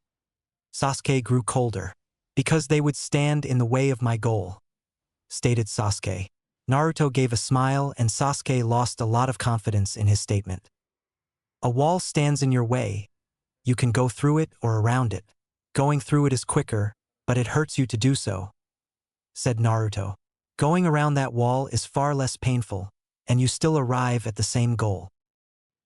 S1: Sasuke grew colder. "Because they would stand in the way of my goal," stated Sasuke. Naruto gave a smile and Sasuke lost a lot of confidence in his statement. "A wall stands in your way. You can go through it or around it. Going through it is quicker, but it hurts you to do so," said Naruto. "Going around that wall is far less painful, and you still arrive at the same goal."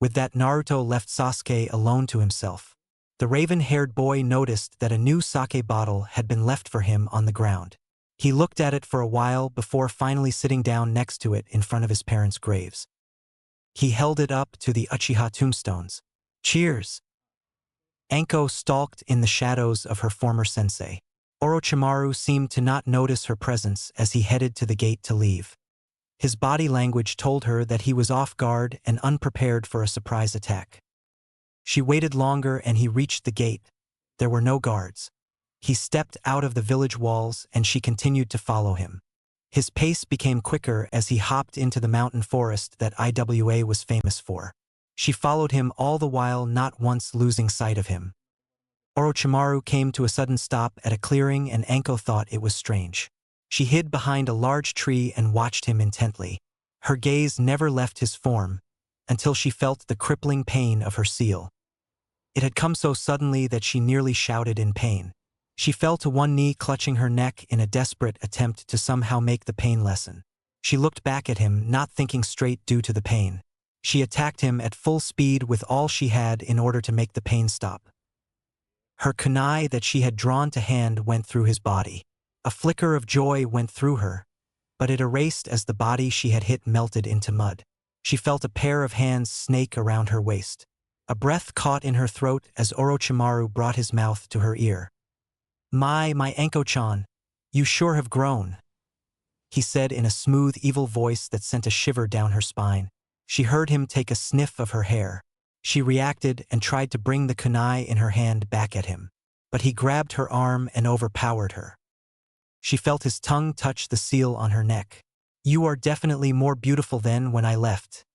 S1: With that, Naruto left Sasuke alone to himself. The raven-haired boy noticed that a new sake bottle had been left for him on the ground. He looked at it for a while before finally sitting down next to it in front of his parents' graves. He held it up to the Uchiha tombstones. Cheers! Anko stalked in the shadows of her former sensei. Orochimaru seemed to not notice her presence as he headed to the gate to leave. His body language told her that he was off guard and unprepared for a surprise attack. She waited longer and he reached the gate. There were no guards. He stepped out of the village walls and she continued to follow him. His pace became quicker as he hopped into the mountain forest that Iwa was famous for. She followed him all the while, not once losing sight of him. Orochimaru came to a sudden stop at a clearing and Anko thought it was strange. She hid behind a large tree and watched him intently. Her gaze never left his form until she felt the crippling pain of her seal. It had come so suddenly that she nearly shouted in pain. She fell to one knee, clutching her neck in a desperate attempt to somehow make the pain lessen. She looked back at him, not thinking straight due to the pain. She attacked him at full speed with all she had in order to make the pain stop. Her kunai that she had drawn to hand went through his body. A flicker of joy went through her, but it erased as the body she had hit melted into mud. She felt a pair of hands snake around her waist. A breath caught in her throat as Orochimaru brought his mouth to her ear. My Anko-chan, you sure have grown," he said in a smooth, evil voice that sent a shiver down her spine. She heard him take a sniff of her hair. She reacted and tried to bring the kunai in her hand back at him, but he grabbed her arm and overpowered her. She felt his tongue touch the seal on her neck. "You are definitely more beautiful than when I left,"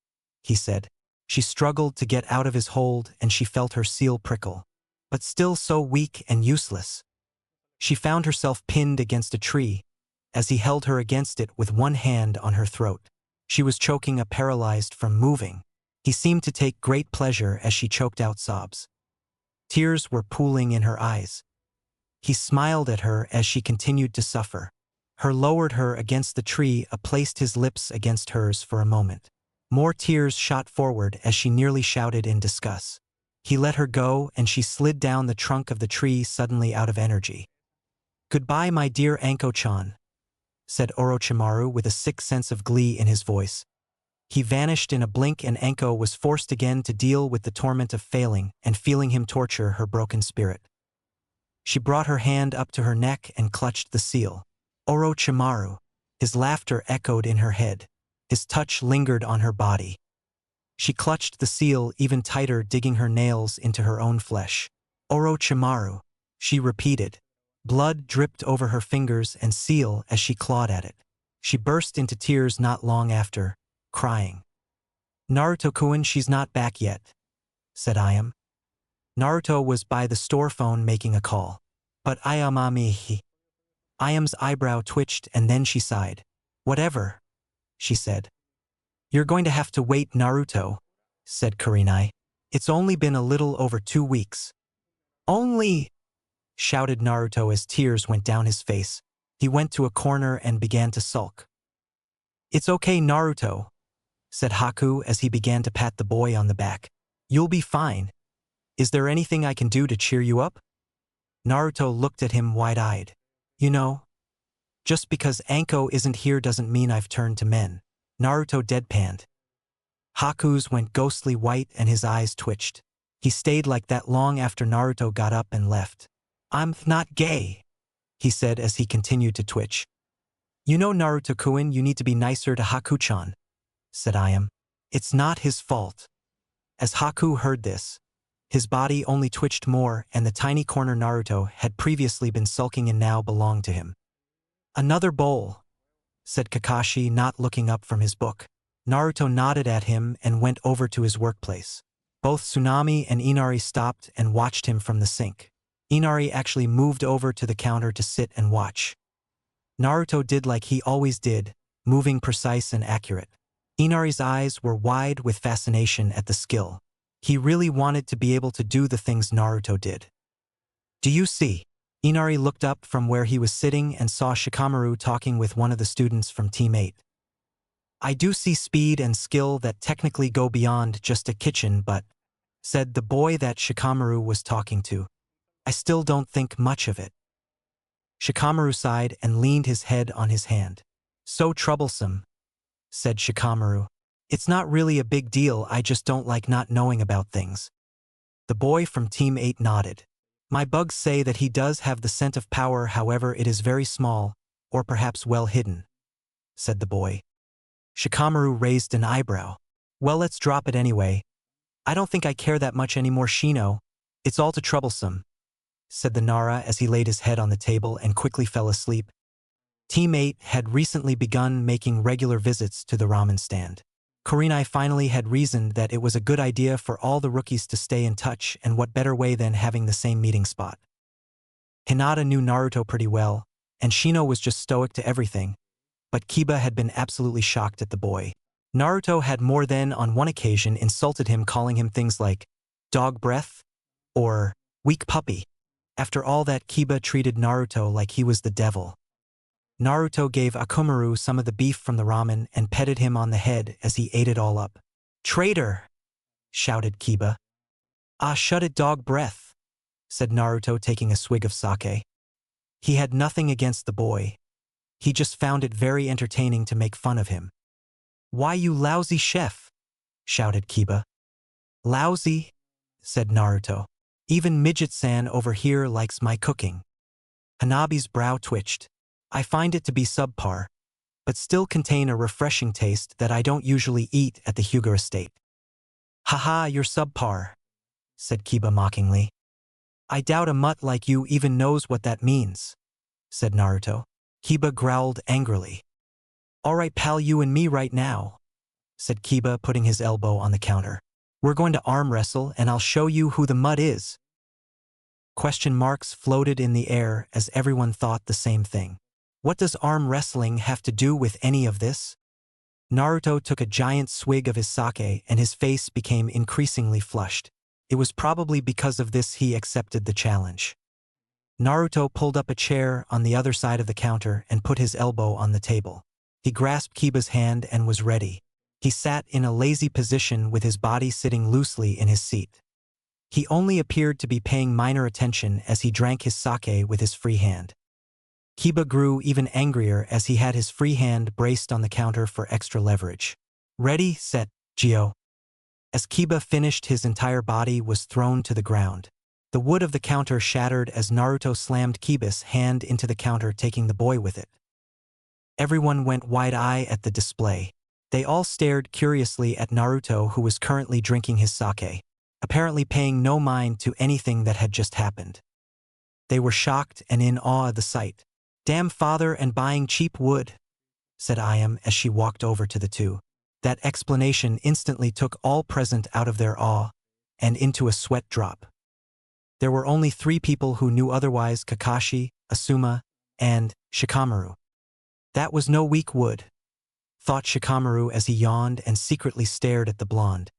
S1: he said. She struggled to get out of his hold and she felt her seal prickle, but still so weak and useless. She found herself pinned against a tree as he held her against it with one hand on her throat. She was choking, paralyzed from moving. He seemed to take great pleasure as she choked out sobs. Tears were pooling in her eyes. He smiled at her as she continued to suffer. He lowered her against the tree, placed his lips against hers for a moment. More tears shot forward as she nearly shouted in disgust. He let her go and she slid down the trunk of the tree, suddenly out of energy. "Goodbye, my dear Anko-chan," said Orochimaru with a sick sense of glee in his voice. He vanished in a blink and Anko was forced again to deal with the torment of failing and feeling him torture her broken spirit. She brought her hand up to her neck and clutched the seal. Orochimaru. His laughter echoed in her head. His touch lingered on her body. She clutched the seal even tighter, digging her nails into her own flesh. "Orochimaru," she repeated. Blood dripped over her fingers and seal as she clawed at it. She burst into tears not long after, crying. "Naruto-kun, she's not back yet," said Ayam. Naruto was by the store phone making a call. "But Ayamami." Ayam's eyebrow twitched and then she sighed. "Whatever," she said. "You're going to have to wait, Naruto," said Kurenai. "It's only been a little over 2 weeks." "Only!" shouted Naruto as tears went down his face. He went to a corner and began to sulk. "It's okay, Naruto," said Haku as he began to pat the boy on the back. "You'll be fine. Is there anything I can do to cheer you up?" Naruto looked at him wide-eyed. "You know, just because Anko isn't here doesn't mean I've turned to men." Naruto deadpanned. Haku's went ghostly white and his eyes twitched. He stayed like that long after Naruto got up and left. "I'm not gay," he said as he continued to twitch. "You know, Naruto-kun, you need to be nicer to Haku-chan," said Ayam. "It's not his fault." As Haku heard this, his body only twitched more and the tiny corner Naruto had previously been sulking in now belonged to him. "Another bowl," said Kakashi, not looking up from his book. Naruto nodded at him and went over to his workplace. Both Tsunade and Inari stopped and watched him from the sink. Inari actually moved over to the counter to sit and watch. Naruto did like he always did, moving precise and accurate. Inari's eyes were wide with fascination at the skill. He really wanted to be able to do the things Naruto did. "Do you see?" Inari looked up from where he was sitting and saw Shikamaru talking with one of the students from Team 8. "I do see speed and skill that technically go beyond just a kitchen, but," said the boy that Shikamaru was talking to, "I still don't think much of it." Shikamaru sighed and leaned his head on his hand. So troublesome, said Shikamaru. It's not really a big deal, I just don't like not knowing about things. The boy from Team 8 nodded. My bugs say that he does have the scent of power, however it is very small, or perhaps well hidden, said the boy. Shikamaru raised an eyebrow. Well, let's drop it anyway. I don't think I care that much anymore, Shino. It's all too troublesome, said the Nara as he laid his head on the table and quickly fell asleep. Team 8 had recently begun making regular visits to the ramen stand. Kurenai finally had reasoned that it was a good idea for all the rookies to stay in touch, and what better way than having the same meeting spot. Hinata knew Naruto pretty well, and Shino was just stoic to everything, but Kiba had been absolutely shocked at the boy. Naruto had more than on one occasion insulted him, calling him things like dog breath or weak puppy. After all that, Kiba treated Naruto like he was the devil. Naruto gave Akumaru some of the beef from the ramen and petted him on the head as he ate it all up. Traitor! Shouted Kiba. Ah, shut it, dog breath, said Naruto, taking a swig of sake. He had nothing against the boy. He just found it very entertaining to make fun of him. Why, you lousy chef! Shouted Kiba. Lousy? Said Naruto. Even Midget-san over here likes my cooking. Hannabi's brow twitched. I find it to be subpar, but still contain a refreshing taste that I don't usually eat at the Hyuga estate. Haha, you're subpar, said Kiba mockingly. I doubt a mutt like you even knows what that means, said Naruto. Kiba growled angrily. All right, pal, you and me right now, said Kiba, putting his elbow on the counter. We're going to arm wrestle and I'll show you who the mutt is. Question marks floated in the air as everyone thought the same thing. What does arm wrestling have to do with any of this? Naruto took a giant swig of his sake and his face became increasingly flushed. It was probably because of this he accepted the challenge. Naruto pulled up a chair on the other side of the counter and put his elbow on the table. He grasped Kiba's hand and was ready. He sat in a lazy position with his body sitting loosely in his seat. He only appeared to be paying minor attention as he drank his sake with his free hand. Kiba grew even angrier as he had his free hand braced on the counter for extra leverage. Ready, set, Gyo. As Kiba finished, his entire body was thrown to the ground. The wood of the counter shattered as Naruto slammed Kiba's hand into the counter, taking the boy with it. Everyone went wide-eyed at the display. They all stared curiously at Naruto, who was currently drinking his sake, apparently paying no mind to anything that had just happened. They were shocked and in awe of the sight. Damn father and buying cheap wood, said Ayam as she walked over to the two. That explanation instantly took all present out of their awe and into a sweat drop. There were only 3 people who knew otherwise: Kakashi, Asuma, and Shikamaru. That was no weak wood, thought Shikamaru as he yawned and secretly stared at the blonde.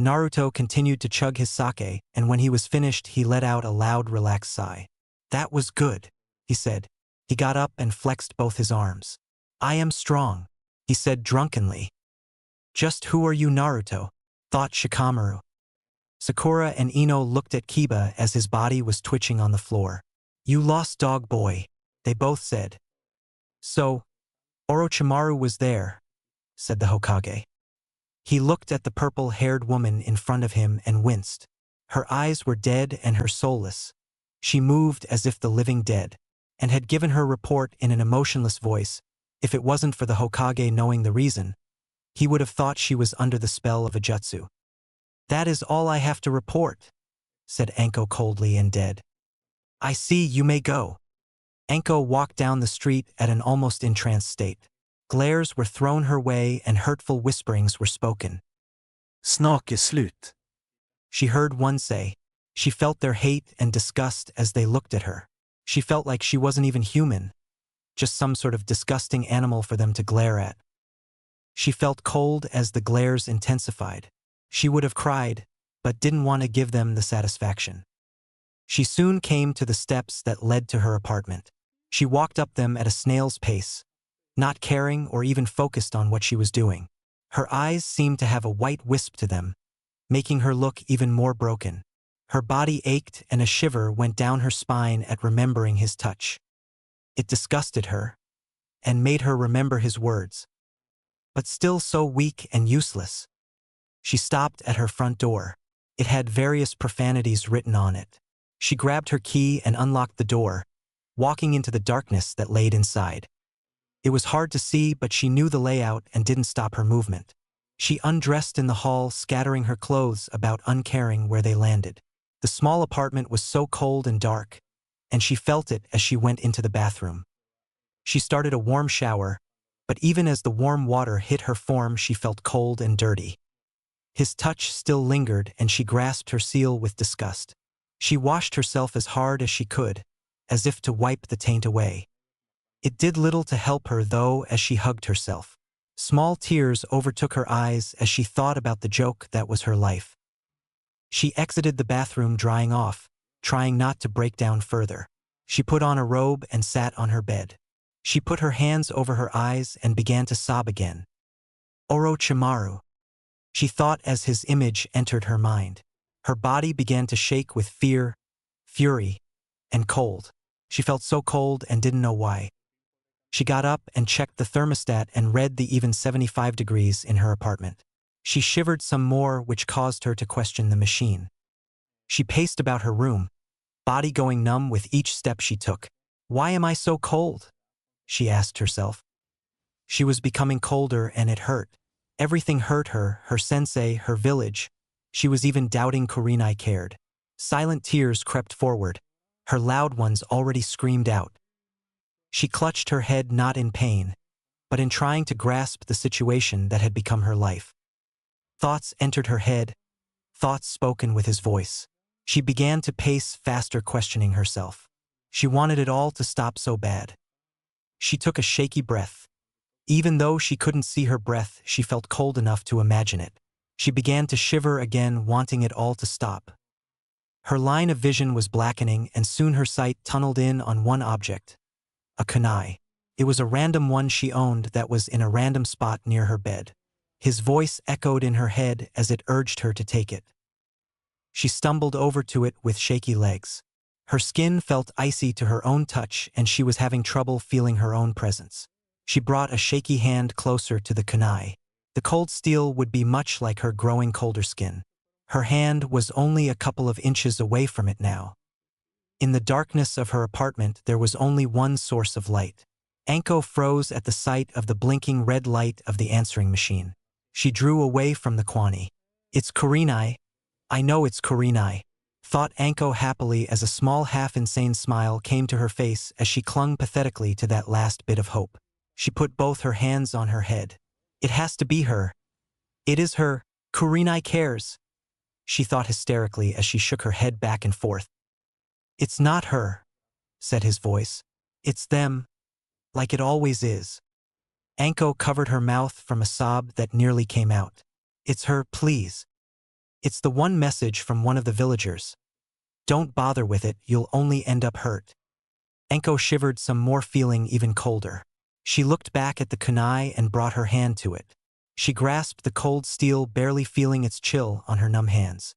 S1: Naruto continued to chug his sake, and when he was finished he let out a loud, relaxed sigh. That was good, he said. He got up and flexed both his arms. I am strong, he said drunkenly. Just who are you, Naruto? Thought Shikamaru. Sakura and Ino looked at Kiba as his body was twitching on the floor. You lost, dog boy, they both said. So, Orochimaru was there, said the Hokage. He looked at the purple-haired woman in front of him and winced. Her eyes were dead and her soulless. She moved as if the living dead, and had given her report in an emotionless voice. If it wasn't for the Hokage knowing the reason, he would have thought she was under the spell of a jutsu. That is all I have to report, said Anko coldly and dead. I see, you may go. Anko walked down the street at an almost entranced state. Glares were thrown her way and hurtful whisperings were spoken.
S2: Snak är slut.
S1: She heard one say. She felt their hate and disgust as they looked at her. She felt like she wasn't even human, just some sort of disgusting animal for them to glare at. She felt cold as the glares intensified. She would have cried, but didn't want to give them the satisfaction. She soon came to the steps that led to her apartment. She walked up them at a snail's pace, not caring or even focused on what she was doing. Her eyes seemed to have a white wisp to them, making her look even more broken. Her body ached and a shiver went down her spine at remembering his touch. It disgusted her and made her remember his words. But still so weak and useless. She stopped at her front door. It had various profanities written on it. She grabbed her key and unlocked the door, walking into the darkness that laid inside. It was hard to see, but she knew the layout and didn't stop her movement. She undressed in the hall, scattering her clothes about, uncaring where they landed. The small apartment was so cold and dark, and she felt it as she went into the bathroom. She started a warm shower, but even as the warm water hit her form, she felt cold and dirty. His touch still lingered, and she grasped her seal with disgust. She washed herself as hard as she could, as if to wipe the taint away. It did little to help her, though, as she hugged herself. Small tears overtook her eyes as she thought about the joke that was her life. She exited the bathroom, drying off, trying not to break down further. She put on a robe and sat on her bed. She put her hands over her eyes and began to sob again. Orochimaru, she thought as his image entered her mind. Her body began to shake with fear, fury, and cold. She felt so cold and didn't know why. She got up and checked the thermostat and read the even 75 degrees in her apartment. She shivered some more, which caused her to question the machine. She paced about her room, body going numb with each step she took. Why am I so cold? She asked herself. She was becoming colder and it hurt. Everything hurt her, her sensei, her village. She was even doubting Kurenai cared. Silent tears crept forward. Her loud ones already screamed out. She clutched her head, not in pain, but in trying to grasp the situation that had become her life. Thoughts entered her head, thoughts spoken with his voice. She began to pace faster, questioning herself. She wanted it all to stop so bad. She took a shaky breath. Even though she couldn't see her breath, she felt cold enough to imagine it. She began to shiver again, wanting it all to stop. Her line of vision was blackening, and soon her sight tunneled in on one object. A kunai. It was a random one she owned that was in a random spot near her bed. His voice echoed in her head as it urged her to take it. She stumbled over to it with shaky legs. Her skin felt icy to her own touch, and she was having trouble feeling her own presence. She brought a shaky hand closer to the kunai. The cold steel would be much like her growing colder skin. Her hand was only a couple of inches away from it now. In the darkness of her apartment, there was only one source of light. Anko froze at the sight of the blinking red light of the answering machine. She drew away from the Kwani. It's Kurenai. I know it's Kurenai, thought Anko happily as a small half-insane smile came to her face as she clung pathetically to that last bit of hope. She put both her hands on her head. It has to be her. It is her. Kurenai cares, she thought hysterically as she shook her head back and forth. It's not her, said his voice. It's them, like it always is. Anko covered her mouth from a sob that nearly came out. It's her, please. It's the one message from one of the villagers. Don't bother with it, you'll only end up hurt. Anko shivered some more, feeling even colder. She looked back at the kunai and brought her hand to it. She grasped the cold steel, barely feeling its chill on her numb hands.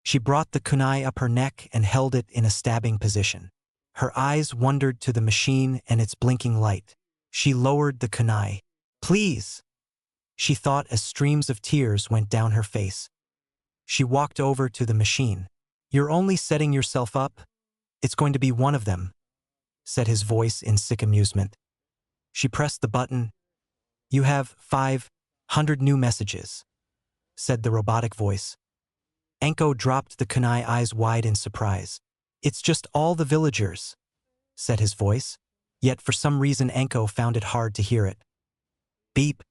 S1: She brought the kunai up her neck and held it in a stabbing position. Her eyes wandered to the machine and its blinking light. She lowered the kunai. Please, she thought as streams of tears went down her face. She walked over to the machine. You're only setting yourself up. It's going to be one of them, said his voice in sick amusement. She pressed the button. You have 500 new messages, said the robotic voice. Anko dropped the kunai, eyes wide in surprise. It's just all the villagers, said his voice. Yet for some reason Anko found it hard to hear it. Beep.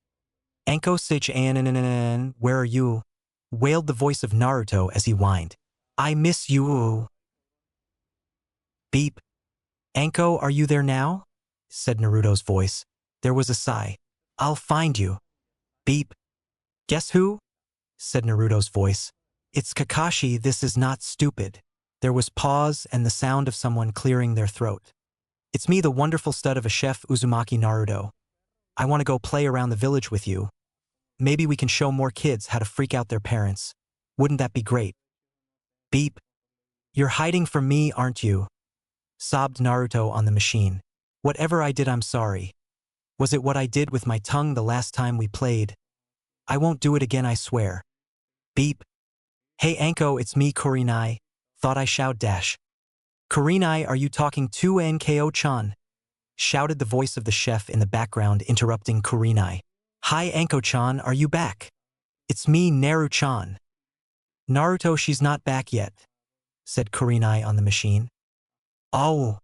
S1: Anko sich an, where are you? Wailed the voice of Naruto as he whined. I miss you. Beep. Anko, are you there now? Said Naruto's voice. There was a sigh. I'll find you. Beep. Guess who? Said Naruto's voice. It's Kakashi, this is not stupid. There was pause and the sound of someone clearing their throat. It's me, the wonderful stud of a chef, Uzumaki Naruto. I want to go play around the village with you. Maybe we can show more kids how to freak out their parents. Wouldn't that be great? Beep. You're hiding from me, aren't you? Sobbed Naruto on the machine. Whatever I did, I'm sorry. Was it what I did with my tongue the last time we played? I won't do it again, I swear. Beep. Hey Anko, it's me Kurinai. Thought I shout dash. Kurinai, are you talking to Nko-chan? Shouted the voice of the chef in the background, interrupting Kurinai. Hi Anko-chan, are you back? It's me Naru-chan. Naruto, she's not back yet, said Kurinai on the machine. Oh.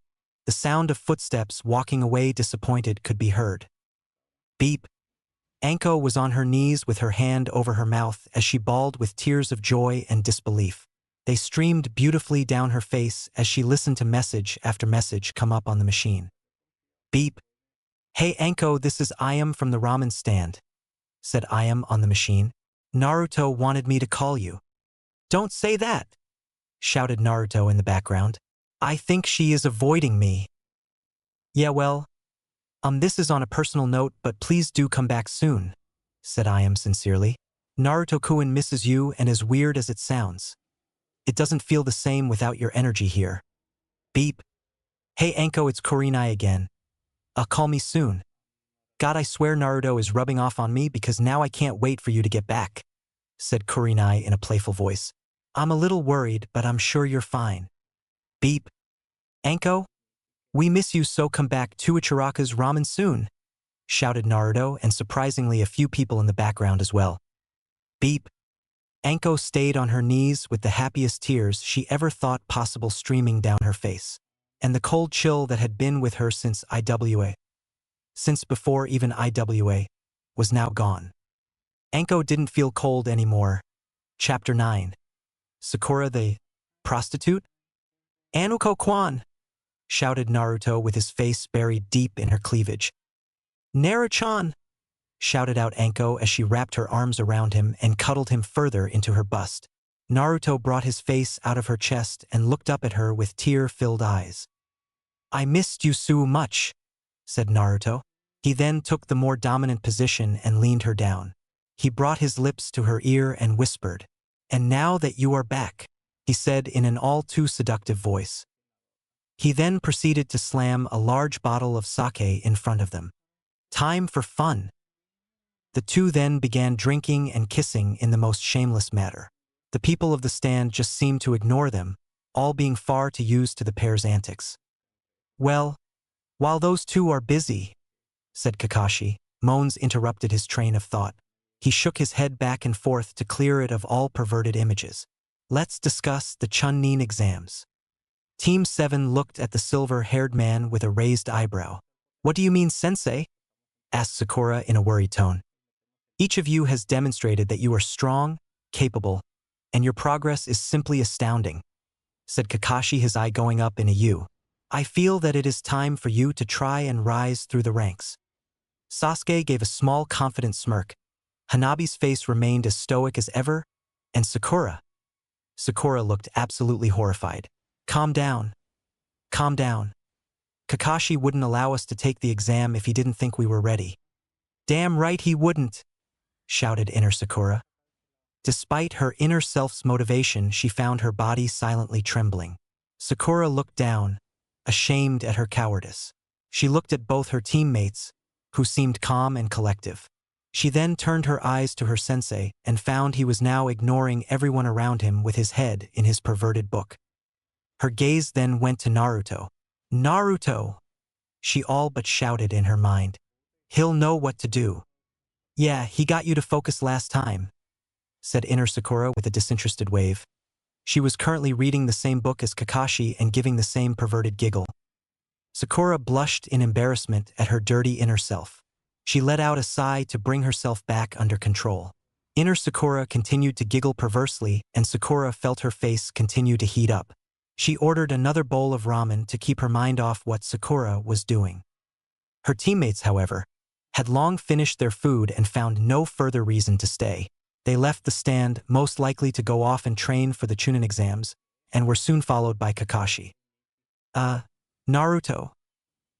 S1: The sound of footsteps walking away disappointed could be heard. Beep. Anko was on her knees with her hand over her mouth as she bawled with tears of joy and disbelief. They streamed beautifully down her face as she listened to message after message come up on the machine. Beep. Hey Anko, this is Iam from the ramen stand, said Iam on the machine. Naruto wanted me to call you. Don't say that, shouted Naruto in the background. I think she is avoiding me. Yeah, well, this is on a personal note, but please do come back soon, said Iam sincerely. Naruto-kun misses you, and as weird as it sounds, it doesn't feel the same without your energy here. Beep. Hey Anko, it's Kurinai again. Call me soon. God, I swear Naruto is rubbing off on me because now I can't wait for you to get back, said Kurinai in a playful voice. I'm a little worried, but I'm sure you're fine. Beep. Anko? We miss you, so come back to Ichiraka's ramen soon, shouted Naruto, and surprisingly a few people in the background as well. Beep. Anko stayed on her knees with the happiest tears she ever thought possible streaming down her face, and the cold chill that had been with her since before even IWA, was now gone. Anko didn't feel cold anymore. Chapter 9. Sakura the prostitute? Anuko-kwan! Shouted Naruto with his face buried deep in her cleavage. Naru-chan! Shouted out Anko as she wrapped her arms around him and cuddled him further into her bust. Naruto brought his face out of her chest and looked up at her with tear-filled eyes. I missed you so much, said Naruto. He then took the more dominant position and leaned her down. He brought his lips to her ear and whispered, And now that you are back, he said in an all-too seductive voice. He then proceeded to slam a large bottle of sake in front of them. Time for fun. The two then began drinking and kissing in the most shameless manner. The people of the stand just seemed to ignore them, all being far too used to the pair's antics. Well, while those two are busy, said Kakashi, moans interrupted his train of thought. He shook his head back and forth to clear it of all perverted images. Let's discuss the Chunin exams. Team 7 looked at the silver-haired man with a raised eyebrow. What do you mean, sensei? Asked Sakura in a worried tone. Each of you has demonstrated that you are strong, capable, and your progress is simply astounding, said Kakashi, his eye going up in a U. I feel that it is time for you to try and rise through the ranks. Sasuke gave a small confident smirk. Hannabi's face remained as stoic as ever, and Sakura looked absolutely horrified. Calm down. Calm down. Kakashi wouldn't allow us to take the exam if he didn't think we were ready. Damn right he wouldn't, shouted inner Sakura. Despite her inner self's motivation, she found her body silently trembling. Sakura looked down, ashamed at her cowardice. She looked at both her teammates, who seemed calm and collective. She then turned her eyes to her sensei and found he was now ignoring everyone around him with his head in his perverted book. Her gaze then went to Naruto. Naruto! She all but shouted in her mind. He'll know what to do. Yeah, he got you to focus last time, said inner Sakura with a disinterested wave. She was currently reading the same book as Kakashi and giving the same perverted giggle. Sakura blushed in embarrassment at her dirty inner self. She let out a sigh to bring herself back under control. Inner Sakura continued to giggle perversely, and Sakura felt her face continue to heat up. She ordered another bowl of ramen to keep her mind off what Sakura was doing. Her teammates, however, had long finished their food and found no further reason to stay. They left the stand, most likely to go off and train for the Chunin exams, and were soon followed by Kakashi. Naruto,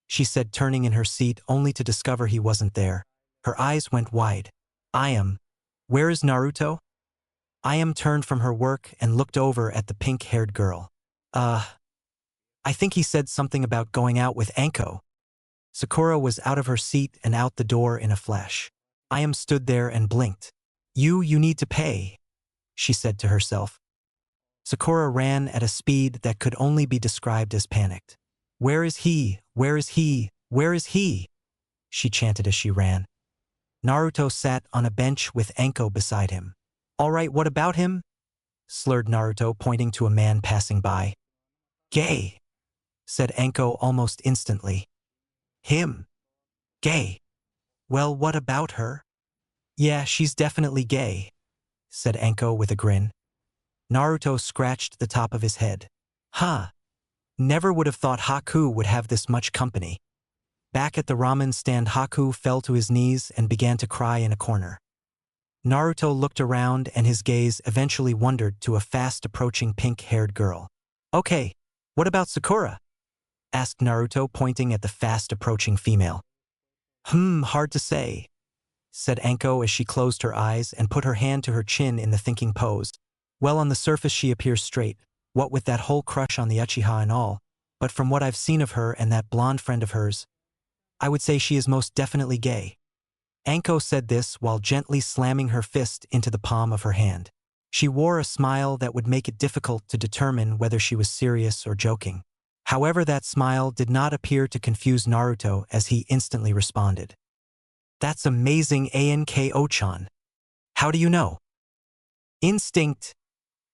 S1: she said, turning in her seat only to discover he wasn't there. Her eyes went wide. Where is Naruto? Iam turned from her work and looked over at the pink-haired girl. I think he said something about going out with Anko, Sakura was out of her seat and out the door in a flash. I am stood there and blinked. You need to pay, she said to herself. Sakura ran at a speed that could only be described as panicked. Where is he? Where is he? Where is he? She chanted as she ran. Naruto sat on a bench with Anko beside him. All right, what about him? Slurred Naruto, pointing to a man passing by. Gay, said Anko almost instantly. Him? Gay? Well, what about her? Yeah, she's definitely gay, said Anko with a grin. Naruto scratched the top of his head. Huh. Never would have thought Haku would have this much company. Back at the ramen stand, Haku fell to his knees and began to cry in a corner. Naruto looked around and his gaze eventually wandered to a fast-approaching pink-haired girl. Okay, what about Sakura? Asked Naruto, pointing at the fast-approaching female. Hard to say, said Anko as she closed her eyes and put her hand to her chin in the thinking pose. Well, on the surface she appears straight, what with that whole crush on the Uchiha and all, but from what I've seen of her and that blonde friend of hers, I would say she is most definitely gay. Anko said this while gently slamming her fist into the palm of her hand. She wore a smile that would make it difficult to determine whether she was serious or joking. However, that smile did not appear to confuse Naruto as he instantly responded. That's amazing, Anko-chan. How do you know? Instinct,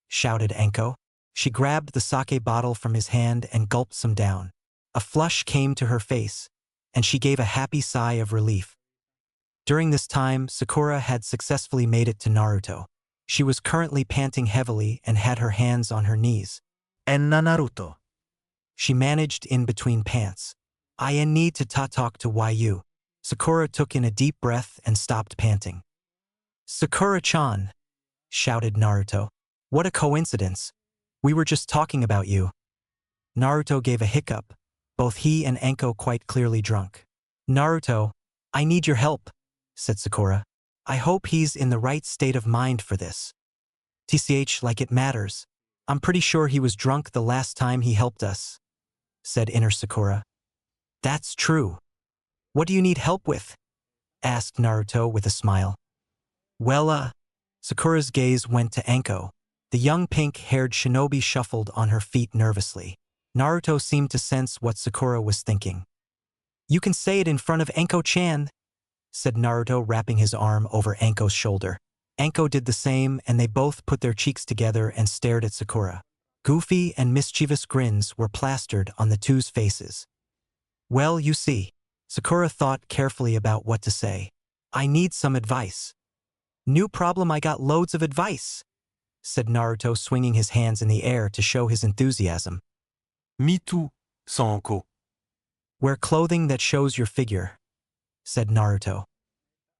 S1: shouted Anko. She grabbed the sake bottle from his hand and gulped some down. A flush came to her face, and she gave a happy sigh of relief. During this time, Sakura had successfully made it to Naruto. She was currently panting heavily and had her hands on her knees.
S2: Enna Naruto.
S1: She managed in between pants. I need to talk to you. Sakura took in a deep breath and stopped panting. Sakura-chan, shouted Naruto. What a coincidence. We were just talking about you. Naruto gave a hiccup, both he and Anko quite clearly drunk. Naruto, I need your help, said Sakura. I hope he's in the right state of mind for this. TCH, like it matters. I'm pretty sure he was drunk the last time he helped us, said inner Sakura. That's true. What do you need help with? Asked Naruto with a smile. Well, Sakura's gaze went to Anko. The young pink-haired shinobi shuffled on her feet nervously. Naruto seemed to sense what Sakura was thinking. You can say it in front of Anko-chan, said Naruto, wrapping his arm over Anko's shoulder. Anko did the same, and they both put their cheeks together and stared at Sakura. Goofy and mischievous grins were plastered on the two's faces. Well, you see, Sakura thought carefully about what to say. I need some advice. New problem, I got loads of advice, said Naruto, swinging his hands in the air to show his enthusiasm.
S2: Me too, Sanko.
S1: Wear clothing that shows your figure, said Naruto.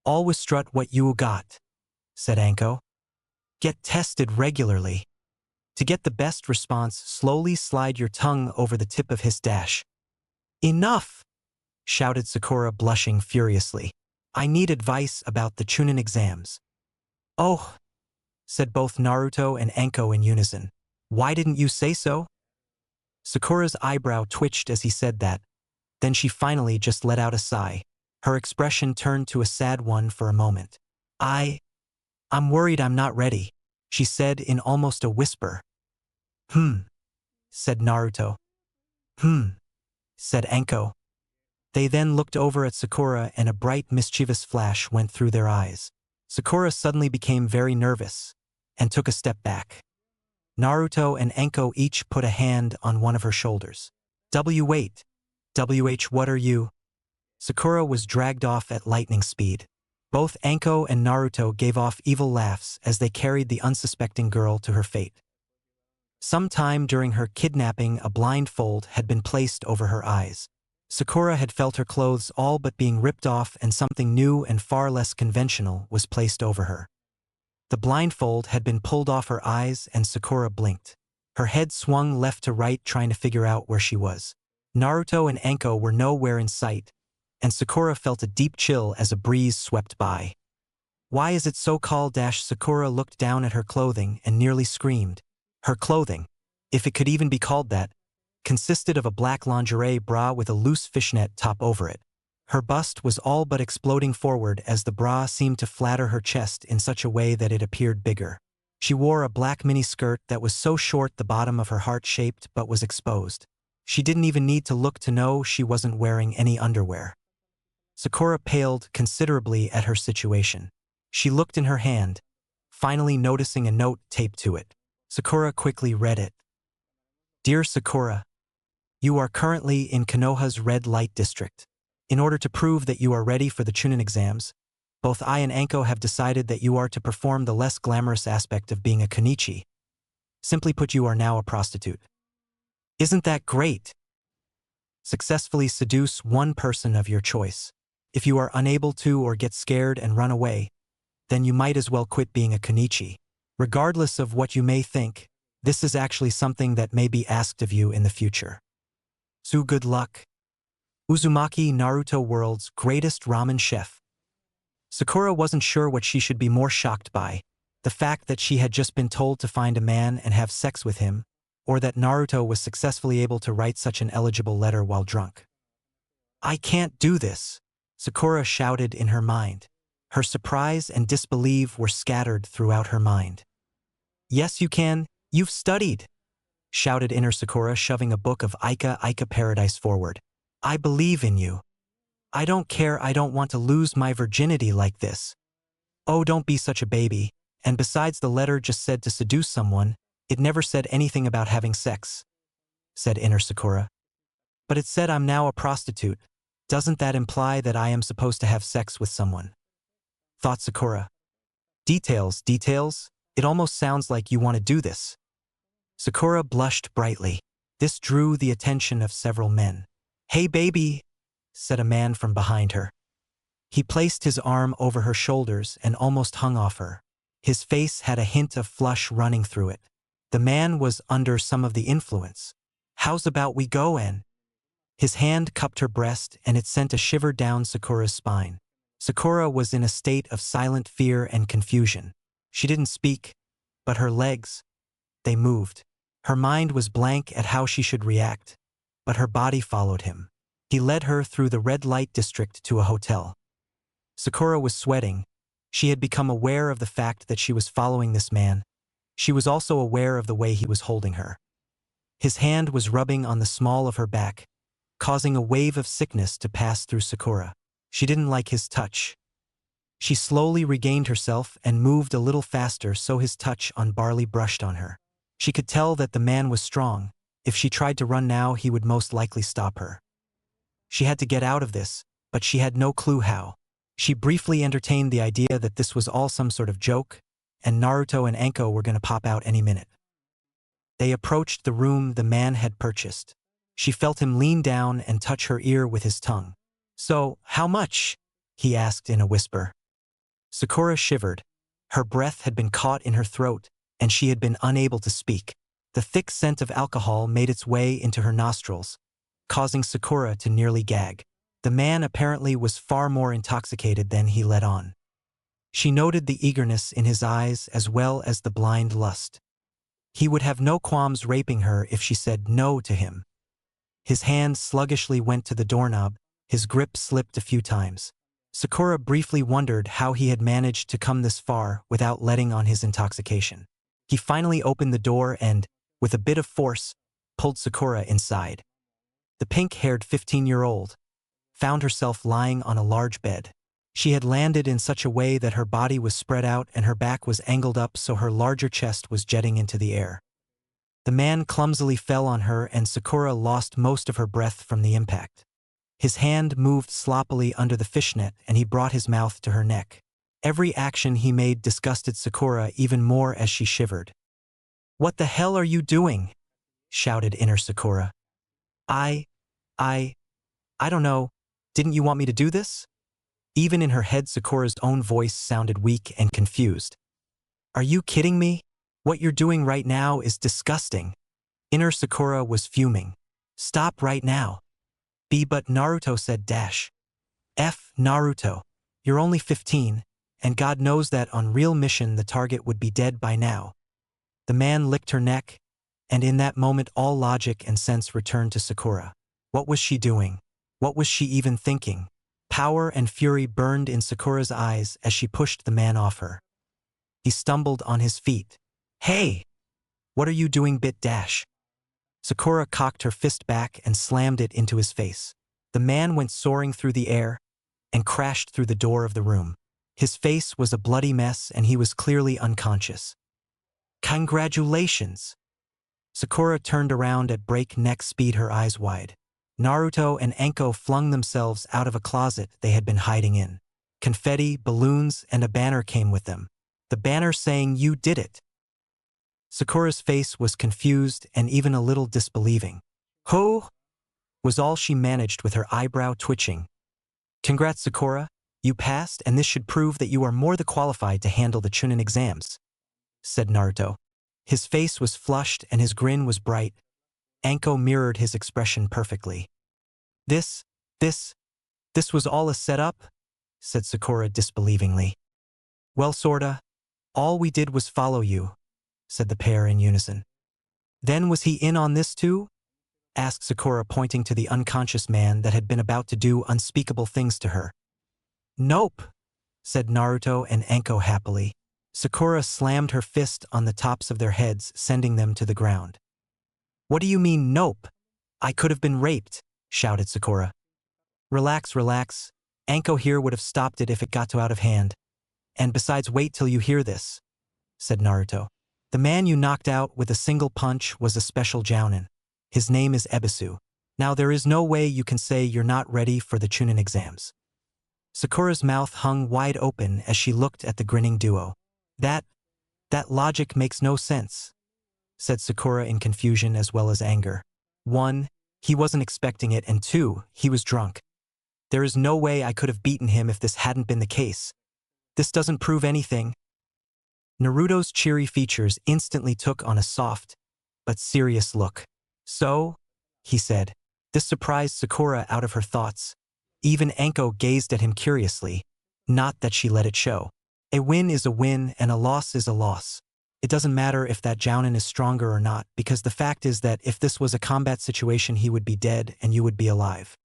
S1: Always strut what you got, said Anko. Get tested regularly. To get the best response, slowly slide your tongue over the tip of his dash. Enough, shouted Sakura, blushing furiously. I need advice about the Chunin exams. Oh, said both Naruto and Anko in unison. Why didn't you say so? Sakura's eyebrow twitched as he said that. Then she finally just let out a sigh. Her expression turned to a sad one for a moment. I'm worried I'm not ready, she said in almost a whisper. Said Naruto. Said Anko. They then looked over at Sakura and a bright, mischievous flash went through their eyes. Sakura suddenly became very nervous and took a step back. Naruto and Anko each put a hand on one of her shoulders. Wait. What are you? Sakura was dragged off at lightning speed. Both Anko and Naruto gave off evil laughs as they carried the unsuspecting girl to her fate. Sometime during her kidnapping, a blindfold had been placed over her eyes. Sakura had felt her clothes all but being ripped off and something new and far less conventional was placed over her. The blindfold had been pulled off her eyes and Sakura blinked. Her head swung left to right trying to figure out where she was. Naruto and Anko were nowhere in sight, and Sakura felt a deep chill as a breeze swept by. Why is it so called? Sakura looked down at her clothing and nearly screamed. Her clothing, if it could even be called that, consisted of a black lingerie bra with a loose fishnet top over it. Her bust was all but exploding forward as the bra seemed to flatter her chest in such a way that it appeared bigger. She wore a black mini-skirt that was so short the bottom of her heart-shaped but was exposed. She didn't even need to look to know she wasn't wearing any underwear. Sakura paled considerably at her situation. She looked in her hand, finally noticing a note taped to it. Sakura quickly read it. Dear Sakura, you are currently in Konoha's red light district. In order to prove that you are ready for the Chunin exams, both I and Anko have decided that you are to perform the less glamorous aspect of being a konichi. Simply put, you are now a prostitute. Isn't that great? Successfully seduce one person of your choice. If you are unable to or get scared and run away, then you might as well quit being a konichi. Regardless of what you may think, this is actually something that may be asked of you in the future. So good luck. Uzumaki, Naruto world's greatest ramen chef. Sakura wasn't sure what she should be more shocked by, the fact that she had just been told to find a man and have sex with him, or that Naruto was successfully able to write such an eligible letter while drunk. I can't do this, Sakura shouted in her mind. Her surprise and disbelief were scattered throughout her mind. Yes, you can. You've studied, shouted inner Sakura, shoving a book of Ika Paradise forward. I believe in you. I don't care. I don't want to lose my virginity like this. Oh, don't be such a baby. And besides, the letter just said to seduce someone. It never said anything about having sex, said inner Sakura. But it said I'm now a prostitute. Doesn't that imply that I am supposed to have sex with someone? Thought Sakura. Details. It almost sounds like you want to do this. Sakura blushed brightly. This drew the attention of several men. Hey baby, said a man from behind her. He placed his arm over her shoulders and almost hung off her. His face had a hint of flush running through it. The man was under some of the influence. How's about we go in? His hand cupped her breast and it sent a shiver down Sakura's spine. Sakura was in a state of silent fear and confusion. She didn't speak, but her legs, they moved. Her mind was blank at how she should react, but her body followed him. He led her through the red light district to a hotel. Sakura was sweating. She had become aware of the fact that she was following this man. She was also aware of the way he was holding her. His hand was rubbing on the small of her back, causing a wave of sickness to pass through Sakura. She didn't like his touch. She slowly regained herself and moved a little faster so his touch on barley brushed on her. She could tell that the man was strong. If she tried to run now, he would most likely stop her. She had to get out of this, but she had no clue how. She briefly entertained the idea that this was all some sort of joke, and Naruto and Anko were going to pop out any minute. They approached the room the man had purchased. She felt him lean down and touch her ear with his tongue. So, how much? He asked in a whisper. Sakura shivered. Her breath had been caught in her throat, and she had been unable to speak. The thick scent of alcohol made its way into her nostrils, causing Sakura to nearly gag. The man apparently was far more intoxicated than he let on. She noted the eagerness in his eyes as well as the blind lust. He would have no qualms raping her if she said no to him. His hand sluggishly went to the doorknob, his grip slipped a few times. Sakura briefly wondered how he had managed to come this far without letting on his intoxication. He finally opened the door and, with a bit of force, pulled Sakura inside. The pink-haired 15-year-old found herself lying on a large bed. She had landed in such a way that her body was spread out and her back was angled up so her larger chest was jetting into the air. The man clumsily fell on her and Sakura lost most of her breath from the impact. His hand moved sloppily under the fishnet and he brought his mouth to her neck. Every action he made disgusted Sakura even more as she shivered. "What the hell are you doing?" shouted inner Sakura. I don't know. Didn't you want me to do this?" Even in her head, Sakura's own voice sounded weak and confused. "Are you kidding me? What you're doing right now is disgusting." Inner Sakura was fuming. "Stop right now." But Naruto said Naruto. You're only 15, and God knows that on real mission the target would be dead by now. The man licked her neck, and in that moment all logic and sense returned to Sakura. What was she doing? What was she even thinking? Power and fury burned in Sakura's eyes as she pushed the man off her. He stumbled on his feet. "Hey! What are you doing, bit dash?" Sakura cocked her fist back and slammed it into his face. The man went soaring through the air and crashed through the door of the room. His face was a bloody mess and he was clearly unconscious. "Congratulations!" Sakura turned around at breakneck speed, her eyes wide. Naruto and Anko flung themselves out of a closet they had been hiding in. Confetti, balloons, and a banner came with them. The banner saying, "You did it." Sakura's face was confused and even a little disbelieving. "Who?" was all she managed with her eyebrow twitching. "Congrats, Sakura. You passed, and this should prove that you are more than qualified to handle the Chunin exams," said Naruto. His face was flushed and his grin was bright. Anko mirrored his expression perfectly. This was all a setup?" said Sakura disbelievingly. "Well, sorta. All we did was follow you," said the pair in unison. "Then was he in on this too?" asked Sakura, pointing to the unconscious man that had been about to do unspeakable things to her. "Nope," said Naruto and Anko happily. Sakura slammed her fist on the tops of their heads, sending them to the ground. "What do you mean, nope? I could have been raped," shouted Sakura. Relax, relax. Anko here would have stopped it if it got too out of hand. And besides, wait till you hear this," said Naruto. "The man you knocked out with a single punch was a special jounin. His name is Ebisu. Now there is no way you can say you're not ready for the Chunin exams." Sakura's mouth hung wide open as she looked at the grinning duo. That logic makes no sense," said Sakura in confusion as well as anger. 1, he wasn't expecting it, and 2, he was drunk. There is no way I could have beaten him if this hadn't been the case. This doesn't prove anything. Naruto's cheery features instantly took on a soft but serious look. "So?" he said. This surprised Sakura out of her thoughts. Even Anko gazed at him curiously, not that she let it show. A win is a win and a loss is a loss. It doesn't matter if that jounin is stronger or not, because the fact is that if this was a combat situation he would be dead and you would be alive.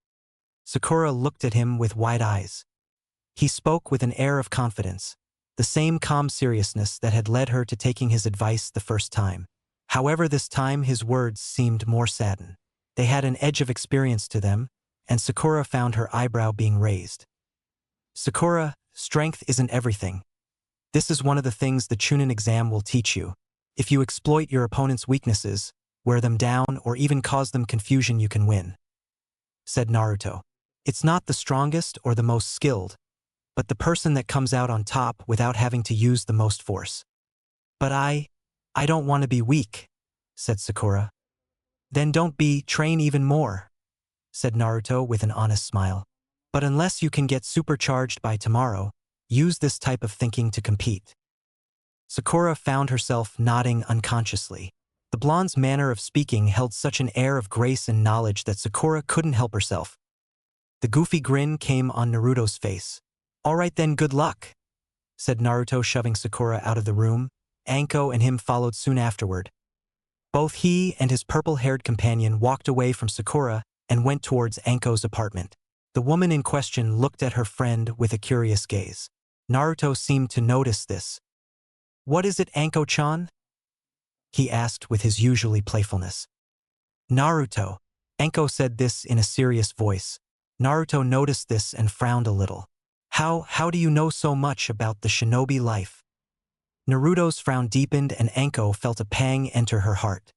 S1: Sakura looked at him with wide eyes. He spoke with an air of confidence, the same calm seriousness that had led her to taking his advice the first time. However, this time his words seemed more saddened. They had an edge of experience to them, and Sakura found her eyebrow being raised. "Sakura, strength isn't everything. This is one of the things the Chunin exam will teach you. If you exploit your opponent's weaknesses, wear them down, or even cause them confusion, you can win," said Naruto. "It's not the strongest or the most skilled, but the person that comes out on top without having to use the most force." "But I don't want to be weak," said Sakura. "Then don't be, train even more," said Naruto with an honest smile. "But unless you can get supercharged by tomorrow, use this type of thinking to compete." Sakura found herself nodding unconsciously. The blonde's manner of speaking held such an air of grace and knowledge that Sakura couldn't help herself. The goofy grin came on Naruto's face. "All right then, good luck," said Naruto, shoving Sakura out of the room. Anko and him followed soon afterward. Both he and his purple-haired companion walked away from Sakura and went towards Anko's apartment. The woman in question looked at her friend with a curious gaze. Naruto seemed to notice this. "What is it, Anko-chan?" he asked with his usually playfulness. "Naruto," Anko said this in a serious voice. Naruto noticed this and frowned a little. How do you know so much about the shinobi life?" Naruto's frown deepened and Anko felt a pang enter her heart.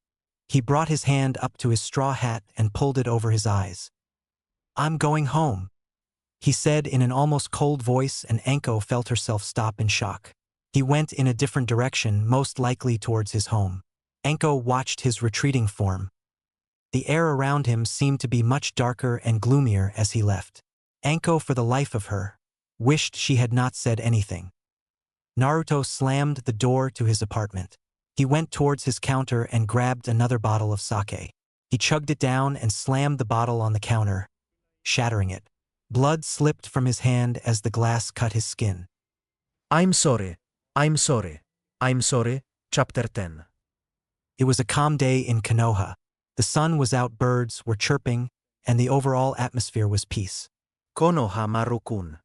S1: He brought his hand up to his straw hat and pulled it over his eyes. "I'm going home," he said in an almost cold voice, and Anko felt herself stop in shock. He went in a different direction, most likely towards his home. Anko watched his retreating form. The air around him seemed to be much darker and gloomier as he left. Anko, for the life of her, wished she had not said anything. Naruto slammed the door to his apartment. He went towards his counter and grabbed another bottle of sake. He chugged it down and slammed the bottle on the counter, shattering it. Blood slipped from his hand as the glass cut his skin.
S2: I'm sorry. I'm sorry. I'm sorry. Chapter 10.
S1: It was a calm day in Konoha. The sun was out, birds were chirping, and the overall atmosphere was peace.
S2: Konohamaru-kun.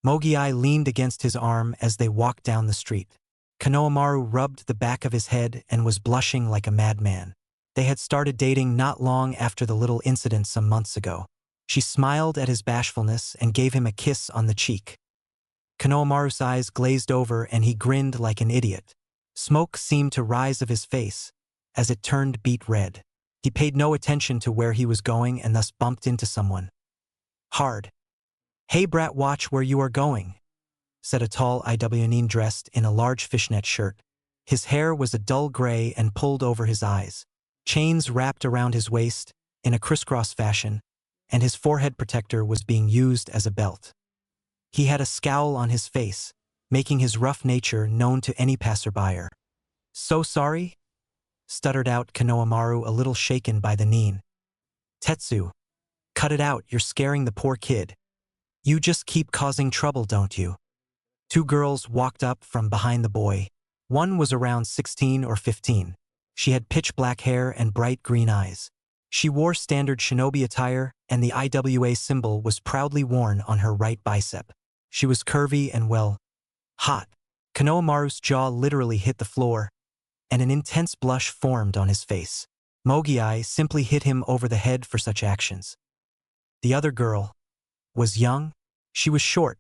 S1: Mogiai leaned against his arm as they walked down the street. Konohamaru rubbed the back of his head and was blushing like a madman. They had started dating not long after the little incident some months ago. She smiled at his bashfulness and gave him a kiss on the cheek. Konohamaru's eyes glazed over and he grinned like an idiot. Smoke seemed to rise of his face as it turned beet red. He paid no attention to where he was going and thus bumped into someone. Hard. "Hey brat, watch where you are going," said a tall Iwanin dressed in a large fishnet shirt. His hair was a dull gray and pulled over his eyes. Chains wrapped around his waist in a crisscross fashion, and his forehead protector was being used as a belt. He had a scowl on his face, making his rough nature known to any passerby. "So sorry?" stuttered out Konohamaru, a little shaken by the knee. "Tetsu, cut it out, you're scaring the poor kid. You just keep causing trouble, don't you?" Two girls walked up from behind the boy. One was around 16 or 15. She had pitch-black hair and bright green eyes. She wore standard shinobi attire, and the IWA symbol was proudly worn on her right bicep. She was curvy and, well, hot. Konohamaru's jaw literally hit the floor, and an intense blush formed on his face. Mogiai simply hit him over the head for such actions. The other girl was young. She was short,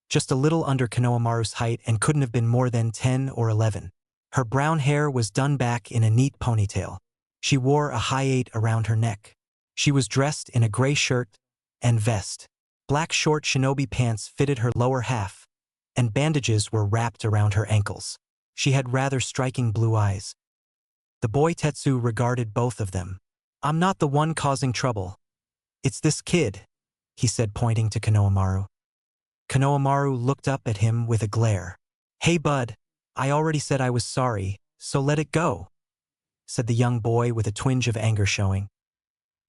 S1: just a little under Konohamaru's height, and couldn't have been more than 10 or 11. Her brown hair was done back in a neat ponytail. She wore a high-8 around her neck. She was dressed in a gray shirt and vest. Black short shinobi pants fitted her lower half, and bandages were wrapped around her ankles. She had rather striking blue eyes. The boy Tetsu regarded both of them. "I'm not the one causing trouble. It's this kid," he said, pointing to Konohamaru. Konohamaru looked up at him with a glare. "Hey bud, I already said I was sorry, so let it go," said the young boy with a twinge of anger showing.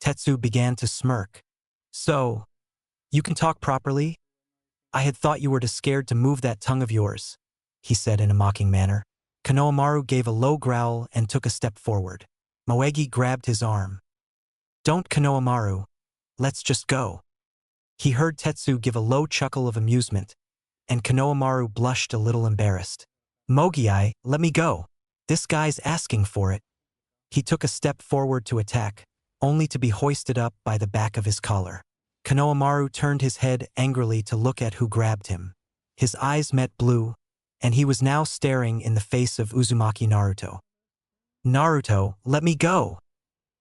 S1: Tetsu began to smirk. "So, you can talk properly? I had thought you were too scared to move that tongue of yours," he said in a mocking manner. Konohamaru gave a low growl and took a step forward. Moegi grabbed his arm. "Don't, Konohamaru. Let's just go." He heard Tetsu give a low chuckle of amusement, and Konohamaru blushed a little embarrassed. "Mogiai, let me go. This guy's asking for it." He took a step forward to attack, only to be hoisted up by the back of his collar. Konohamaru turned his head angrily to look at who grabbed him. His eyes met blue, and he was now staring in the face of Uzumaki Naruto. "Naruto, let me go!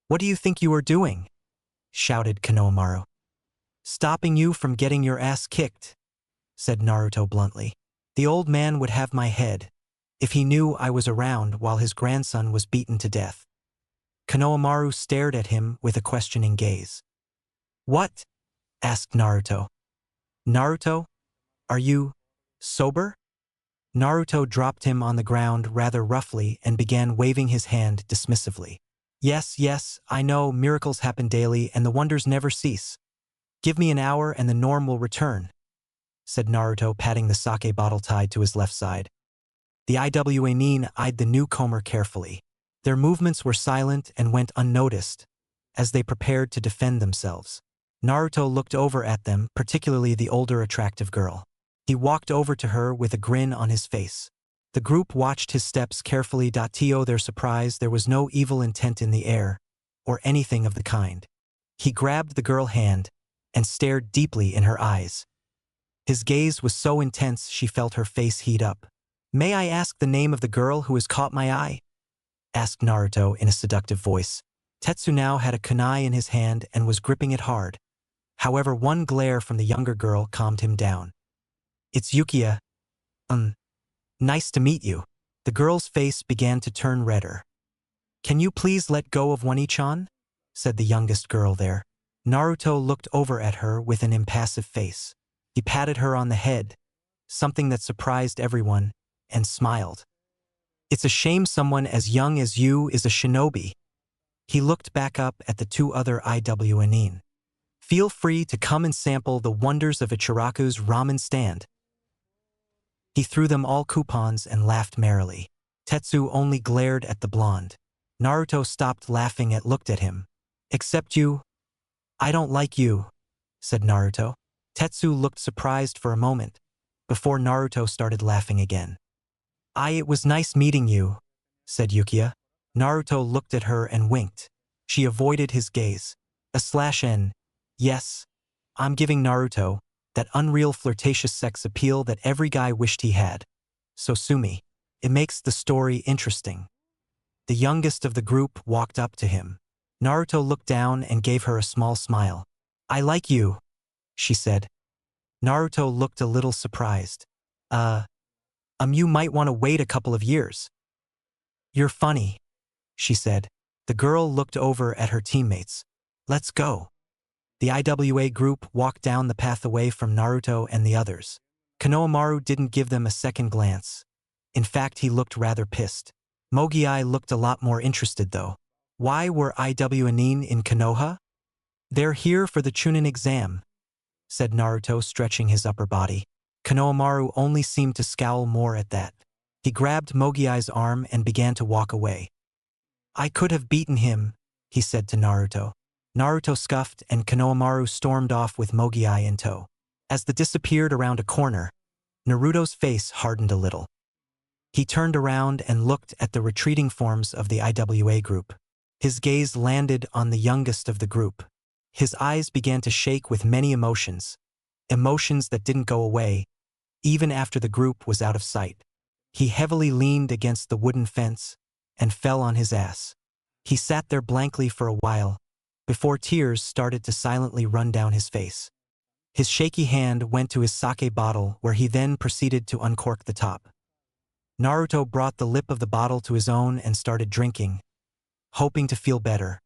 S1: What do you think you are doing?" shouted Konohamaru. "Stopping you from getting your ass kicked," said Naruto bluntly. "The old man would have my head if he knew I was around while his grandson was beaten to death." Konohamaru stared at him with a questioning gaze. "What?" asked Naruto. "Naruto, are you sober?" Naruto dropped him on the ground rather roughly and began waving his hand dismissively. Yes, I know miracles happen daily and the wonders never cease. Give me an hour and the norm will return," said Naruto, patting the sake bottle tied to his left side. The Iwanin eyed the newcomer carefully. Their movements were silent and went unnoticed as they prepared to defend themselves. Naruto looked over at them, particularly the older attractive girl. He walked over to her with a grin on his face. The group watched his steps carefully. To their surprise, there was no evil intent in the air, or anything of the kind. He grabbed the girl's hand and stared deeply in her eyes. His gaze was so intense she felt her face heat up. "May I ask the name of the girl who has caught my eye?" asked Naruto in a seductive voice. Tetsu now had a kunai in his hand and was gripping it hard. However, one glare from the younger girl calmed him down. "It's Yukiya. Nice to meet you." The girl's face began to turn redder. "Can you please let go of Wani-chan?" said the youngest girl there. Naruto looked over at her with an impassive face. He patted her on the head, something that surprised everyone, and smiled. "It's a shame someone as young as you is a shinobi." He looked back up at the two other Iwanin. "Feel free to come and sample the wonders of Ichiraku's ramen stand." He threw them all coupons and laughed merrily. Tetsu only glared at the blonde. Naruto stopped laughing and looked at him. "Except you. I don't like you," said Naruto. Tetsu looked surprised for a moment, before Naruto started laughing again. It was nice meeting you, said Yukiya. Naruto looked at her and winked. She avoided his gaze. Yes, I'm giving Naruto that unreal flirtatious sex appeal that every guy wished he had. So sue me. It makes the story interesting. The youngest of the group walked up to him. Naruto looked down and gave her a small smile. I like you, she said. Naruto looked a little surprised. You might want to wait a couple of years. You're funny, she said. The girl looked over at her teammates. Let's go. The IWA group walked down the path away from Naruto and the others. Konohamaru didn't give them a second glance. In fact, he looked rather pissed. Mogiai looked a lot more interested though. Why were IWAnin in Konoha? They're here for the Chunin exam, said Naruto, stretching his upper body. Konohamaru only seemed to scowl more at that. He grabbed Mogiai's arm and began to walk away. I could have beaten him, he said to Naruto. Naruto scuffed and Konohamaru stormed off with Mogiai in tow. As they disappeared around a corner, Naruto's face hardened a little. He turned around and looked at the retreating forms of the IWA group. His gaze landed on the youngest of the group. His eyes began to shake with many emotions. Emotions that didn't go away, even after the group was out of sight. He heavily leaned against the wooden fence and fell on his ass. He sat there blankly for a while, before tears started to silently run down his face. His shaky hand went to his sake bottle where he then proceeded to uncork the top. Naruto brought the lip of the bottle to his own and started drinking, hoping to feel better.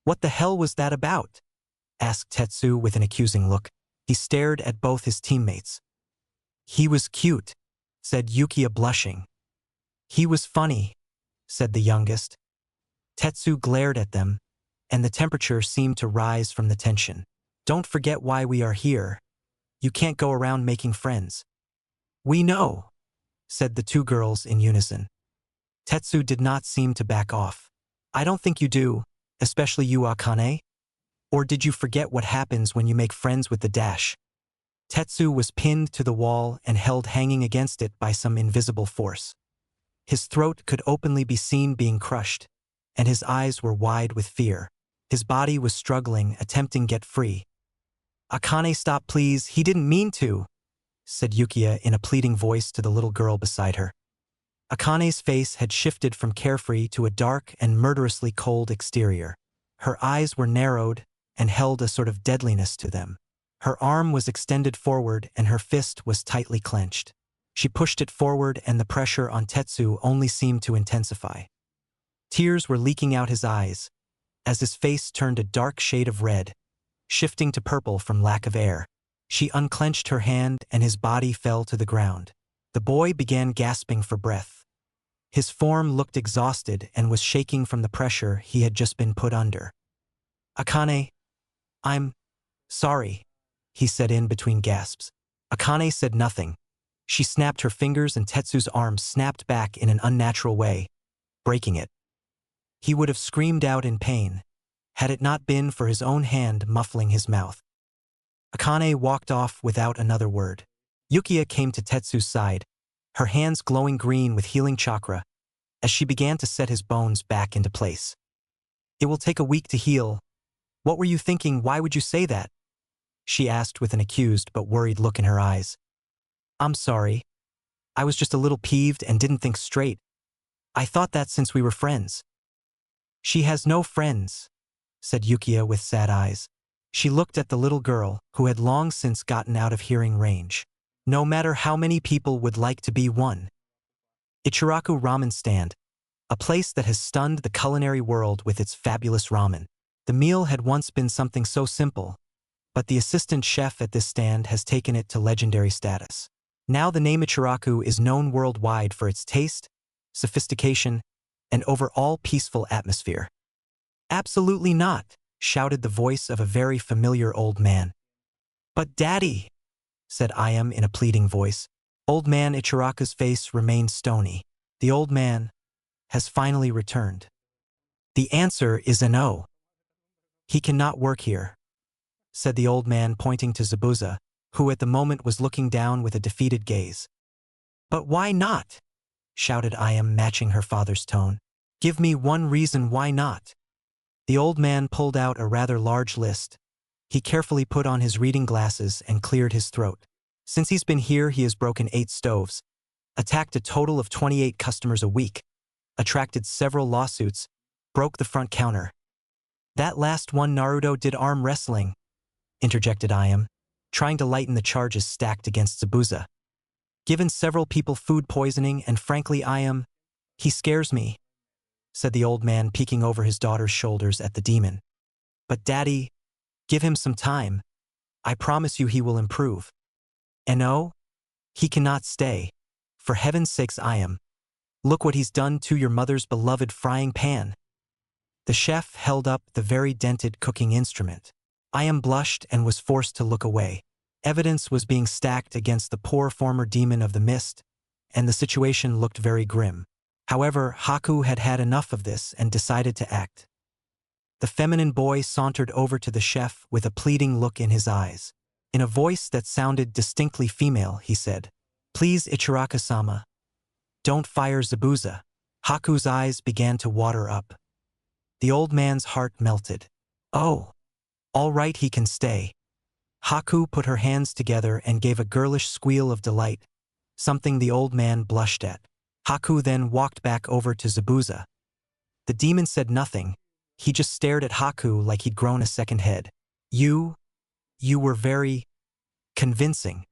S1: What the hell was that about? Asked Tetsu with an accusing look. He stared at both his teammates. He was cute, said Yukiya blushing. He was funny, said the youngest. Tetsu glared at them, and the temperature seemed to rise from the tension. Don't forget why we are here. You can't go around making friends. We know, said the two girls in unison. Tetsu did not seem to back off. I don't think you do, especially you, Akane. Or did you forget what happens when you make friends with the dash? Tetsu was pinned to the wall and held hanging against it by some invisible force. His throat could openly be seen being crushed, and his eyes were wide with fear. His body was struggling, attempting to get free. Akane, stop please, he didn't mean to, said Yukiya in a pleading voice to the little girl beside her. Akane's face had shifted from carefree to a dark and murderously cold exterior. Her eyes were narrowed and held a sort of deadliness to them. Her arm was extended forward and her fist was tightly clenched. She pushed it forward and the pressure on Tetsu only seemed to intensify. Tears were leaking out his eyes, as his face turned a dark shade of red, shifting to purple from lack of air. She unclenched her hand and his body fell to the ground. The boy began gasping for breath. His form looked exhausted and was shaking from the pressure he had just been put under. Akane, I'm sorry, he said in between gasps. Akane said nothing. She snapped her fingers and Tetsu's arm snapped back in an unnatural way, breaking it. He would have screamed out in pain, had it not been for his own hand muffling his mouth. Akane walked off without another word. Yukiya came to Tetsu's side, her hands glowing green with healing chakra, as she began to set his bones back into place. It will take a week to heal. What were you thinking? Why would you say that? She asked with an accused but worried look in her eyes. I'm sorry. I was just a little peeved and didn't think straight. I thought that since we were friends. She has no friends, said Yukiya with sad eyes. She looked at the little girl, who had long since gotten out of hearing range. No matter how many people would like to be one. Ichiraku Ramen Stand, a place that has stunned the culinary world with its fabulous ramen. The meal had once been something so simple, but the assistant chef at this stand has taken it to legendary status. Now the name Ichiraku is known worldwide for its taste, sophistication, and overall peaceful atmosphere. Absolutely not, shouted the voice of a very familiar old man. But Daddy, said Ayam in a pleading voice. Old man Ichiraku's face remained stony. The old man has finally returned. The answer is a no. He cannot work here. said the old man pointing to Zabuza, who at the moment was looking down with a defeated gaze. But why not? Shouted Ayam, matching her father's tone. Give me one reason why not. The old man pulled out a rather large list. He carefully put on his reading glasses and cleared his throat. Since he's been here, he has broken 8 stoves, attacked a total of 28 customers a week, attracted several lawsuits, broke the front counter. That last one, Naruto did arm wrestling, interjected Ayam, trying to lighten the charges stacked against Zabuza. Given several people food poisoning, and frankly, Ayam, he scares me, said the old man, peeking over his daughter's shoulders at the demon. But Daddy, give him some time. I promise you he will improve. And oh, he cannot stay. For heaven's sakes, Ayam, look what he's done to your mother's beloved frying pan. The chef held up the very dented cooking instrument. Ayam blushed and was forced to look away. Evidence was being stacked against the poor former demon of the mist, and the situation looked very grim. However, Haku had had enough of this and decided to act. The feminine boy sauntered over to the chef with a pleading look in his eyes. In a voice that sounded distinctly female, he said, "Please, Ichiraka-sama, don't fire Zabuza." Haku's eyes began to water up. The old man's heart melted. Oh, all right, he can stay. Haku put her hands together and gave a girlish squeal of delight, something the old man blushed at. Haku then walked back over to Zabuza. The demon said nothing. He just stared at Haku like he'd grown a second head. You were very convincing.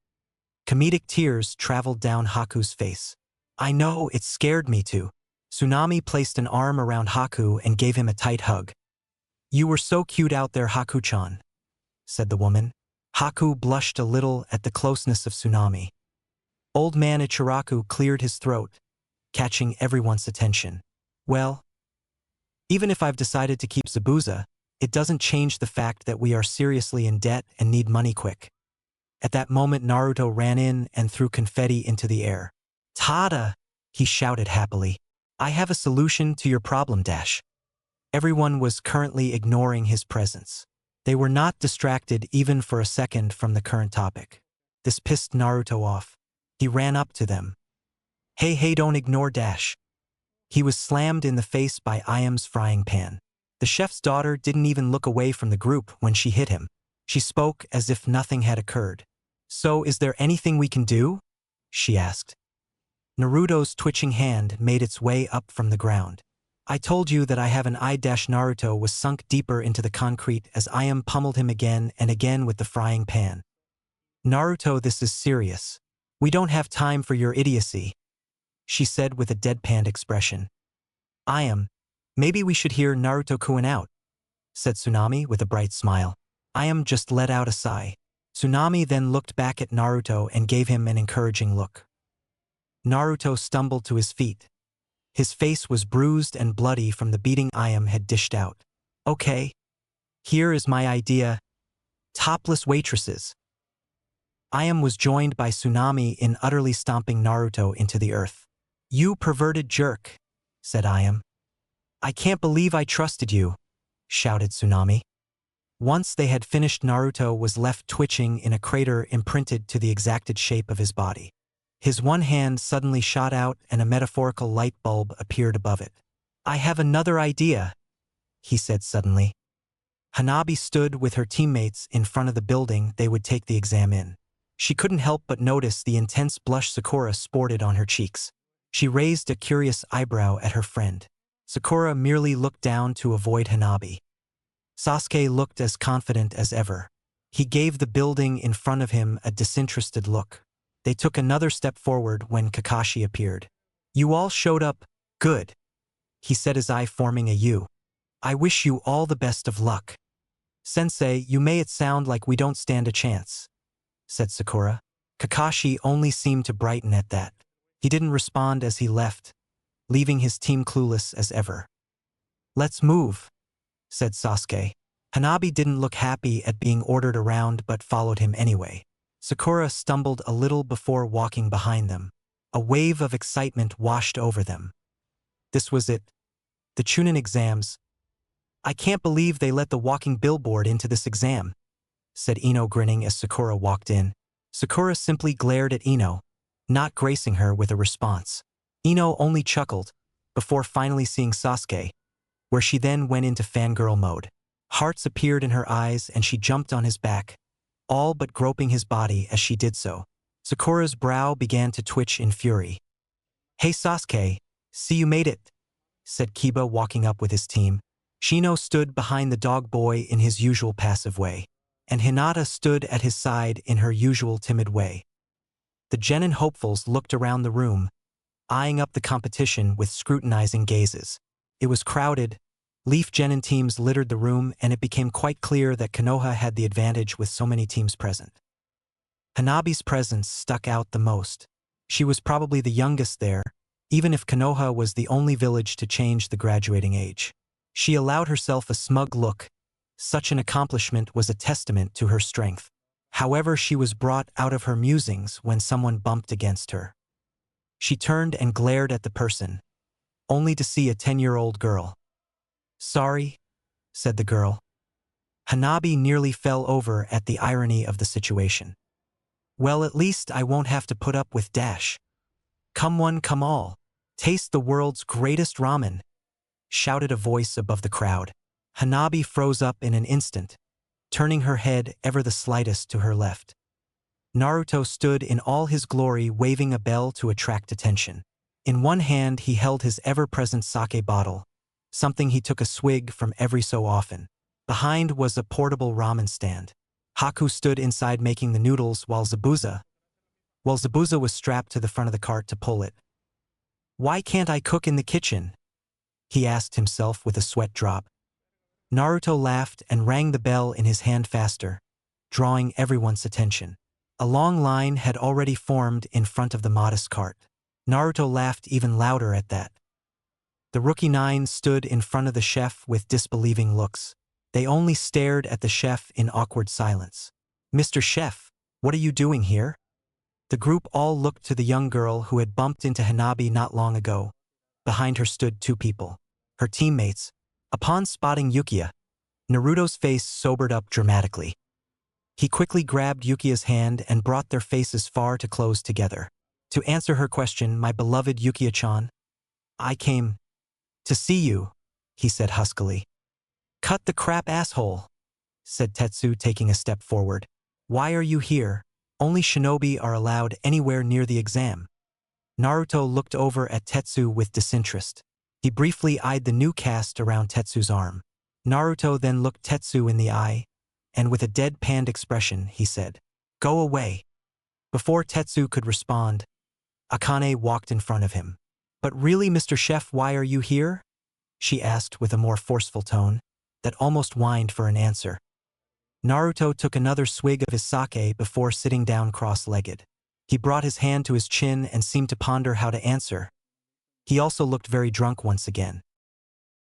S1: Comedic tears traveled down Haku's face. I know, it scared me too. Tsunade placed an arm around Haku and gave him a tight hug. You were so cute out there, Haku-chan, said the woman. Haku blushed a little at the closeness of Tsunade. Old man Ichiraku cleared his throat, catching everyone's attention. Well, even if I've decided to keep Zabuza, it doesn't change the fact that we are seriously in debt and need money quick. At that moment, Naruto ran in and threw confetti into the air. Tada! He shouted happily. I have a solution to your problem, Dash. Everyone was currently ignoring his presence. They were not distracted even for a second from the current topic. This pissed Naruto off. He ran up to them. Hey, don't ignore Dash. He was slammed in the face by Ayam's frying pan. The chef's daughter didn't even look away from the group when she hit him. She spoke as if nothing had occurred. So is there anything we can do? She asked. Naruto's twitching hand made its way up from the ground. I told you that I have an eye. Naruto was sunk deeper into the concrete as Ayam pummeled him again and again with the frying pan. Naruto, this is serious. We don't have time for your idiocy, she said with a deadpan expression. Ayam, maybe we should hear Naruto-kun out, said Tsunade with a bright smile. Ayam just let out a sigh. Tsunade then looked back at Naruto and gave him an encouraging look. Naruto stumbled to his feet. His face was bruised and bloody from the beating Ayam had dished out. Okay, here is my idea. Topless waitresses. Ayam was joined by Tsunade in utterly stomping Naruto into the earth. You perverted jerk, said Ayam. I can't believe I trusted you, shouted Tsunade. Once they had finished, Naruto was left twitching in a crater imprinted to the exacted shape of his body. His one hand suddenly shot out and a metaphorical light bulb appeared above it. I have another idea, he said suddenly. Hannabi stood with her teammates in front of the building they would take the exam in. She couldn't help but notice the intense blush Sakura sported on her cheeks. She raised a curious eyebrow at her friend. Sakura merely looked down to avoid Hannabi. Sasuke looked as confident as ever. He gave the building in front of him a disinterested look. They took another step forward when Kakashi appeared. You all showed up, good, he said, his eye forming a U. I wish you all the best of luck. Sensei, you may it sound like we don't stand a chance, said Sakura. Kakashi only seemed to brighten at that. He didn't respond as he left, leaving his team clueless as ever. Let's move, said Sasuke. Hannabi didn't look happy at being ordered around but followed him anyway. Sakura stumbled a little before walking behind them. A wave of excitement washed over them. This was it. The Chunin exams. I can't believe they let the walking billboard into this exam. said Ino, grinning as Sakura walked in. Sakura simply glared at Ino, not gracing her with a response. Ino only chuckled, before finally seeing Sasuke, where she then went into fangirl mode. Hearts appeared in her eyes and she jumped on his back, all but groping his body as she did so. Sakura's brow began to twitch in fury. "Hey Sasuke, see you made it," said Kiba, walking up with his team. Shino stood behind the dog boy in his usual passive way, and Hinata stood at his side in her usual timid way. The genin hopefuls looked around the room, eyeing up the competition with scrutinizing gazes. It was crowded. Leaf genin teams littered the room, and it became quite clear that Konoha had the advantage with so many teams present. Hannabi's presence stuck out the most. She was probably the youngest there, even if Konoha was the only village to change the graduating age. She allowed herself a smug look. Such an accomplishment was a testament to her strength. However, she was brought out of her musings when someone bumped against her. She turned and glared at the person, only to see a 10-year-old girl. "Sorry," said the girl. Hannabi nearly fell over at the irony of the situation. "Well, at least I won't have to put up with dash. Come one, come all. Taste the world's greatest ramen," shouted a voice above the crowd. Hannabi froze up in an instant, turning her head ever the slightest to her left. Naruto stood in all his glory, waving a bell to attract attention. In one hand he held his ever-present sake bottle, something he took a swig from every so often. Behind was a portable ramen stand. Haku stood inside making the noodles while Zabuza was strapped to the front of the cart to pull it. "Why can't I cook in the kitchen?" he asked himself with a sweat drop. Naruto laughed and rang the bell in his hand faster, drawing everyone's attention. A long line had already formed in front of the modest cart. Naruto laughed even louder at that. The rookie nine stood in front of the chef with disbelieving looks. They only stared at the chef in awkward silence. "Mr. Chef, what are you doing here?" The group all looked to the young girl who had bumped into Hannabi not long ago. Behind her stood two people, her teammates. Upon spotting Yukiya, Naruto's face sobered up dramatically. He quickly grabbed Yukiya's hand and brought their faces far to close together. "To answer her question, my beloved Yukiya-chan, I came to see you," he said huskily. "Cut the crap, asshole," said Tetsu, taking a step forward. "Why are you here? Only shinobi are allowed anywhere near the exam." Naruto looked over at Tetsu with disinterest. He briefly eyed the new cast around Tetsu's arm. Naruto then looked Tetsu in the eye, and with a deadpanned expression, he said, "Go away." Before Tetsu could respond, Akane walked in front of him. "But really, Mr. Chef, why are you here?" she asked with a more forceful tone that almost whined for an answer. Naruto took another swig of his sake before sitting down cross-legged. He brought his hand to his chin and seemed to ponder how to answer. He also looked very drunk once again.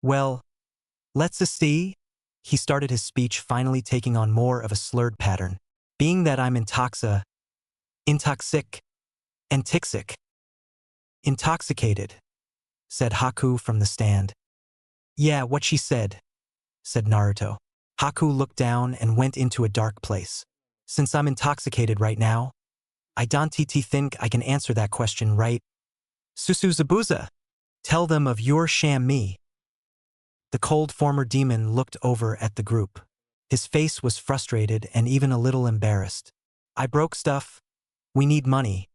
S1: "Well, let's see." He started his speech, finally taking on more of a slurred pattern. "Being that I'm intoxicated, said Haku from the stand. "Yeah, what she said," said Naruto. Haku looked down and went into a dark place. "Since I'm intoxicated right now, I don't think I can answer that question right. Zabuza, tell them of your sham me." The cold former demon looked over at the group. His face was frustrated and even a little embarrassed. "I broke stuff. We need money.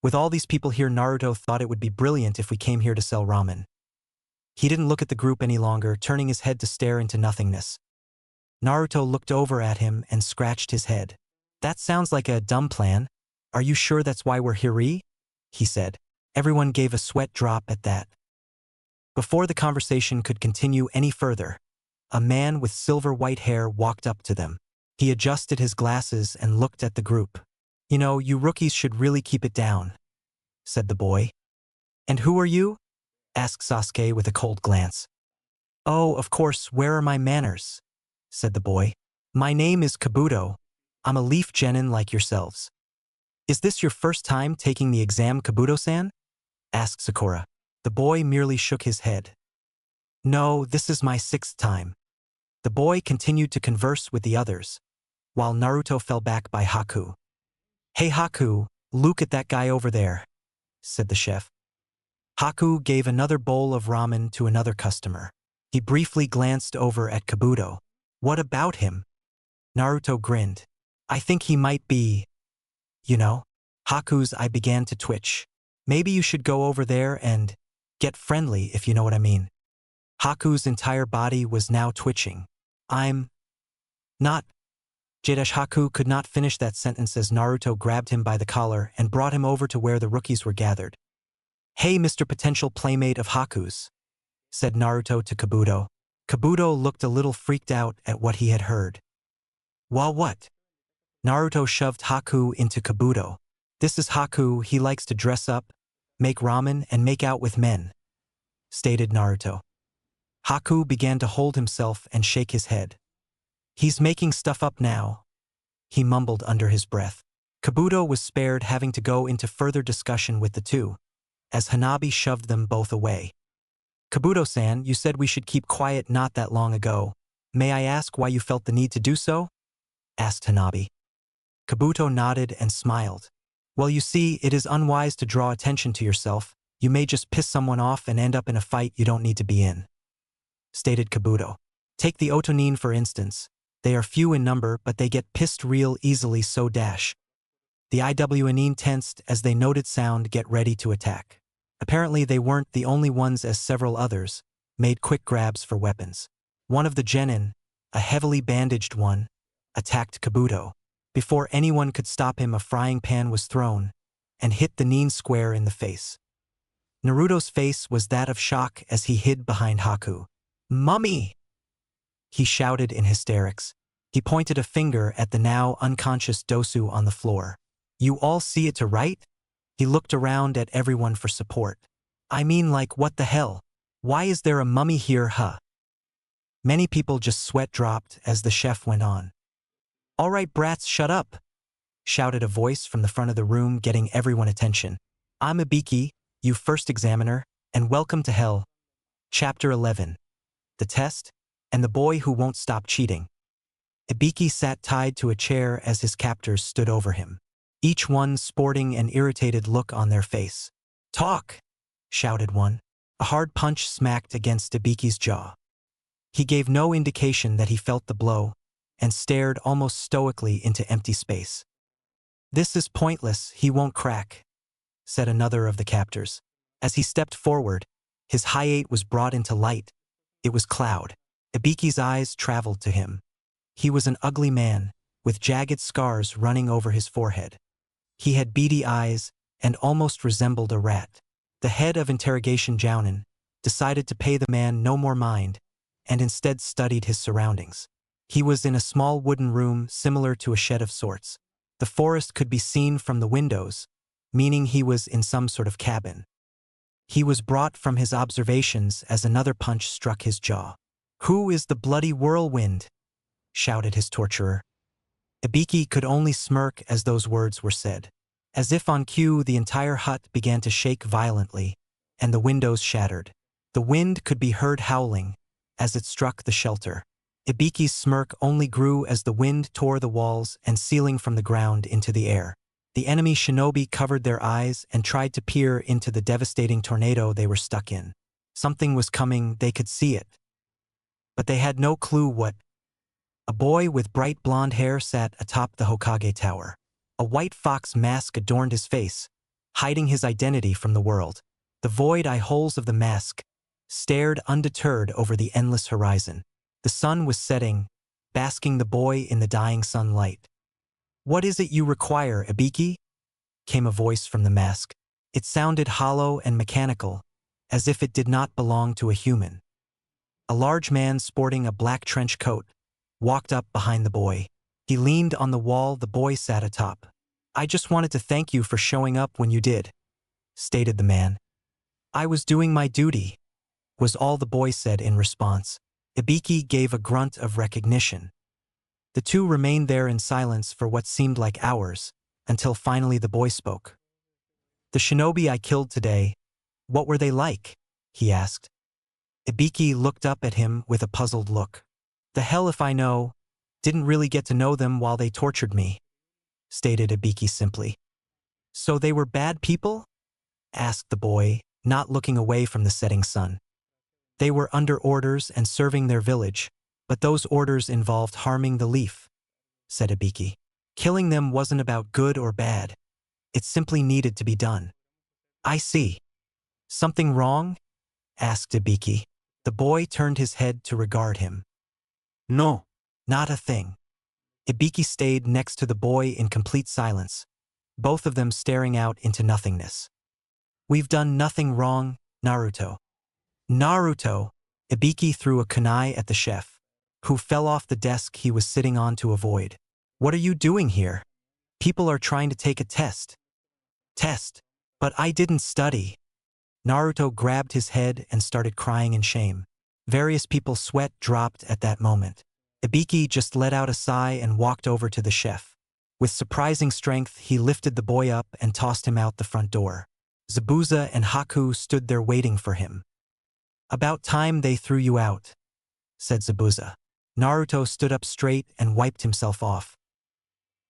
S1: With all these people here, Naruto thought it would be brilliant if we came here to sell ramen." He didn't look at the group any longer, turning his head to stare into nothingness. Naruto looked over at him and scratched his head. "That sounds like a dumb plan. Are you sure that's why we're here?" he said. Everyone gave a sweat drop at that. Before the conversation could continue any further, a man with silver white hair walked up to them. He adjusted his glasses and looked at the group. "You know, you rookies should really keep it down," said the boy. "And who are you?" asked Sasuke with a cold glance. "Oh, of course, where are my manners?" said the boy. "My name is Kabuto. I'm a leaf genin like yourselves." "Is this your first time taking the exam, Kabuto-san?" asked Sakura. The boy merely shook his head. "No, this is my 6th time." The boy continued to converse with the others. while Naruto fell back by Haku. "Hey Haku, look at that guy over there," said the chef. Haku gave another bowl of ramen to another customer. He briefly glanced over at Kabuto. "What about him?" Naruto grinned. "I think he might be, you know." Haku's eye began to twitch. "Maybe you should go over there and get friendly, if you know what I mean." Haku's entire body was now twitching. "I'm not." Jadesh Haku could not finish that sentence as Naruto grabbed him by the collar and brought him over to where the rookies were gathered. "Hey, Mr. Potential Playmate of Haku's," said Naruto to Kabuto. Kabuto looked a little freaked out at what he had heard. What?" Naruto shoved Haku into Kabuto. "This is Haku, he likes to dress up, make ramen and make out with men," stated Naruto. Haku began to hold himself and shake his head. "He's making stuff up now," he mumbled under his breath. Kabuto was spared having to go into further discussion with the two, as Hannabi shoved them both away. "Kabuto-san, you said we should keep quiet not that long ago. May I ask why you felt the need to do so?" asked Hannabi. Kabuto nodded and smiled. "Well, you see, it is unwise to draw attention to yourself. You may just piss someone off and end up in a fight you don't need to be in," stated Kabuto. "Take the Otonin for instance. They are few in number, but they get pissed real easily, so dash." The Iwnin tensed as they noted sound get ready to attack. Apparently they weren't the only ones, as several others made quick grabs for weapons. One of the genin, a heavily bandaged one, attacked Kabuto. Before anyone could stop him, a frying pan was thrown and hit the nin square in the face. Naruto's face was that of shock as he hid behind Haku. "Mummy!" he shouted in hysterics. He pointed a finger at the now unconscious Dosu on the floor. "You all see it to right?" He looked around at everyone for support. "I mean, like, what the hell? Why is there a mummy here, huh?" Many people just sweat dropped as the chef went on. "All right, brats, shut up," shouted a voice from the front of the room, getting everyone attention. "I'm Ibiki, you first examiner, and welcome to hell." Chapter 11. The Test, and the Boy Who Won't Stop Cheating. Ibiki sat tied to a chair as his captors stood over him, each one sporting an irritated look on their face. "Talk!" shouted one. A hard punch smacked against Ibiki's jaw. He gave no indication that he felt the blow, and stared almost stoically into empty space. "This is pointless, he won't crack," said another of the captors. As he stepped forward, his hiate was brought into light. It was Cloud. Ibiki's eyes traveled to him. He was an ugly man, with jagged scars running over his forehead. He had beady eyes and almost resembled a rat. The head of interrogation Jounin decided to pay the man no more mind, and instead studied his surroundings. He was in a small wooden room similar to a shed of sorts. The forest could be seen from the windows, meaning he was in some sort of cabin. He was brought from his observations as another punch struck his jaw. "Who is the bloody whirlwind?" shouted his torturer. Ibiki could only smirk as those words were said. As if on cue, the entire hut began to shake violently, and the windows shattered. The wind could be heard howling as it struck the shelter. Ibiki's smirk only grew as the wind tore the walls and ceiling from the ground into the air. The enemy shinobi covered their eyes and tried to peer into the devastating tornado they were stuck in. Something was coming, they could see it. But they had no clue what. A boy with bright blonde hair sat atop the Hokage tower. A white fox mask adorned his face, hiding his identity from the world. The void eye holes of the mask stared undeterred over the endless horizon. The sun was setting, basking the boy in the dying sunlight. "What is it you require, Ibiki?" came a voice from the mask. It sounded hollow and mechanical, as if it did not belong to a human. A large man sporting a black trench coat walked up behind the boy. He leaned on the wall the boy sat atop. "I just wanted to thank you for showing up when you did," stated the man. "I was doing my duty," was all the boy said in response. Ibiki gave a grunt of recognition. The two remained there in silence for what seemed like hours, until finally the boy spoke. "The shinobi I killed today, what were they like?" he asked. Ibiki looked up at him with a puzzled look. "The hell if I know," Didn't really get to know them while they tortured me, stated Ibiki simply. So they were bad people? Asked the boy, not looking away from the setting sun. They were under orders and serving their village, but those orders involved harming the leaf, said Ibiki. Killing them wasn't about good or bad. It simply needed to be done. I see. Something wrong? Asked Ibiki. The boy turned his head to regard him. No. Not a thing. Ibiki stayed next to the boy in complete silence, both of them staring out into nothingness. We've done nothing wrong, Naruto. Naruto! Ibiki threw a kunai at the chef, who fell off the desk he was sitting on to avoid. What are you doing here? People are trying to take a test. Test? But I didn't study. Naruto grabbed his head and started crying in shame. Various people's sweat dropped at that moment. Ibiki just let out a sigh and walked over to the chef. With surprising strength, he lifted the boy up and tossed him out the front door. Zabuza and Haku stood there waiting for him. About time they threw you out, said Zabuza. Naruto stood up straight and wiped himself off.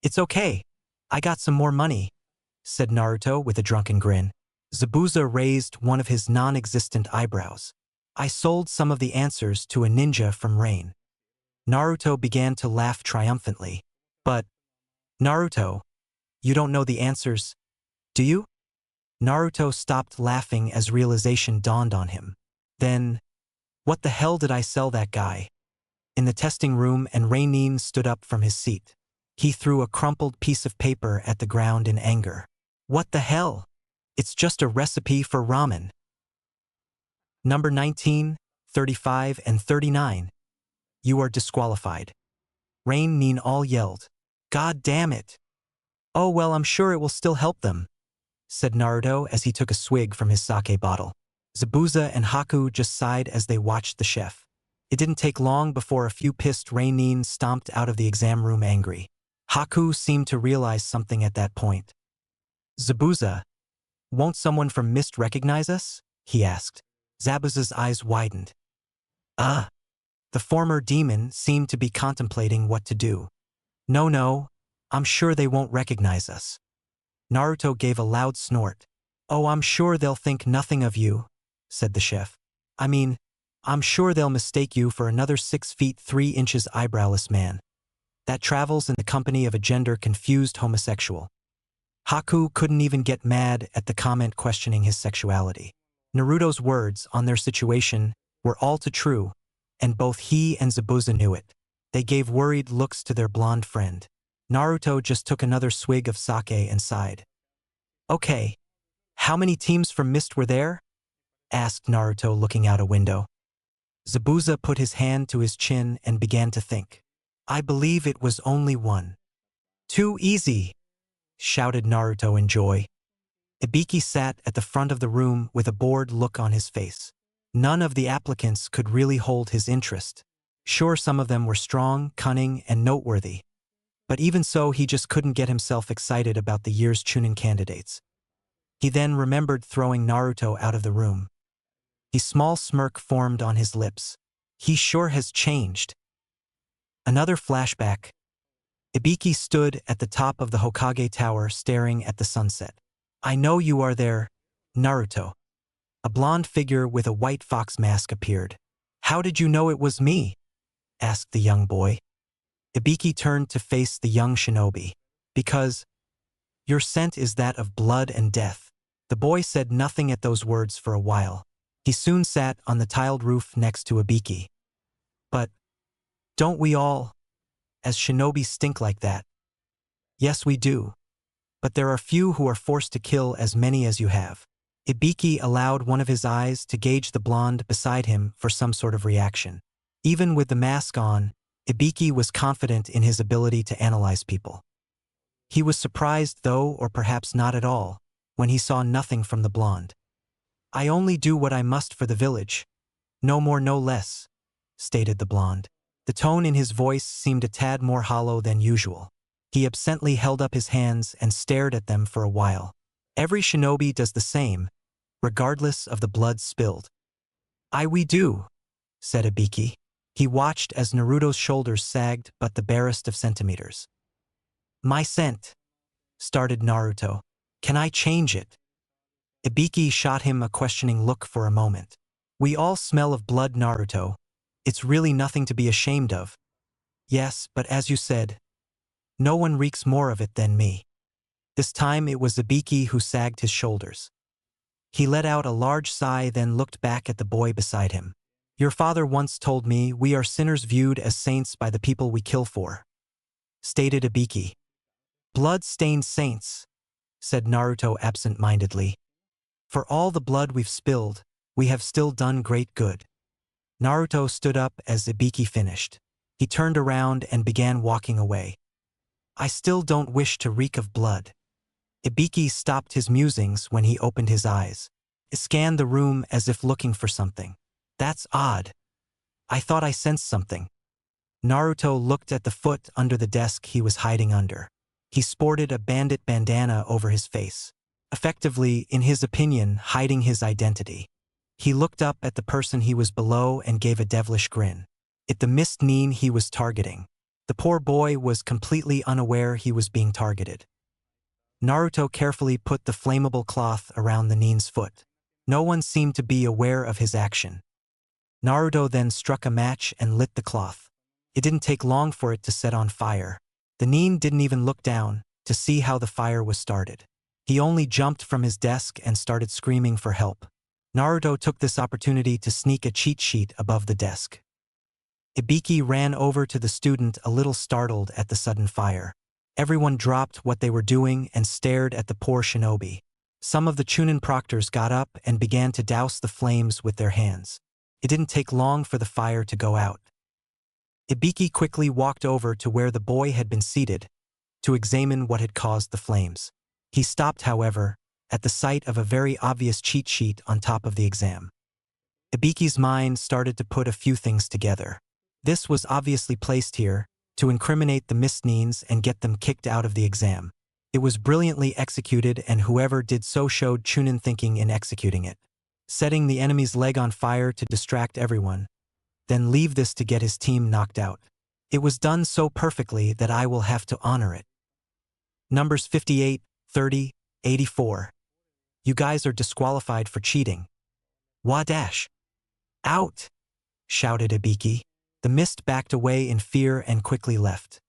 S1: It's okay. I got some more money, said Naruto with a drunken grin. Zabuza raised one of his non-existent eyebrows. I sold some of the answers to a ninja from Rain. Naruto began to laugh triumphantly. But, Naruto, you don't know the answers, do you? Naruto stopped laughing as realization dawned on him. Then, what the hell did I sell that guy? In the testing room, and Rainin stood up from his seat. He threw a crumpled piece of paper at the ground in anger. What the hell? It's just a recipe for ramen. Number 19, 35, and 39. You are disqualified. Rainin all yelled. God damn it. Oh well, I'm sure it will still help them, said Naruto as he took a swig from his sake bottle. Zabuza and Haku just sighed as they watched the chef. It didn't take long before a few pissed Rainin stomped out of the exam room angry. Haku seemed to realize something at that point. Zabuza, won't someone from Mist recognize us? He asked. Zabuza's eyes widened. The former demon seemed to be contemplating what to do. No, I'm sure they won't recognize us. Naruto gave a loud snort. Oh, I'm sure they'll think nothing of you, said the chef. I mean, I'm sure they'll mistake you for another 6 feet 3 inches eyebrowless man that travels in the company of a gender-confused homosexual. Haku couldn't even get mad at the comment questioning his sexuality. Naruto's words on their situation were all too true, and both he and Zabuza knew it. They gave worried looks to their blonde friend. Naruto just took another swig of sake and sighed. Okay, how many teams from Mist were there? Asked Naruto looking out a window. Zabuza put his hand to his chin and began to think. I believe it was only one. Too easy, shouted Naruto in joy. Ibiki sat at the front of the room with a bored look on his face. None of the applicants could really hold his interest. Sure, some of them were strong, cunning, and noteworthy. But even so, he just couldn't get himself excited about the year's Chunin candidates. He then remembered throwing Naruto out of the room. A small smirk formed on his lips. He sure has changed. Another flashback. Ibiki stood at the top of the Hokage tower staring at the sunset. I know you are there, Naruto. A blonde figure with a white fox mask appeared. How did you know it was me? Asked the young boy. Ibiki turned to face the young shinobi. Because your scent is that of blood and death. The boy said nothing at those words for a while. He soon sat on the tiled roof next to Ibiki. But don't we all, as shinobi, stink like that? Yes, we do. But there are few who are forced to kill as many as you have. Ibiki allowed one of his eyes to gauge the blonde beside him for some sort of reaction. Even with the mask on, Ibiki was confident in his ability to analyze people. He was surprised, though, or perhaps not at all, when he saw nothing from the blonde. I only do what I must for the village. No more, no less, stated the blonde. The tone in his voice seemed a tad more hollow than usual. He absently held up his hands and stared at them for a while. Every shinobi does the same, regardless of the blood spilled. We do, said Ibiki. He watched as Naruto's shoulders sagged but the barest of centimeters. "My scent," started Naruto. "Can I change it?" Ibiki shot him a questioning look for a moment. "We all smell of blood, Naruto. It's really nothing to be ashamed of." "Yes, but as you said, no one reeks more of it than me." This time it was Ibiki who sagged his shoulders. He let out a large sigh, then looked back at the boy beside him. "Your father once told me we are sinners viewed as saints by the people we kill for," stated Ibiki. "Blood-stained saints," said Naruto absent-mindedly. "For all the blood we've spilled, we have still done great good." Naruto stood up as Ibiki finished. He turned around and began walking away. "I still don't wish to reek of blood." Ibiki stopped his musings when he opened his eyes. He scanned the room as if looking for something. "That's odd. I thought I sensed something." Naruto looked at the foot under the desk he was hiding under. He sported a bandit bandana over his face, effectively, in his opinion, hiding his identity. He looked up at the person he was below and gave a devilish grin. It the mist Nin he was targeting. The poor boy was completely unaware he was being targeted. Naruto carefully put the flammable cloth around the Nin's foot. No one seemed to be aware of his action. Naruto then struck a match and lit the cloth. It didn't take long for it to set on fire. The Nin didn't even look down to see how the fire was started. He only jumped from his desk and started screaming for help. Naruto took this opportunity to sneak a cheat sheet above the desk. Ibiki ran over to the student, a little startled at the sudden fire. Everyone dropped what they were doing and stared at the poor shinobi. Some of the Chunin proctors got up and began to douse the flames with their hands. It didn't take long for the fire to go out. Ibiki quickly walked over to where the boy had been seated to examine what had caused the flames. He stopped, however, at the sight of a very obvious cheat sheet on top of the exam. Ibiki's mind started to put a few things together. This was obviously placed here to incriminate the Mist Nins and get them kicked out of the exam. It was brilliantly executed, and whoever did so showed Chunin thinking in executing it. Setting the enemy's leg on fire to distract everyone, then leave this to get his team knocked out. It was done so perfectly that I will have to honor it. Numbers 58, 30, 84. You guys are disqualified for cheating. Wadash! Out! Shouted Ibiki. The mist backed away in fear and quickly left.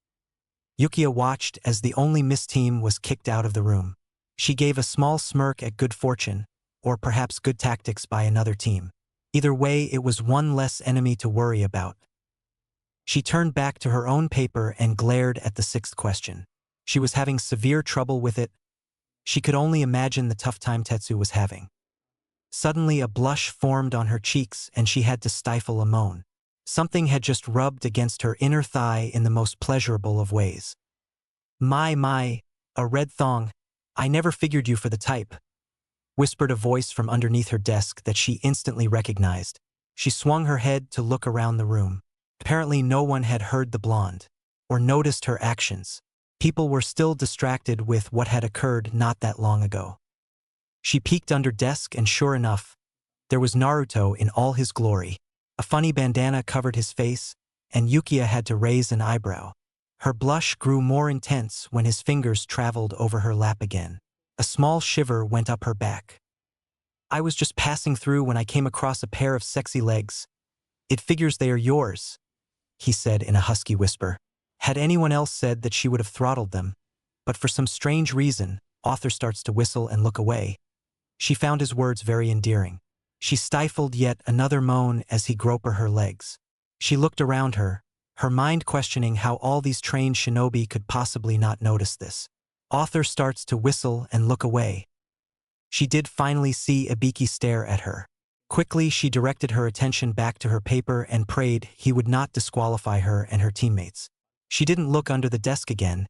S1: Yukiya watched as the only mist team was kicked out of the room. She gave a small smirk at good fortune, or perhaps good tactics by another team. Either way, it was one less enemy to worry about. She turned back to her own paper and glared at the sixth question. She was having severe trouble with it. She could only imagine the tough time Tetsu was having. Suddenly a blush formed on her cheeks and she had to stifle a moan. Something had just rubbed against her inner thigh in the most pleasurable of ways. My, a red thong. I never figured you for the type," whispered a voice from underneath her desk that she instantly recognized. She swung her head to look around the room. Apparently no one had heard the blonde or noticed her actions. People were still distracted with what had occurred not that long ago. She peeked under desk and sure enough, there was Naruto in all his glory. A funny bandana covered his face, and Yukiya had to raise an eyebrow. Her blush grew more intense when his fingers traveled over her lap again. A small shiver went up her back. "I was just passing through when I came across a pair of sexy legs. It figures they are yours," he said in a husky whisper. Had anyone else said that she would have throttled them, but for some strange reason, author starts to whistle and look away. She found his words very endearing. She stifled yet another moan as he groped her legs. She looked around her, her mind questioning how all these trained shinobi could possibly not notice this. Author starts to whistle and look away. She did finally see Ibiki stare at her. Quickly she directed her attention back to her paper and prayed he would not disqualify her and her teammates. She didn't look under the desk again,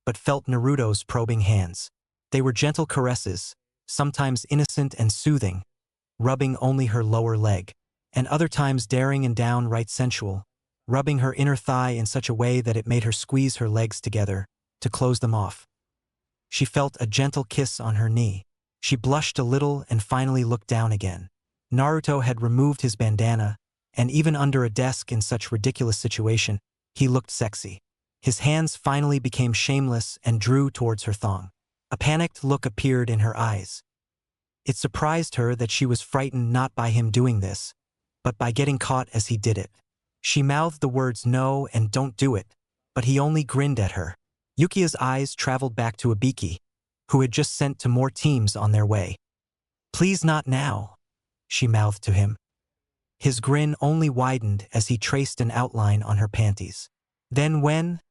S1: but felt Naruto's probing hands. They were gentle caresses, sometimes innocent and soothing, rubbing only her lower leg, and other times daring and downright sensual, rubbing her inner thigh in such a way that it made her squeeze her legs together to close them off. She felt a gentle kiss on her knee. She blushed a little and finally looked down again. Naruto had removed his bandana, and even under a desk in such ridiculous situation, he looked sexy. His hands finally became shameless and drew towards her thong. A panicked look appeared in her eyes. It surprised her that she was frightened not by him doing this, but by getting caught as he did it. She mouthed the words no and don't do it, but he only grinned at her. Yukia's eyes traveled back to Ibiki, who had just sent to more teams on their way. Please not now, she mouthed to him. His grin only widened as he traced an outline on her panties. Then when?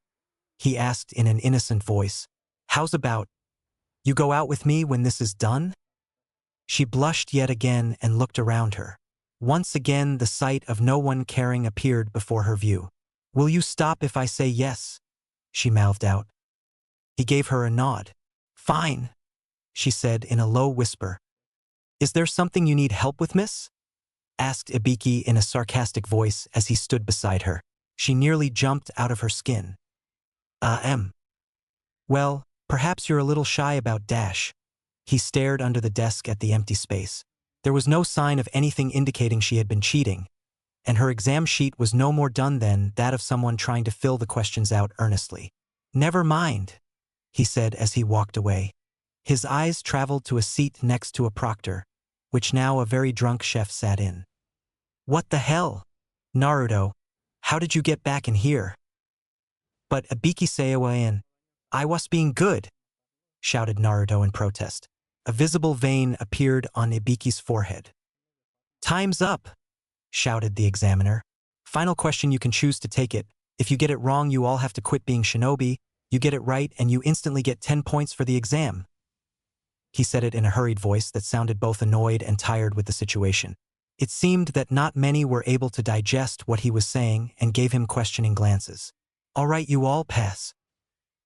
S1: He asked in an innocent voice. How's about? You go out with me when this is done? She blushed yet again and looked around her. Once again the sight of no one caring appeared before her view. Will you stop if I say yes? She mouthed out. He gave her a nod. Fine, she said in a low whisper. Is there something you need help with, miss? Asked Ibiki in a sarcastic voice as he stood beside her. She nearly jumped out of her skin. Well, perhaps you're a little shy about Dash. He stared under the desk at the empty space. There was no sign of anything indicating she had been cheating, and her exam sheet was no more done than that of someone trying to fill the questions out earnestly. Never mind, he said as he walked away. His eyes traveled to a seat next to a proctor, which now a very drunk chef sat in. What the hell? Naruto, how did you get back in here? But Ibiki Seiwa-in, I was being good, shouted Naruto in protest. A visible vein appeared on Ibiki's forehead. Time's up, shouted the examiner. Final question, you can choose to take it. If you get it wrong, you all have to quit being shinobi. You get it right and you instantly get 10 points for the exam. He said it in a hurried voice that sounded both annoyed and tired with the situation. It seemed that not many were able to digest what he was saying and gave him questioning glances. All right, you all pass.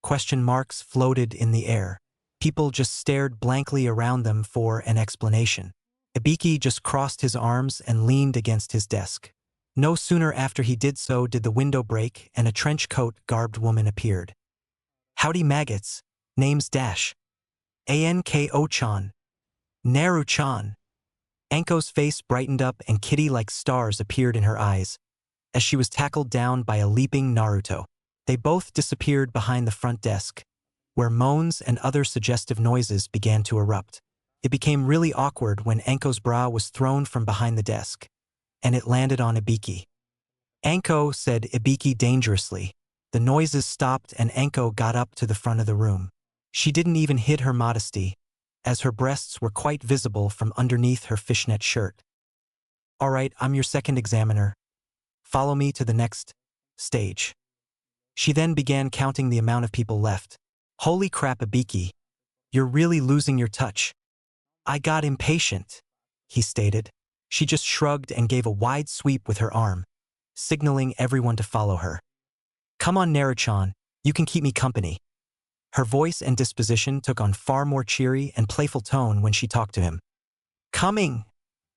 S1: Question marks floated in the air. People just stared blankly around them for an explanation. Ibiki just crossed his arms and leaned against his desk. No sooner after he did so did the window break and a trench coat-garbed woman appeared. Howdy maggots, name's Dash. Anko-chan. Naru-chan. Anko's face brightened up and kitty-like stars appeared in her eyes as she was tackled down by a leaping Naruto. They both disappeared behind the front desk, where moans and other suggestive noises began to erupt. It became really awkward when Anko's bra was thrown from behind the desk, and it landed on Ibiki. Anko, said Ibiki dangerously. The noises stopped and Anko got up to the front of the room. She didn't even hid her modesty, as her breasts were quite visible from underneath her fishnet shirt. All right, I'm your second examiner. Follow me to the next stage. She then began counting the amount of people left. Holy crap, Ibiki. You're really losing your touch. I got impatient, he stated. She just shrugged and gave a wide sweep with her arm, signaling everyone to follow her. Come on, Naru-chan, you can keep me company. Her voice and disposition took on far more cheery and playful tone when she talked to him. Coming,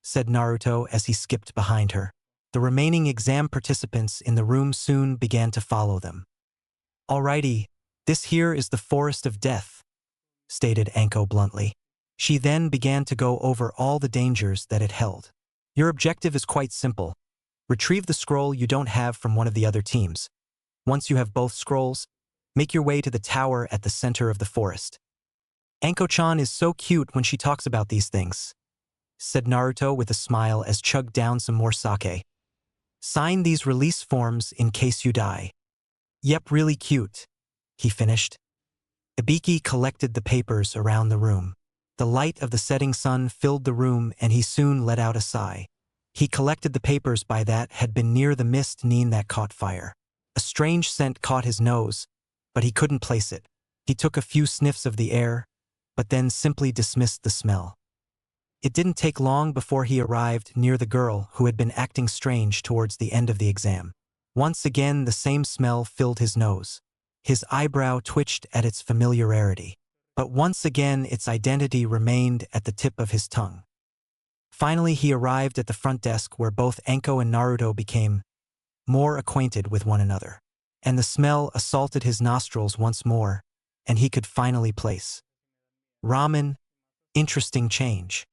S1: said Naruto as he skipped behind her. The remaining exam participants in the room soon began to follow them. Alrighty, this here is the forest of death, stated Anko bluntly. She then began to go over all the dangers that it held. Your objective is quite simple. Retrieve the scroll you don't have from one of the other teams. Once you have both scrolls, make your way to the tower at the center of the forest. Anko-chan is so cute when she talks about these things, said Naruto with a smile as chugged down some more sake. Sign these release forms in case you die. Yep, really cute, he finished. Ibiki collected the papers around the room. The light of the setting sun filled the room and he soon let out a sigh. He collected the papers by that had been near the mist nean that caught fire. A strange scent caught his nose, but he couldn't place it. He took a few sniffs of the air, but then simply dismissed the smell. It didn't take long before he arrived near the girl who had been acting strange towards the end of the exam. Once again, the same smell filled his nose. His eyebrow twitched at its familiarity, but once again its identity remained at the tip of his tongue. Finally, he arrived at the front desk where both Anko and Naruto became more acquainted with one another, and the smell assaulted his nostrils once more, and he could finally place. Ramen, interesting change.